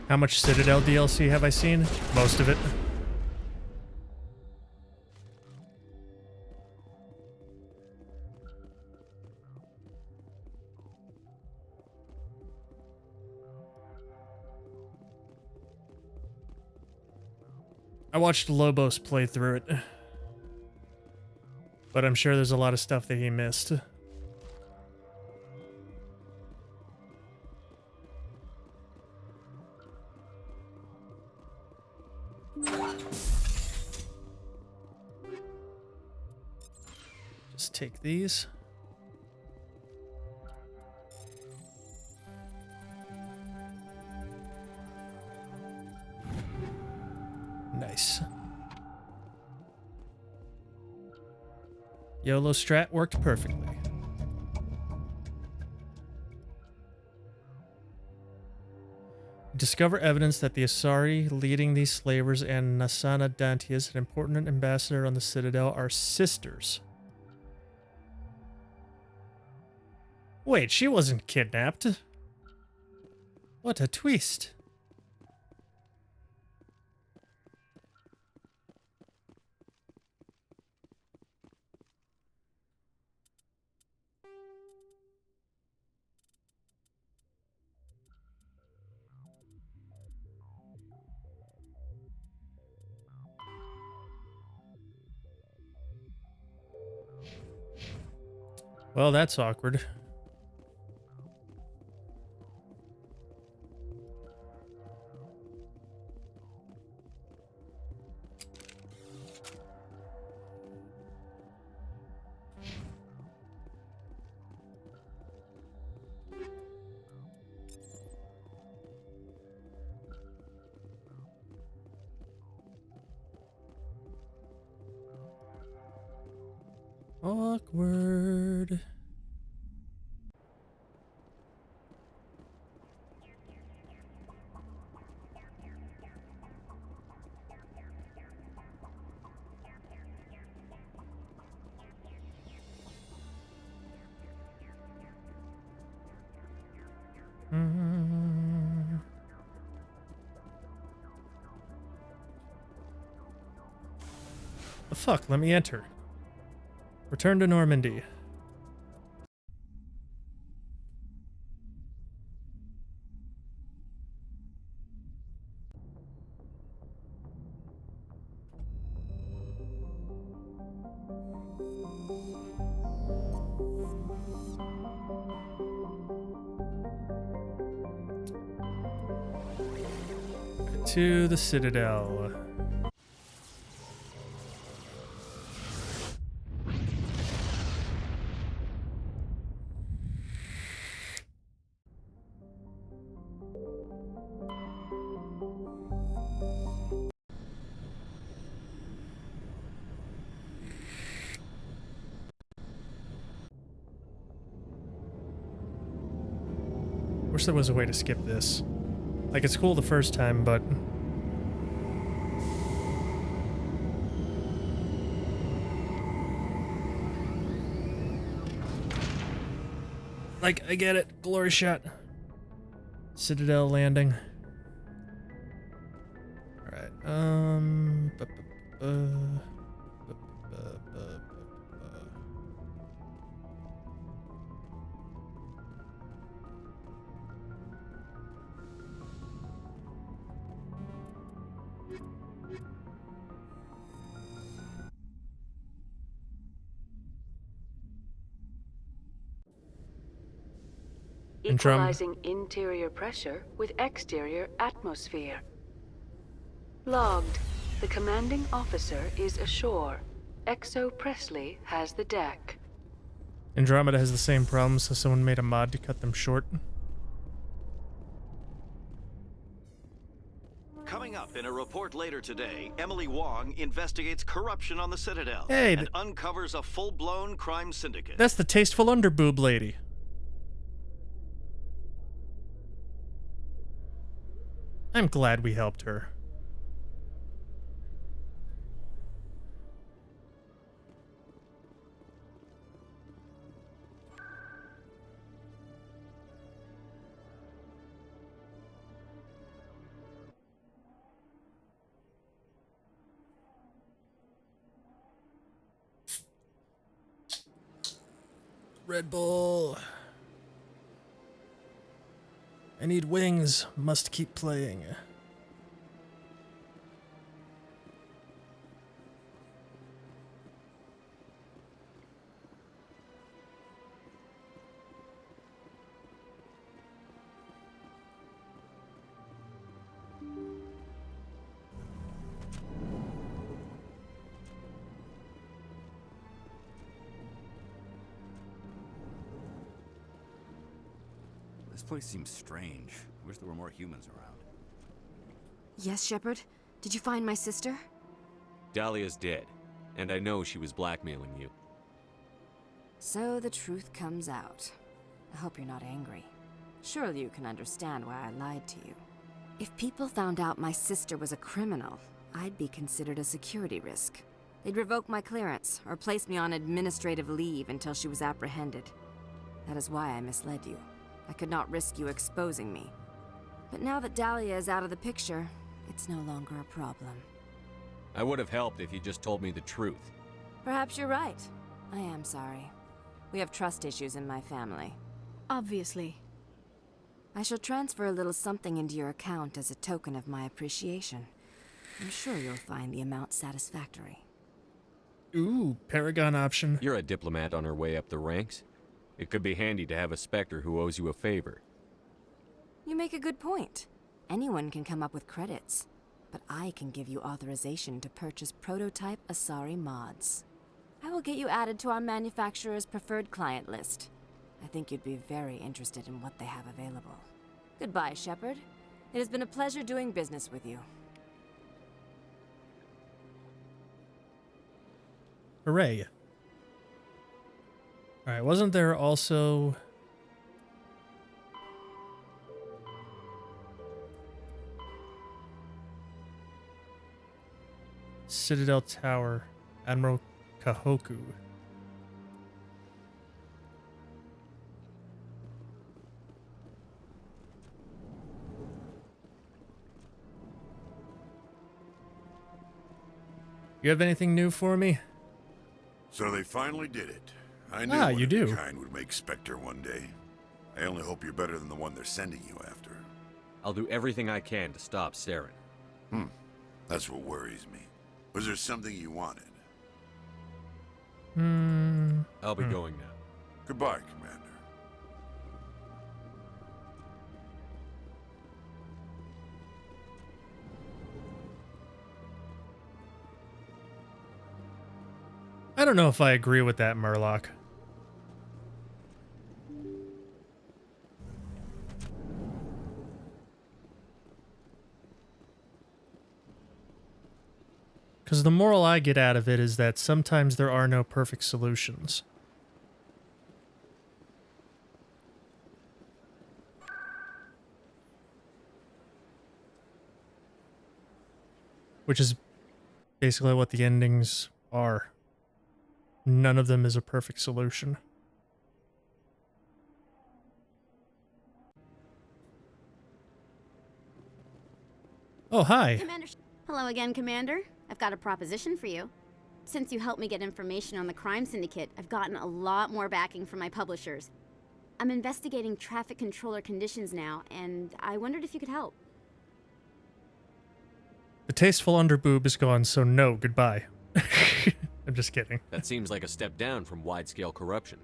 How much Citadel DLC have I seen? Most of it. I watched Lobos play through it. But I'm sure there's a lot of stuff that he missed. Just take these. Nice. YOLO strat worked perfectly. Discover evidence that the Asari leading these slavers and Nasana Dantias, an important ambassador on the Citadel, are sisters. Wait, she wasn't kidnapped. What a twist. Well, that's awkward. Awkward. The fuck? Let me enter. Return to Normandy. to the Citadel. Wish there was a way to skip this. Like, it's cool the first time, but... Like, I get it. Glory shot. Citadel landing. Alright, Equalizing interior pressure with exterior atmosphere. Logged. The commanding officer is ashore. Exo Presley has the deck. Andromeda has the same problem, so someone made a mod to cut them short. Coming up in a report later today, Emily Wong investigates corruption on the Citadel Hey, and uncovers a full-blown crime syndicate. That's the tasteful underboob lady. I'm glad we helped her. Red Bull. I need wings. Must keep playing. This place seems strange. Wish there were more humans around. Yes, Shepard? Did you find my sister? Dahlia's dead, and I know she was blackmailing you. So the truth comes out. I hope you're not angry. Surely you can understand why I lied to you. If people found out my sister was a criminal, I'd be considered a security risk. They'd revoke my clearance, or place me on administrative leave until she was apprehended. That is why I misled you. I could not risk you exposing me. But now that Dahlia is out of the picture, it's no longer a problem. I would have helped if you just told me the truth. Perhaps you're right. I am sorry. We have trust issues in my family. Obviously. I shall transfer a little something into your account as a token of my appreciation. I'm sure you'll find the amount satisfactory. Ooh, Paragon option. You're a diplomat on her way up the ranks. It could be handy to have a Spectre who owes you a favor. You make a good point. Anyone can come up with credits, but I can give you authorization to purchase prototype Asari mods. I will get you added to our manufacturer's preferred client list. I think you'd be very interested in what they have available. Goodbye, Shepard. It has been a pleasure doing business with you. Hooray. Alright, wasn't there also... Citadel Tower, Admiral Kahoku. You have anything new for me? So they finally did it. I knew Ah, one you of do. your kind would make Spectre one day. I only hope you're better than the one they're sending you after. I'll do everything I can to stop Saren. That's what worries me. Was there something you wanted? I'll be going now. Goodbye, Commander. I don't know if I agree with that, Murloc. Because the moral I get out of it is that sometimes there are no perfect solutions. Which is basically what the endings are. None of them is a perfect solution. Oh, hi. Commander. Hello again, Commander. I've got a proposition for you. Since you helped me get information on the crime syndicate, I've gotten a lot more backing from my publishers. I'm investigating traffic controller conditions now, and I wondered if you could help. The tasteful underboob is gone, so no, goodbye. I'm just kidding. That seems like a step down from wide-scale corruption.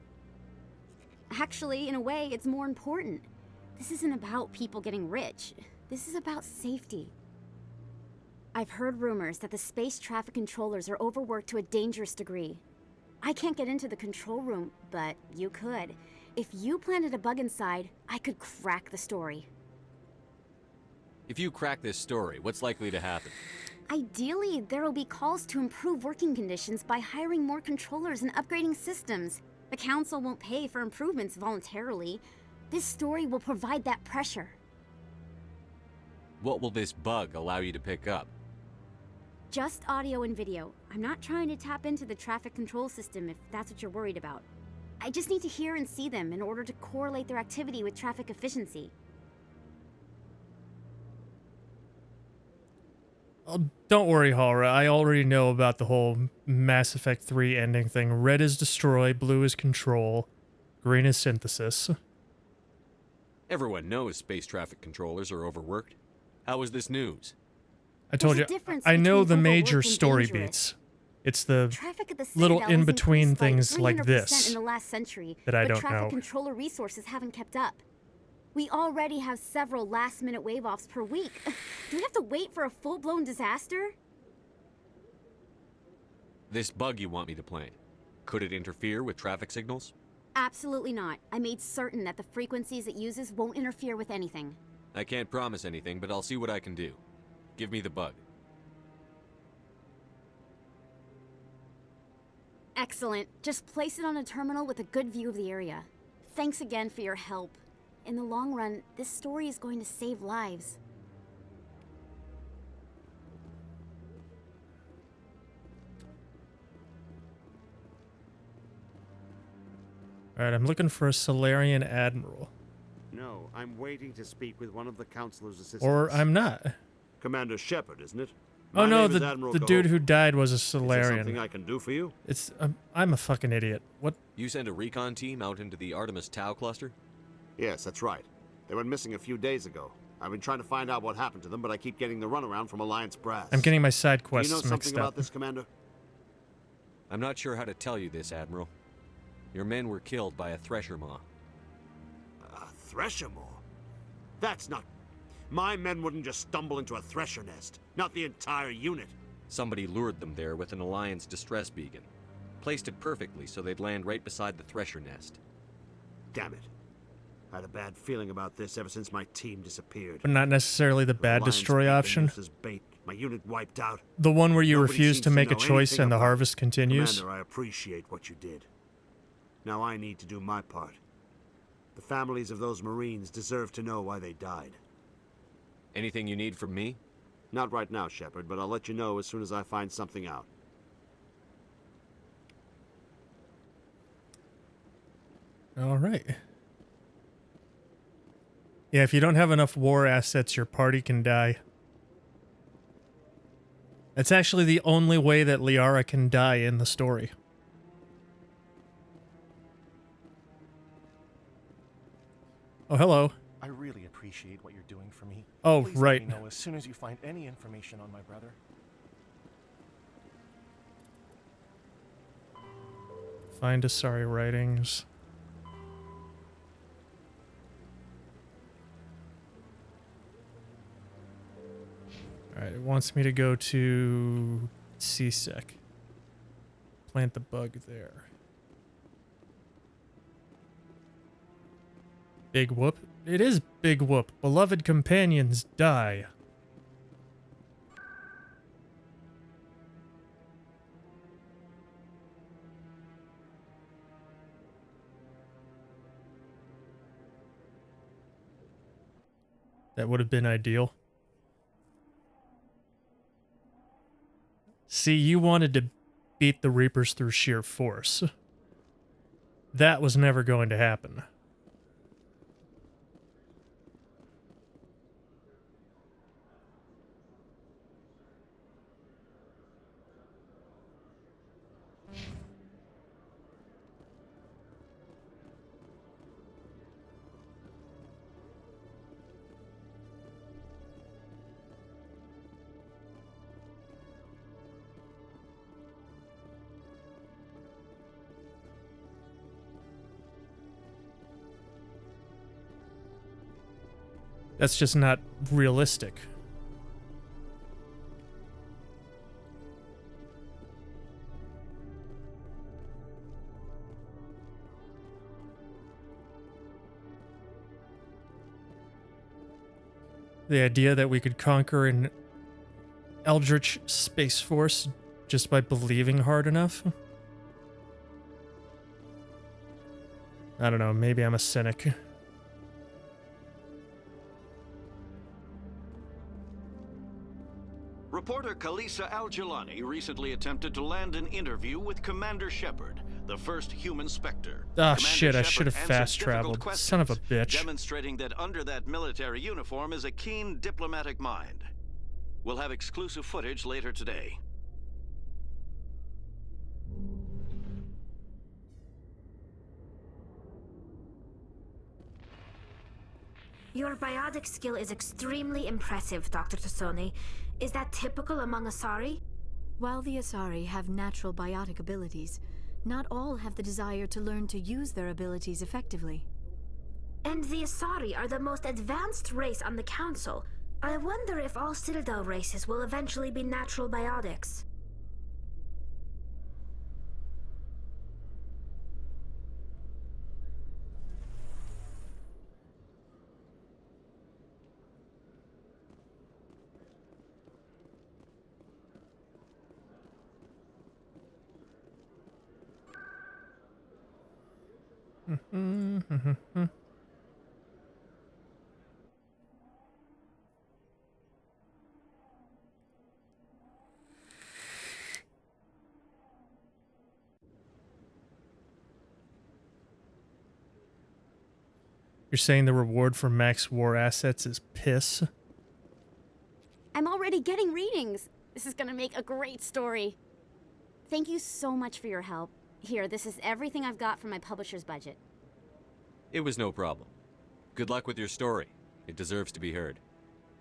Actually, in a way, it's more important. This isn't about people getting rich. This is about safety. I've heard rumors that the space traffic controllers are overworked to a dangerous degree. I can't get into the control room, but you could. If you planted a bug inside, I could crack the story. If you crack this story, what's likely to happen? Ideally, there will be calls to improve working conditions by hiring more controllers and upgrading systems. The Council won't pay for improvements voluntarily. This story will provide that pressure. What will this bug allow you to pick up? Just audio and video. I'm not trying to tap into the traffic control system if that's what you're worried about. I just need to hear and see them in order to correlate their activity with traffic efficiency. Don't worry, Halra. I already know about the whole Mass Effect 3 ending thing. Red is destroy, blue is control, green is synthesis. Everyone knows space traffic controllers are overworked. How is this news? I told you, I know the major story beats. It's the little in-between things like this in the last century, that I don't know. Traffic controller resources haven't kept up. We already have several last-minute wave-offs per week. Do we have to wait for a full-blown disaster? This bug you want me to plant, could it interfere with traffic signals? Absolutely not. I made certain that the frequencies it uses won't interfere with anything. I can't promise anything, but I'll see what I can do. Give me the bug. Excellent. Just place it on a terminal with a good view of the area. Thanks again for your help. In the long run, this story is going to save lives. Alright, I'm looking for a Solarian Admiral. No, I'm waiting to speak with one of the Councilor's assistants. Or I'm not. Commander Shepard, isn't it? Oh no, the dude who died was a Solarian. Is there something I can do for you? It's I'm a fucking idiot. What? You sent a recon team out into the Artemis Tau cluster? Yes, that's right. They went missing a few days ago. I've been trying to find out what happened to them, but I keep getting the runaround from Alliance brass. I'm getting my side quests mixed up. Do you know mixed something up. about this, Commander? I'm not sure how to tell you this, Admiral. Your men were killed by a Thresher Maw. A Thresher Maw? That's not... My men wouldn't just stumble into a Thresher nest. Not the entire unit. Somebody lured them there with an Alliance distress beacon. Placed it perfectly so they'd land right beside the Thresher nest. Damn it. I had a bad feeling about this ever since my team disappeared. But not necessarily the bad destroy option. Bait. My unit wiped out. The one where you Nobody refuse to make a know choice anything and the about harvest it. continues. Commander, I appreciate what you did. Now I need to do my part. The families of those Marines deserve to know why they died. Anything you need from me? Not right now, Shepard, but I'll let you know as soon as I find something out. All right. Yeah, if you don't have enough war assets, your party can die. That's actually the only way that Liara can die in the story. Oh, hello. I really appreciate what you're doing for me. Oh, Please right. Let me know as soon as you find any information on my brother. Find Asari writings. Alright, it wants me to go to CSEC. plant the bug there. Big whoop. It is big whoop. Beloved companions die. That would have been ideal. See, you wanted to beat the Reapers through sheer force. That was never going to happen. That's just not realistic. The idea that we could conquer an Eldritch Space Force just by believing hard enough? I don't know, maybe I'm a cynic. Reporter Kalisa Al-Jilani recently attempted to land an interview with Commander Shepard, the first human Spectre. Ah, Commander shit, I Shepard should have answered fast-traveled. difficult Son of a questions, bitch. demonstrating that under that military uniform is a keen diplomatic mind. We'll have exclusive footage later today. Your biotic skill is extremely impressive, Dr. Tassoni. Is that typical among Asari? While the Asari have natural biotic abilities, not all have the desire to learn to use their abilities effectively. And the Asari are the most advanced race on the Council. I wonder if all Citadel races will eventually be natural biotics. You're saying the reward for max war assets is piss? I'm already getting readings. This is gonna make a great story. Thank you so much for your help. Here, this is everything I've got from my publisher's budget. It was no problem. Good luck with your story. It deserves to be heard.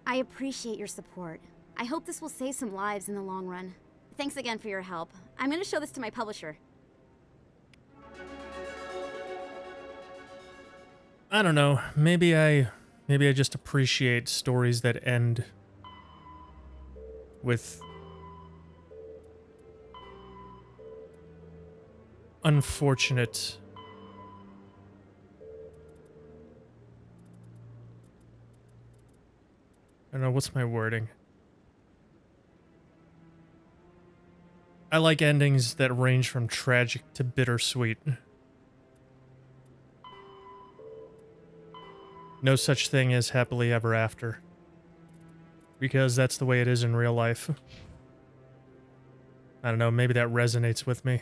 I appreciate your support. I hope this will save some lives in the long run. Thanks again for your help. I'm gonna show this to my publisher. I don't know. Maybe I just appreciate stories that end with unfortunate I don't know, what's my wording? I like endings that range from tragic to bittersweet. No such thing as happily ever after. Because that's the way it is in real life. I don't know, maybe that resonates with me.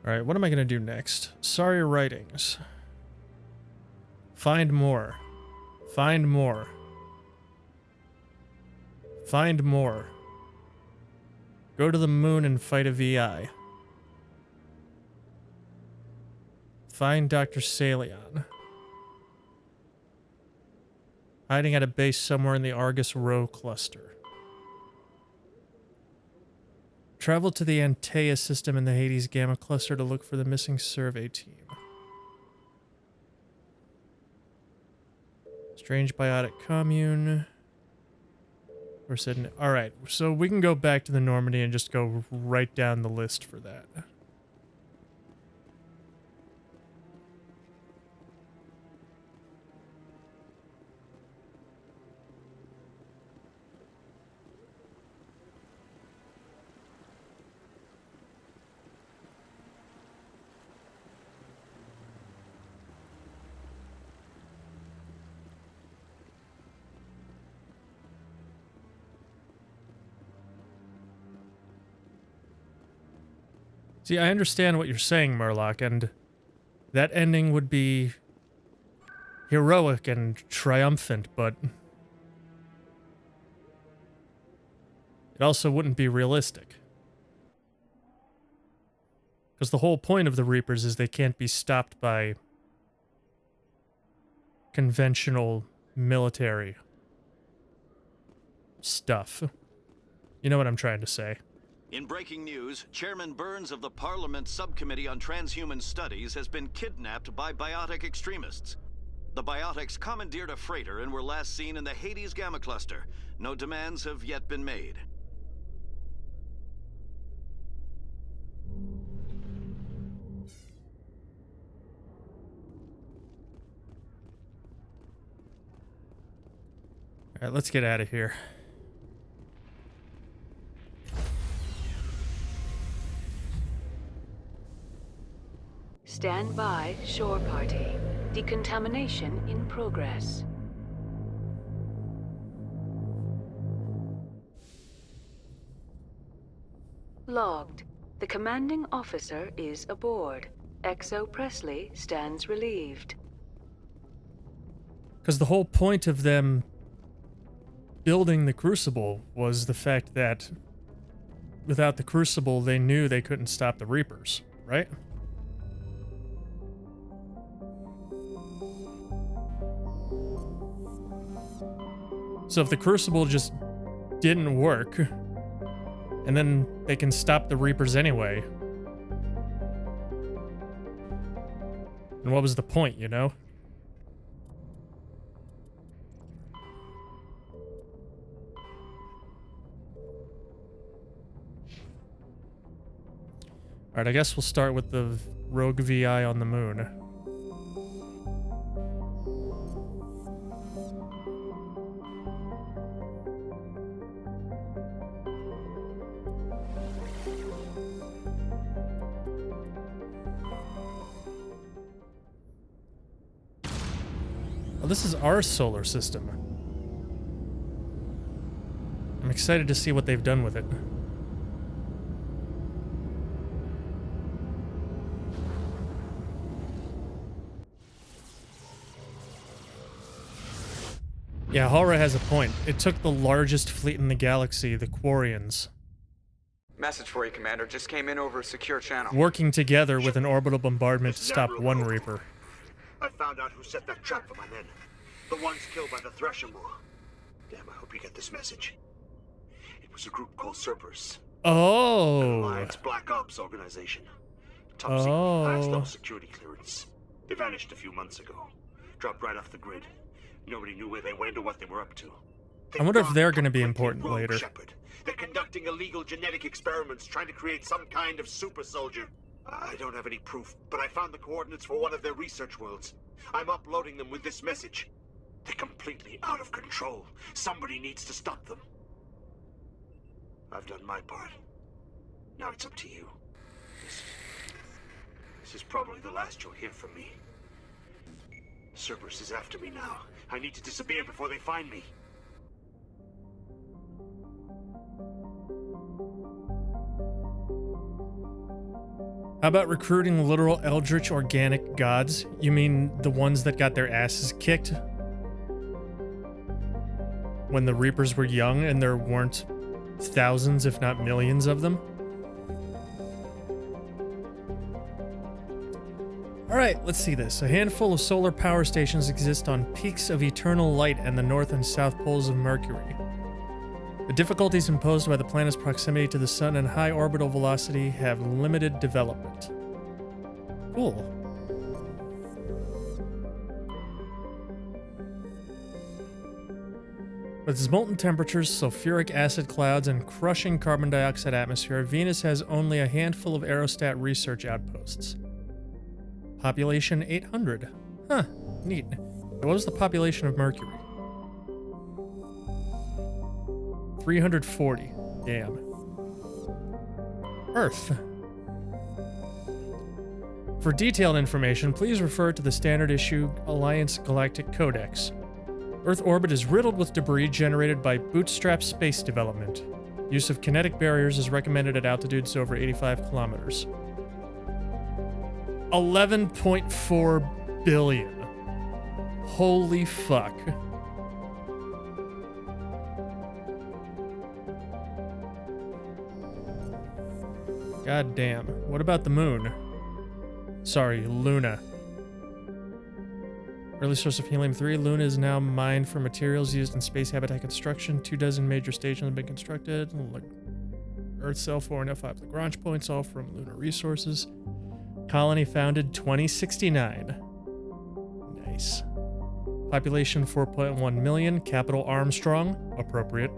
Alright, what am I gonna do next? Sorry writings. Find more. Find more. Find more. Go to the moon and fight a VI. Find Dr. Salion. Hiding at a base somewhere in the Argus Rho cluster. Travel to the Antaeus system in the Hades Gamma cluster to look for the missing survey team. Strange biotic commune. We're sitting. All right, so we can go back to the Normandy and just go right down the list for that. See, I understand what you're saying, Murloc, and that ending would be heroic and triumphant, but it also wouldn't be realistic. Because the whole point of the Reapers is they can't be stopped by conventional military stuff. You know what I'm trying to say. In breaking news, Chairman Burns of the Parliament Subcommittee on Transhuman Studies has been kidnapped by biotic extremists. The biotics commandeered a freighter and were last seen in the Hades Gamma Cluster. No demands have yet been made. Alright, let's get out of here. Stand by, shore party. Decontamination in progress. Logged. The commanding officer is aboard. XO Presley stands relieved. Because the whole point of them building the Crucible was the fact that without the Crucible, they knew they couldn't stop the Reapers, right? So if the Crucible just didn't work, and then they can stop the Reapers anyway, and what was the point, you know? Alright, I guess we'll start with the rogue VI on the moon. Oh, this is our solar system. I'm excited to see what they've done with it. Yeah, Halra has a point. It took the largest fleet in the galaxy, the Quarians, Message for you, Commander. Just came in over a secure channel. working together with an orbital bombardment to stop one Reaper. I found out who set that trap for my men. The ones killed by the Thresher Moor. Damn, I hope you get this message. It was a group called Cerberus. Oh. An Alliance Black Ops organization. Top secret, has no security clearance. They vanished a few months ago. Dropped right off the grid. Nobody knew where they went or what they were up to. I wonder if they're going to be important later. Shepard. They're conducting illegal genetic experiments, trying to create some kind of super soldier. I don't have any proof, but I found the coordinates for one of their research worlds. I'm uploading them with this message. They're completely out of control. Somebody needs to stop them. I've done my part. Now it's up to you. This is probably the last you'll hear from me. Cerberus is after me now. I need to disappear before they find me. How about recruiting literal eldritch organic gods? You mean the ones that got their asses kicked when the Reapers were young and there weren't thousands, if not millions of them? Alright, let's see this. A handful of solar power stations exist on peaks of eternal light and the north and south poles of Mercury. The difficulties imposed by the planet's proximity to the sun and high orbital velocity have limited development. Cool. With its molten temperatures, sulfuric acid clouds, and crushing carbon dioxide atmosphere, Venus has only a handful of aerostat research outposts. Population 800. Huh, neat. What was the population of Mercury? 340. Damn. Earth. For detailed information, please refer to the standard issue Alliance Galactic Codex. Earth orbit is riddled with debris generated by bootstrap space development. Use of kinetic barriers is recommended at altitudes over 85 kilometers. 11.4 billion. Holy fuck. God damn. What about the moon? Sorry, Luna. Early source of helium-3, Luna is now mined for materials used in space habitat construction. 24 major stations have been constructed. Earth Cell 4 and F5 Lagrange points, all from lunar resources. Colony founded 2069. Nice. Population 4.1 million. Capital Armstrong. Appropriate.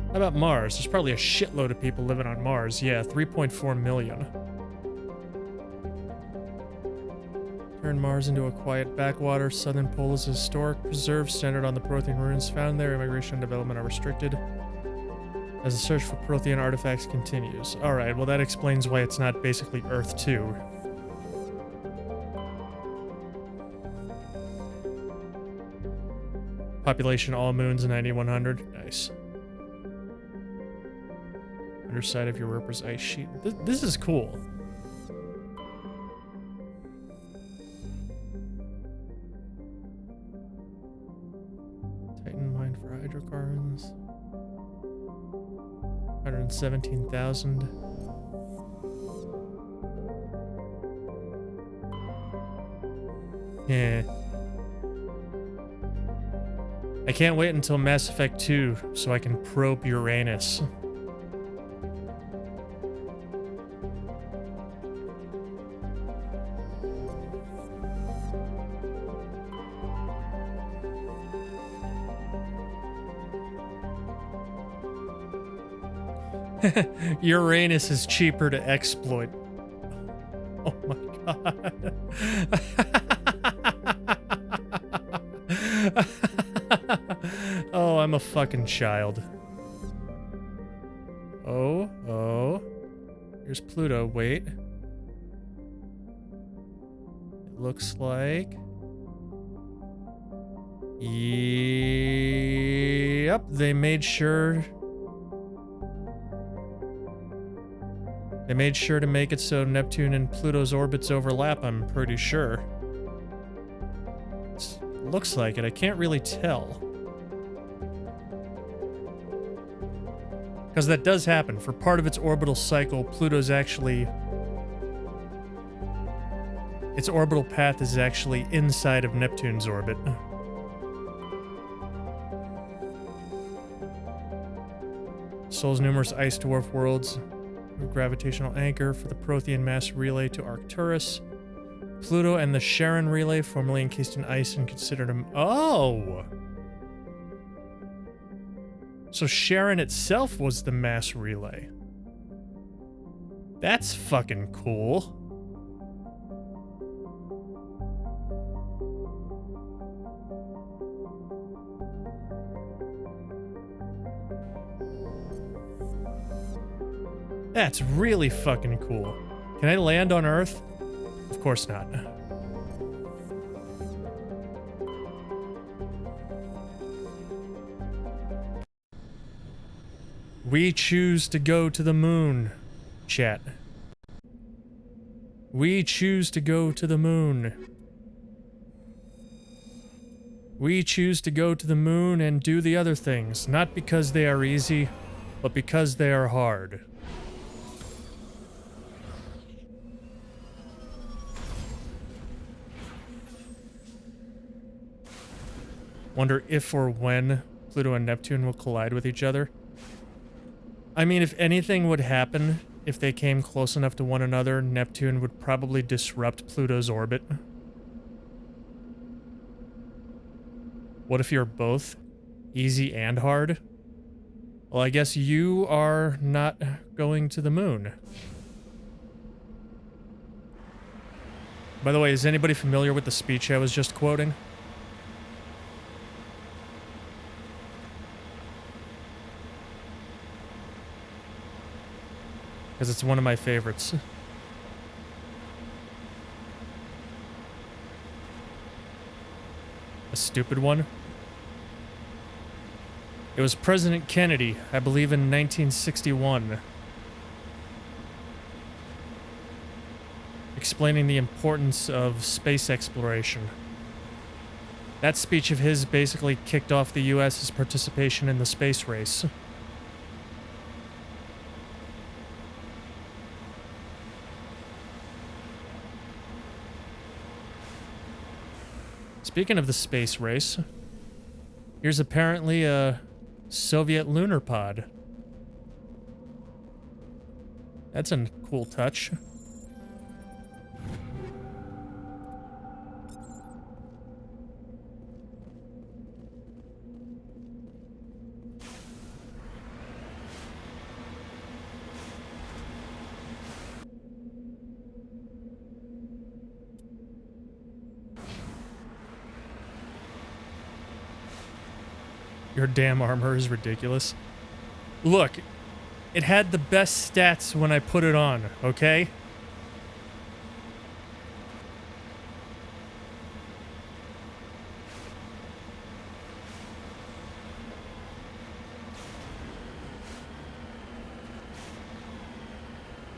How about Mars? There's probably a shitload of people living on Mars. Yeah, 3.4 million. Turn Mars into a quiet backwater. Southern Pole is a historic preserve centered on the Prothean ruins found there. Immigration and development are restricted as the search for Prothean artifacts continues. Alright, well that explains why it's not basically Earth 2. Population all moons 9100. Nice. Underside of Europa's ice sheet. This is cool. Titan mine for hydrocarbons. 117,000. Yeah. I can't wait until Mass Effect 2 so I can probe Uranus. Uranus is cheaper to exploit. Oh my god. Oh, I'm a fucking child. Oh. Here's Pluto. Wait. It looks like... Yep, they made sure... They made sure to make it so Neptune and Pluto's orbits overlap, I'm pretty sure. It looks like it, I can't really tell. Because that does happen. For part of its orbital cycle, Pluto's actually... Its orbital path is actually inside of Neptune's orbit. Sol's numerous ice dwarf worlds. Gravitational anchor for the Prothean mass relay to Arcturus. Pluto and the Charon relay, formerly encased in ice and considered a... Oh! So Charon itself was the mass relay. That's fucking cool. That's really fucking cool. Can I land on Earth? Of course not. We choose to go to the moon, chat. We choose to go to the moon. We choose to go to the moon and do the other things, not because they are easy, but because they are hard. Wonder if or when Pluto and Neptune will collide with each other. I mean, if anything would happen, if they came close enough to one another, Neptune would probably disrupt Pluto's orbit. What if you're both easy and hard? Well, I guess you are not going to the moon. By the way, is anybody familiar with the speech I was just quoting? Because it's one of my favorites. A stupid one. It was President Kennedy, I believe in 1961, explaining the importance of space exploration. That speech of his basically kicked off the US's participation in the space race. Speaking of the space race, here's apparently a Soviet lunar pod. That's a cool touch. Your damn armor is ridiculous. Look, it had the best stats when I put it on, okay?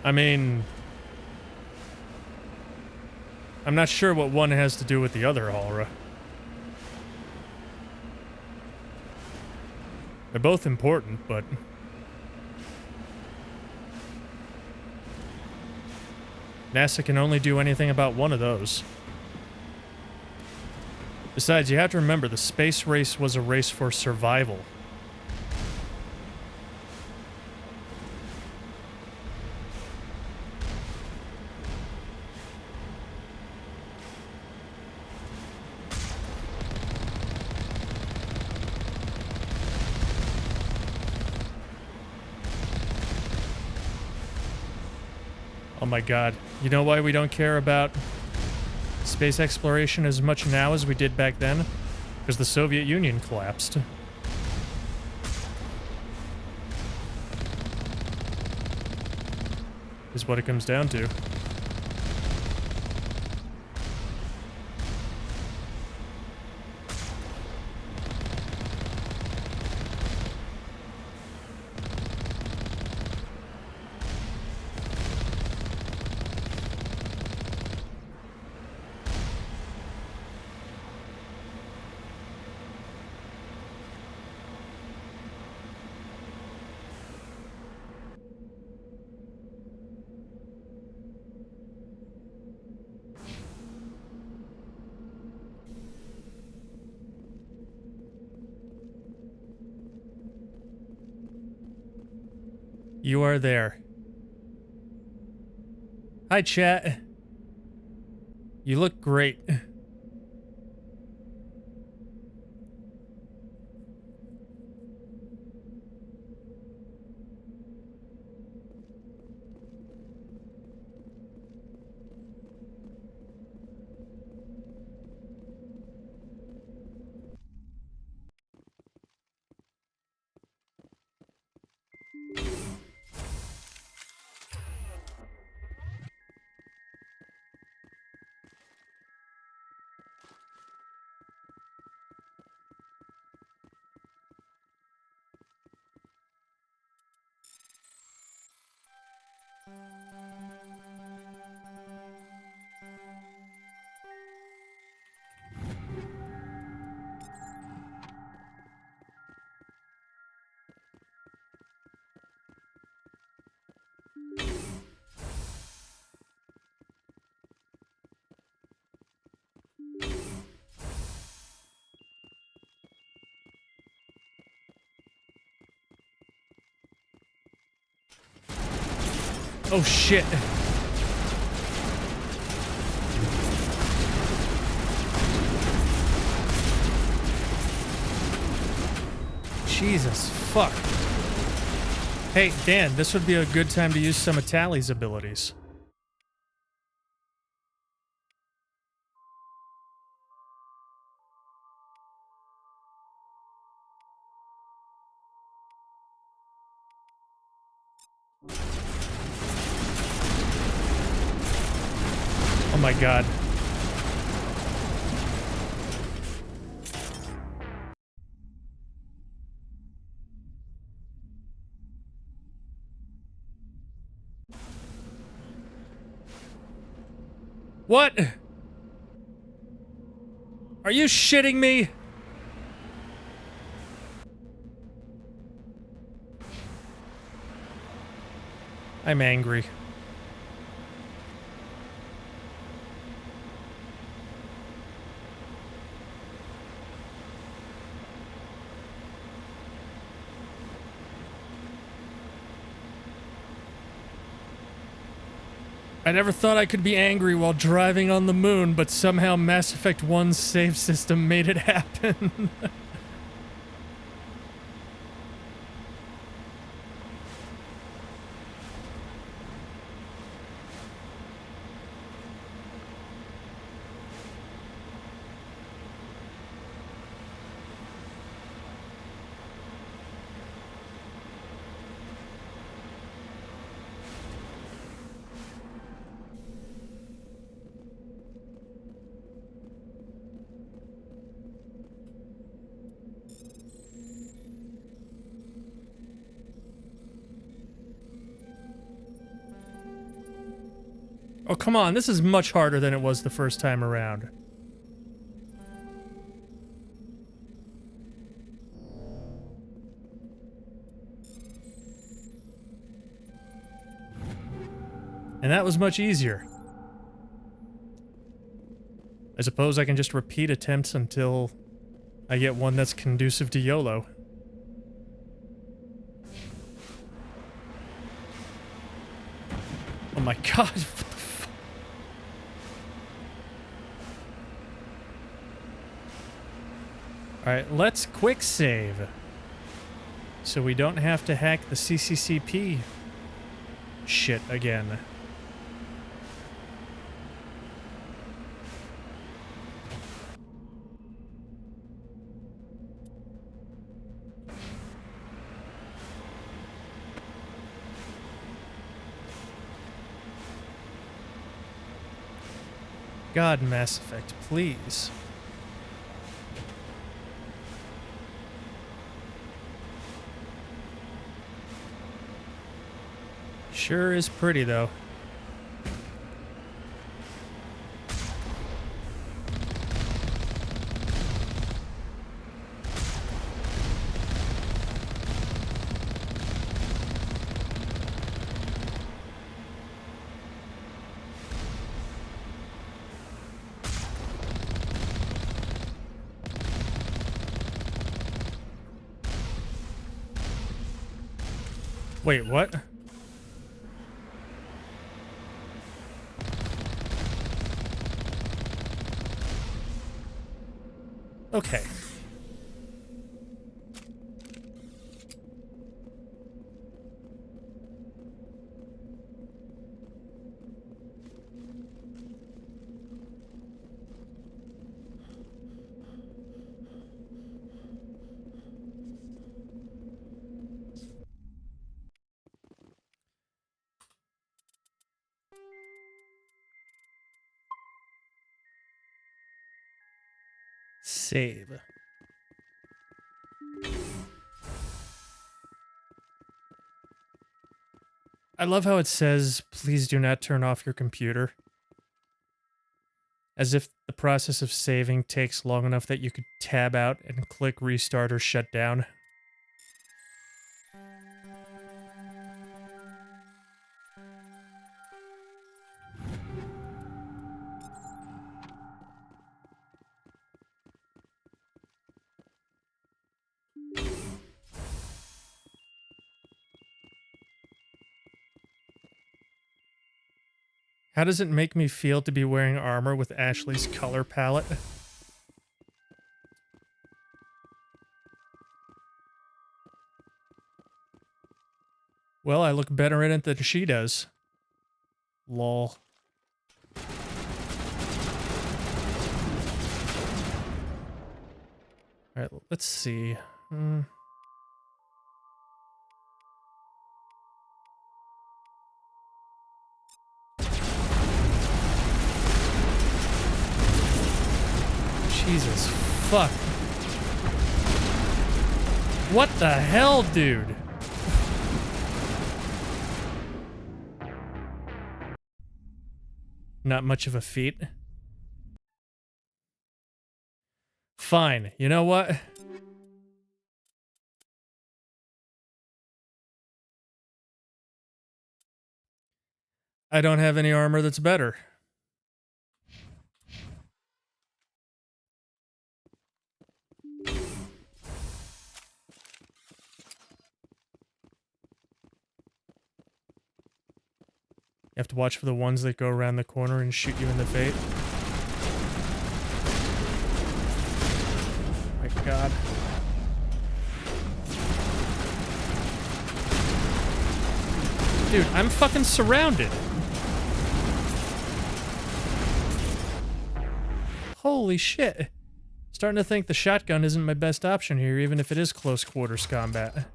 I mean, I'm not sure what one has to do with the other, Halra. They're both important, but NASA can only do anything about one of those. Besides, you have to remember the space race was a race for survival. Oh my god. You know why we don't care about space exploration as much now as we did back then? Because the Soviet Union collapsed. Is what it comes down to. You are there. Hi, chat. You look great. Oh shit. Jesus, fuck. Hey, Dan, this would be a good time to use some of Tally's abilities. Oh my god. What? Are you shitting me? I'm angry. I never thought I could be angry while driving on the moon, but somehow Mass Effect 1's save system made it happen. Oh, come on. This is much harder than it was the first time around. And that was much easier. I suppose I can just repeat attempts until I get one that's conducive to YOLO. Oh my god. Alright, let's quick save. So we don't have to hack the CCCP shit again. God, Mass Effect, please. Sure is pretty, though. Wait, what? Okay. Save. I love how it says, please do not turn off your computer. As if the process of saving takes long enough that you could tab out and click restart or shut down. How does it make me feel to be wearing armor with Ashley's color palette? Well, I look better in it than she does. Lol. Alright, let's see. Jesus fuck. What the hell, dude? Not much of a feat. Fine. You know what? I don't have any armor that's better. You have to watch for the ones that go around the corner and shoot you in the face. My God. Dude, I'm fucking surrounded. Holy shit. Starting to think the shotgun isn't my best option here, even if it is close quarters combat.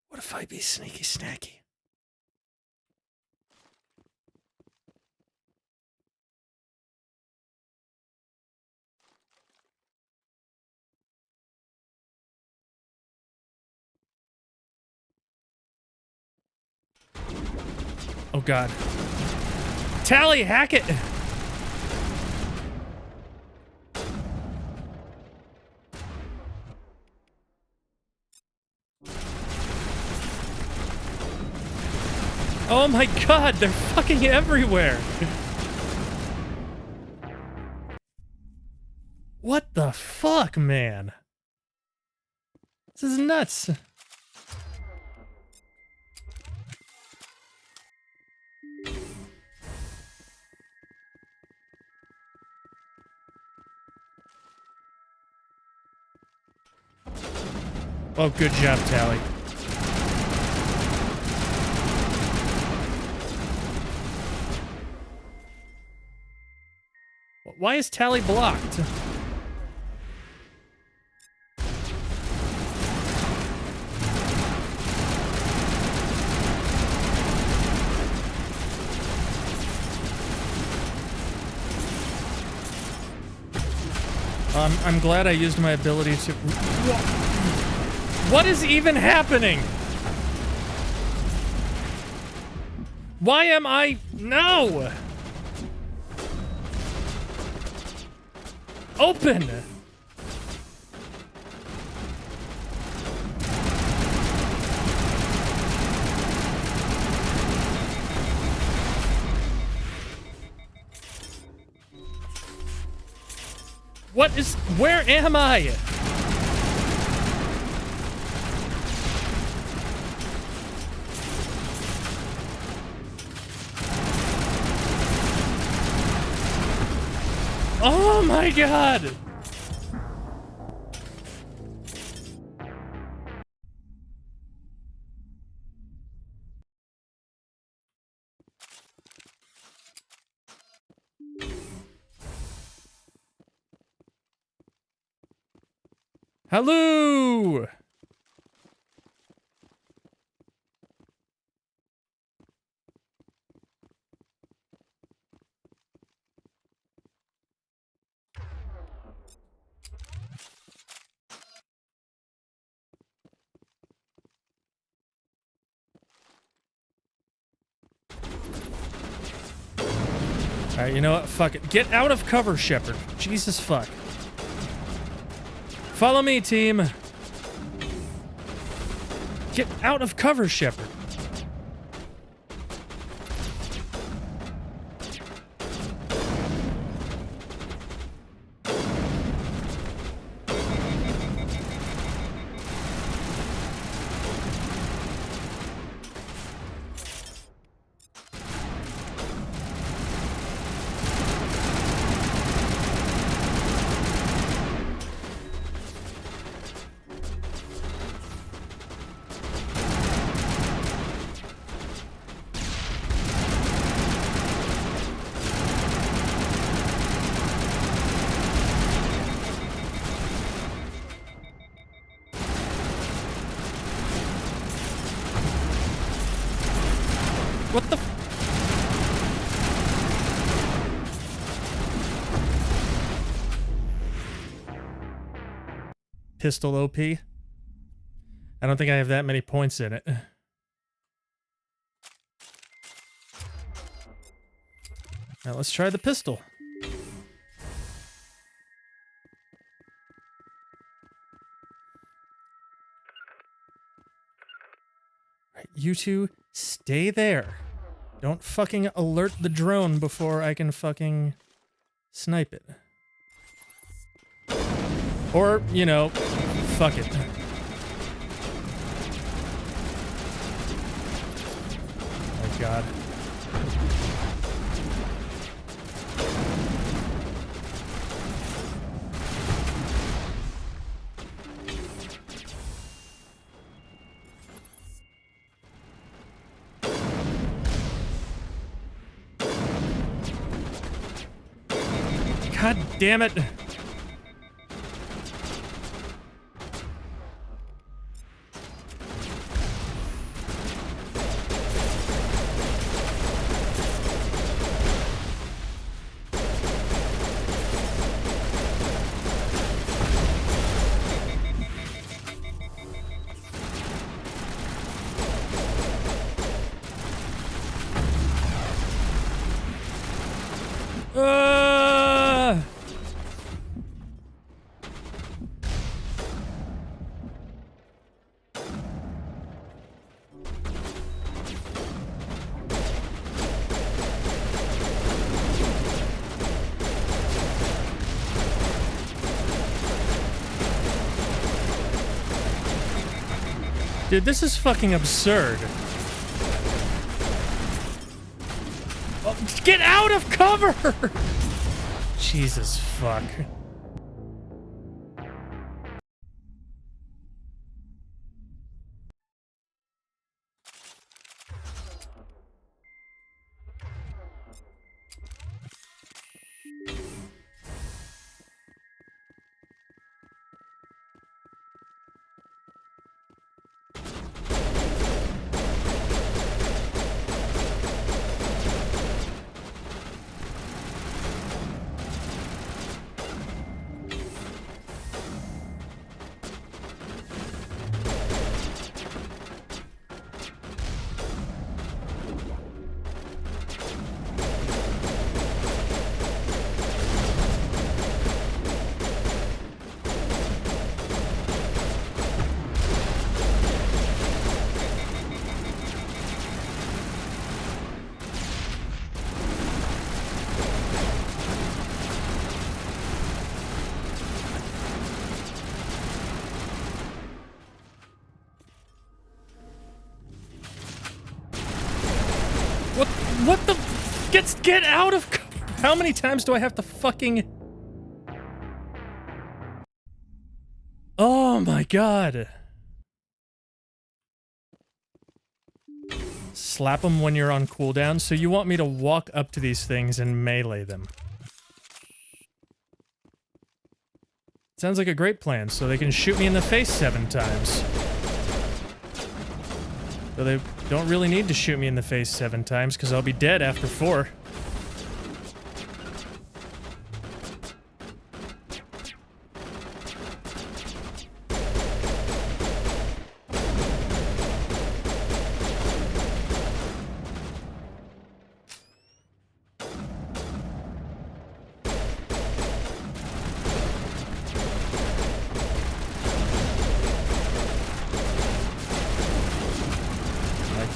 What if I be sneaky snacky? Oh God. Tally, hack it! Oh my God, they're fucking everywhere! What the fuck, man? This is nuts. Oh, good job, Tally. Why is Tally blocked? I'm glad I used my ability to... What is even happening? Why am I... No! Open! What is... Where am I? Oh my God! Hello! Alright, you know what? Fuck it. Get out of cover, Shepard. Jesus fuck. Follow me, team. Get out of cover, Shepard. pistol OP. I don't think I have that many points in it. Now let's try the pistol. Right, you two, stay there. Don't fucking alert the drone before I can fucking snipe it. Or, you know, fuck it. Oh god. God damn it. Dude, this is fucking absurd. Oh, get out of cover! Jesus fuck. What the? Get out of... How many times do I have to fucking... Oh my god. Slap them when you're on cooldown, so you want me to walk up to these things and melee them. Sounds like a great plan, so they can shoot me in the face 7 times. So they don't really need to shoot me in the face 7 times, because I'll be dead after 4.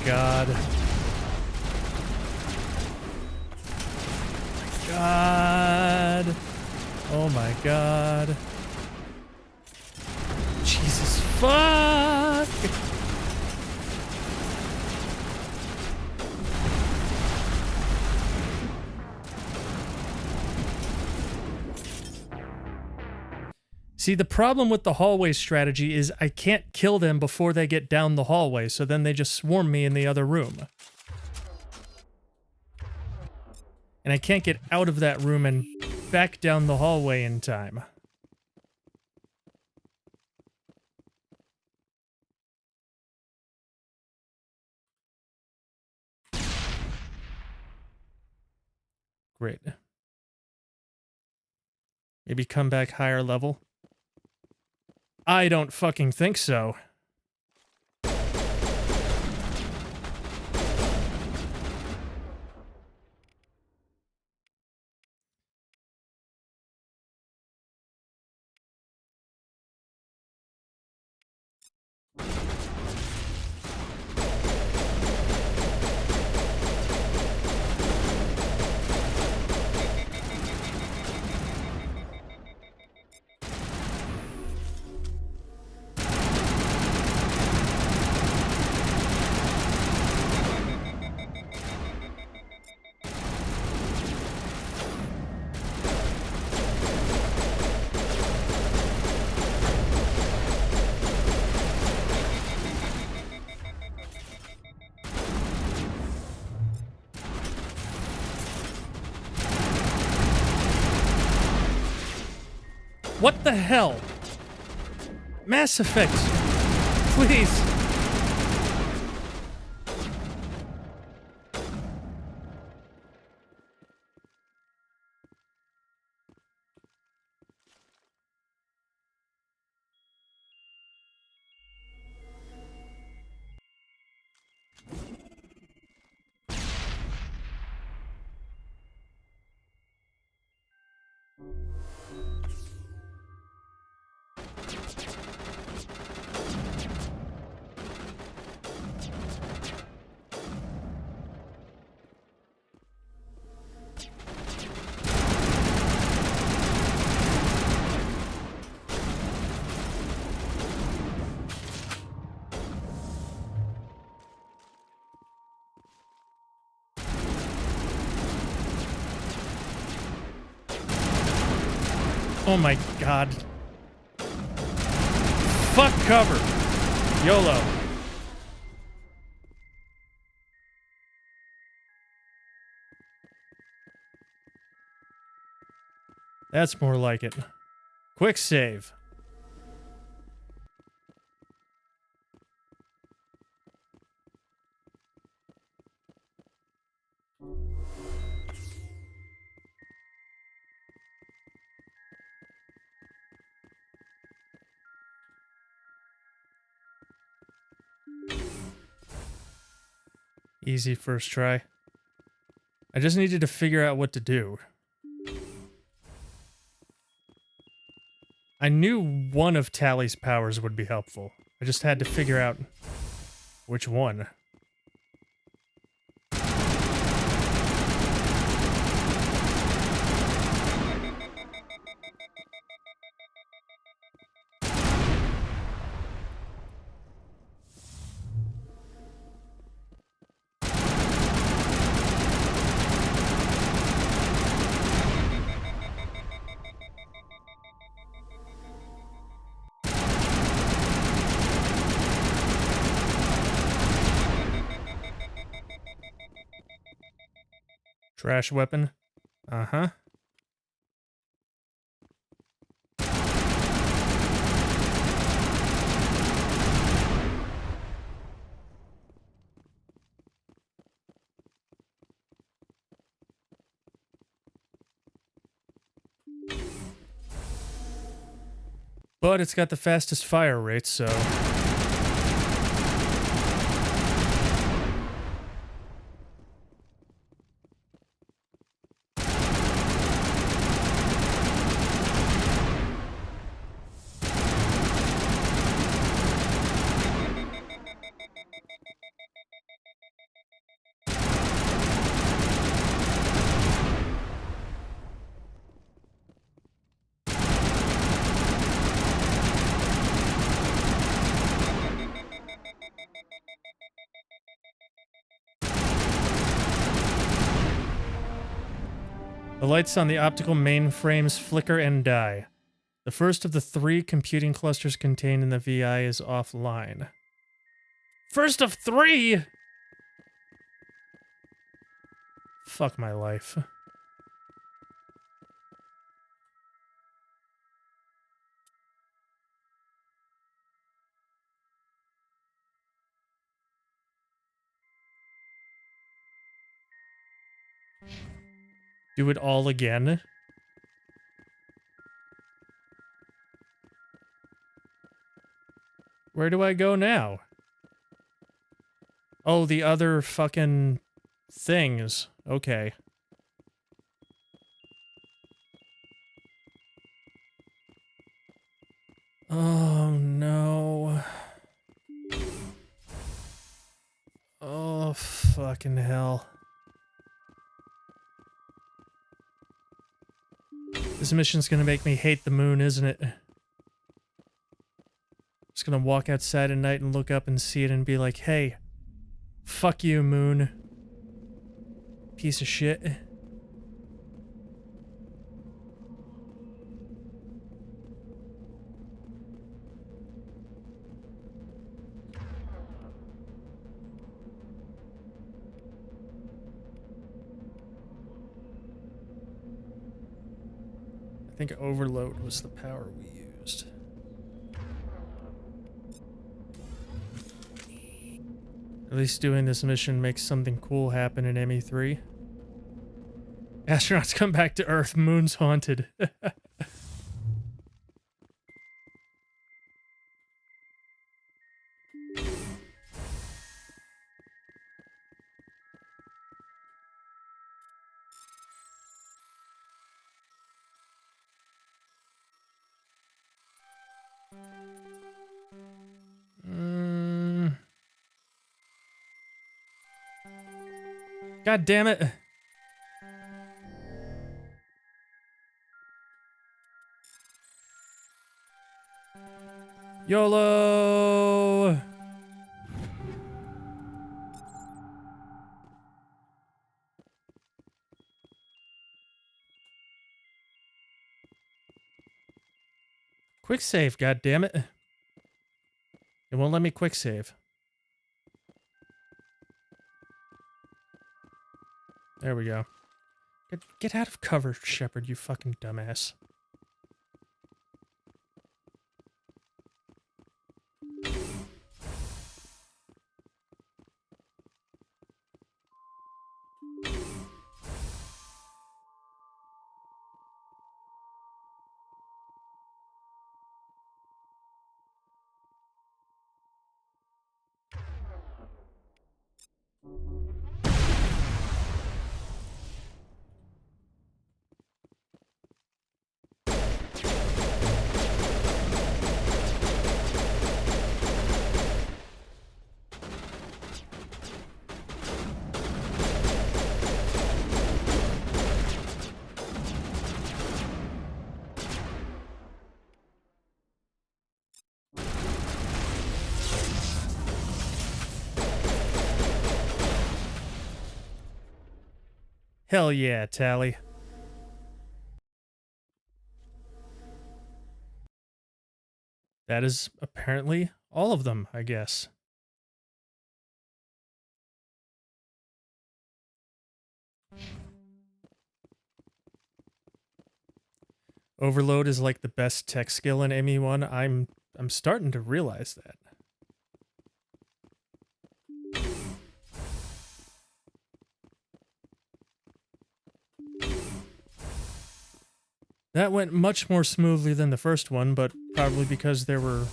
God. God. Oh my god. Jesus fuck. See, the problem with the hallway strategy is I can't kill them before they get down the hallway, so then they just swarm me in the other room. And I can't get out of that room and back down the hallway in time. Great. Maybe come back higher level. I don't fucking think so. What the hell? Mass Effect. Please. Oh my god. Fuck cover. YOLO. That's more like it. Quick save. Easy first try. I just needed to figure out what to do. I knew one of Tally's powers would be helpful. I just had to figure out which one. Trash weapon. Uh-huh. But it's got the fastest fire rate, so... The lights on the optical mainframes flicker and die. The first of the 3 computing clusters contained in the VI is offline. First of 3?! Fuck my life. Do it all again? Where do I go now? Oh, the other fucking things. Okay. Oh, no. Oh, fucking hell. This mission's gonna make me hate the moon, isn't it? Just gonna walk outside at night and look up and see it and be like, hey, fuck you, moon. Piece of shit. I think overload was the power we used. At least doing this mission makes something cool happen in ME3. Astronauts come back to Earth, moon's haunted. God damn it. YOLO! Quick save, god damn it. It won't let me quick save. There we go. Get out of cover, Shepard, you fucking dumbass. Hell yeah, Tally. That is apparently all of them, I guess. Overload is like the best tech skill in ME1. I'm starting to realize that. That went much more smoothly than the first one, but probably because there were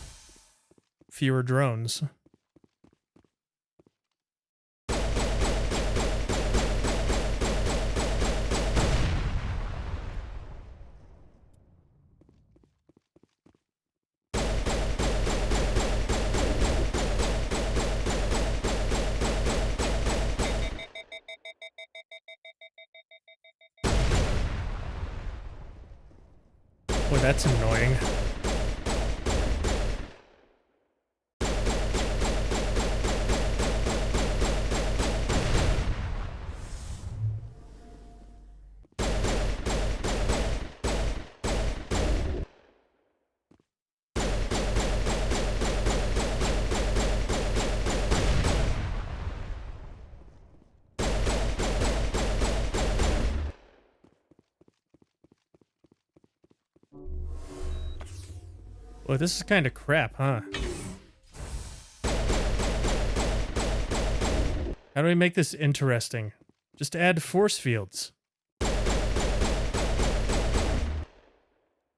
fewer drones. Boy, that's annoying. Well, this is kind of crap, huh? How do we make this interesting? Just add force fields.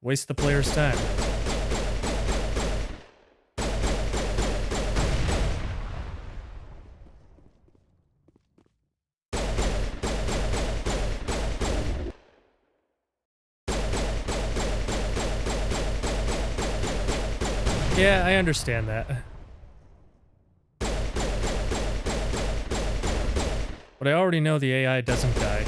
Waste the player's time. Yeah, I understand that. But I already know the AI doesn't die.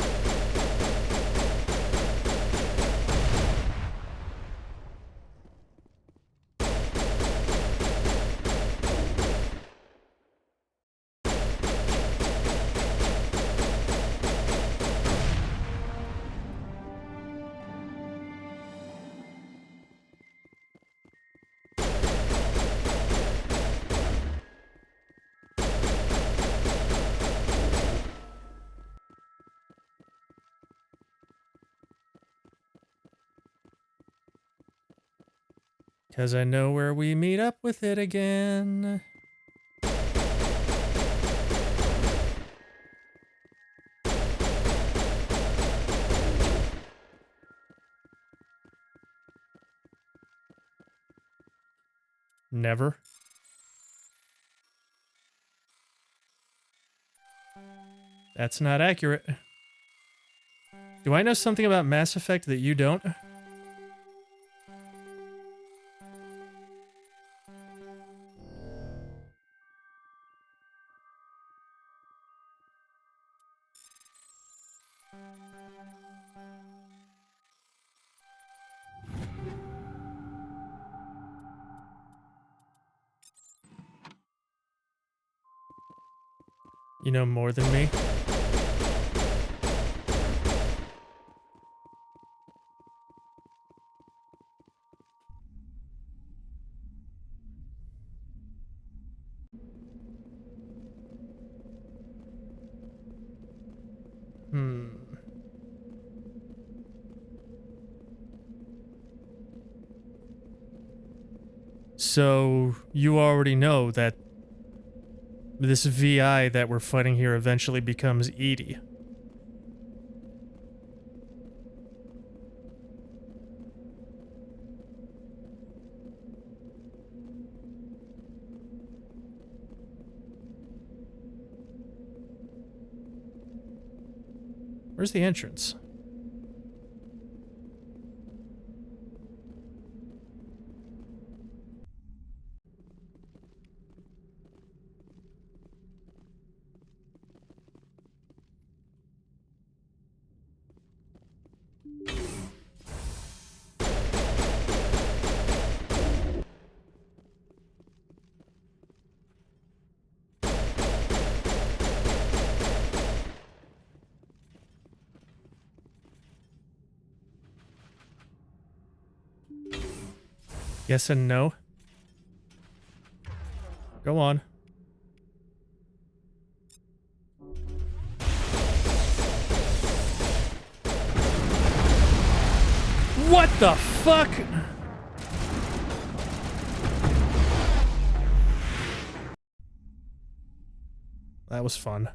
Because I know where we meet up with it again. Never. That's not accurate. Do I know something about Mass Effect that you don't? You know more than me? So, you already know that this VI that we're fighting here eventually becomes Edie. Where's the entrance? Yes and no. Go on. What the fuck? That was fun.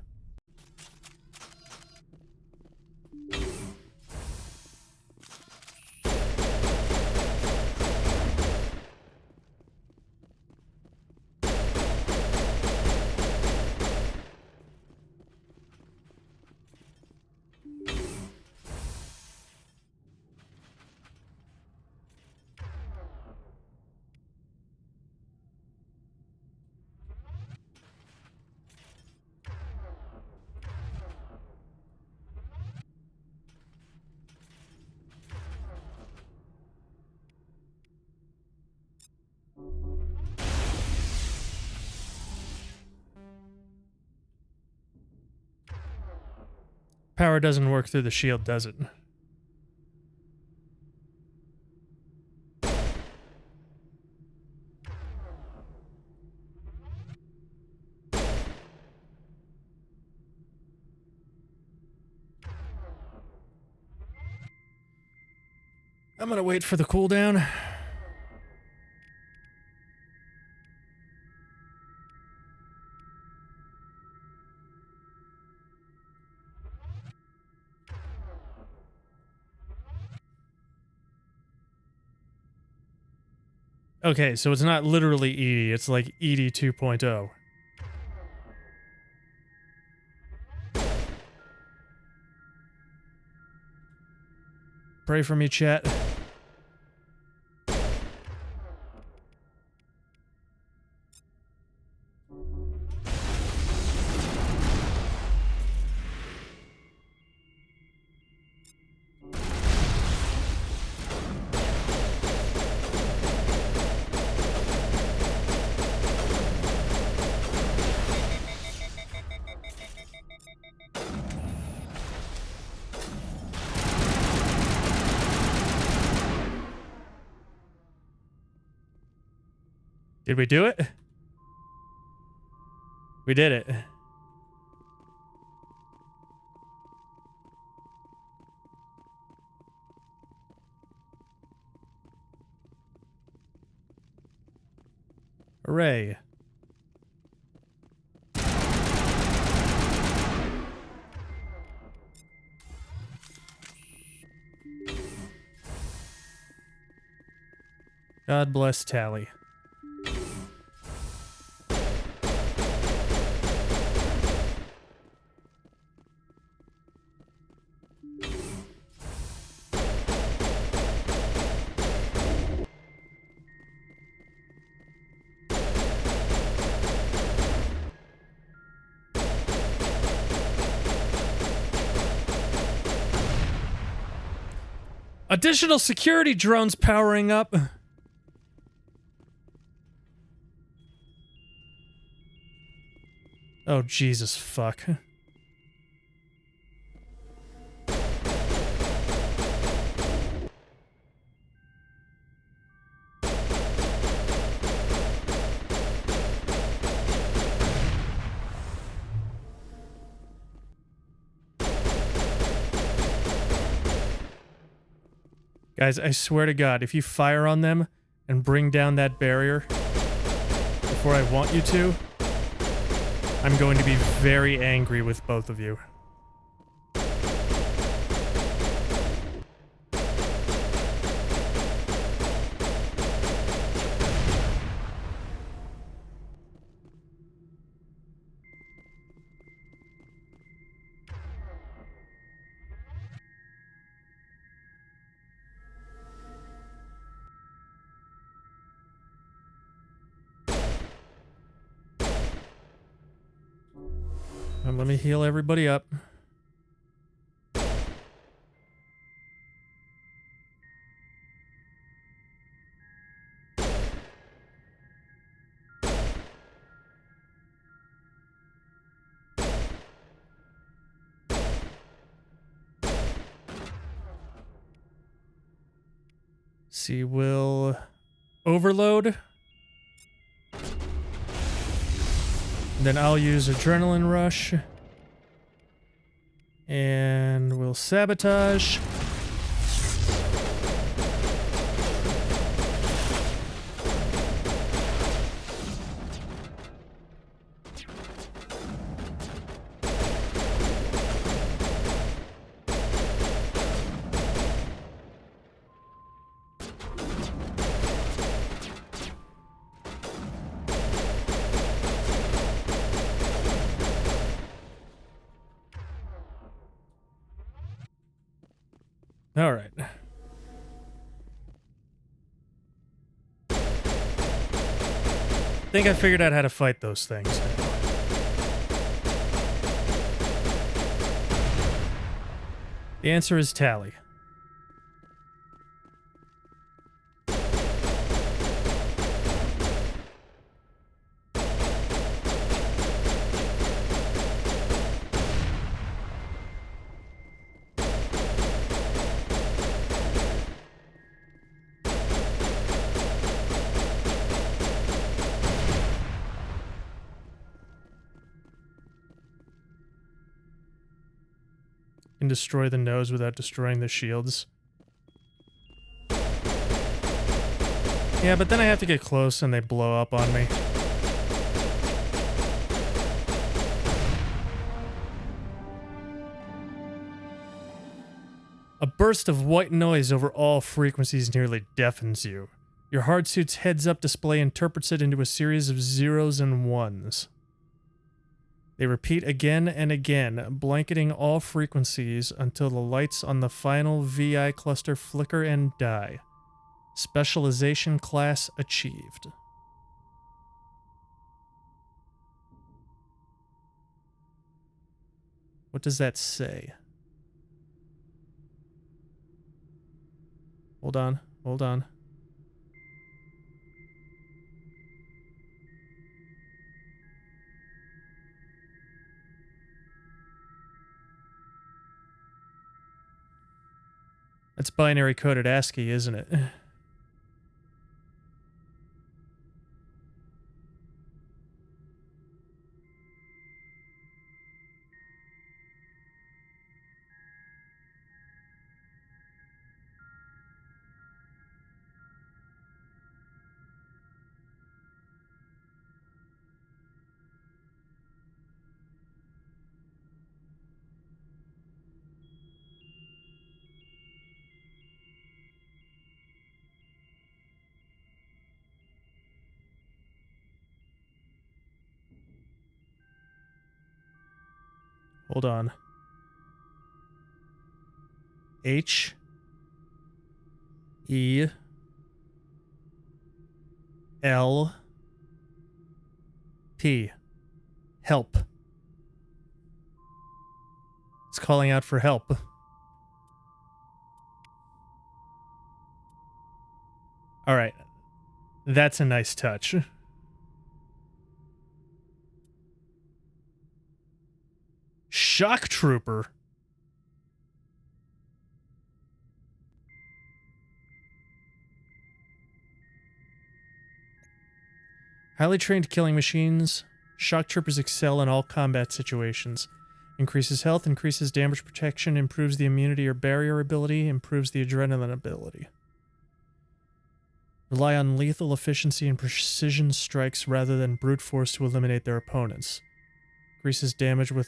Power doesn't work through the shield, does it? I'm gonna wait for the cooldown. Okay, so it's not literally Edie, it's like Edie 2.0. Pray for me, chat. Did we do it? We did it. Hooray. God bless Tally. Additional security drones powering up. Oh, Jesus fuck. Guys, I swear to God, if you fire on them and bring down that barrier before I want you to, I'm going to be very angry with both of you. And let me heal everybody up. See, we'll overload. Then I'll use Adrenaline Rush. And we'll Sabotage. All right. I think I figured out how to fight those things now. The answer is Tally. Can destroy the nose without destroying the shields. Yeah, but then I have to get close and they blow up on me. A burst of white noise over all frequencies nearly deafens you. Your hardsuit's heads-up display interprets it into a series of zeros and ones. They repeat again and again, blanketing all frequencies until the lights on the final VI cluster flicker and die. Specialization class achieved. What does that say? Hold on, hold on. That's binary coded ASCII, isn't it? Hold on. H E L P. Help. It's calling out for help. All right. That's a nice touch. Shock Trooper. Highly trained killing machines. Shock Troopers excel in all combat situations. Increases health, increases damage protection, improves the immunity or barrier ability, improves the adrenaline ability. Rely on lethal efficiency and precision strikes rather than brute force to eliminate their opponents. Increases damage with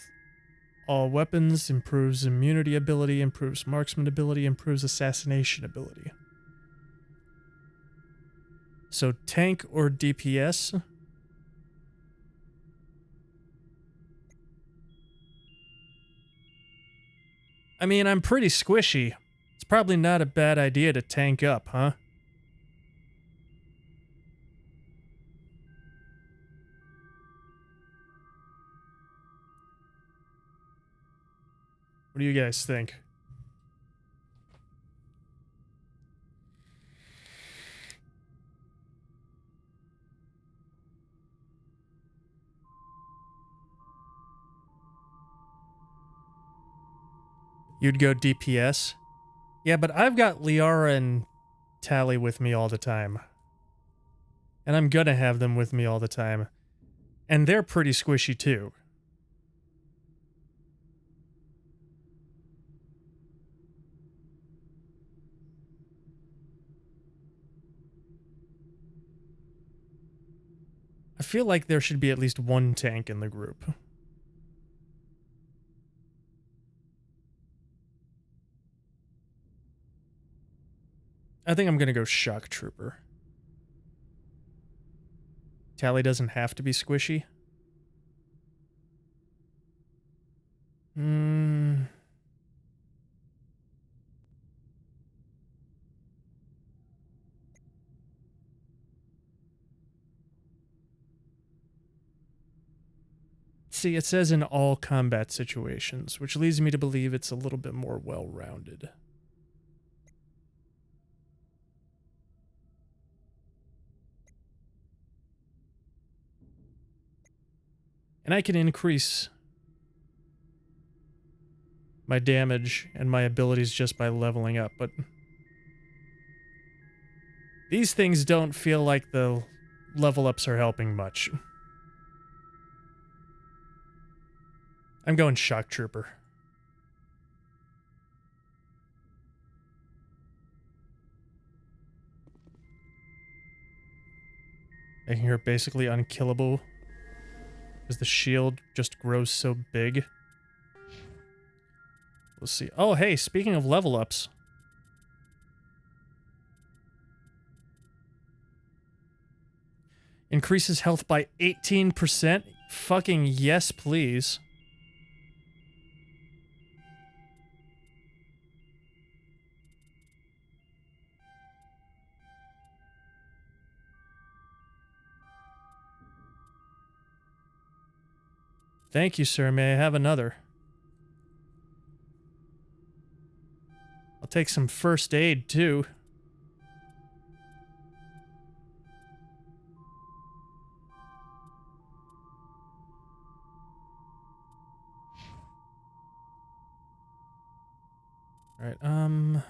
all weapons, improves immunity ability, improves marksman ability, improves assassination ability. So tank or DPS? I mean, I'm pretty squishy. It's probably not a bad idea to tank up, huh? What do you guys think? You'd go DPS? Yeah, but I've got Liara and Tally with me all the time. And I'm gonna have them with me all the time. And they're pretty squishy too. I feel like there should be at least one tank in the group. I think I'm gonna go Shock Trooper. Tally doesn't have to be squishy. See, it says in all combat situations, which leads me to believe it's a little bit more well-rounded. And I can increase my damage and my abilities just by leveling up, but these things don't feel like the level ups are helping much. I'm going Shock Trooper. Making her basically unkillable because the shield just grows so big. We'll see. Oh, hey, speaking of level ups. Increases health by 18%? Fucking yes, please. Thank you, sir. May I have another? I'll take some first aid, too. Alright,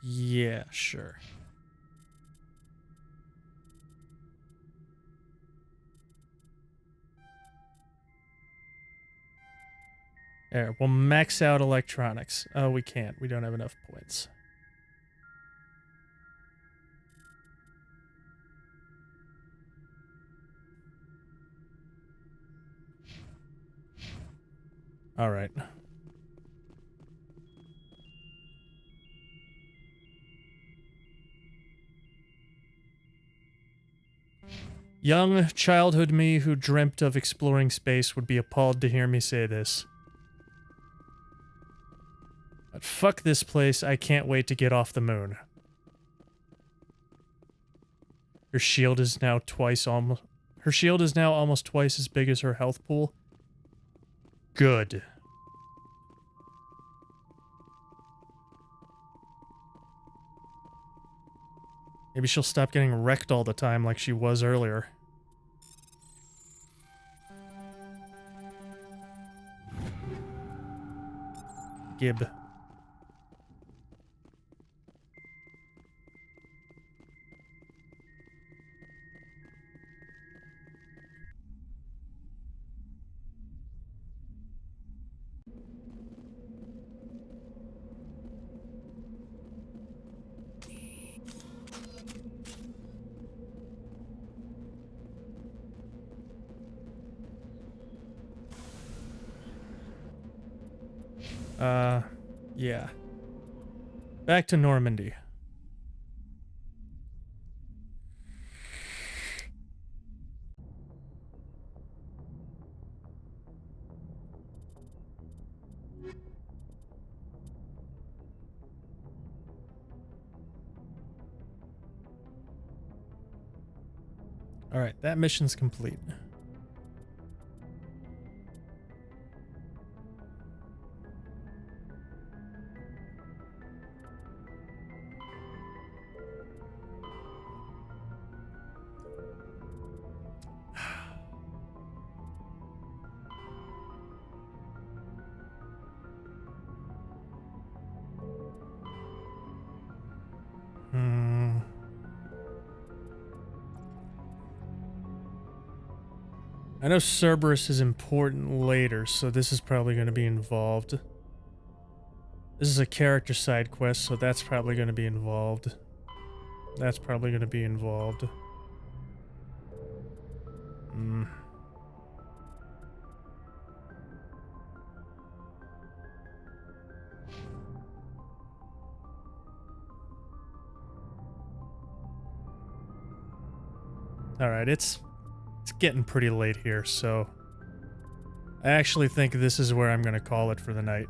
yeah, sure. There, we'll max out electronics. Oh, we can't. We don't have enough points. All right. Young childhood me who dreamt of exploring space would be appalled to hear me say this. But fuck this place, I can't wait to get off the moon. Her shield is now almost twice as big as her health pool. Good. Maybe she'll stop getting wrecked all the time like she was earlier. Gib. Yeah. Back to Normandy. All right, that mission's complete. I know Cerberus is important later, so this is probably going to be involved. This is a character side quest, so that's probably going to be involved. That's probably going to be involved. Alright, it's getting pretty late here, so I actually think this is where I'm going to call it for the night.